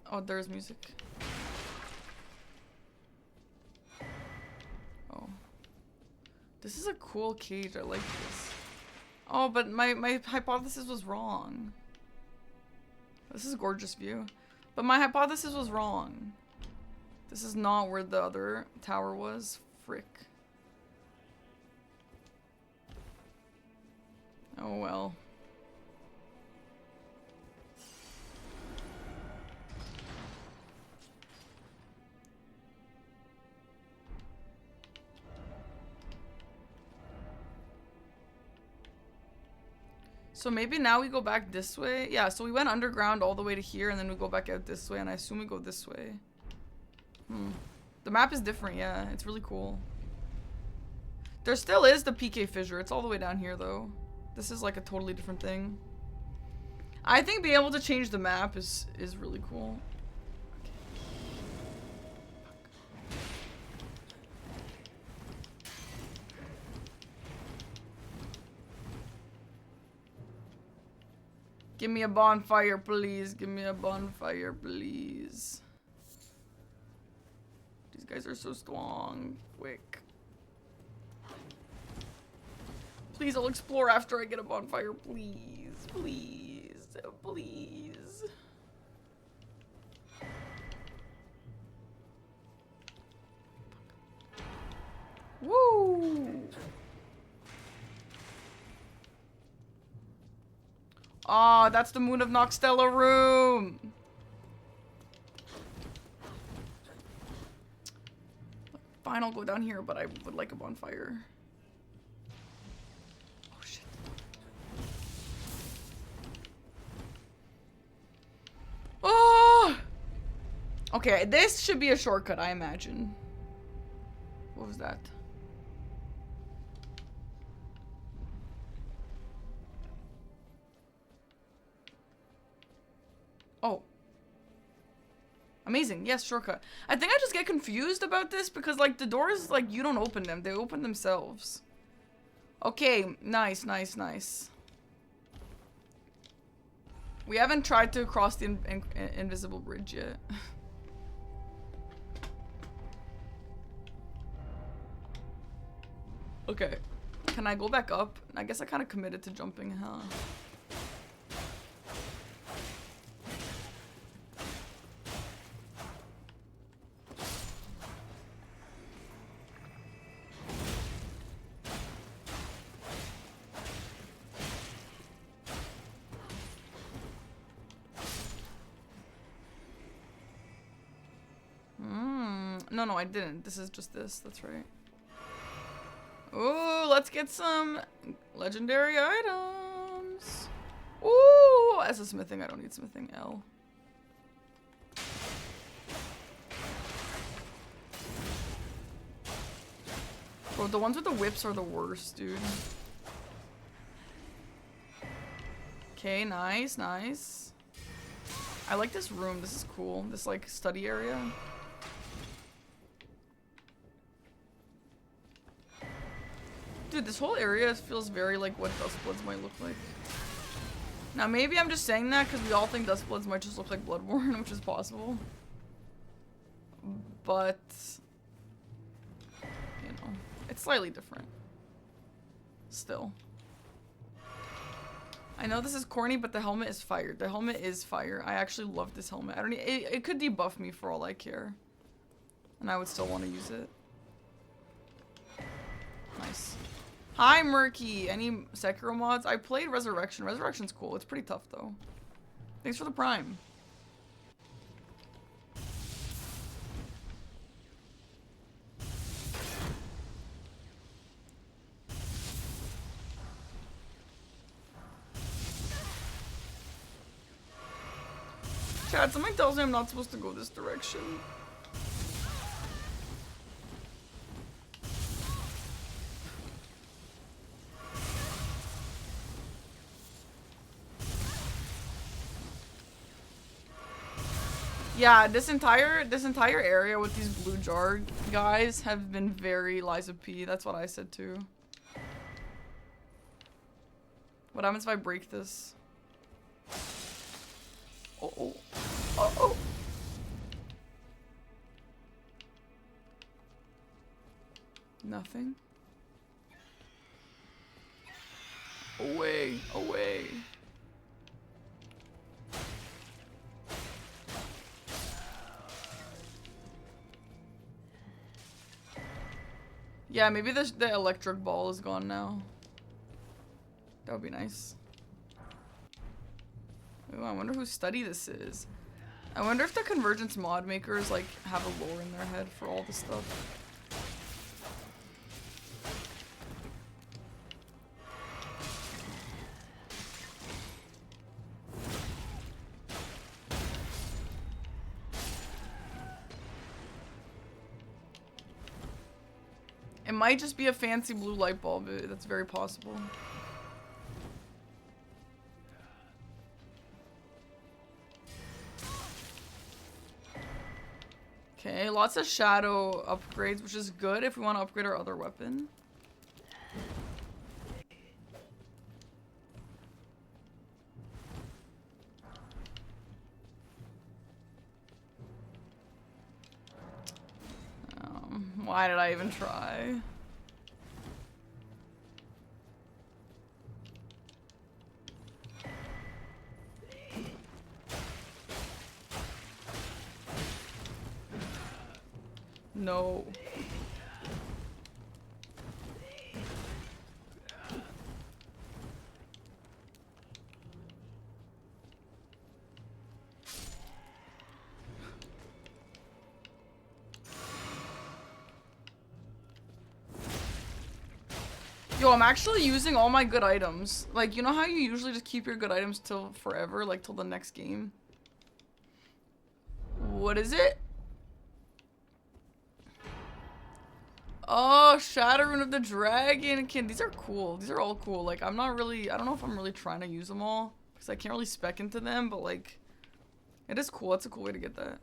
Oh, there's music. This is a cool cage. I like this. Oh, but my hypothesis was wrong. This is a gorgeous view. But my hypothesis was wrong. This is not where the other tower was. Frick. Oh well. So maybe now we go back this way. Yeah, so we went underground all the way to here and then we go back out this way and I assume we go this way. The map is different, yeah. It's really cool. There still is the PK fissure. It's all the way down here though. This is like a totally different thing. I think being able to change the map is really cool. Give me a bonfire, please. Give me a bonfire, please. These guys are so strong. Quick. Please, I'll explore after I get a bonfire. Please. Please. Please. Woo! Ah, that's the Moon of Noxtella room. Fine, I'll go down here, but I would like a bonfire. Oh shit. Oh! Okay, this should be a shortcut, I imagine. What was that? Oh. Amazing. Yes, shortcut. I think I just get confused about this because, like, the doors, like, you don't open them. They open themselves. Okay. Nice, nice, nice. We haven't tried to cross the invisible bridge yet. Okay. Can I go back up? I guess I kind of committed to jumping, huh? No, I didn't. This is just this. That's right. Ooh, let's get some legendary items. Ooh, as a smithing, I don't need smithing. L. Bro, the ones with the whips are the worst, dude. Okay, nice, nice. I like this room. This is cool. This, like, study area. Dude, this whole area feels very like what Dustbloods might look like. Now, maybe I'm just saying that because we all think Dustbloods might just look like Bloodborne, which is possible. But, you know, it's slightly different. Still. I know this is corny, but the helmet is fire. The helmet is fire. I actually love this helmet. I don't. It could debuff me for all I care, and I would still want to use it. Nice. Hi, Murky. Any Sekiro mods? I played Resurrection. Resurrection's cool. It's pretty tough, though. Thanks for the prime. Chad, something tells me I'm not supposed to go this direction. Yeah, this entire area with these blue jar guys have been very Lies of P. That's what I said too. What happens if I break this? Oh, oh. Oh, oh. Nothing. Away, away. Yeah, maybe the electric ball is gone now. That would be nice. Ooh, I wonder whose study this is. I wonder if the Convergence mod makers like have a lore in their head for all this stuff. It might just be a fancy blue light bulb. That's very possible. Okay, lots of shadow upgrades, which is good if we want to upgrade our other weapon. Why did I even try? No. Yo, I'm actually using all my good items. Like, you know how you usually just keep your good items till forever? Like, till the next game? What is it? Oh, Shadow Rune of the Dragonkin. These are cool. These are all cool. Like, I'm not really... I don't know if I'm really trying to use them all. Because I can't really spec into them, but, like... It is cool. That's a cool way to get that.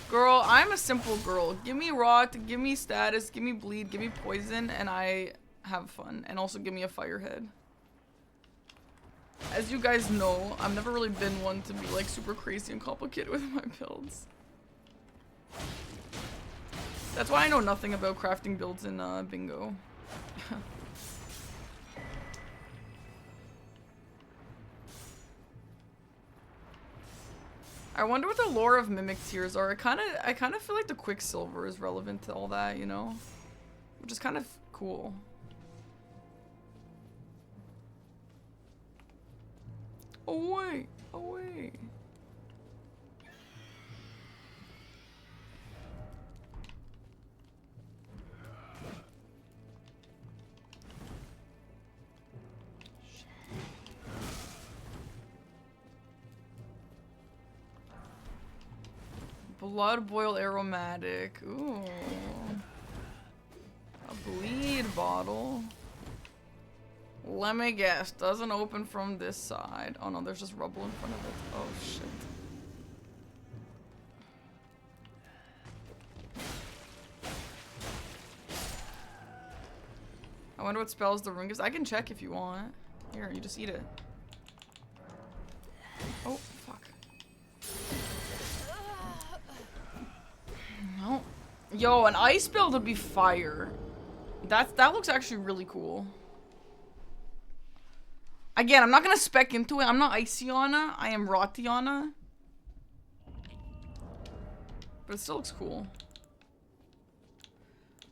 Girl, I'm a simple girl. Give me rot, give me status, give me bleed, give me poison, and I have fun. And also give me a firehead. As you guys know, I've never really been one to be like super crazy and complicated with my builds. That's why I know nothing about crafting builds in bingo. I wonder what the lore of mimic tears are. I kind of feel like the Quicksilver is relevant to all that, you know? Which is kind of cool. Away! Away! Blood boil aromatic. Ooh. A bleed bottle. Let me guess. Doesn't open from this side. Oh no, there's just rubble in front of it. Oh shit. I wonder what spells the rune gives. I can check if you want. Here, you just eat it. Oh, fuck. No. Yo, an ice build would be fire. That looks actually really cool. Again, I'm not gonna spec into it. I'm not Icyana. I am Rotiana. But it still looks cool.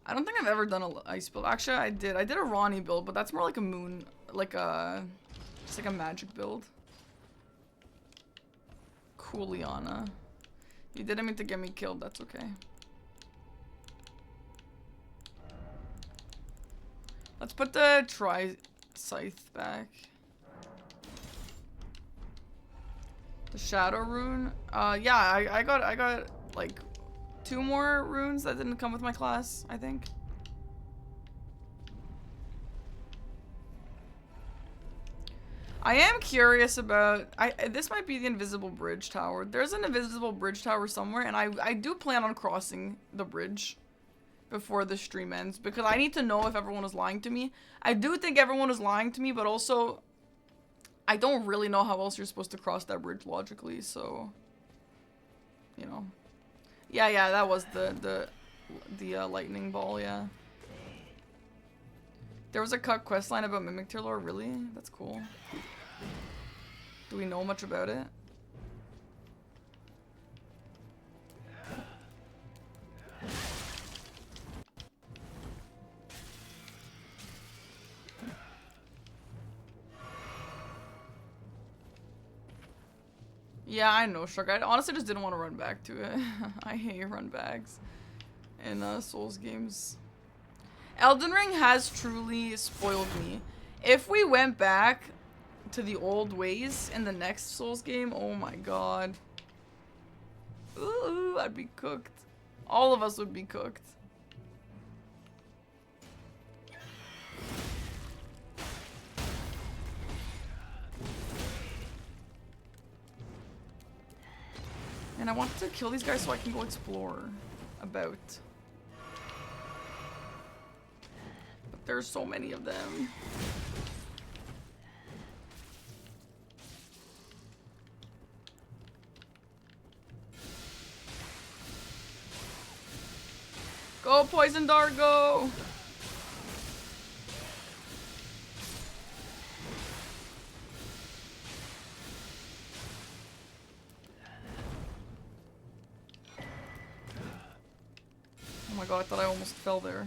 I don't think I've ever done an ice build. Actually, I did. I did a Ronnie build, but that's more like a moon, like a, just like a magic build. Cooliana. You didn't mean to get me killed. That's okay. Let's put the scythe back. The shadow rune. Yeah, I got like 2 more runes that didn't come with my class, I think. I am curious about, this might be the invisible bridge tower. There's an invisible bridge tower somewhere, and I do plan on crossing the bridge before the stream ends, because I need to know if everyone is lying to me. I do think everyone is lying to me, but also I don't really know how else you're supposed to cross that bridge logically, so you know. Yeah, that was the lightning ball, yeah. There was a cut questline about Mimic Tier lore, really? That's cool. Do we know much about it? Yeah, I know, Shark. I honestly just didn't want to run back to it. I hate run backs in Souls games. Elden Ring has truly spoiled me. If we went back to the old ways in the next Souls game, oh my god. Ooh, I'd be cooked. All of us would be cooked. And I want to kill these guys so I can go explore about. But there's so many of them. Go, Poison Dart, go! Oh my god, I thought I almost fell there.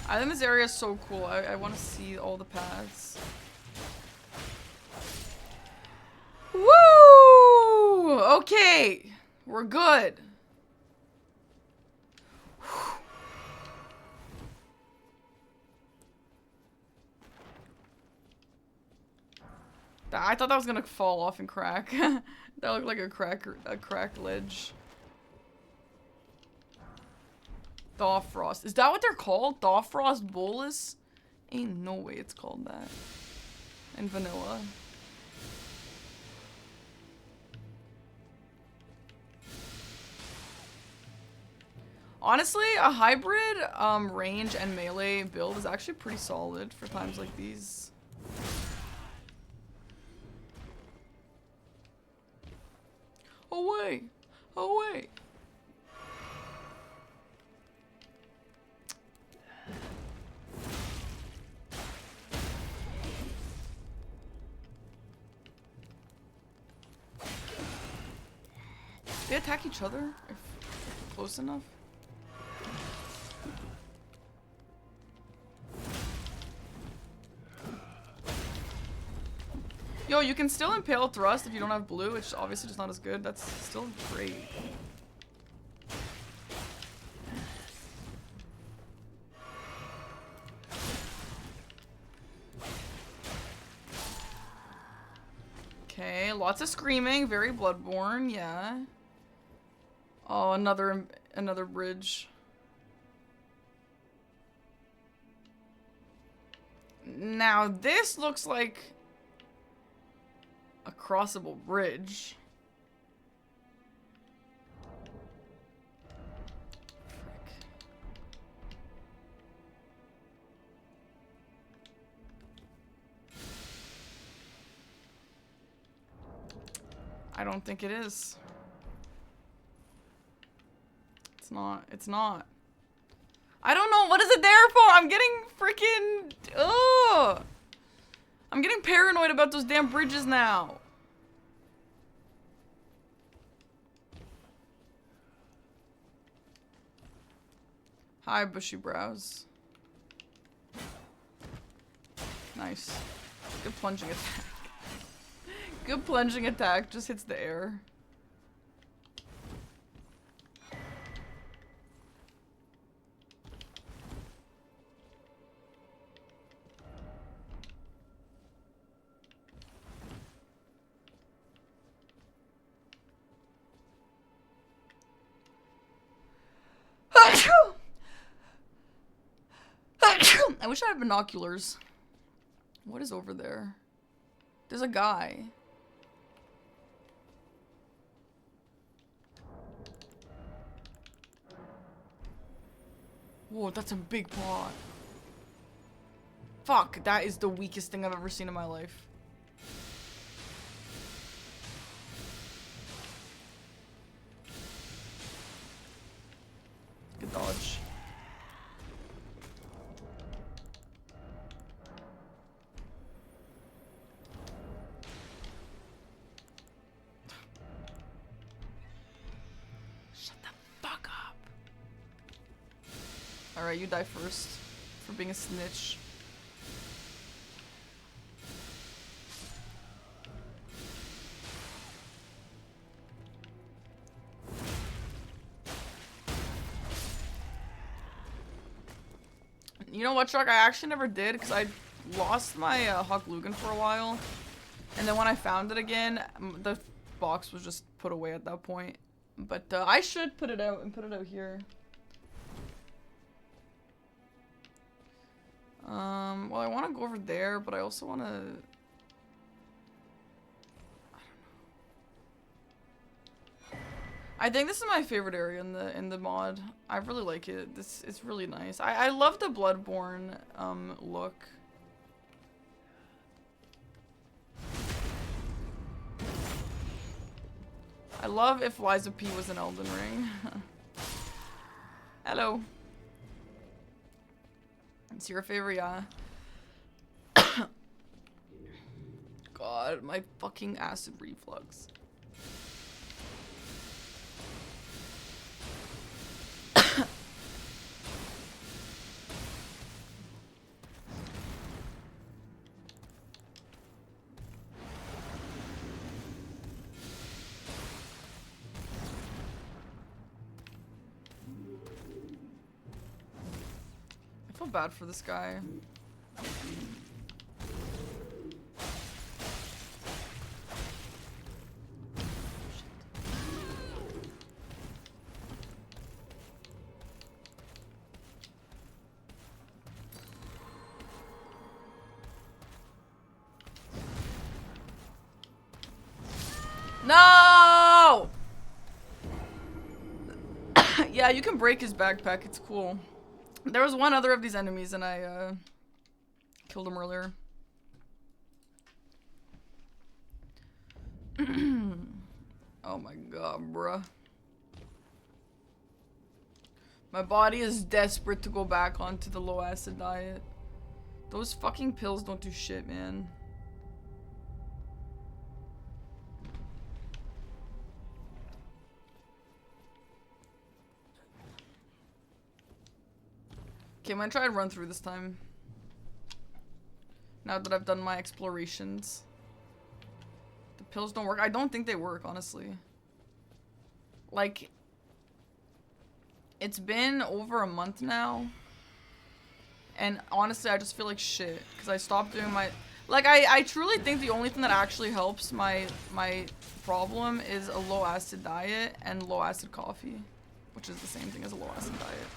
I think this area is so cool. I want to see all the paths. Woo! Okay, we're good. I thought that was gonna fall off and crack. That looked like a cracked ledge. Thawfrost. Is that what they're called? Thawfrost Bolus? Ain't no way it's called that. In vanilla. Honestly, a hybrid range and melee build is actually pretty solid for times like these. Away! Away! They attack each other if close enough. Yo, you can still impale thrust if you don't have blue, which obviously is not as good. That's still great. Okay, lots of screaming, very bloodborne, yeah. Oh, another bridge. Now this looks like a crossable bridge. Frick. I don't think it is. It's not. It's not. I don't know. What is it there for? I'm getting freaking... Ugh. I'm getting paranoid about those damn bridges now. Hi, bushy brows. Nice. Good plunging attack. Good plunging attack. Just hits the air. I wish I had binoculars. What is over there? There's a guy. Whoa, that's a big pot. Fuck, that is the weakest thing I've ever seen in my life. Good dodge. Alright, you die first for being a snitch. You know what, Chuck? I actually never did because I lost my Huck Lugan for a while. And then when I found it again, the box was just put away at that point. But I should put it out and put it out here. Well, I want to go over there, but I also want to... I think this is my favorite area in the mod. I really like it. It's really nice. I love the Bloodborne look. I love if Liza P was an Elden Ring. Hello. It's your favorite, yeah. God, my fucking acid reflux. I feel bad for this guy. No! Yeah, you can break his backpack. It's cool. There was one other of these enemies and I killed him earlier. Oh my god, bruh. My body is desperate to go back onto the low acid diet. Those fucking pills don't do shit, man. Okay, I'm gonna try and run through this time. Now that I've done my explorations. The pills don't work. I don't think they work, honestly. Like, it's been over a month now. And honestly, I just feel like shit. Because I stopped doing my... Like, I truly think the only thing that actually helps my problem is a low acid diet and low acid coffee. Which is the same thing as a low acid diet.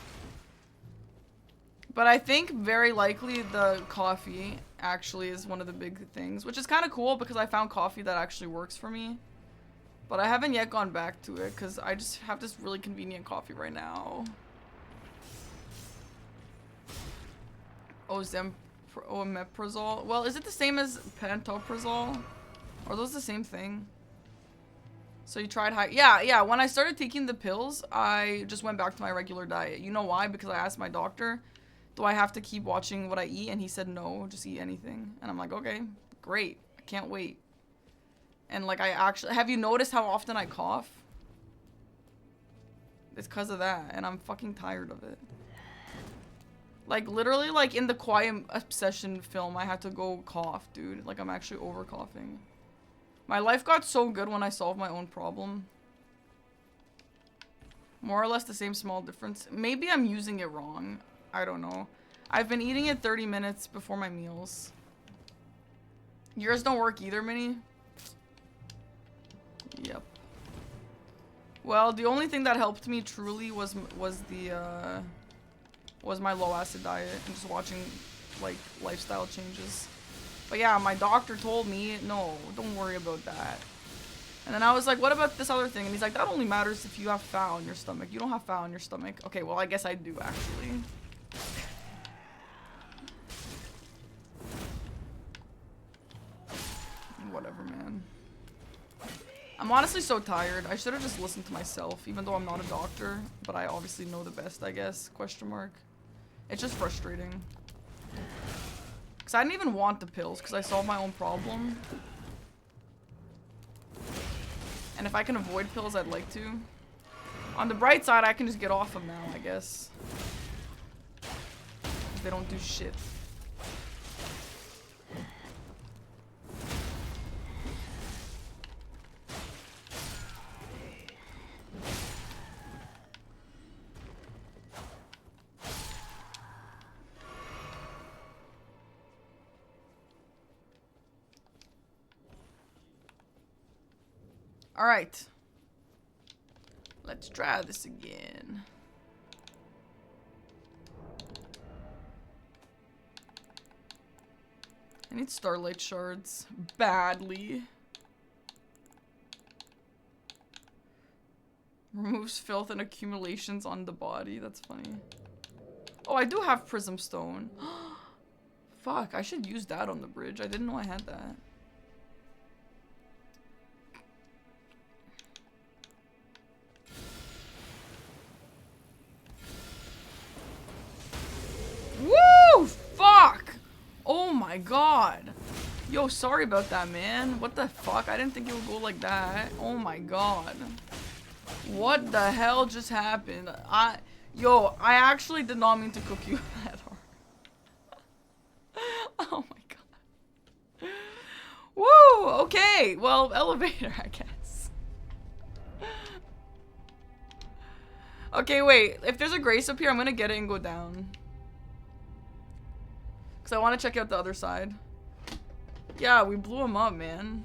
But I think very likely the coffee actually is one of the big things, which is kind of cool because I found coffee that actually works for me. But I haven't yet gone back to it because I just have this really convenient coffee right now. Omeprazole. Well, is it the same as pantoprazole? Or are those the same thing? So you tried high... Yeah, when I started taking the pills, I just went back to my regular diet. You know why? Because I asked my doctor, do I have to keep watching what I eat? And he said, no, just eat anything. And I'm like, okay, great. I can't wait. And like, I actually... Have you noticed how often I cough? It's because of that. And I'm fucking tired of it. Like, literally, like, in the Quiet Obsession film, I had to go cough, dude. Like, I'm actually over coughing. My life got so good when I solved my own problem. More or less the same small difference. Maybe I'm using it wrong. I don't know. I've been eating it 30 minutes before my meals. Yours don't work either, Minnie? Yep. Well, the only thing that helped me truly was my low acid diet and just watching like lifestyle changes. But yeah, my doctor told me, no, don't worry about that. And then I was like, what about this other thing? And he's like, that only matters if you have FOW in your stomach. You don't have FOW in your stomach. Okay, well, I guess I do actually. Whatever, man. I'm honestly so tired. I should have just listened to myself, even though I'm not a doctor. But I obviously know the best, I guess. Question mark. It's just frustrating. Because I didn't even want the pills, because I solved my own problem. And if I can avoid pills, I'd like to. On the bright side, I can just get off them now, I guess. They don't do shit. Alright. Let's try this again. I need starlight shards badly. Removes filth and accumulations on the body. That's funny. Oh, I do have prism stone. Fuck, I should use that on the bridge. I didn't know I had that. my god. Yo, sorry about that, man. What the fuck? I didn't think it would go like that. Oh my god. What the hell just happened? Yo, I actually did not mean to cook you that hard. Oh my god. Woo! Okay, well, elevator, I guess. Okay, wait. If there's a grace up here, I'm gonna get it and go down. Because I want to check out the other side. Yeah, we blew him up, man.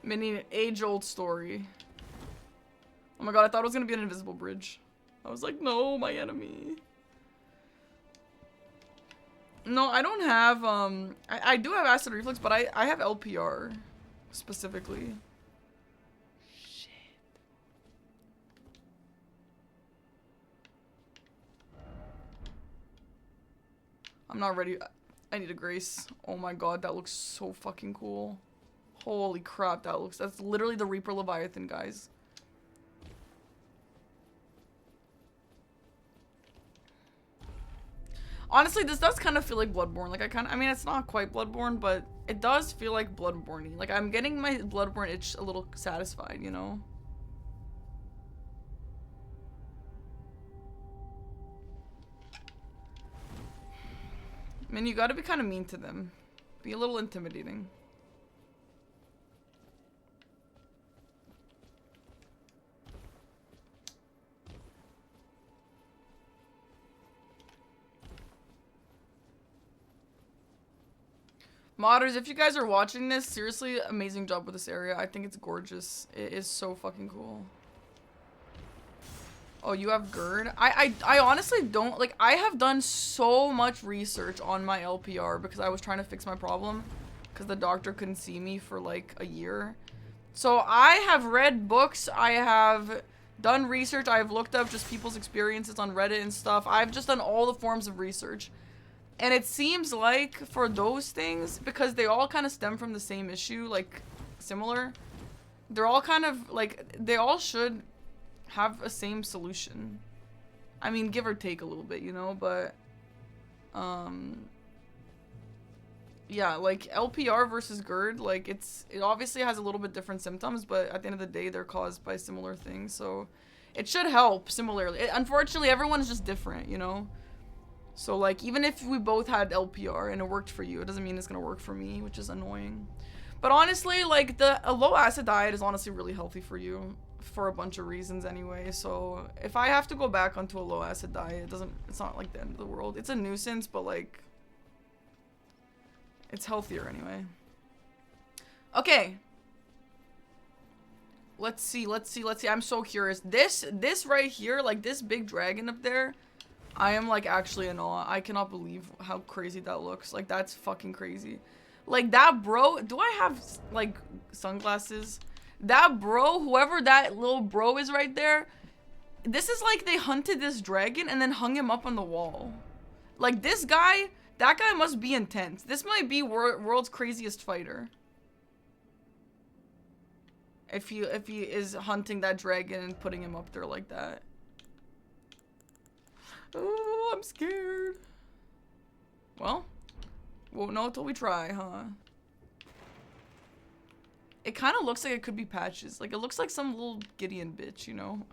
Mini age-old story. Oh my god, I thought it was gonna be an invisible bridge. I was like, no, my enemy. No, I don't have, I do have acid reflux, but I have LPR, specifically. Shit. I'm not ready. I need a grace. Oh my god, that looks so fucking cool. Holy crap, that's literally the Reaper Leviathan, guys. Honestly, this does kind of feel like Bloodborne. Like, I mean, it's not quite Bloodborne, but it does feel like Bloodborne-y. Like, I'm getting my Bloodborne itch a little satisfied, you know? I mean, you gotta be kind of mean to them. Be a little intimidating. Modders, if you guys are watching this, seriously, amazing job with this area. I think it's gorgeous. It is so fucking cool. Oh, you have GERD? I honestly don't, like, I have done so much research on my LPR because I was trying to fix my problem because the doctor couldn't see me for like a year. So I have read books, I have done research, I have looked up just people's experiences on Reddit and stuff. I've just done all the forms of research. And it seems like for those things, because they all kind of stem from the same issue, like similar, they're all kind of like, they all should have a same solution. I mean, give or take a little bit, you know, but yeah, like LPR versus GERD, like it obviously has a little bit different symptoms, but at the end of the day, they're caused by similar things, so it should help similarly. Unfortunately, everyone's just different, you know? So like, even if we both had LPR and it worked for you, it doesn't mean it's gonna work for me, which is annoying. But honestly, like, a low acid diet is honestly really healthy for you for a bunch of reasons anyway. So if I have to go back onto a low acid diet, it's not like the end of the world. It's a nuisance, but like, it's healthier anyway. Okay. Let's see. I'm so curious. This right here, like this big dragon up there, I am like actually in awe. I cannot believe how crazy that looks. Like, that's fucking crazy. Like, that bro, do I have like sunglasses? That bro, whoever that little bro is right there, this is like they hunted this dragon and then hung him up on the wall. Like, this guy, that guy must be intense. This might be world's craziest fighter. If he is hunting that dragon and putting him up there like that. Oh, I'm scared. Well, won't know until we try, huh? It kind of looks like it could be Patches. Like, it looks like some little Gideon bitch, you know?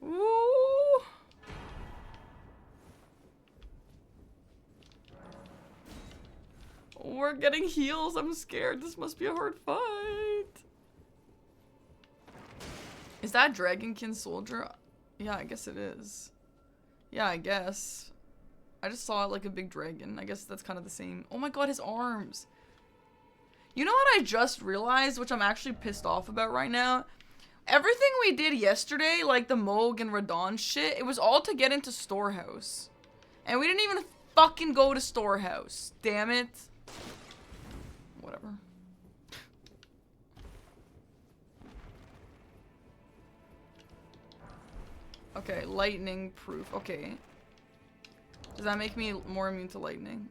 Ooh. We're getting heals. I'm scared. This must be a hard fight. Is that Dragonkin Soldier? Yeah, I guess it is. Yeah, I guess. I just saw it like a big dragon. I guess that's kind of the same. Oh my god, his arms. You know what I just realized, which I'm actually pissed off about right now? Everything we did yesterday, like the Moog and Radon shit, it was all to get into Storehouse. And we didn't even fucking go to Storehouse. Damn it. Whatever. Okay, lightning proof. Okay. Does that make me more immune to lightning?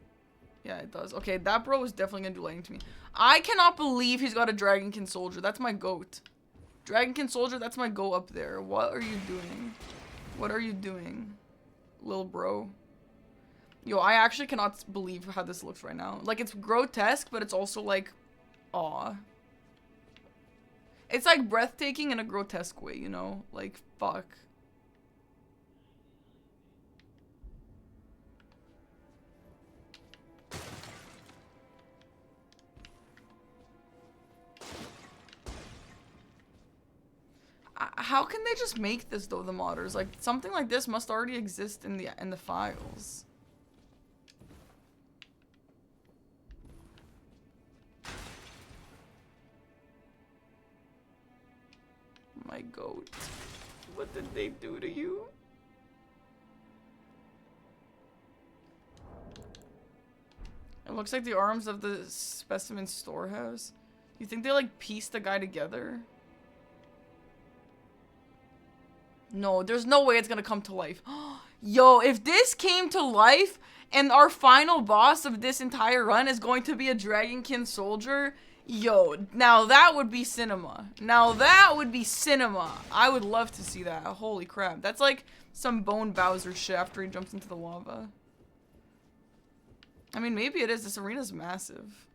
Yeah, it does. Okay, that bro is definitely gonna do lightning to me. I cannot believe he's got a Dragonkin Soldier. That's my goat. Dragonkin Soldier, that's my go up there. What are you doing? What are you doing, lil bro? Yo, I actually cannot believe how this looks right now. Like, it's grotesque, but it's also like, aw. It's like breathtaking in a grotesque way, you know? Like, fuck. How can they just make this though, the modders? Like, something like this must already exist in the files. My goat. What did they do to you? It looks like the arms of the specimen storehouse. You think they like pieced the guy together? No, there's no way it's gonna come to life. Yo, if this came to life and our final boss of this entire run is going to be a Dragonkin soldier, yo, now that would be cinema. Now that would be cinema. I would love to see that. Holy crap. That's like some Bone Bowser shit after he jumps into the lava. I mean, maybe it is. This arena's massive.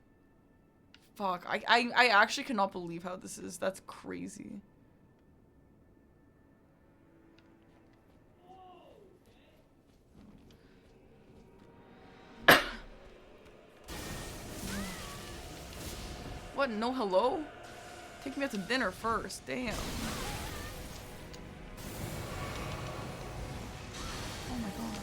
Fuck. I actually cannot believe how this is. That's crazy. What? No hello? Take me out to dinner first. Damn. Oh my god.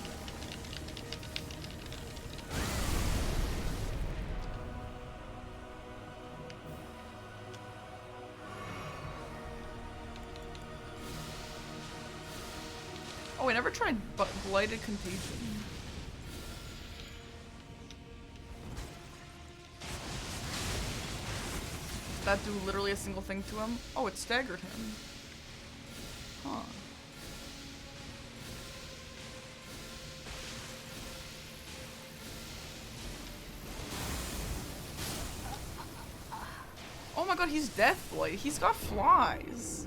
Oh, I never tried Blighted Contagion. That do literally a single thing to him? Oh, it staggered him. Huh. Oh my god, he's Deathblight. He's got flies.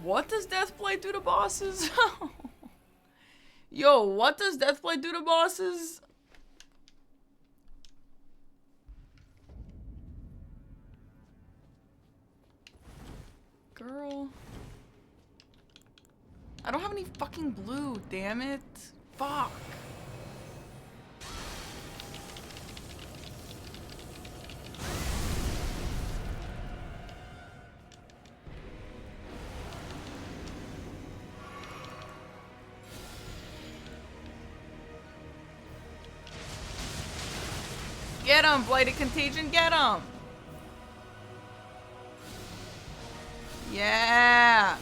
What does Deathblight do to bosses? Yo, what does Deathblight do to bosses? Girl. I don't have any fucking blue, damn it. Fuck. Get him, Blighted Contagion, get him! Yeah!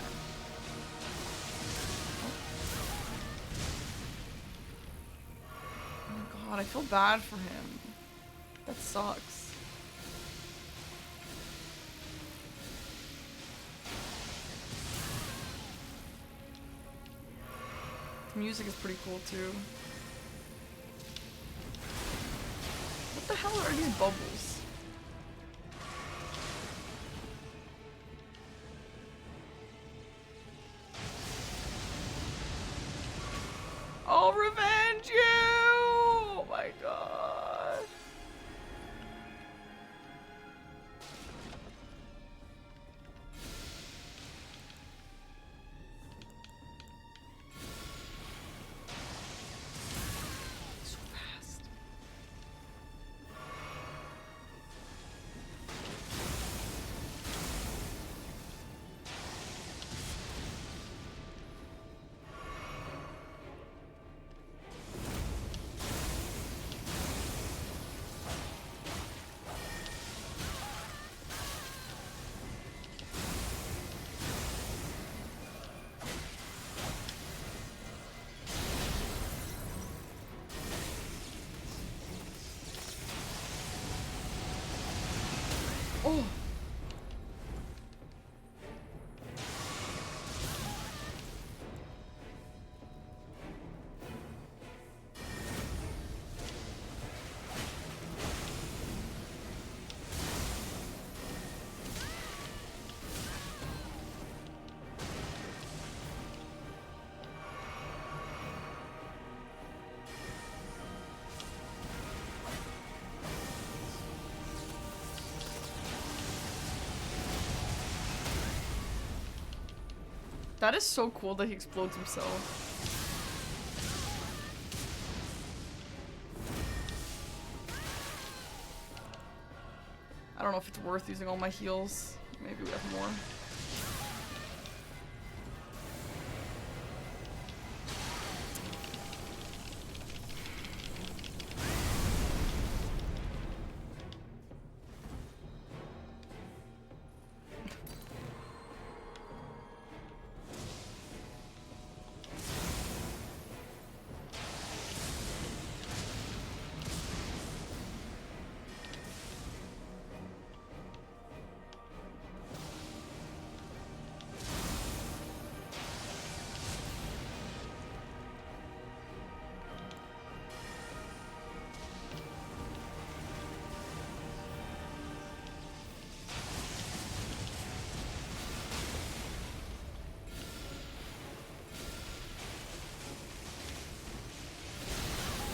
Oh my god, I feel bad for him. That sucks. The music is pretty cool too. What the hell are these bubbles? I'll revenge you! Oh my god. So fast. Oh. That is so cool that he explodes himself. I don't know if it's worth using all my heals. Maybe we have more.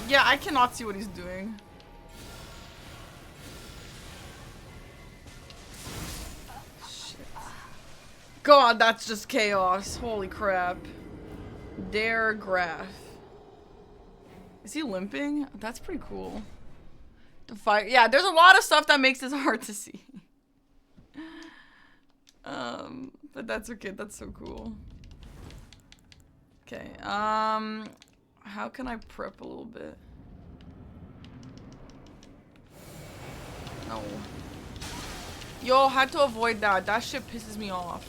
Yeah, I cannot see what he's doing. Shit. God, that's just chaos. Holy crap. Daergraf. Is he limping? That's pretty cool. Yeah, there's a lot of stuff that makes this hard to see. But that's okay. That's so cool. Okay, how can I prep a little bit? No. Yo, had to avoid that. That shit pisses me off.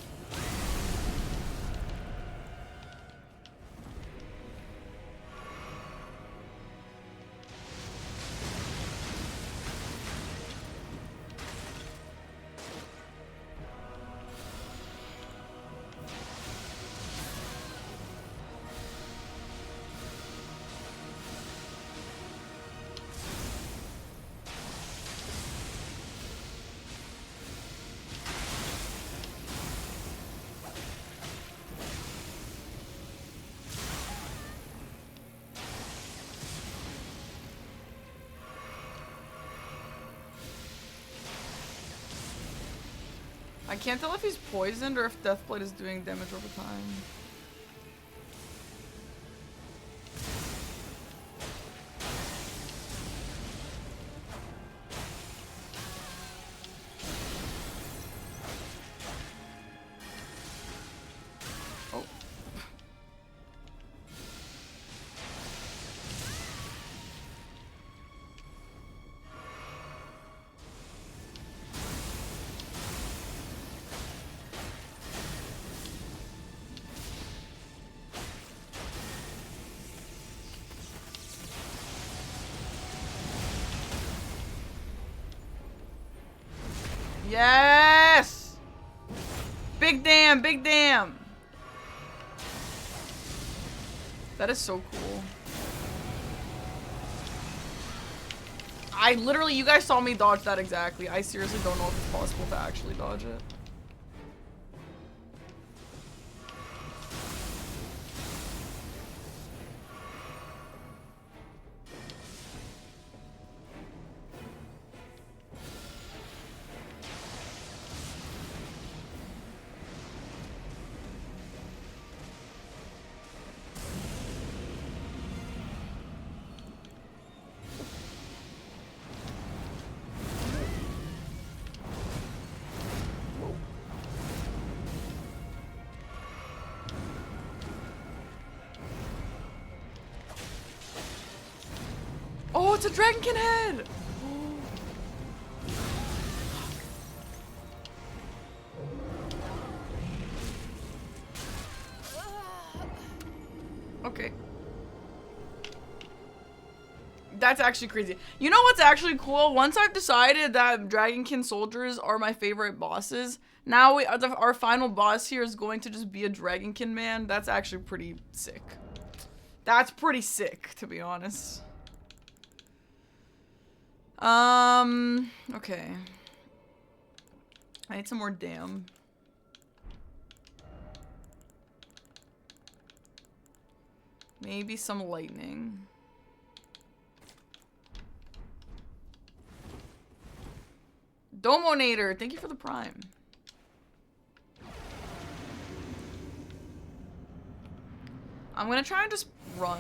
I can't tell if he's poisoned or if Deathblade is doing damage over time. Oh. Yes! Big damn, big damn! That is so cool. I literally, you guys saw me dodge that exactly. I seriously don't know if it's possible to actually dodge it. Oh, it's a dragonkin head! Okay. That's actually crazy. You know what's actually cool? Once I've decided that dragonkin soldiers are my favorite bosses, now our final boss here is going to just be a dragonkin man. That's actually pretty sick. That's pretty sick, to be honest. Okay. I need some more dam. Maybe some lightning. Domonator, thank you for the prime. I'm gonna try and just run.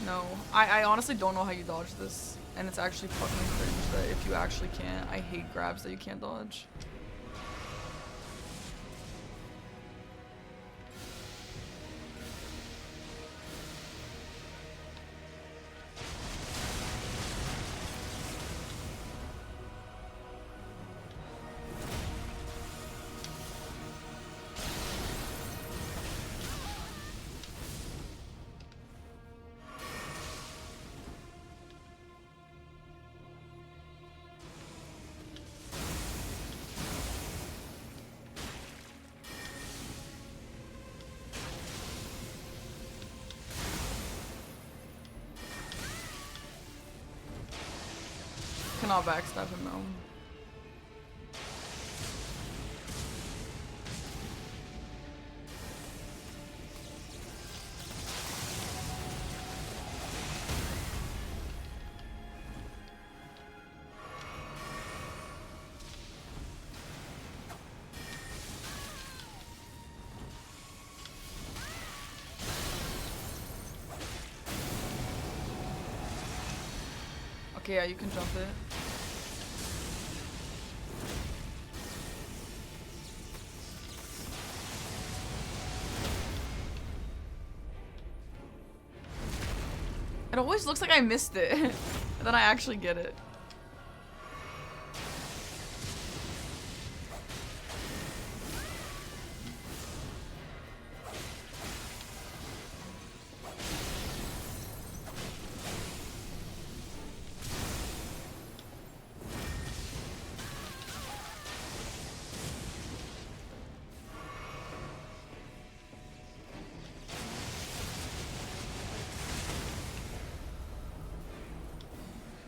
No. I honestly don't know how you dodge this. And it's actually fucking cringe that if you actually can't. I hate grabs that you can't dodge. Cannot backstab him though. Okay, yeah, you can jump it. It always looks like I missed it, and then I actually get it.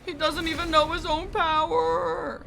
He doesn't even know his own power.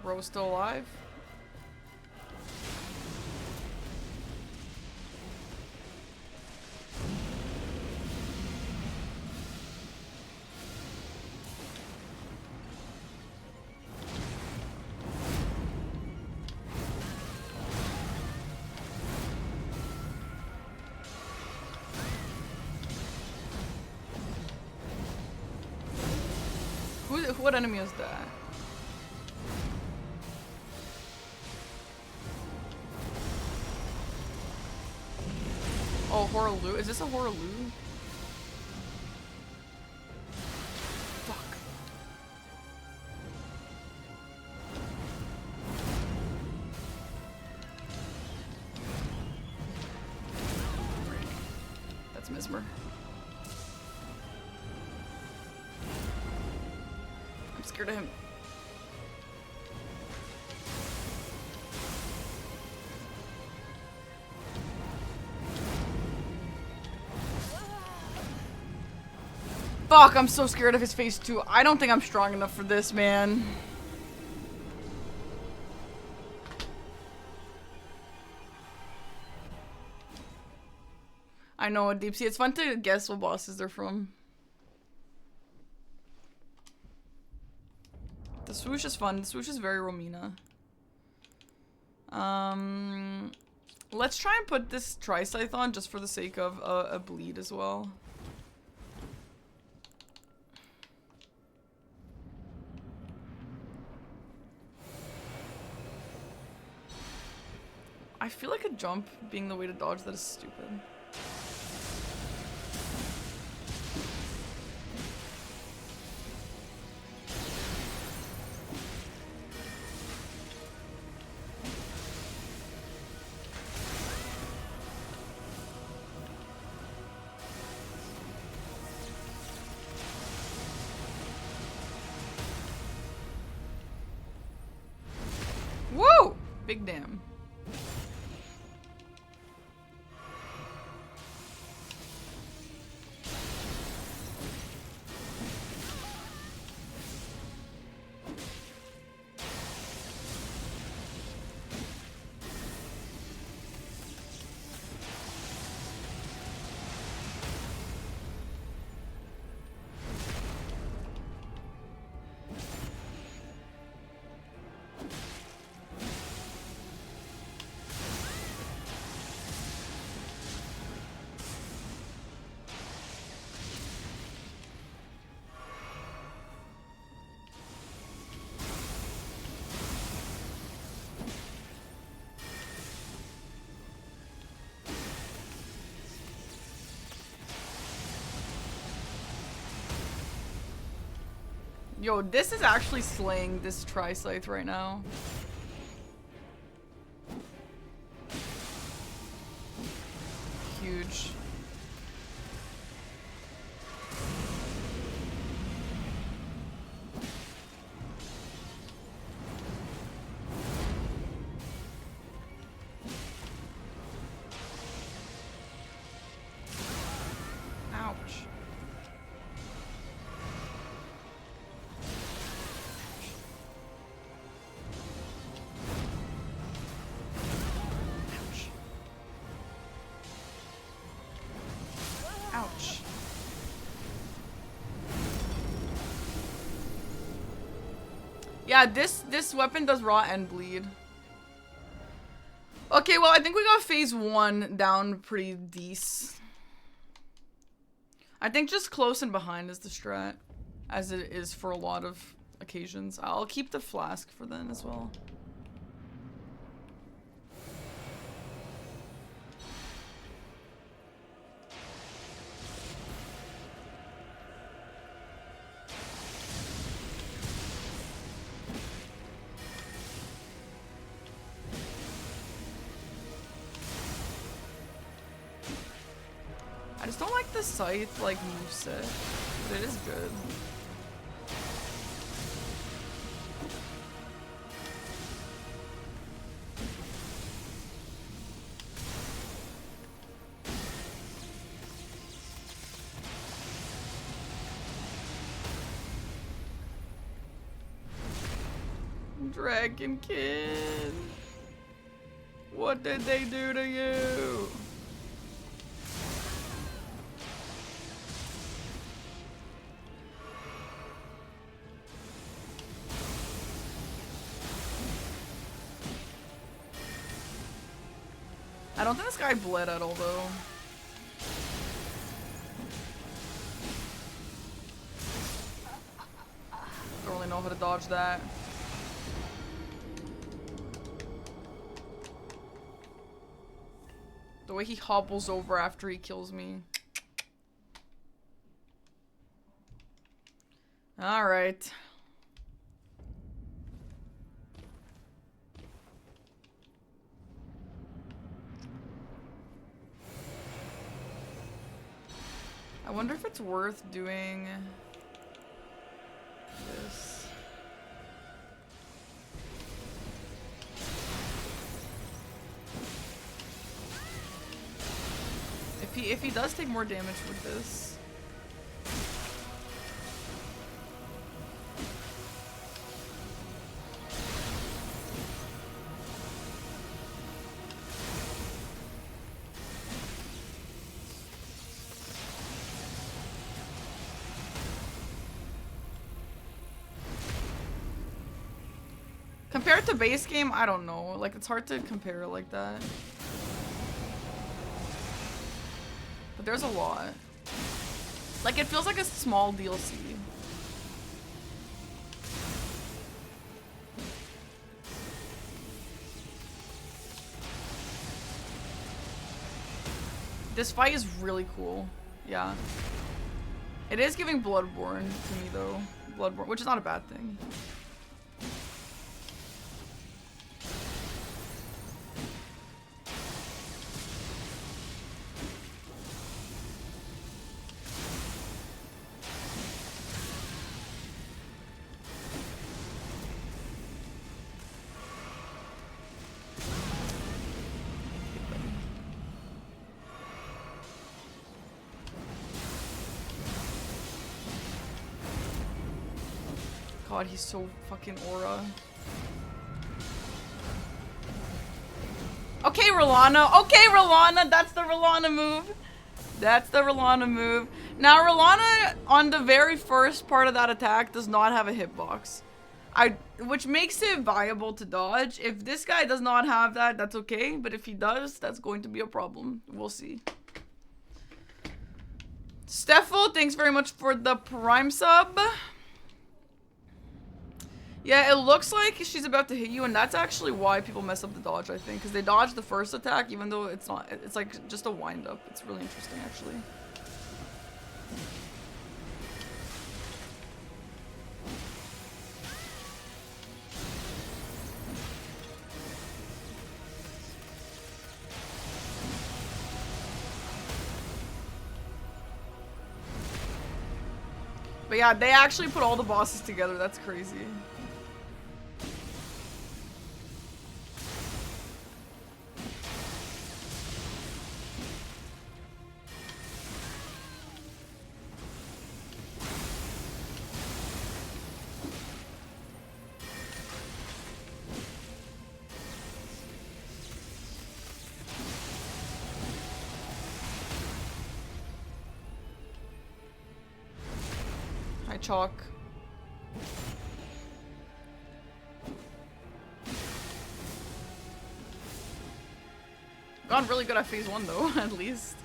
Rauh's still alive? What enemy is that? Oh, Horaloo? Is this a Horaloo? Fuck. That's Mesmer. I'm scared of him. Fuck, I'm so scared of his face too. I don't think I'm strong enough for this, man. I know, Deep Sea. It's fun to guess what bosses they're from. The swoosh is fun. The swoosh is very Romina. Let's try and put this Tri-Scythe on just for the sake of a bleed as well. I feel like a jump being the way to dodge that is stupid. Woo! Big damn. Yo, this is actually slaying this tri-scythe right now. Huge. Ouch. Ouch. Yeah, this weapon does raw and bleed. Okay, well, I think we got phase 1 down pretty decent. I think just close and behind is the strat, as it is for a lot of occasions. I'll keep the flask for then as well. I just don't like the scythe, like, moveset, but it is good. Dragonkin, what did they do to you? I don't think this guy bled at all, though. Don't really know how to dodge that. The way he hobbles over after he kills me. Alright. I wonder if it's worth doing this. If he does take more damage with this. Compared to base game, I don't know. Like, it's hard to compare like that. But there's a lot. Like, it feels like a small DLC. This fight is really cool. Yeah. It is giving Bloodborne to me, though. Bloodborne, which is not a bad thing. God, he's so fucking aura. Okay, Rolana. Okay, Rolana. That's the Rolana move. That's the Rolana move. Now, Rolana, on the very first part of that attack, does not have a hitbox. Which makes it viable to dodge. If this guy does not have that, that's okay. But if he does, that's going to be a problem. We'll see. Steffel, thanks very much for the Prime sub. Yeah, it looks like she's about to hit you, and that's actually why people mess up the dodge, I think. Because they dodge the first attack, even though it's not. It's like just a wind-up. It's really interesting, actually. But yeah, they actually put all the bosses together. That's crazy. Hi, Chalk. Gone really good at phase 1 though, at least.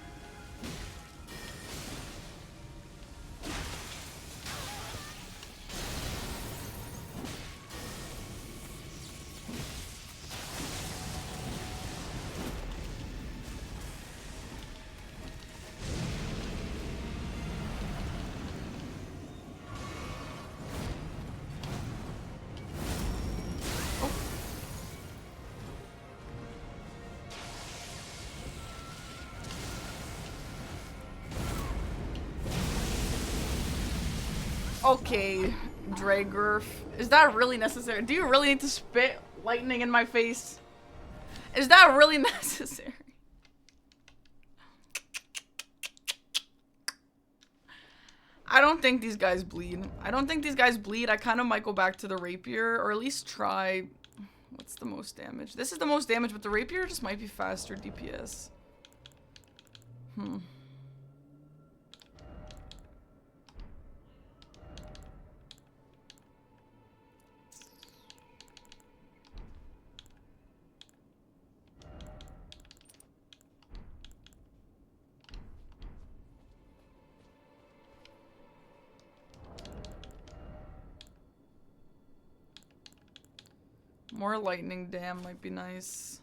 Okay, Daergraf. Is that really necessary? Do you really need to spit lightning in my face? Is that really necessary? I don't think these guys bleed. I don't think these guys bleed. I kind of might go back to the rapier, or at least try... What's the most damage? This is the most damage, but the rapier just might be faster DPS. More lightning dam might be nice.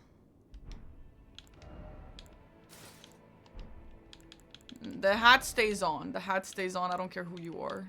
The hat stays on. The hat stays on. I don't care who you are.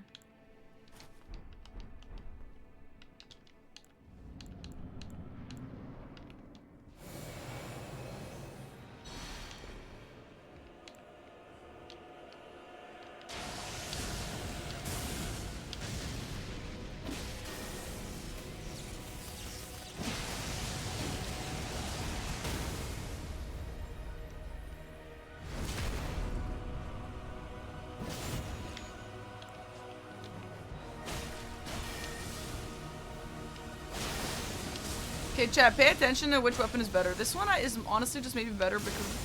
Okay, chat, pay attention to which weapon is better. This one is honestly just maybe better because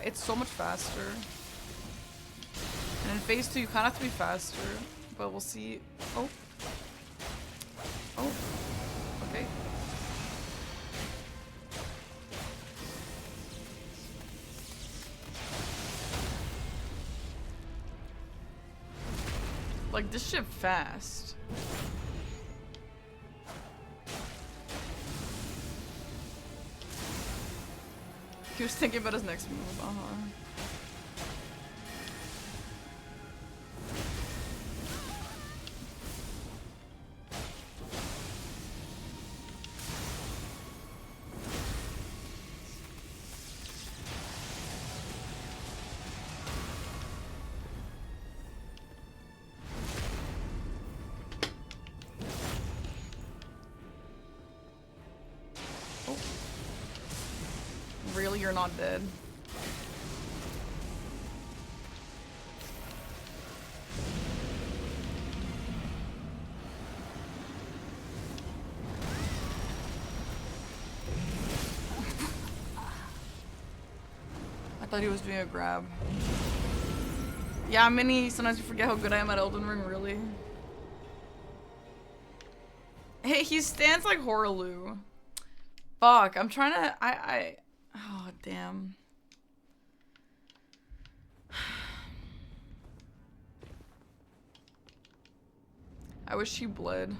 it's so much faster. And in phase 2, you kind of have to be faster. But we'll see. Oh. Oh. Okay. Like, this shit fast. He was thinking about his next move, Really, you're not dead. I thought he was doing a grab. Yeah, Minnie, sometimes you forget how good I am at Elden Ring, really. Hey, he stands like Horaloo. Fuck, I'm trying to... Oh, damn. I wish he bled.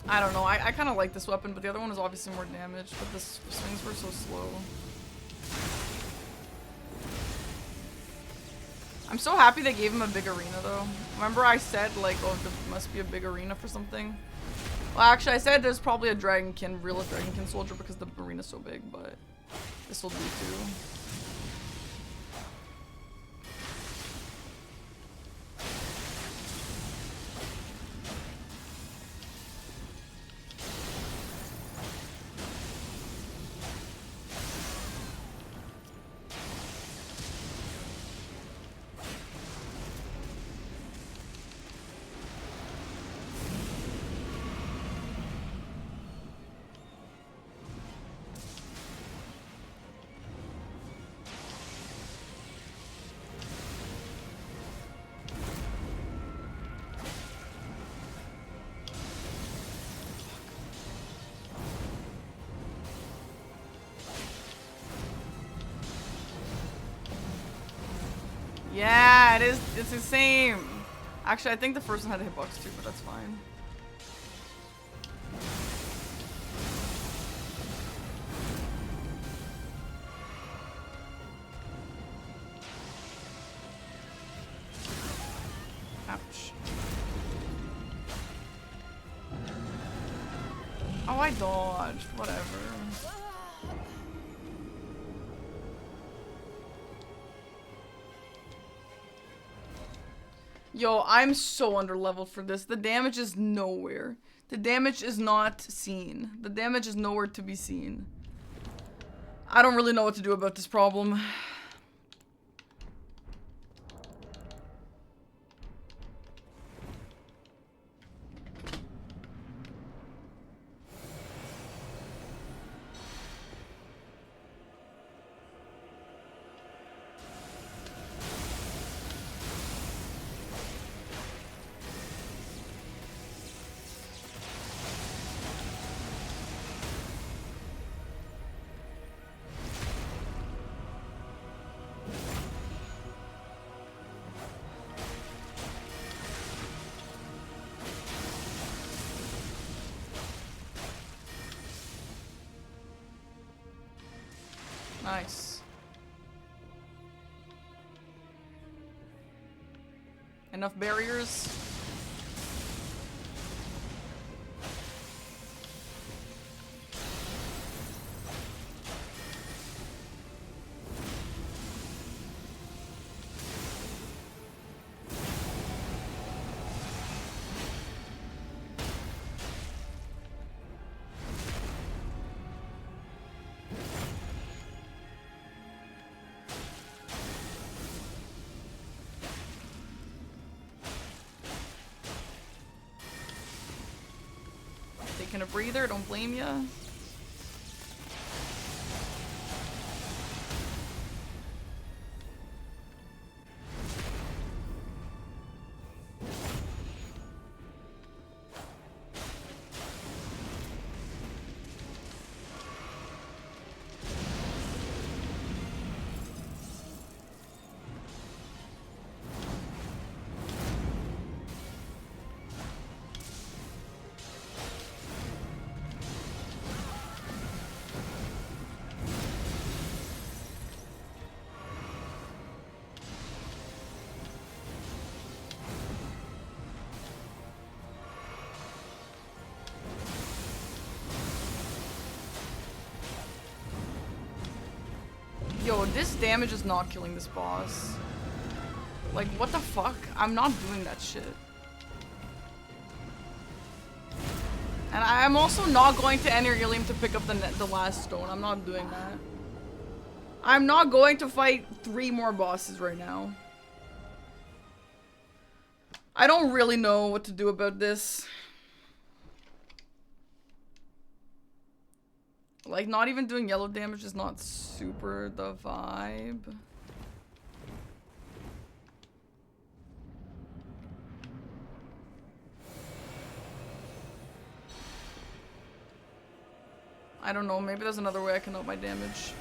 I don't know. I kind of like this weapon, but the other one is obviously more damage. But this swings were so slow. I'm so happy they gave him a big arena, though. Remember I said, like, oh, there must be a big arena for something? Well, actually, I said there's probably a Dragonkin, realist Dragonkin soldier because the arena's so big, but this will do too. Yeah, it is. It's the same. Actually, I think the first one had a hitbox too, but that's fine. Ouch. Oh, I dodged. Whatever. Yo, I'm so underleveled for this. The damage is nowhere. The damage is not seen. The damage is nowhere to be seen. I don't really know what to do about this problem. Nice. Enough barriers. Taking a breather, don't blame ya. Yo, this damage is not killing this boss. Like, what the fuck? I'm not doing that shit. And I'm also not going to enter Ilium to pick up the last stone. I'm not doing that. I'm not going to fight 3 more bosses right now. I don't really know what to do about this. Like, not even doing yellow damage is not super the vibe. I don't know, maybe there's another way I can up my damage.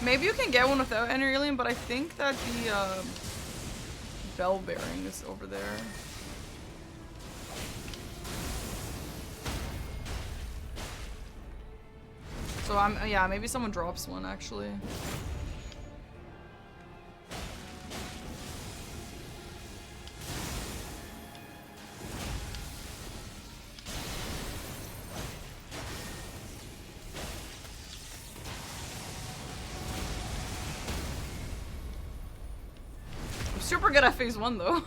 Maybe you can get one without Cerulean, but I think that the bell bearing is over there. So yeah, maybe someone drops one actually. I'm super good at phase 1 though.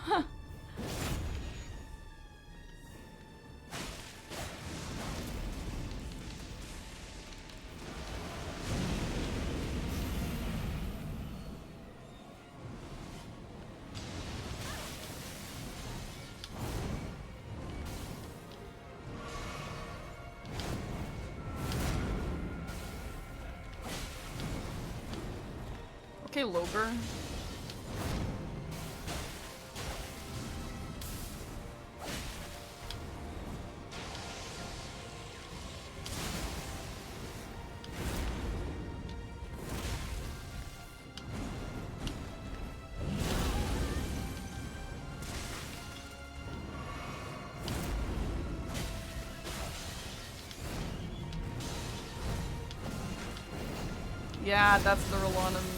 Okay, Loger. Yeah, that's the Rihanna move.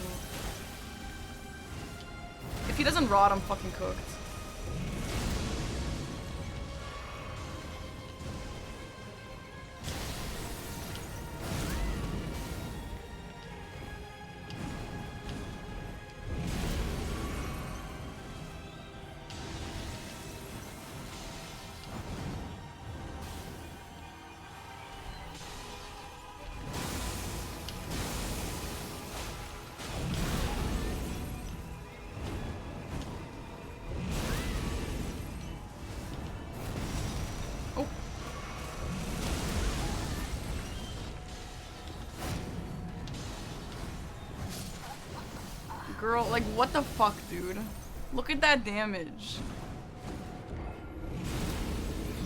If he doesn't rot, I'm fucking cooked. Girl, like, what the fuck, dude? Look at that damage.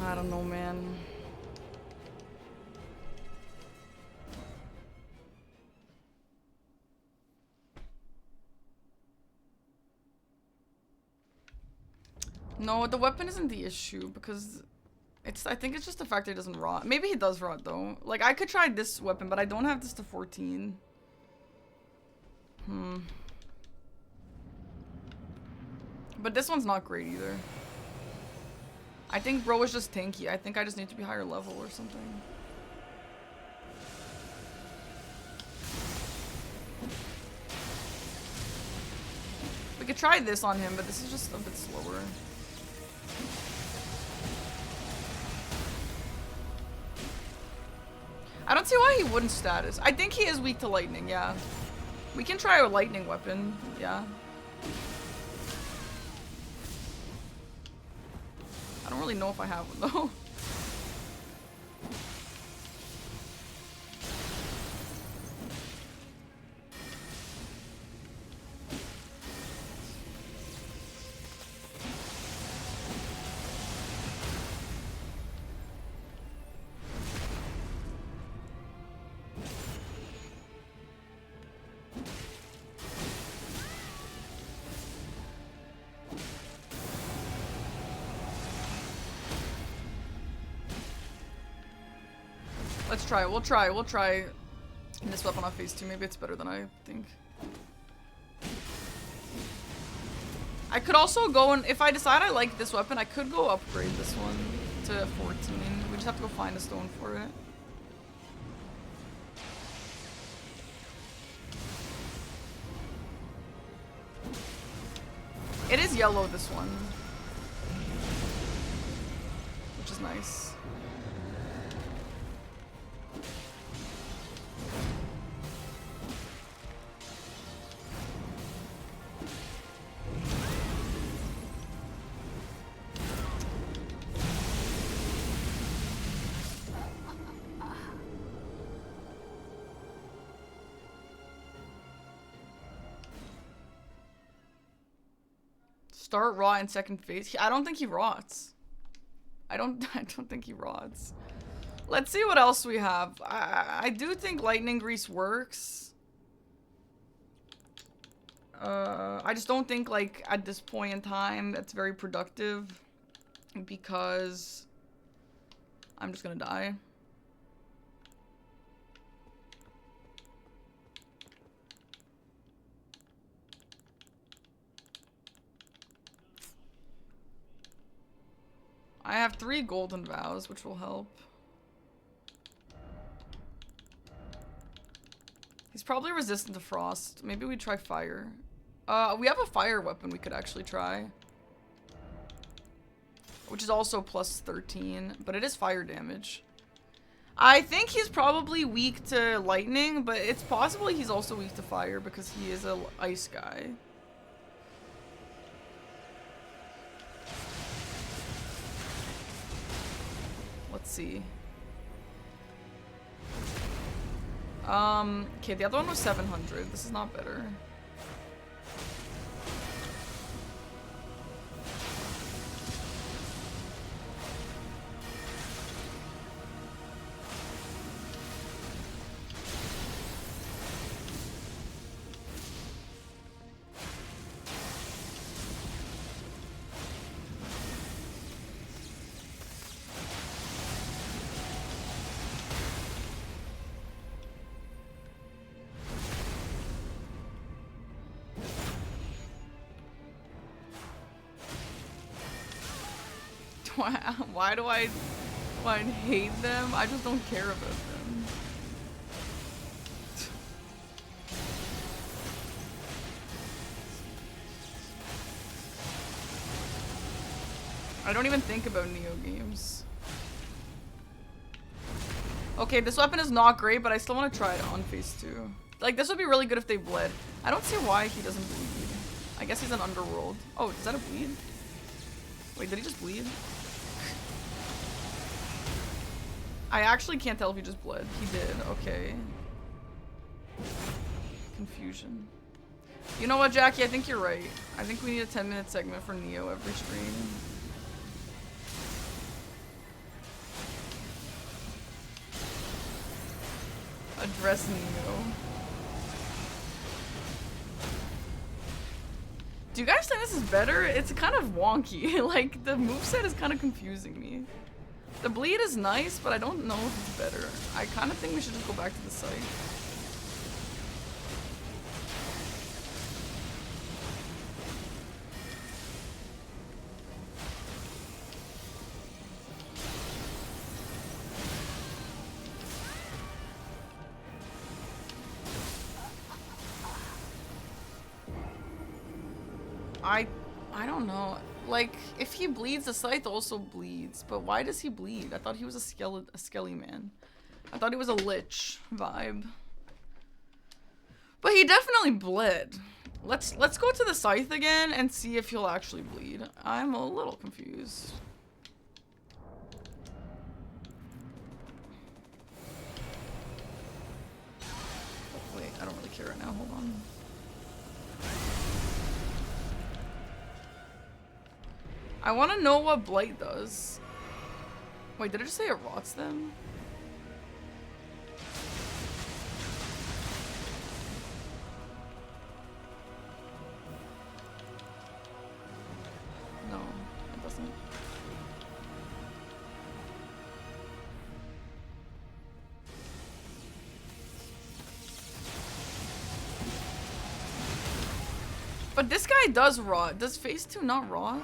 I don't know, man. No, the weapon isn't the issue, because I think it's just the fact that he doesn't rot. Maybe he does rot, though. Like, I could try this weapon, but I don't have this to 14. But this one's not great either. I think bro is just tanky. I think I just need to be higher level or something. We could try this on him, but this is just a bit slower. I don't see why he wouldn't status. I think he is weak to lightning, yeah. We can try a lightning weapon, yeah. I don't really know if I have one though. Let's try it. We'll try this weapon on phase 2. Maybe it's better than I think. I could also go and if I decide I like this weapon, I could go upgrade this one to 14. We just have to go find a stone for it. It is yellow, this one. Which is nice. Start Rauh in second phase. I don't think he rots. I don't think he rots. Let's see what else we have. I do think lightning grease works. I just don't think, like, at this point in time, that's very productive. Because I'm just gonna die. I have 3 golden vows, which will help. He's probably resistant to frost. Maybe we try fire. We have a fire weapon we could actually try. Which is also plus 13, but it is fire damage. I think he's probably weak to lightning, but it's possible he's also weak to fire because he is a ice guy. Let's see. Okay, the other one was 700. This is not better. Why do I hate them? I just don't care about them. I don't even think about Neo games. Okay, this weapon is not great, but I still want to try it on phase 2. Like, this would be really good if they bled. I don't see why he doesn't bleed. I guess he's an Underworld. Oh, is that a bleed? Wait, did he just bleed? I actually can't tell if he just bled. He did, okay. Confusion. You know what, Jackie? I think you're right. I think we need a 10-minute segment for Neo every stream. Address Neo. Do you guys think this is better? It's kind of wonky. Like, the moveset is kind of confusing me. The bleed is nice, but I don't know if it's better. I kind of think we should just go back to the site. I don't know. Like, if he bleeds, the scythe also bleeds. But why does he bleed? I thought he was a skelly man. I thought he was a lich vibe. But he definitely bled. Let's go to the scythe again and see if he'll actually bleed. I'm a little confused. Wait, I don't really care right now. Hold on. I want to know what Blight does. Wait, did I just say it rots them? No, it doesn't. But this guy does rot. Does phase 2 not rot?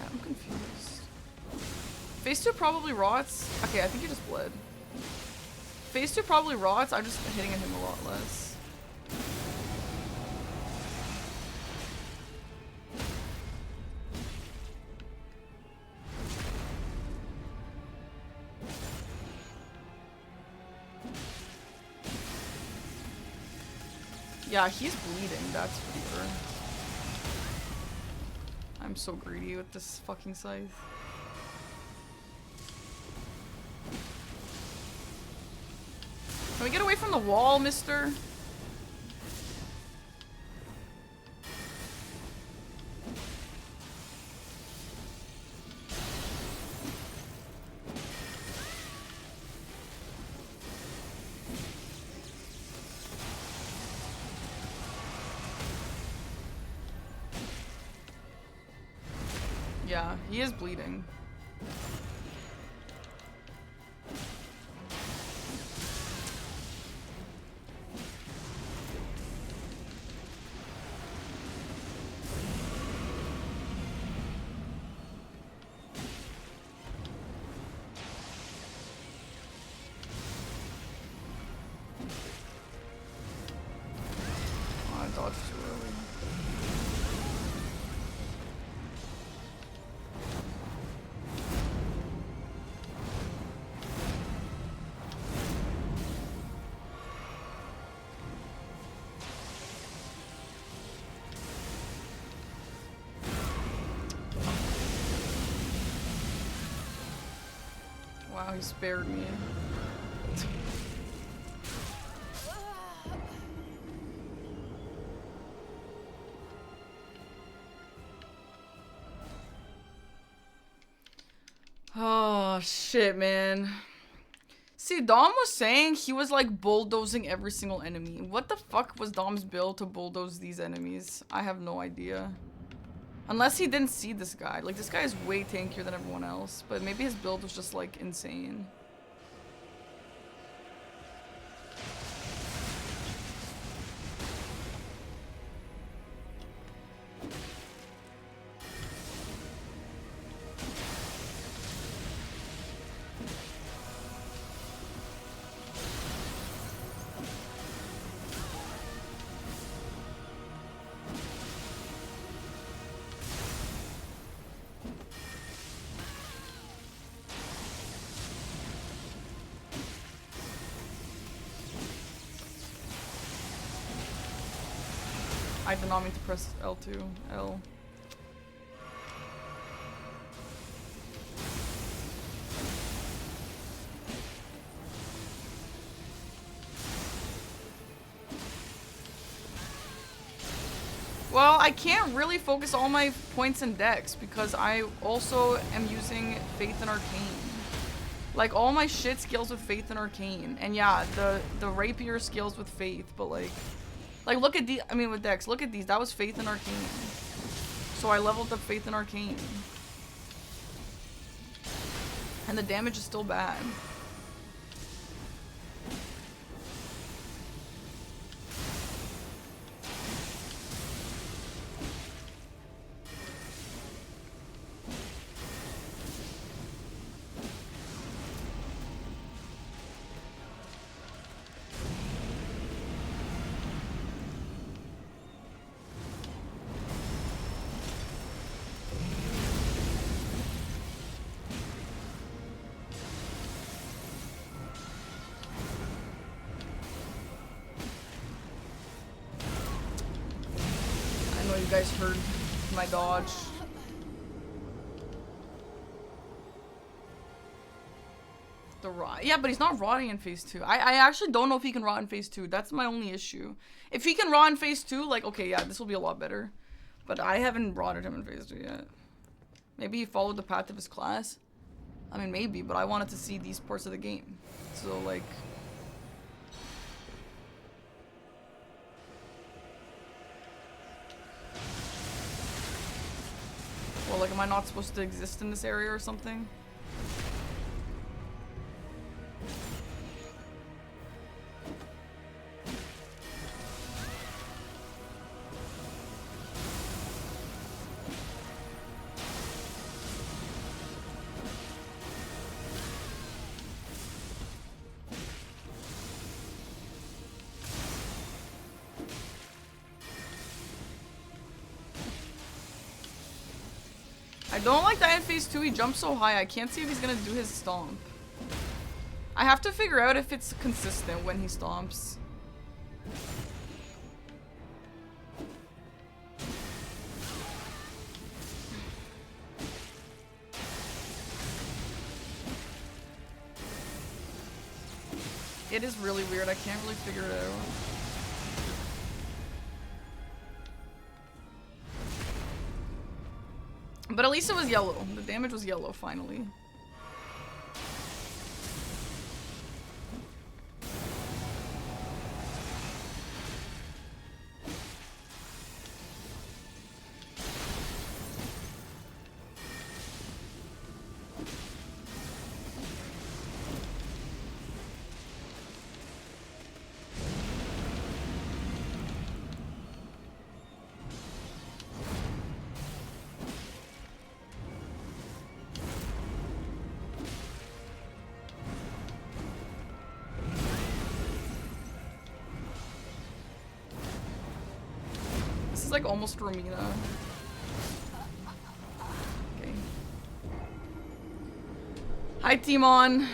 I'm confused. Phase 2 probably rots. Okay, I think he just bled. Phase 2 probably rots. I'm just hitting him a lot less. Yeah, he's bleeding. That's for sure. I'm so greedy with this fucking scythe. Can we get away from the wall, mister? Yeah, he is bleeding. Oh, I dodged too early. Wow, he spared me. Oh, shit, man. See, Dom was saying he was like bulldozing every single enemy. What the fuck was Dom's build to bulldoze these enemies? I have no idea. Unless he didn't see this guy. Like, this guy is way tankier than everyone else. But maybe his build was just, like, insane. I did not mean to press L2. L. Well, I can't really focus all my points in Dex because I also am using Faith and Arcane. Like, all my shit scales with Faith and Arcane. And yeah, the Rapier scales with Faith, but like look at the, I mean with Dex, look at these. That was Faith and Arcane. So I leveled up Faith and Arcane. And the damage is still bad. You guys heard my dodge. The rot. Yeah, but he's not rotting in phase 2. I actually don't know if he can rot in phase 2. That's my only issue. If he can rot in phase 2, like, okay, yeah, this will be a lot better. But I haven't rotted him in phase 2 yet. Maybe he followed the path of his class. I mean, maybe, but I wanted to see these parts of the game. So, like... Well, like, am I not supposed to exist in this area or something? I don't like that in phase 2 he jumps so high. I can't see if he's gonna do his stomp. I have to figure out if it's consistent when he stomps. It is really weird. I can't really figure it out. But at least it was yellow. The damage was yellow, finally. is like almost Romina. Okay. Hi, Timon.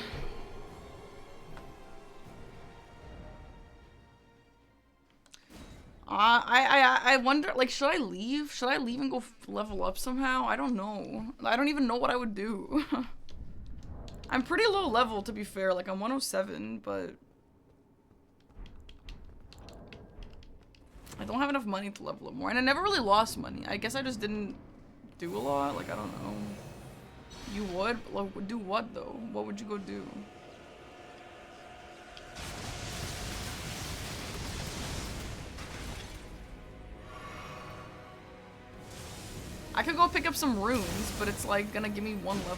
I wonder, like, should I leave? Should I leave and go level up somehow? I don't know. I don't even know what I would do. I'm pretty low level, to be fair. Like, I'm 107, but I don't have enough money to level up more. And I never really lost money. I guess I just didn't do a lot. Like, I don't know. You would? Like, do what, though? What would you go do? I could go pick up some runes, but it's like gonna give me 1 level.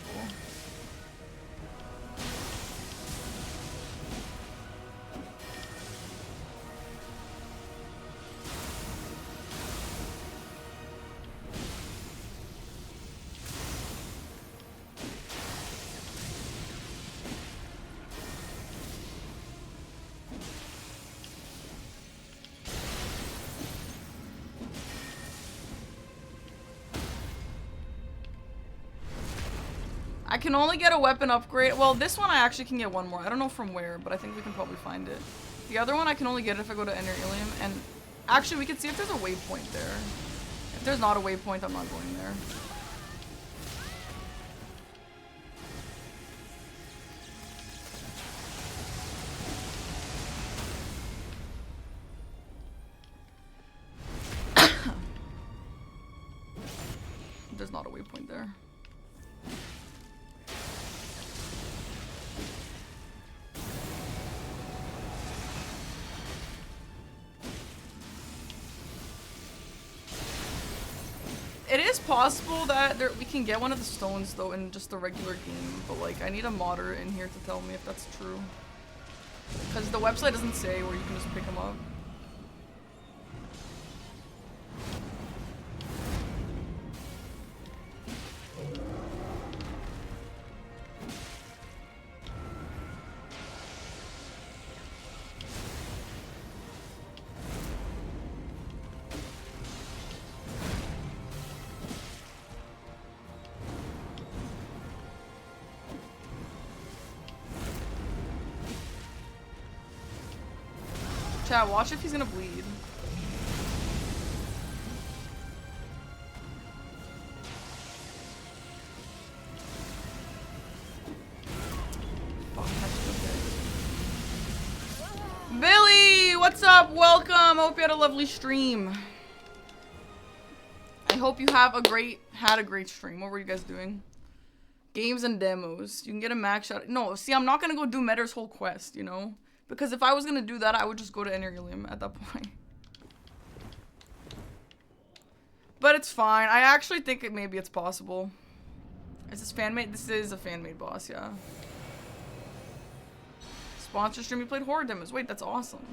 I can only get a weapon upgrade. Well, this one I actually can get 1 more. I don't know from where, but I think we can probably find it. The other one I can only get if I go to Ender Ilium. And actually, we can see if there's a waypoint there. If there's not a waypoint, I'm not going there. There's not a waypoint there. It is possible that we can get one of the stones though in just the regular game, but like I need a modder in here to tell me if that's true. Because the website doesn't say where you can just pick them up. Chat, watch if he's gonna bleed. Billy, what's up? Welcome. I hope you had a lovely stream. I hope you had a great stream. What were you guys doing? Games and demos. You can get a max shot. No, see, I'm not gonna go do Medra's whole quest, you know? Because if I was gonna do that, I would just go to Ender Ilium at that point. But it's fine. I actually think maybe it's possible. Is this fan-made? This is a fan-made boss, yeah. Sponsor stream, you played horror demos. Wait, that's awesome.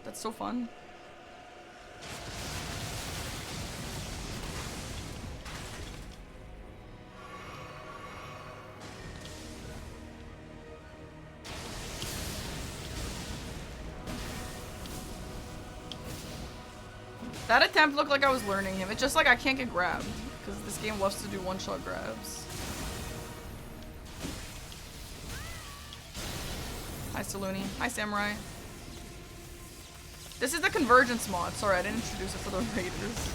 That's so fun. That attempt looked like I was learning him. It's just like I can't get grabbed. Because this game loves to do one-shot grabs. Hi, Saluni. Hi, Samurai. This is the Convergence mod. Sorry, I didn't introduce it for the Raiders.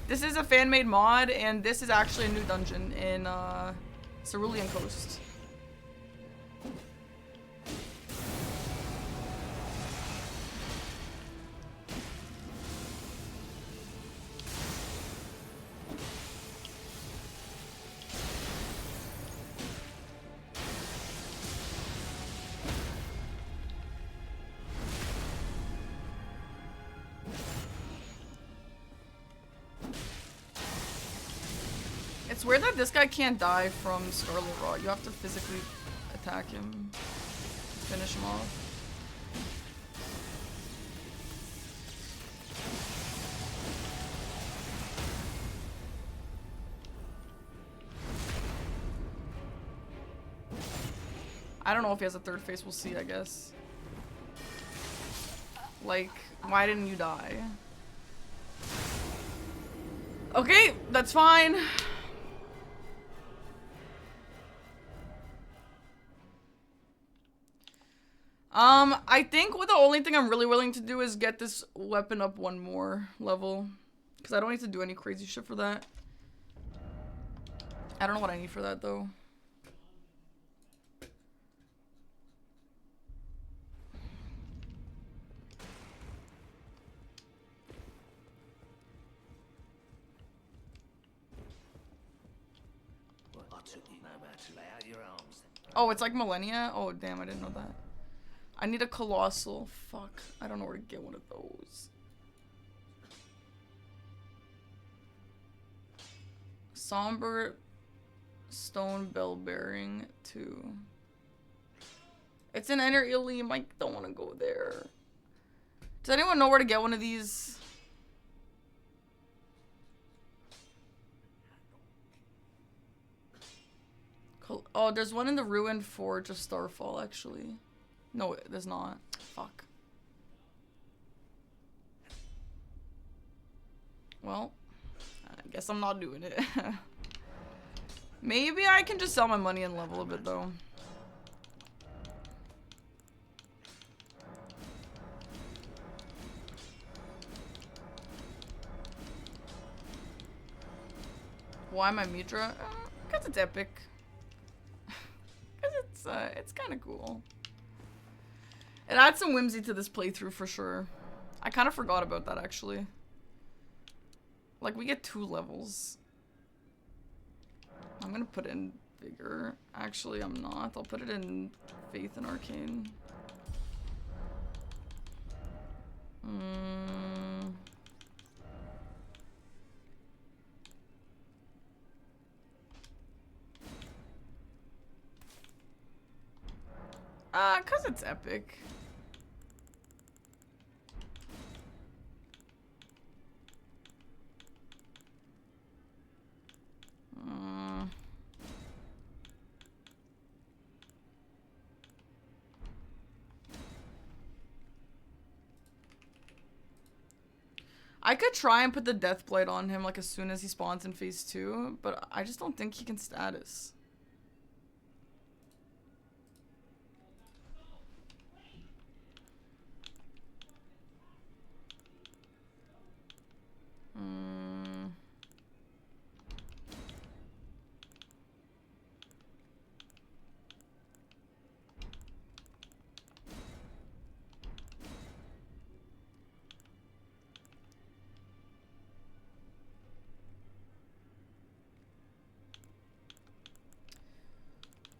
This is a fan-made mod, and this is actually a new dungeon in Cerulean Coast. It's weird that this guy can't die from Rauh. You have to physically attack him to finish him off. I don't know if he has a third face. We'll see, I guess. Like, why didn't you die? Okay, that's fine. I think what the only thing I'm really willing to do is get this weapon up one more level. Because I don't need to do any crazy shit for that. I don't know what I need for that, though. Oh, it's like Millennia? Oh, damn, I didn't know that. I need a Colossal. Fuck. I don't know where to get one of those. Somber Stone Bell Bearing 2. It's in Enter Ilim. I don't want to go there. Does anyone know where to get one of these? Oh, there's one in the Ruined Forge of Starfall, actually. No, there's not. Fuck. Well, I guess I'm not doing it. Maybe I can just sell my money and level a bit, though. Why my Midra? Because it's epic. Because it's kind of cool. It adds some whimsy to this playthrough for sure. I kind of forgot about that, actually. Like, we get 2 levels. I'm gonna put it in Vigor. Actually, I'm not. I'll put it in Faith and Arcane. Cause it's epic. I could try and put the Deathblight on him like as soon as he spawns in phase 2, but I just don't think he can status.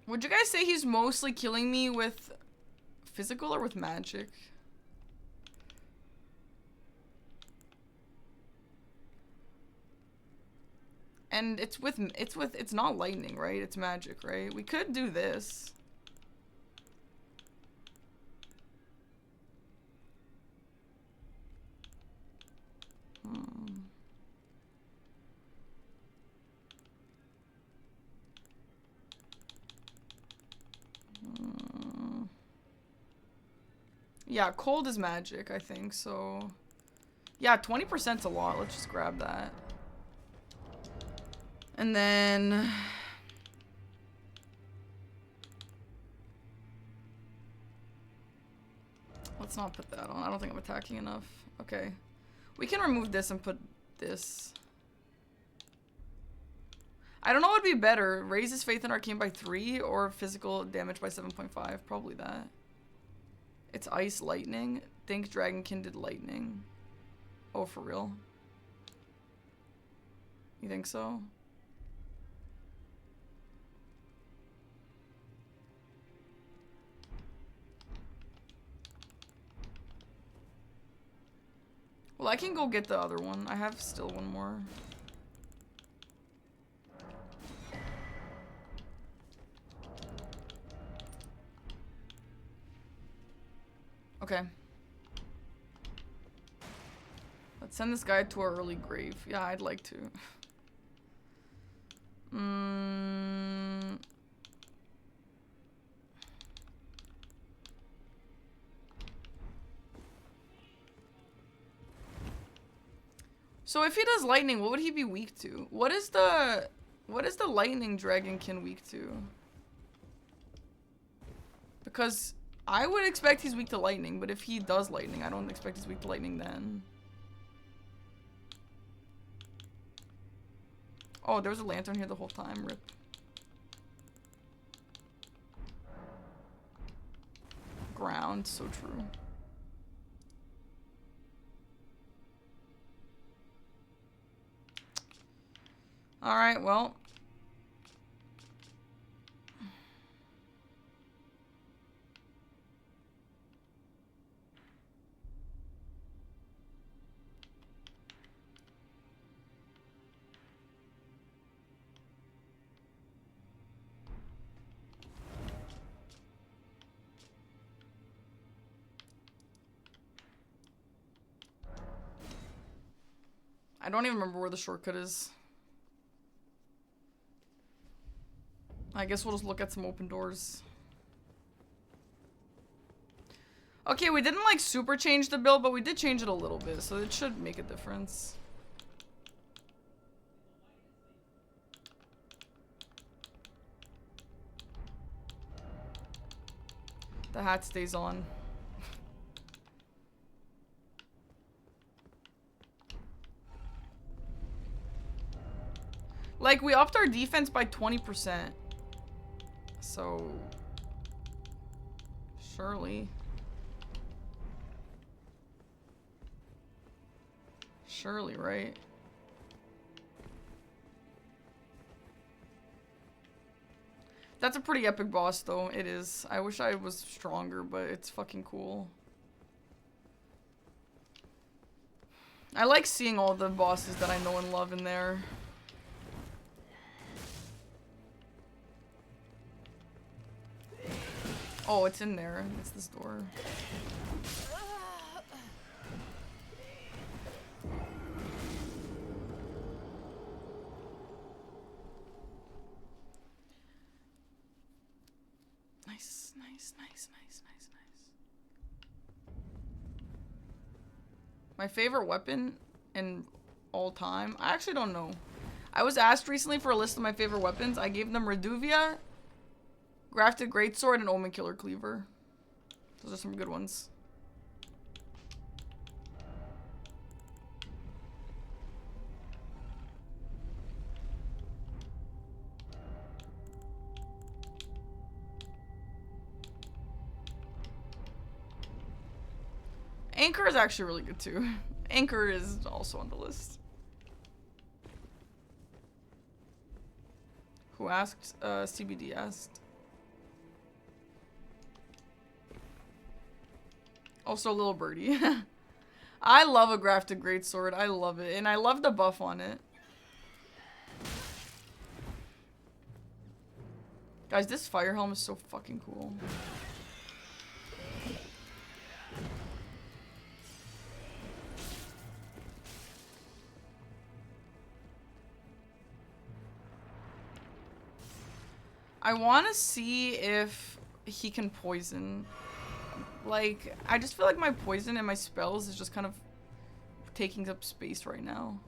Would you guys say he's mostly killing me with physical or with magic? And it's not lightning, right? It's magic, right? We could do this. Yeah, cold is magic, I think, so... Yeah, 20%'s a lot. Let's just grab that. And then... Let's not put that on. I don't think I'm attacking enough. Okay. We can remove this and put this. I don't know what would be better. Raise his faith in Arcane by 3 or physical damage by 7.5. Probably that. It's Ice Lightning. Think Dragon Kindred Lightning. Oh, for real? You think so? Well, I can go get the other one. I have still one more. Okay. Let's send this guy to our early grave. Yeah, I'd like to. So if he does lightning, what would he be weak to? What is the lightning dragonkin weak to? Because I would expect he's weak to lightning, but if he does lightning, I don't expect he's weak to lightning then. Oh, there was a lantern here the whole time. Rip. Ground, so true. Alright, well. I don't even remember where the shortcut is. I guess we'll just look at some open doors. Okay, we didn't like super change the build, but we did change it a little bit, so it should make a difference. The hat stays on. Like, we upped our defense by 20%. So... Surely. Surely, right? That's a pretty epic boss, though. It is. I wish I was stronger, but it's fucking cool. I like seeing all the bosses that I know and love in there. Oh, it's in there. It's this door. Nice, nice, nice, nice, nice, nice. My favorite weapon in all time? I actually don't know. I was asked recently for a list of my favorite weapons. I gave them Reduvia, Grafted Greatsword, and Omen Killer Cleaver. Those are some good ones. Anchor is actually really good too. Anchor is also on the list. Who asked? CBD asked. Also, Little Birdie. I love a Grafted Greatsword. I love it. And I love the buff on it. Guys, this fire helm is so fucking cool. I want to see if he can poison. Like, I just feel like my poison and my spells is just kind of taking up space right now.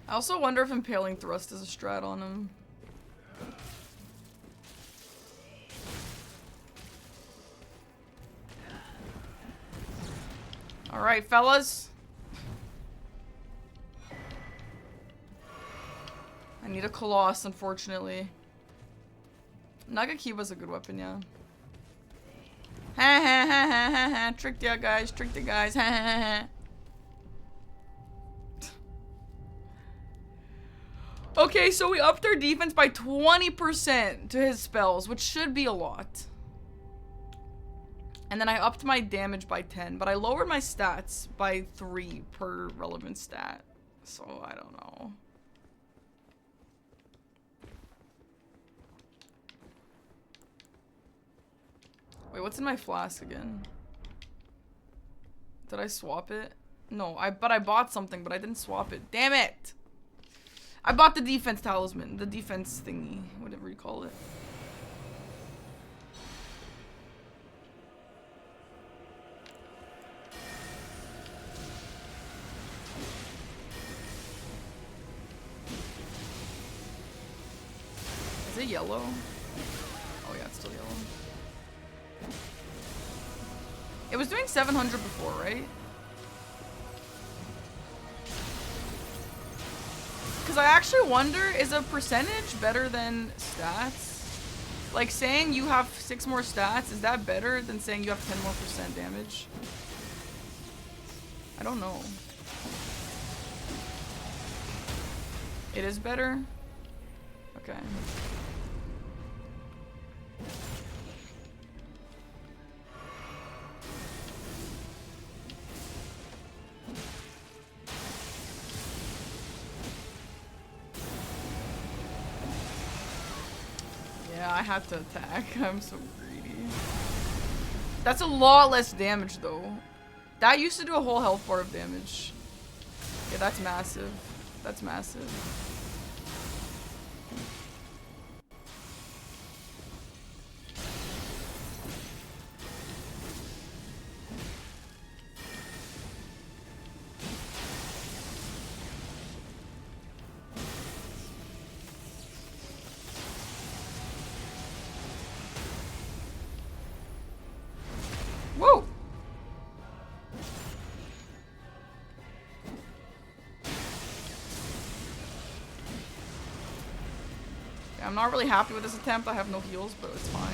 I also wonder if Impaling Thrust is a strat on him. Alright, fellas. I need a Coloss, unfortunately. Nagakiba's a good weapon, yeah. Ha ha ha ha ha ha. Tricked ya guys, tricked ya guys. Ha ha ha ha. Okay, so we upped our defense by 20% to his spells, which should be a lot. And then I upped my damage by 10, but I lowered my stats by 3 per relevant stat. So, I don't know. Wait, what's in my flask again? Did I swap it? No, I bought something, but I didn't swap it. Damn it! I bought the defense talisman, the defense thingy, whatever you call it. Is it yellow? Oh yeah, it's still yellow. It was doing 700 before, right? Because I actually wonder, is a percentage better than stats? Like saying you have 6 more stats, is that better than saying you have 10 more % damage? I don't know. It is better? Okay. Yeah, I had to attack. I'm so greedy. That's a lot less damage though. That used to do a whole health bar of damage. Yeah, that's massive. That's massive. Whoa! Yeah, I'm not really happy with this attempt. I have no heals, but it's fine.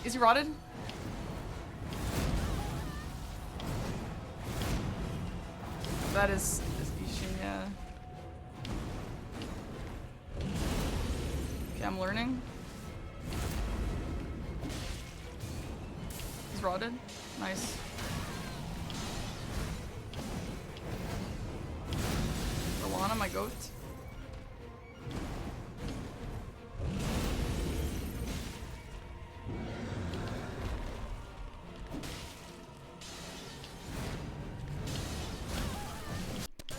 Is he rotted? That is Ishin, yeah. Okay, I'm learning. He's rotted. Nice. Rolana, my goat.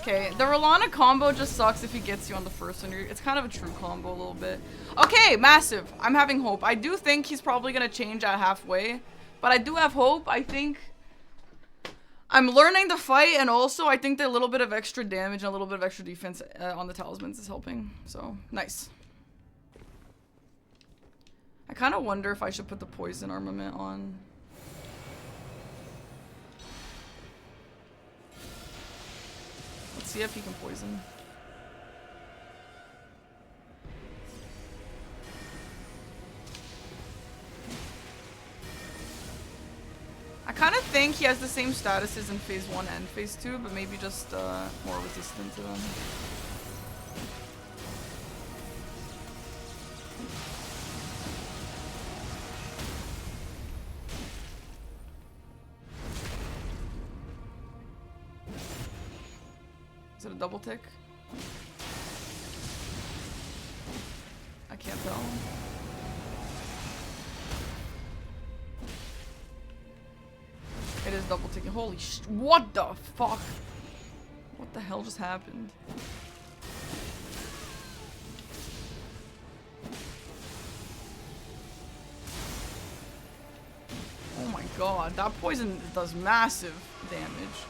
Okay, the Rolana combo just sucks if he gets you on the first one. It's kind of a true combo a little bit. Okay, massive. I'm having hope. I do think he's probably going to change at halfway. But I do have hope. I think I'm learning to fight. And also, I think that a little bit of extra damage and a little bit of extra defense on the talismans is helping. So, nice. I kind of wonder if I should put the poison armament on. Let's see if he can poison. I kind of think he has the same statuses in phase 1 and phase 2, but maybe just more resistant to them. Is it a double tick? I can't tell. It is double ticking. Holy sh- What the fuck? What the hell just happened? Oh my god, that poison does massive damage.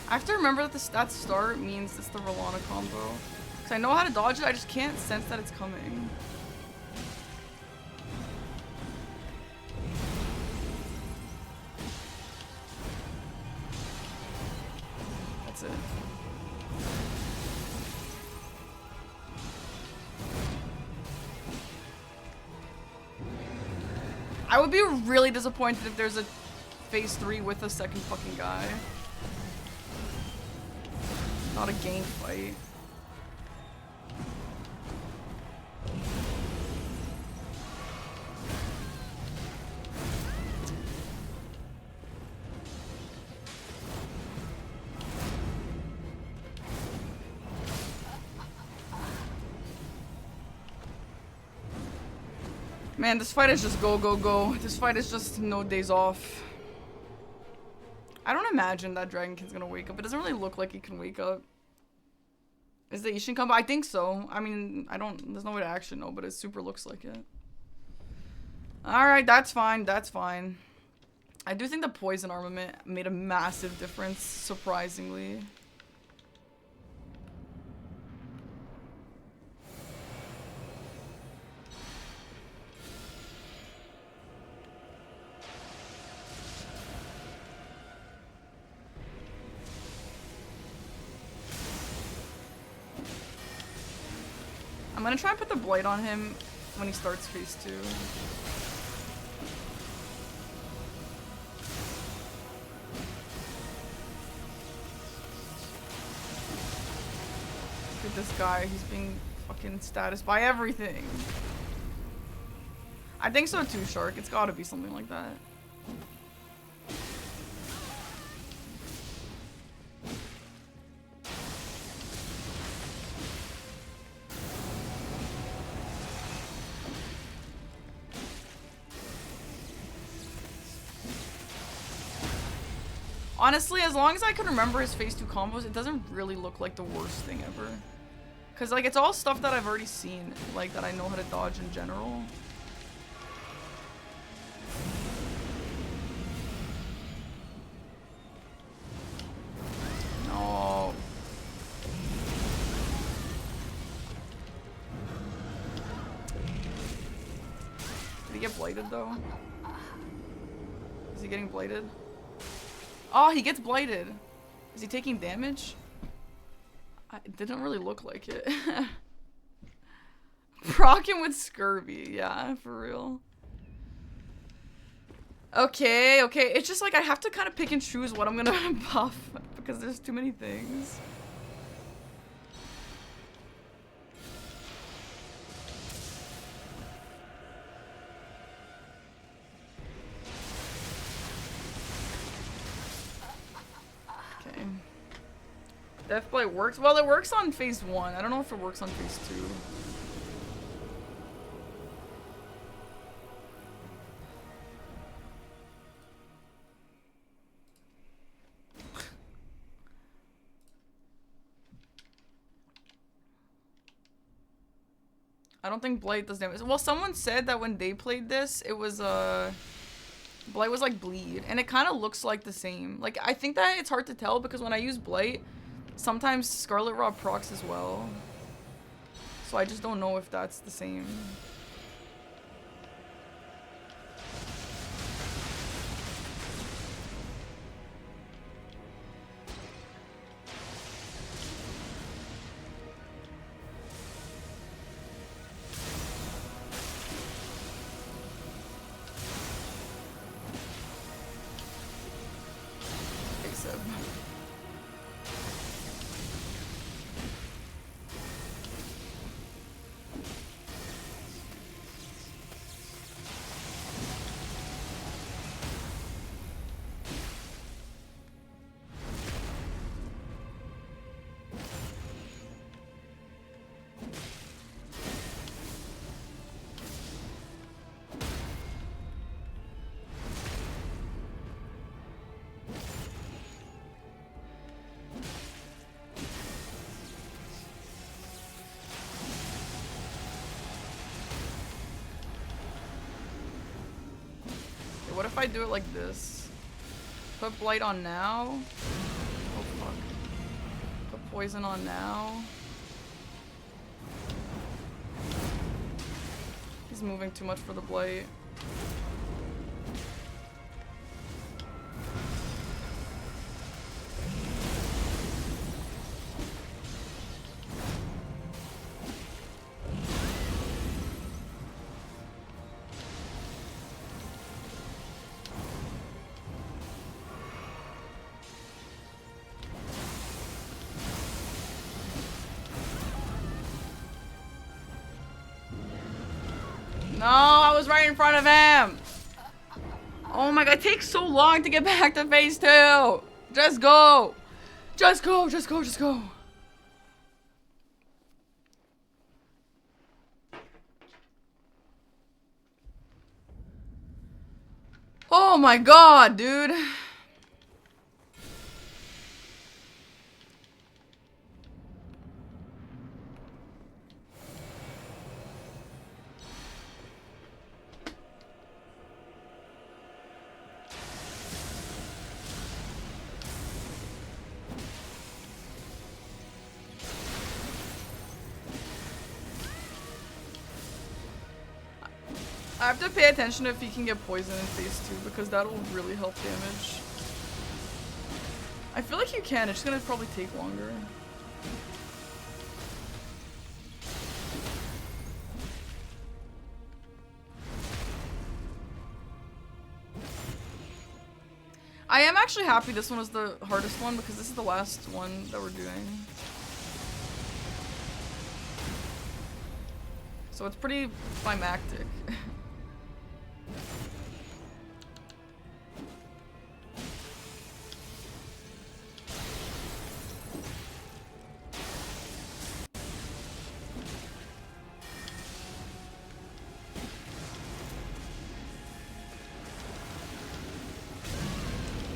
I have to remember that the stat start means it's the Rolana combo. Because I know how to dodge it, I just can't sense that it's coming. That's it. I would be really disappointed if there's a phase 3 with a second fucking guy. Not a game fight. Man, this fight is just go, go, go. This fight is just no days off. I don't imagine that Dragonkin's gonna wake up. It doesn't really look like he can wake up. Is the Ishin combo? I think so. I mean, there's no way to actually know, but it super looks like it. Alright, that's fine, that's fine. I do think the poison armament made a massive difference, surprisingly. I'm gonna try and put the blight on him when he starts phase 2. Look at this guy, he's being fucking status by everything. I think so too, Shark. It's gotta be something like that. Honestly, as long as I can remember his phase 2 combos, it doesn't really look like the worst thing ever. Cause like it's all stuff that I've already seen, like that I know how to dodge in general. No. Did he get blighted though? Is he getting blighted? Oh, he gets blighted. Is he taking damage? It didn't really look like it. Proc him with scurvy. Yeah, for real. Okay, okay. It's just like I have to kind of pick and choose what I'm gonna buff because there's too many things. Deathblight works? Well, it works on phase 1. I don't know if it works on phase 2. I don't think Blight does damage. Well, someone said that when they played this, it was, Blight was like bleed. And it kind of looks like the same. Like, I think that it's hard to tell because when I use Blight, sometimes Scarlet Rauh procs as well. So I just don't know if that's the same. What if I do it like this? Put Blight on now. Oh fuck. Put Poison on now. He's moving too much for the Blight. No, I was right in front of him. Oh my god, it takes so long to get back to phase 2. Just go. Just go, just go, just go. Oh my god, dude. I have to pay attention if he can get poison in phase 2 because that'll really help damage. I feel like you can, it's just gonna probably take longer. I am actually happy this one was the hardest one because this is the last one that we're doing. So it's pretty climactic.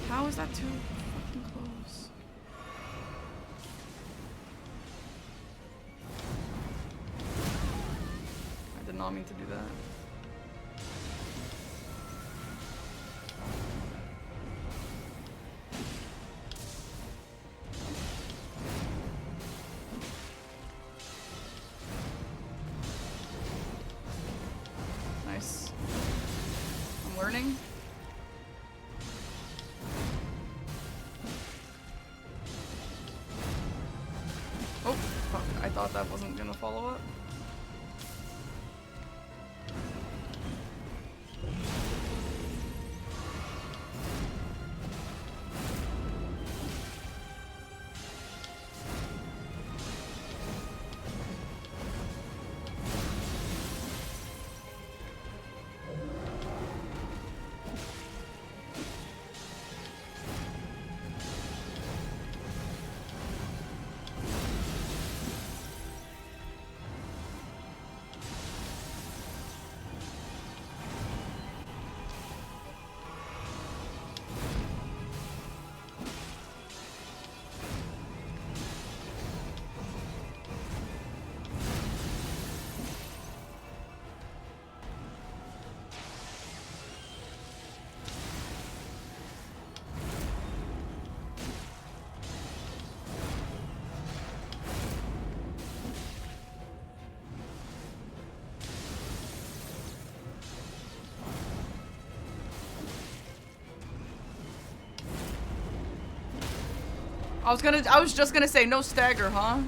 How is that too fucking close? I did not mean to do that. Nice. I'm learning. Oh, fuck. I thought that wasn't gonna follow up. I was just gonna say no stagger, huh?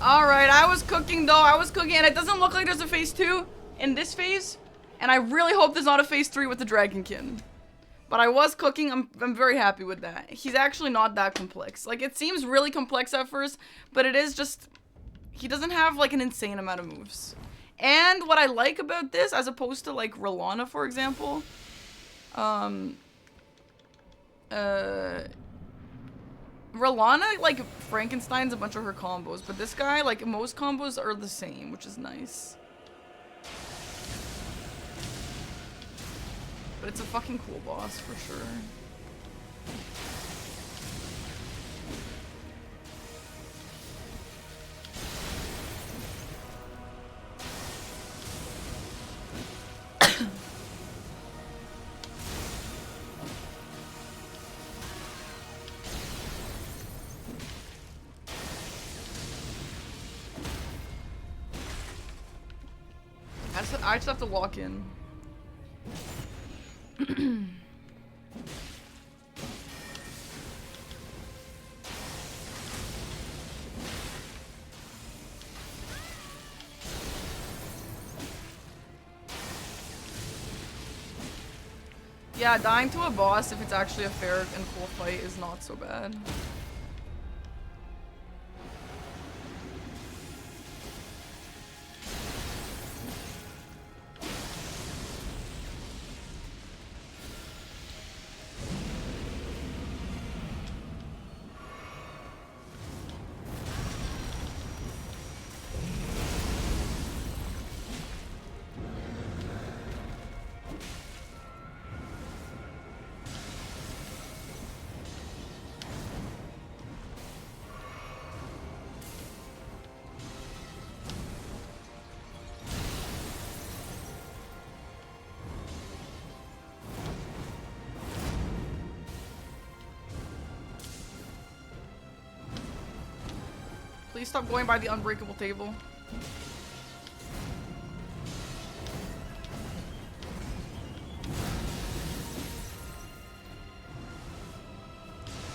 Alright, I was cooking though. I was cooking and it doesn't look like there's a phase 2 in this phase. And I really hope there's not a phase 3 with the Dragonkin. But I was cooking. I'm very happy with that. He's actually not that complex. Like, it seems really complex at first, but it is just... He doesn't have, like, an insane amount of moves. And what I like about this, as opposed to, like, Riurna, for example... Riurna, like, Frankenstein's a bunch of her combos, but this guy, like, most combos are the same, which is nice. But it's a fucking cool boss, for sure. I just have to walk in. Yeah, dying to a boss if it's actually a fair and cool fight is not so bad. Please stop going by the unbreakable table.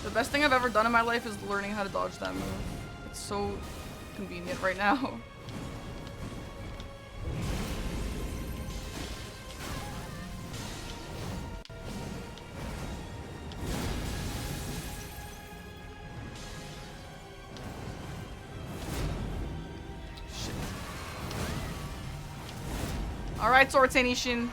The best thing I've ever done in my life is learning how to dodge that move. It's so convenient right now. Alright, Sorten Ishin.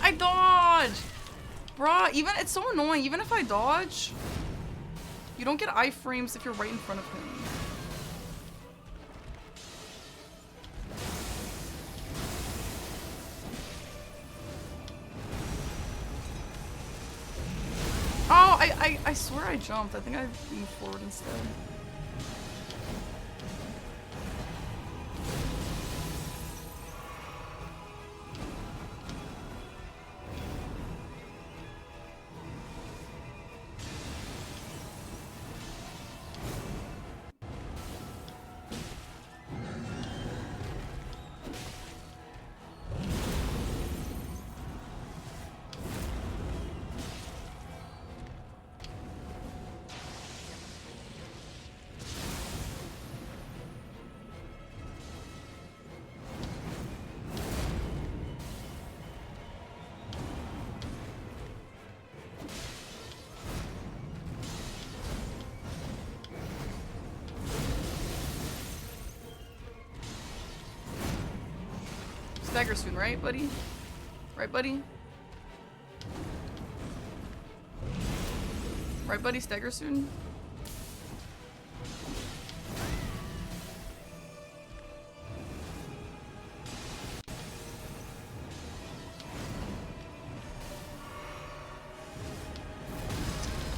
I dodged! Bruh, even it's so annoying. Even if I dodge, you don't get iframes if you're right in front of him. Oh, I swear I jumped. I think I moved forward instead. Stagger soon, right, buddy? Right, buddy? Right, buddy? Stagger soon?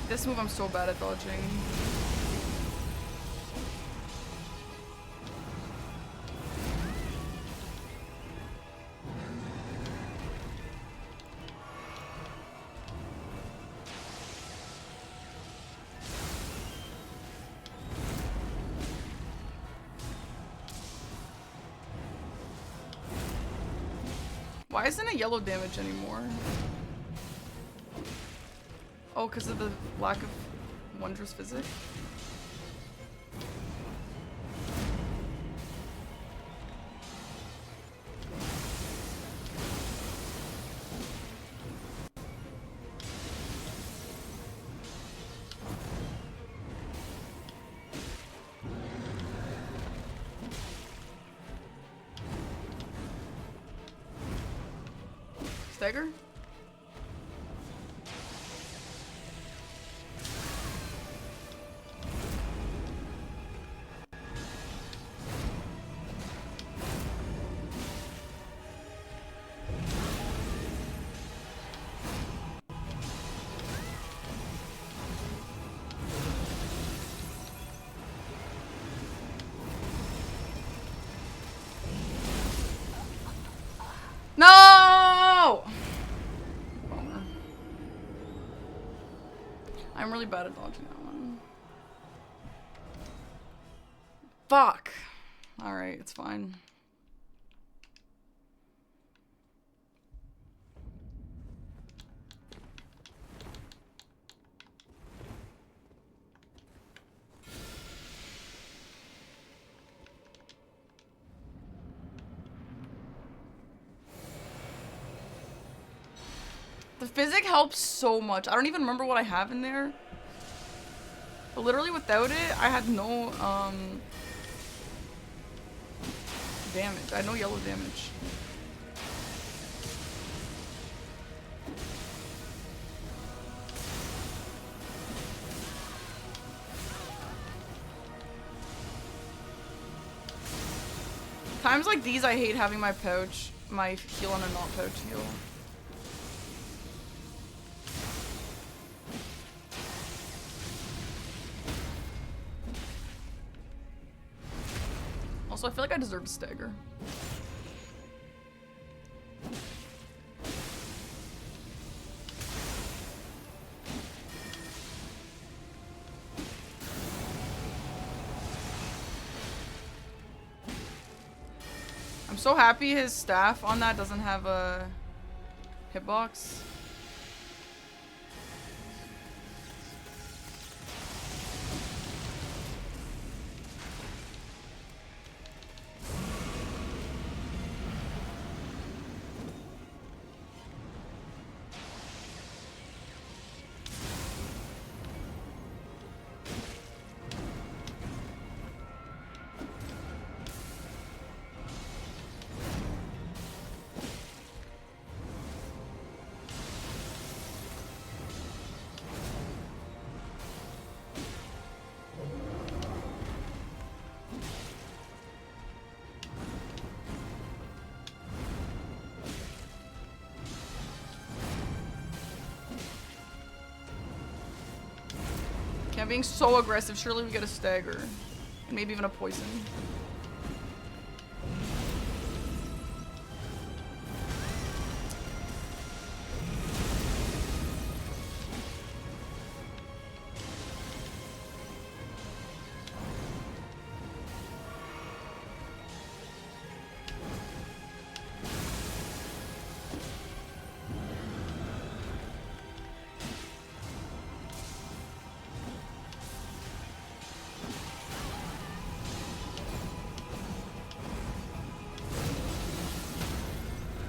This move I'm so bad at dodging. Why isn't it yellow damage anymore? Oh, because of the lack of Wondrous Physic? Stagger? No! Bummer. I'm really bad at dodging that one. Fuck. Alright, it's fine. The physic helps so much. I don't even remember what I have in there. But literally without it, I had no damage. I had no yellow damage. Times like these, I hate having my pouch, my heal on a not pouch heal. Also, I feel like I deserve a stagger. I'm so happy his staff on that doesn't have a hitbox. Okay, I'm being so aggressive. Surely we get a stagger. And maybe even a poison.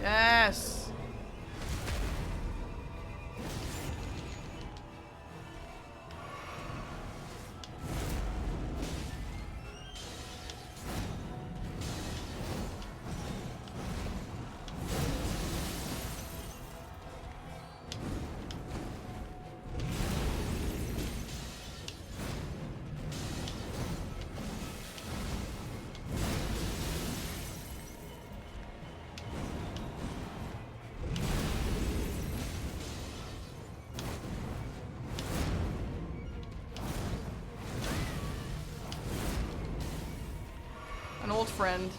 Yes. An old friend.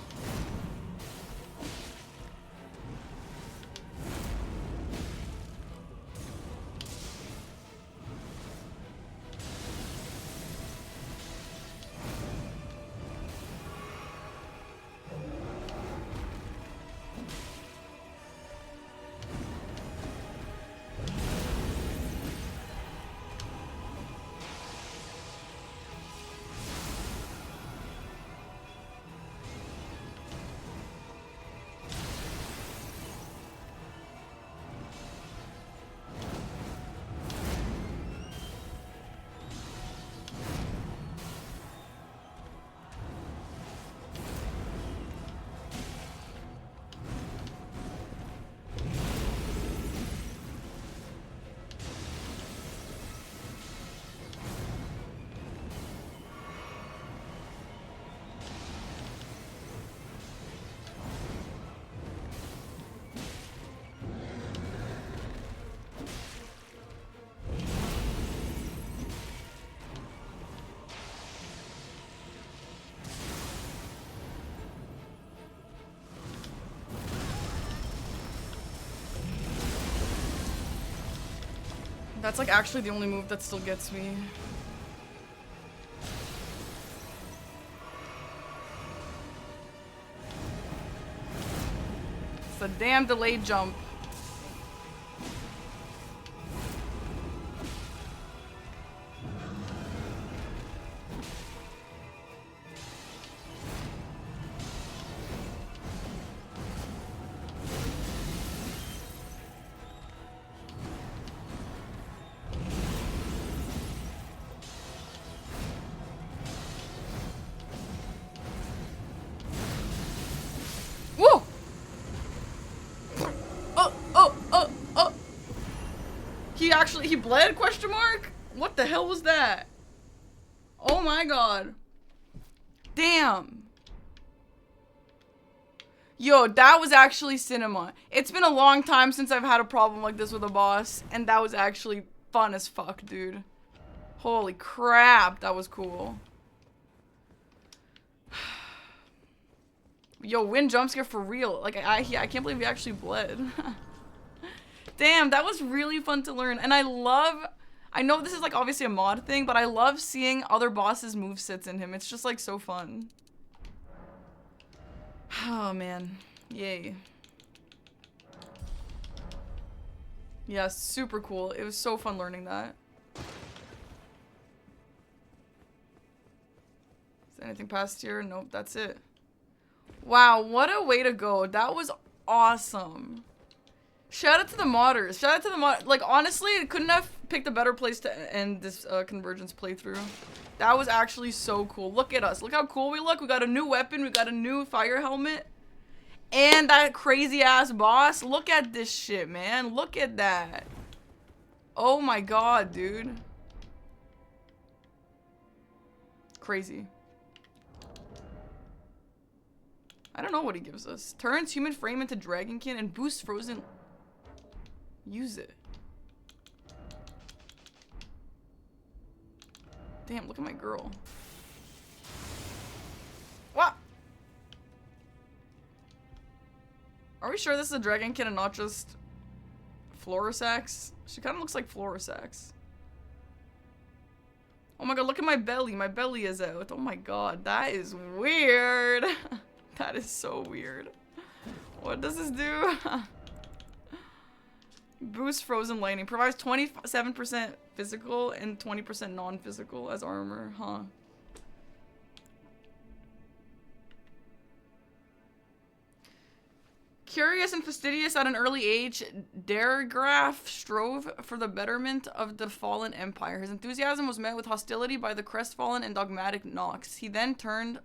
That's like actually the only move that still gets me. It's the damn delayed jump. He bled? Question mark? What the hell was that? Oh my god. Damn. Yo, that was actually cinema. It's been a long time since I've had a problem like this with a boss, and that was actually fun as fuck, dude. Holy crap, that was cool. Yo, win jump scare for real. Like, I can't believe he actually bled. Damn, that was really fun to learn. And I know this is like obviously a mod thing, but I love seeing other bosses' movesets in him. It's just like so fun. Oh man, yay. Yeah, super cool. It was so fun learning that. Is there anything past here? Nope, that's it. Wow, what a way to go. That was awesome. Shout out to the modders. Shout out to the mod. Like, honestly, it couldn't have picked a better place to end this Convergence playthrough. That was actually so cool. Look at us. Look how cool we look. We got a new weapon. We got a new fire helmet. And that crazy-ass boss. Look at this shit, man. Look at that. Oh my god, dude. Crazy. I don't know what he gives us. Turns human frame into dragonkin and boosts frozen... Use it. Damn, look at my girl. What? Are we sure this is a dragonkin and not just Florisax? She kind of looks like Florisax. Oh my god, look at my belly. My belly is out. Oh my god, that is weird. That is so weird. What does this do? Boost Frozen Lightning. Provides 27% physical and 20% non-physical as armor. Huh. Curious and fastidious at an early age, Daergraf strove for the betterment of the fallen empire. His enthusiasm was met with hostility by the crestfallen and dogmatic Nox. He then turned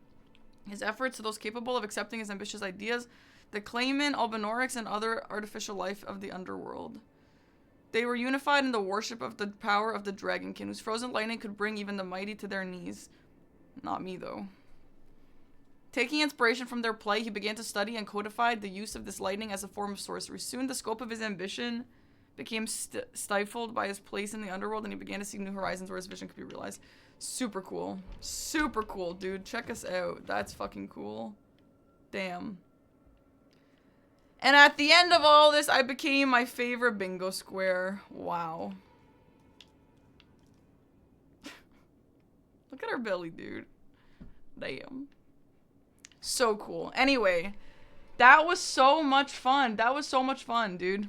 his efforts to those capable of accepting his ambitious ideas, the Clayman, Albanorex, and other artificial life of the Underworld. They were unified in the worship of the power of the Dragonkin, whose frozen lightning could bring even the mighty to their knees. Not me, though. Taking inspiration from their plight, he began to study and codified the use of this lightning as a form of sorcery. Soon, the scope of his ambition became stifled by his place in the Underworld, and he began to see new horizons where his vision could be realized. Super cool. Super cool, dude. Check us out. That's fucking cool. Damn. And at the end of all this, I became my favorite bingo square. Wow. Look at her belly, dude. Damn. So cool. Anyway, that was so much fun. That was so much fun, dude.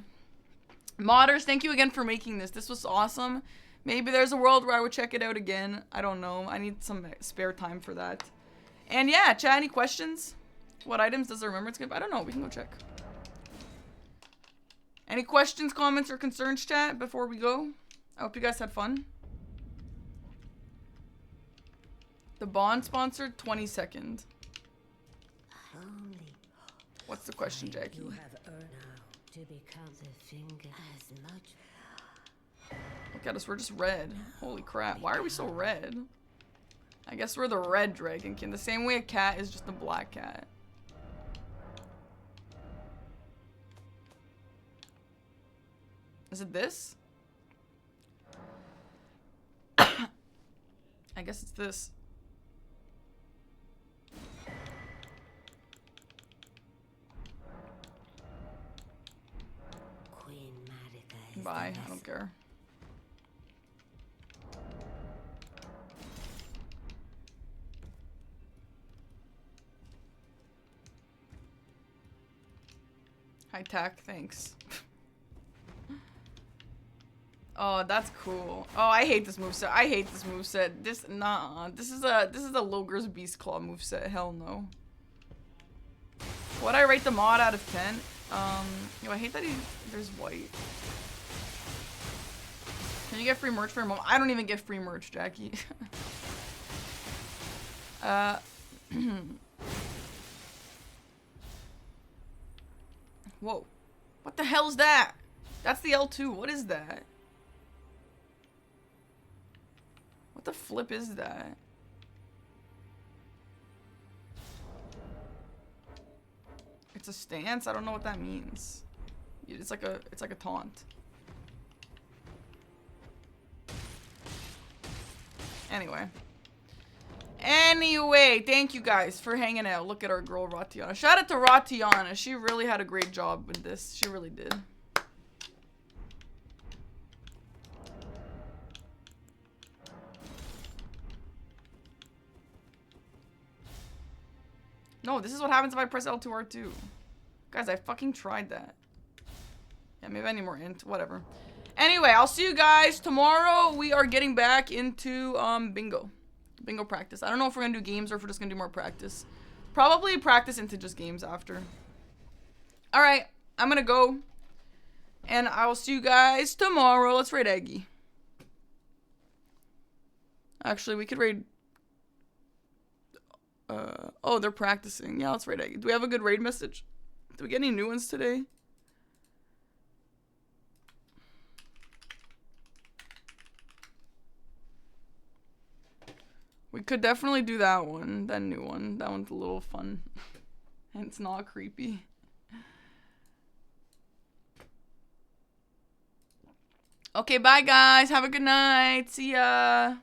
Modders, thank you again for making this. This was awesome. Maybe there's a world where I would check it out again. I don't know. I need some spare time for that. And yeah, chat, any questions? What items does the remembrance give? I don't know. We can go check. Any questions, comments, or concerns, chat, before we go? I hope you guys had fun. The bond sponsored 22nd. What's the question, Jackie? You have earned now to become the finger as much. Look at us, we're just red. Holy crap, why are we so red? I guess we're the red dragonkin, the same way a cat is just a black cat. Is it this? I guess it's this. Bye, I don't care. High tech, thanks. Oh, that's cool. Oh, I hate this moveset. I hate this moveset. This is a Logre's Beast Claw moveset. Hell no. Would I rate the mod out of 10? Yo, I hate that there's white. Can you get free merch for a moment? I don't even get free merch, Jackie. Whoa. What the hell is that? That's the L2. What is that? What the flip is that? It's a stance? I don't know what that means. It's like a taunt. Anyway, thank you guys for hanging out. Look at our girl, Ratiana. Shout out to Ratiana. She really had a great job with this. She really did. No, this is what happens if I press L2 R2. Guys, I fucking tried that. Yeah, maybe I need more int. Whatever. Anyway, I'll see you guys tomorrow. We are getting back into bingo. Bingo practice. I don't know if we're gonna do games or if we're just gonna do more practice. Probably practice into just games after. Alright, I'm gonna go. And I will see you guys tomorrow. Let's raid Eggy. Actually, we could raid... oh, they're practicing. Yeah, let's raid Eggy. Do we have a good raid message? Do we get any new ones today? We could definitely do that one. That new one. That one's a little fun. And it's not creepy. Okay, bye guys. Have a good night. See ya.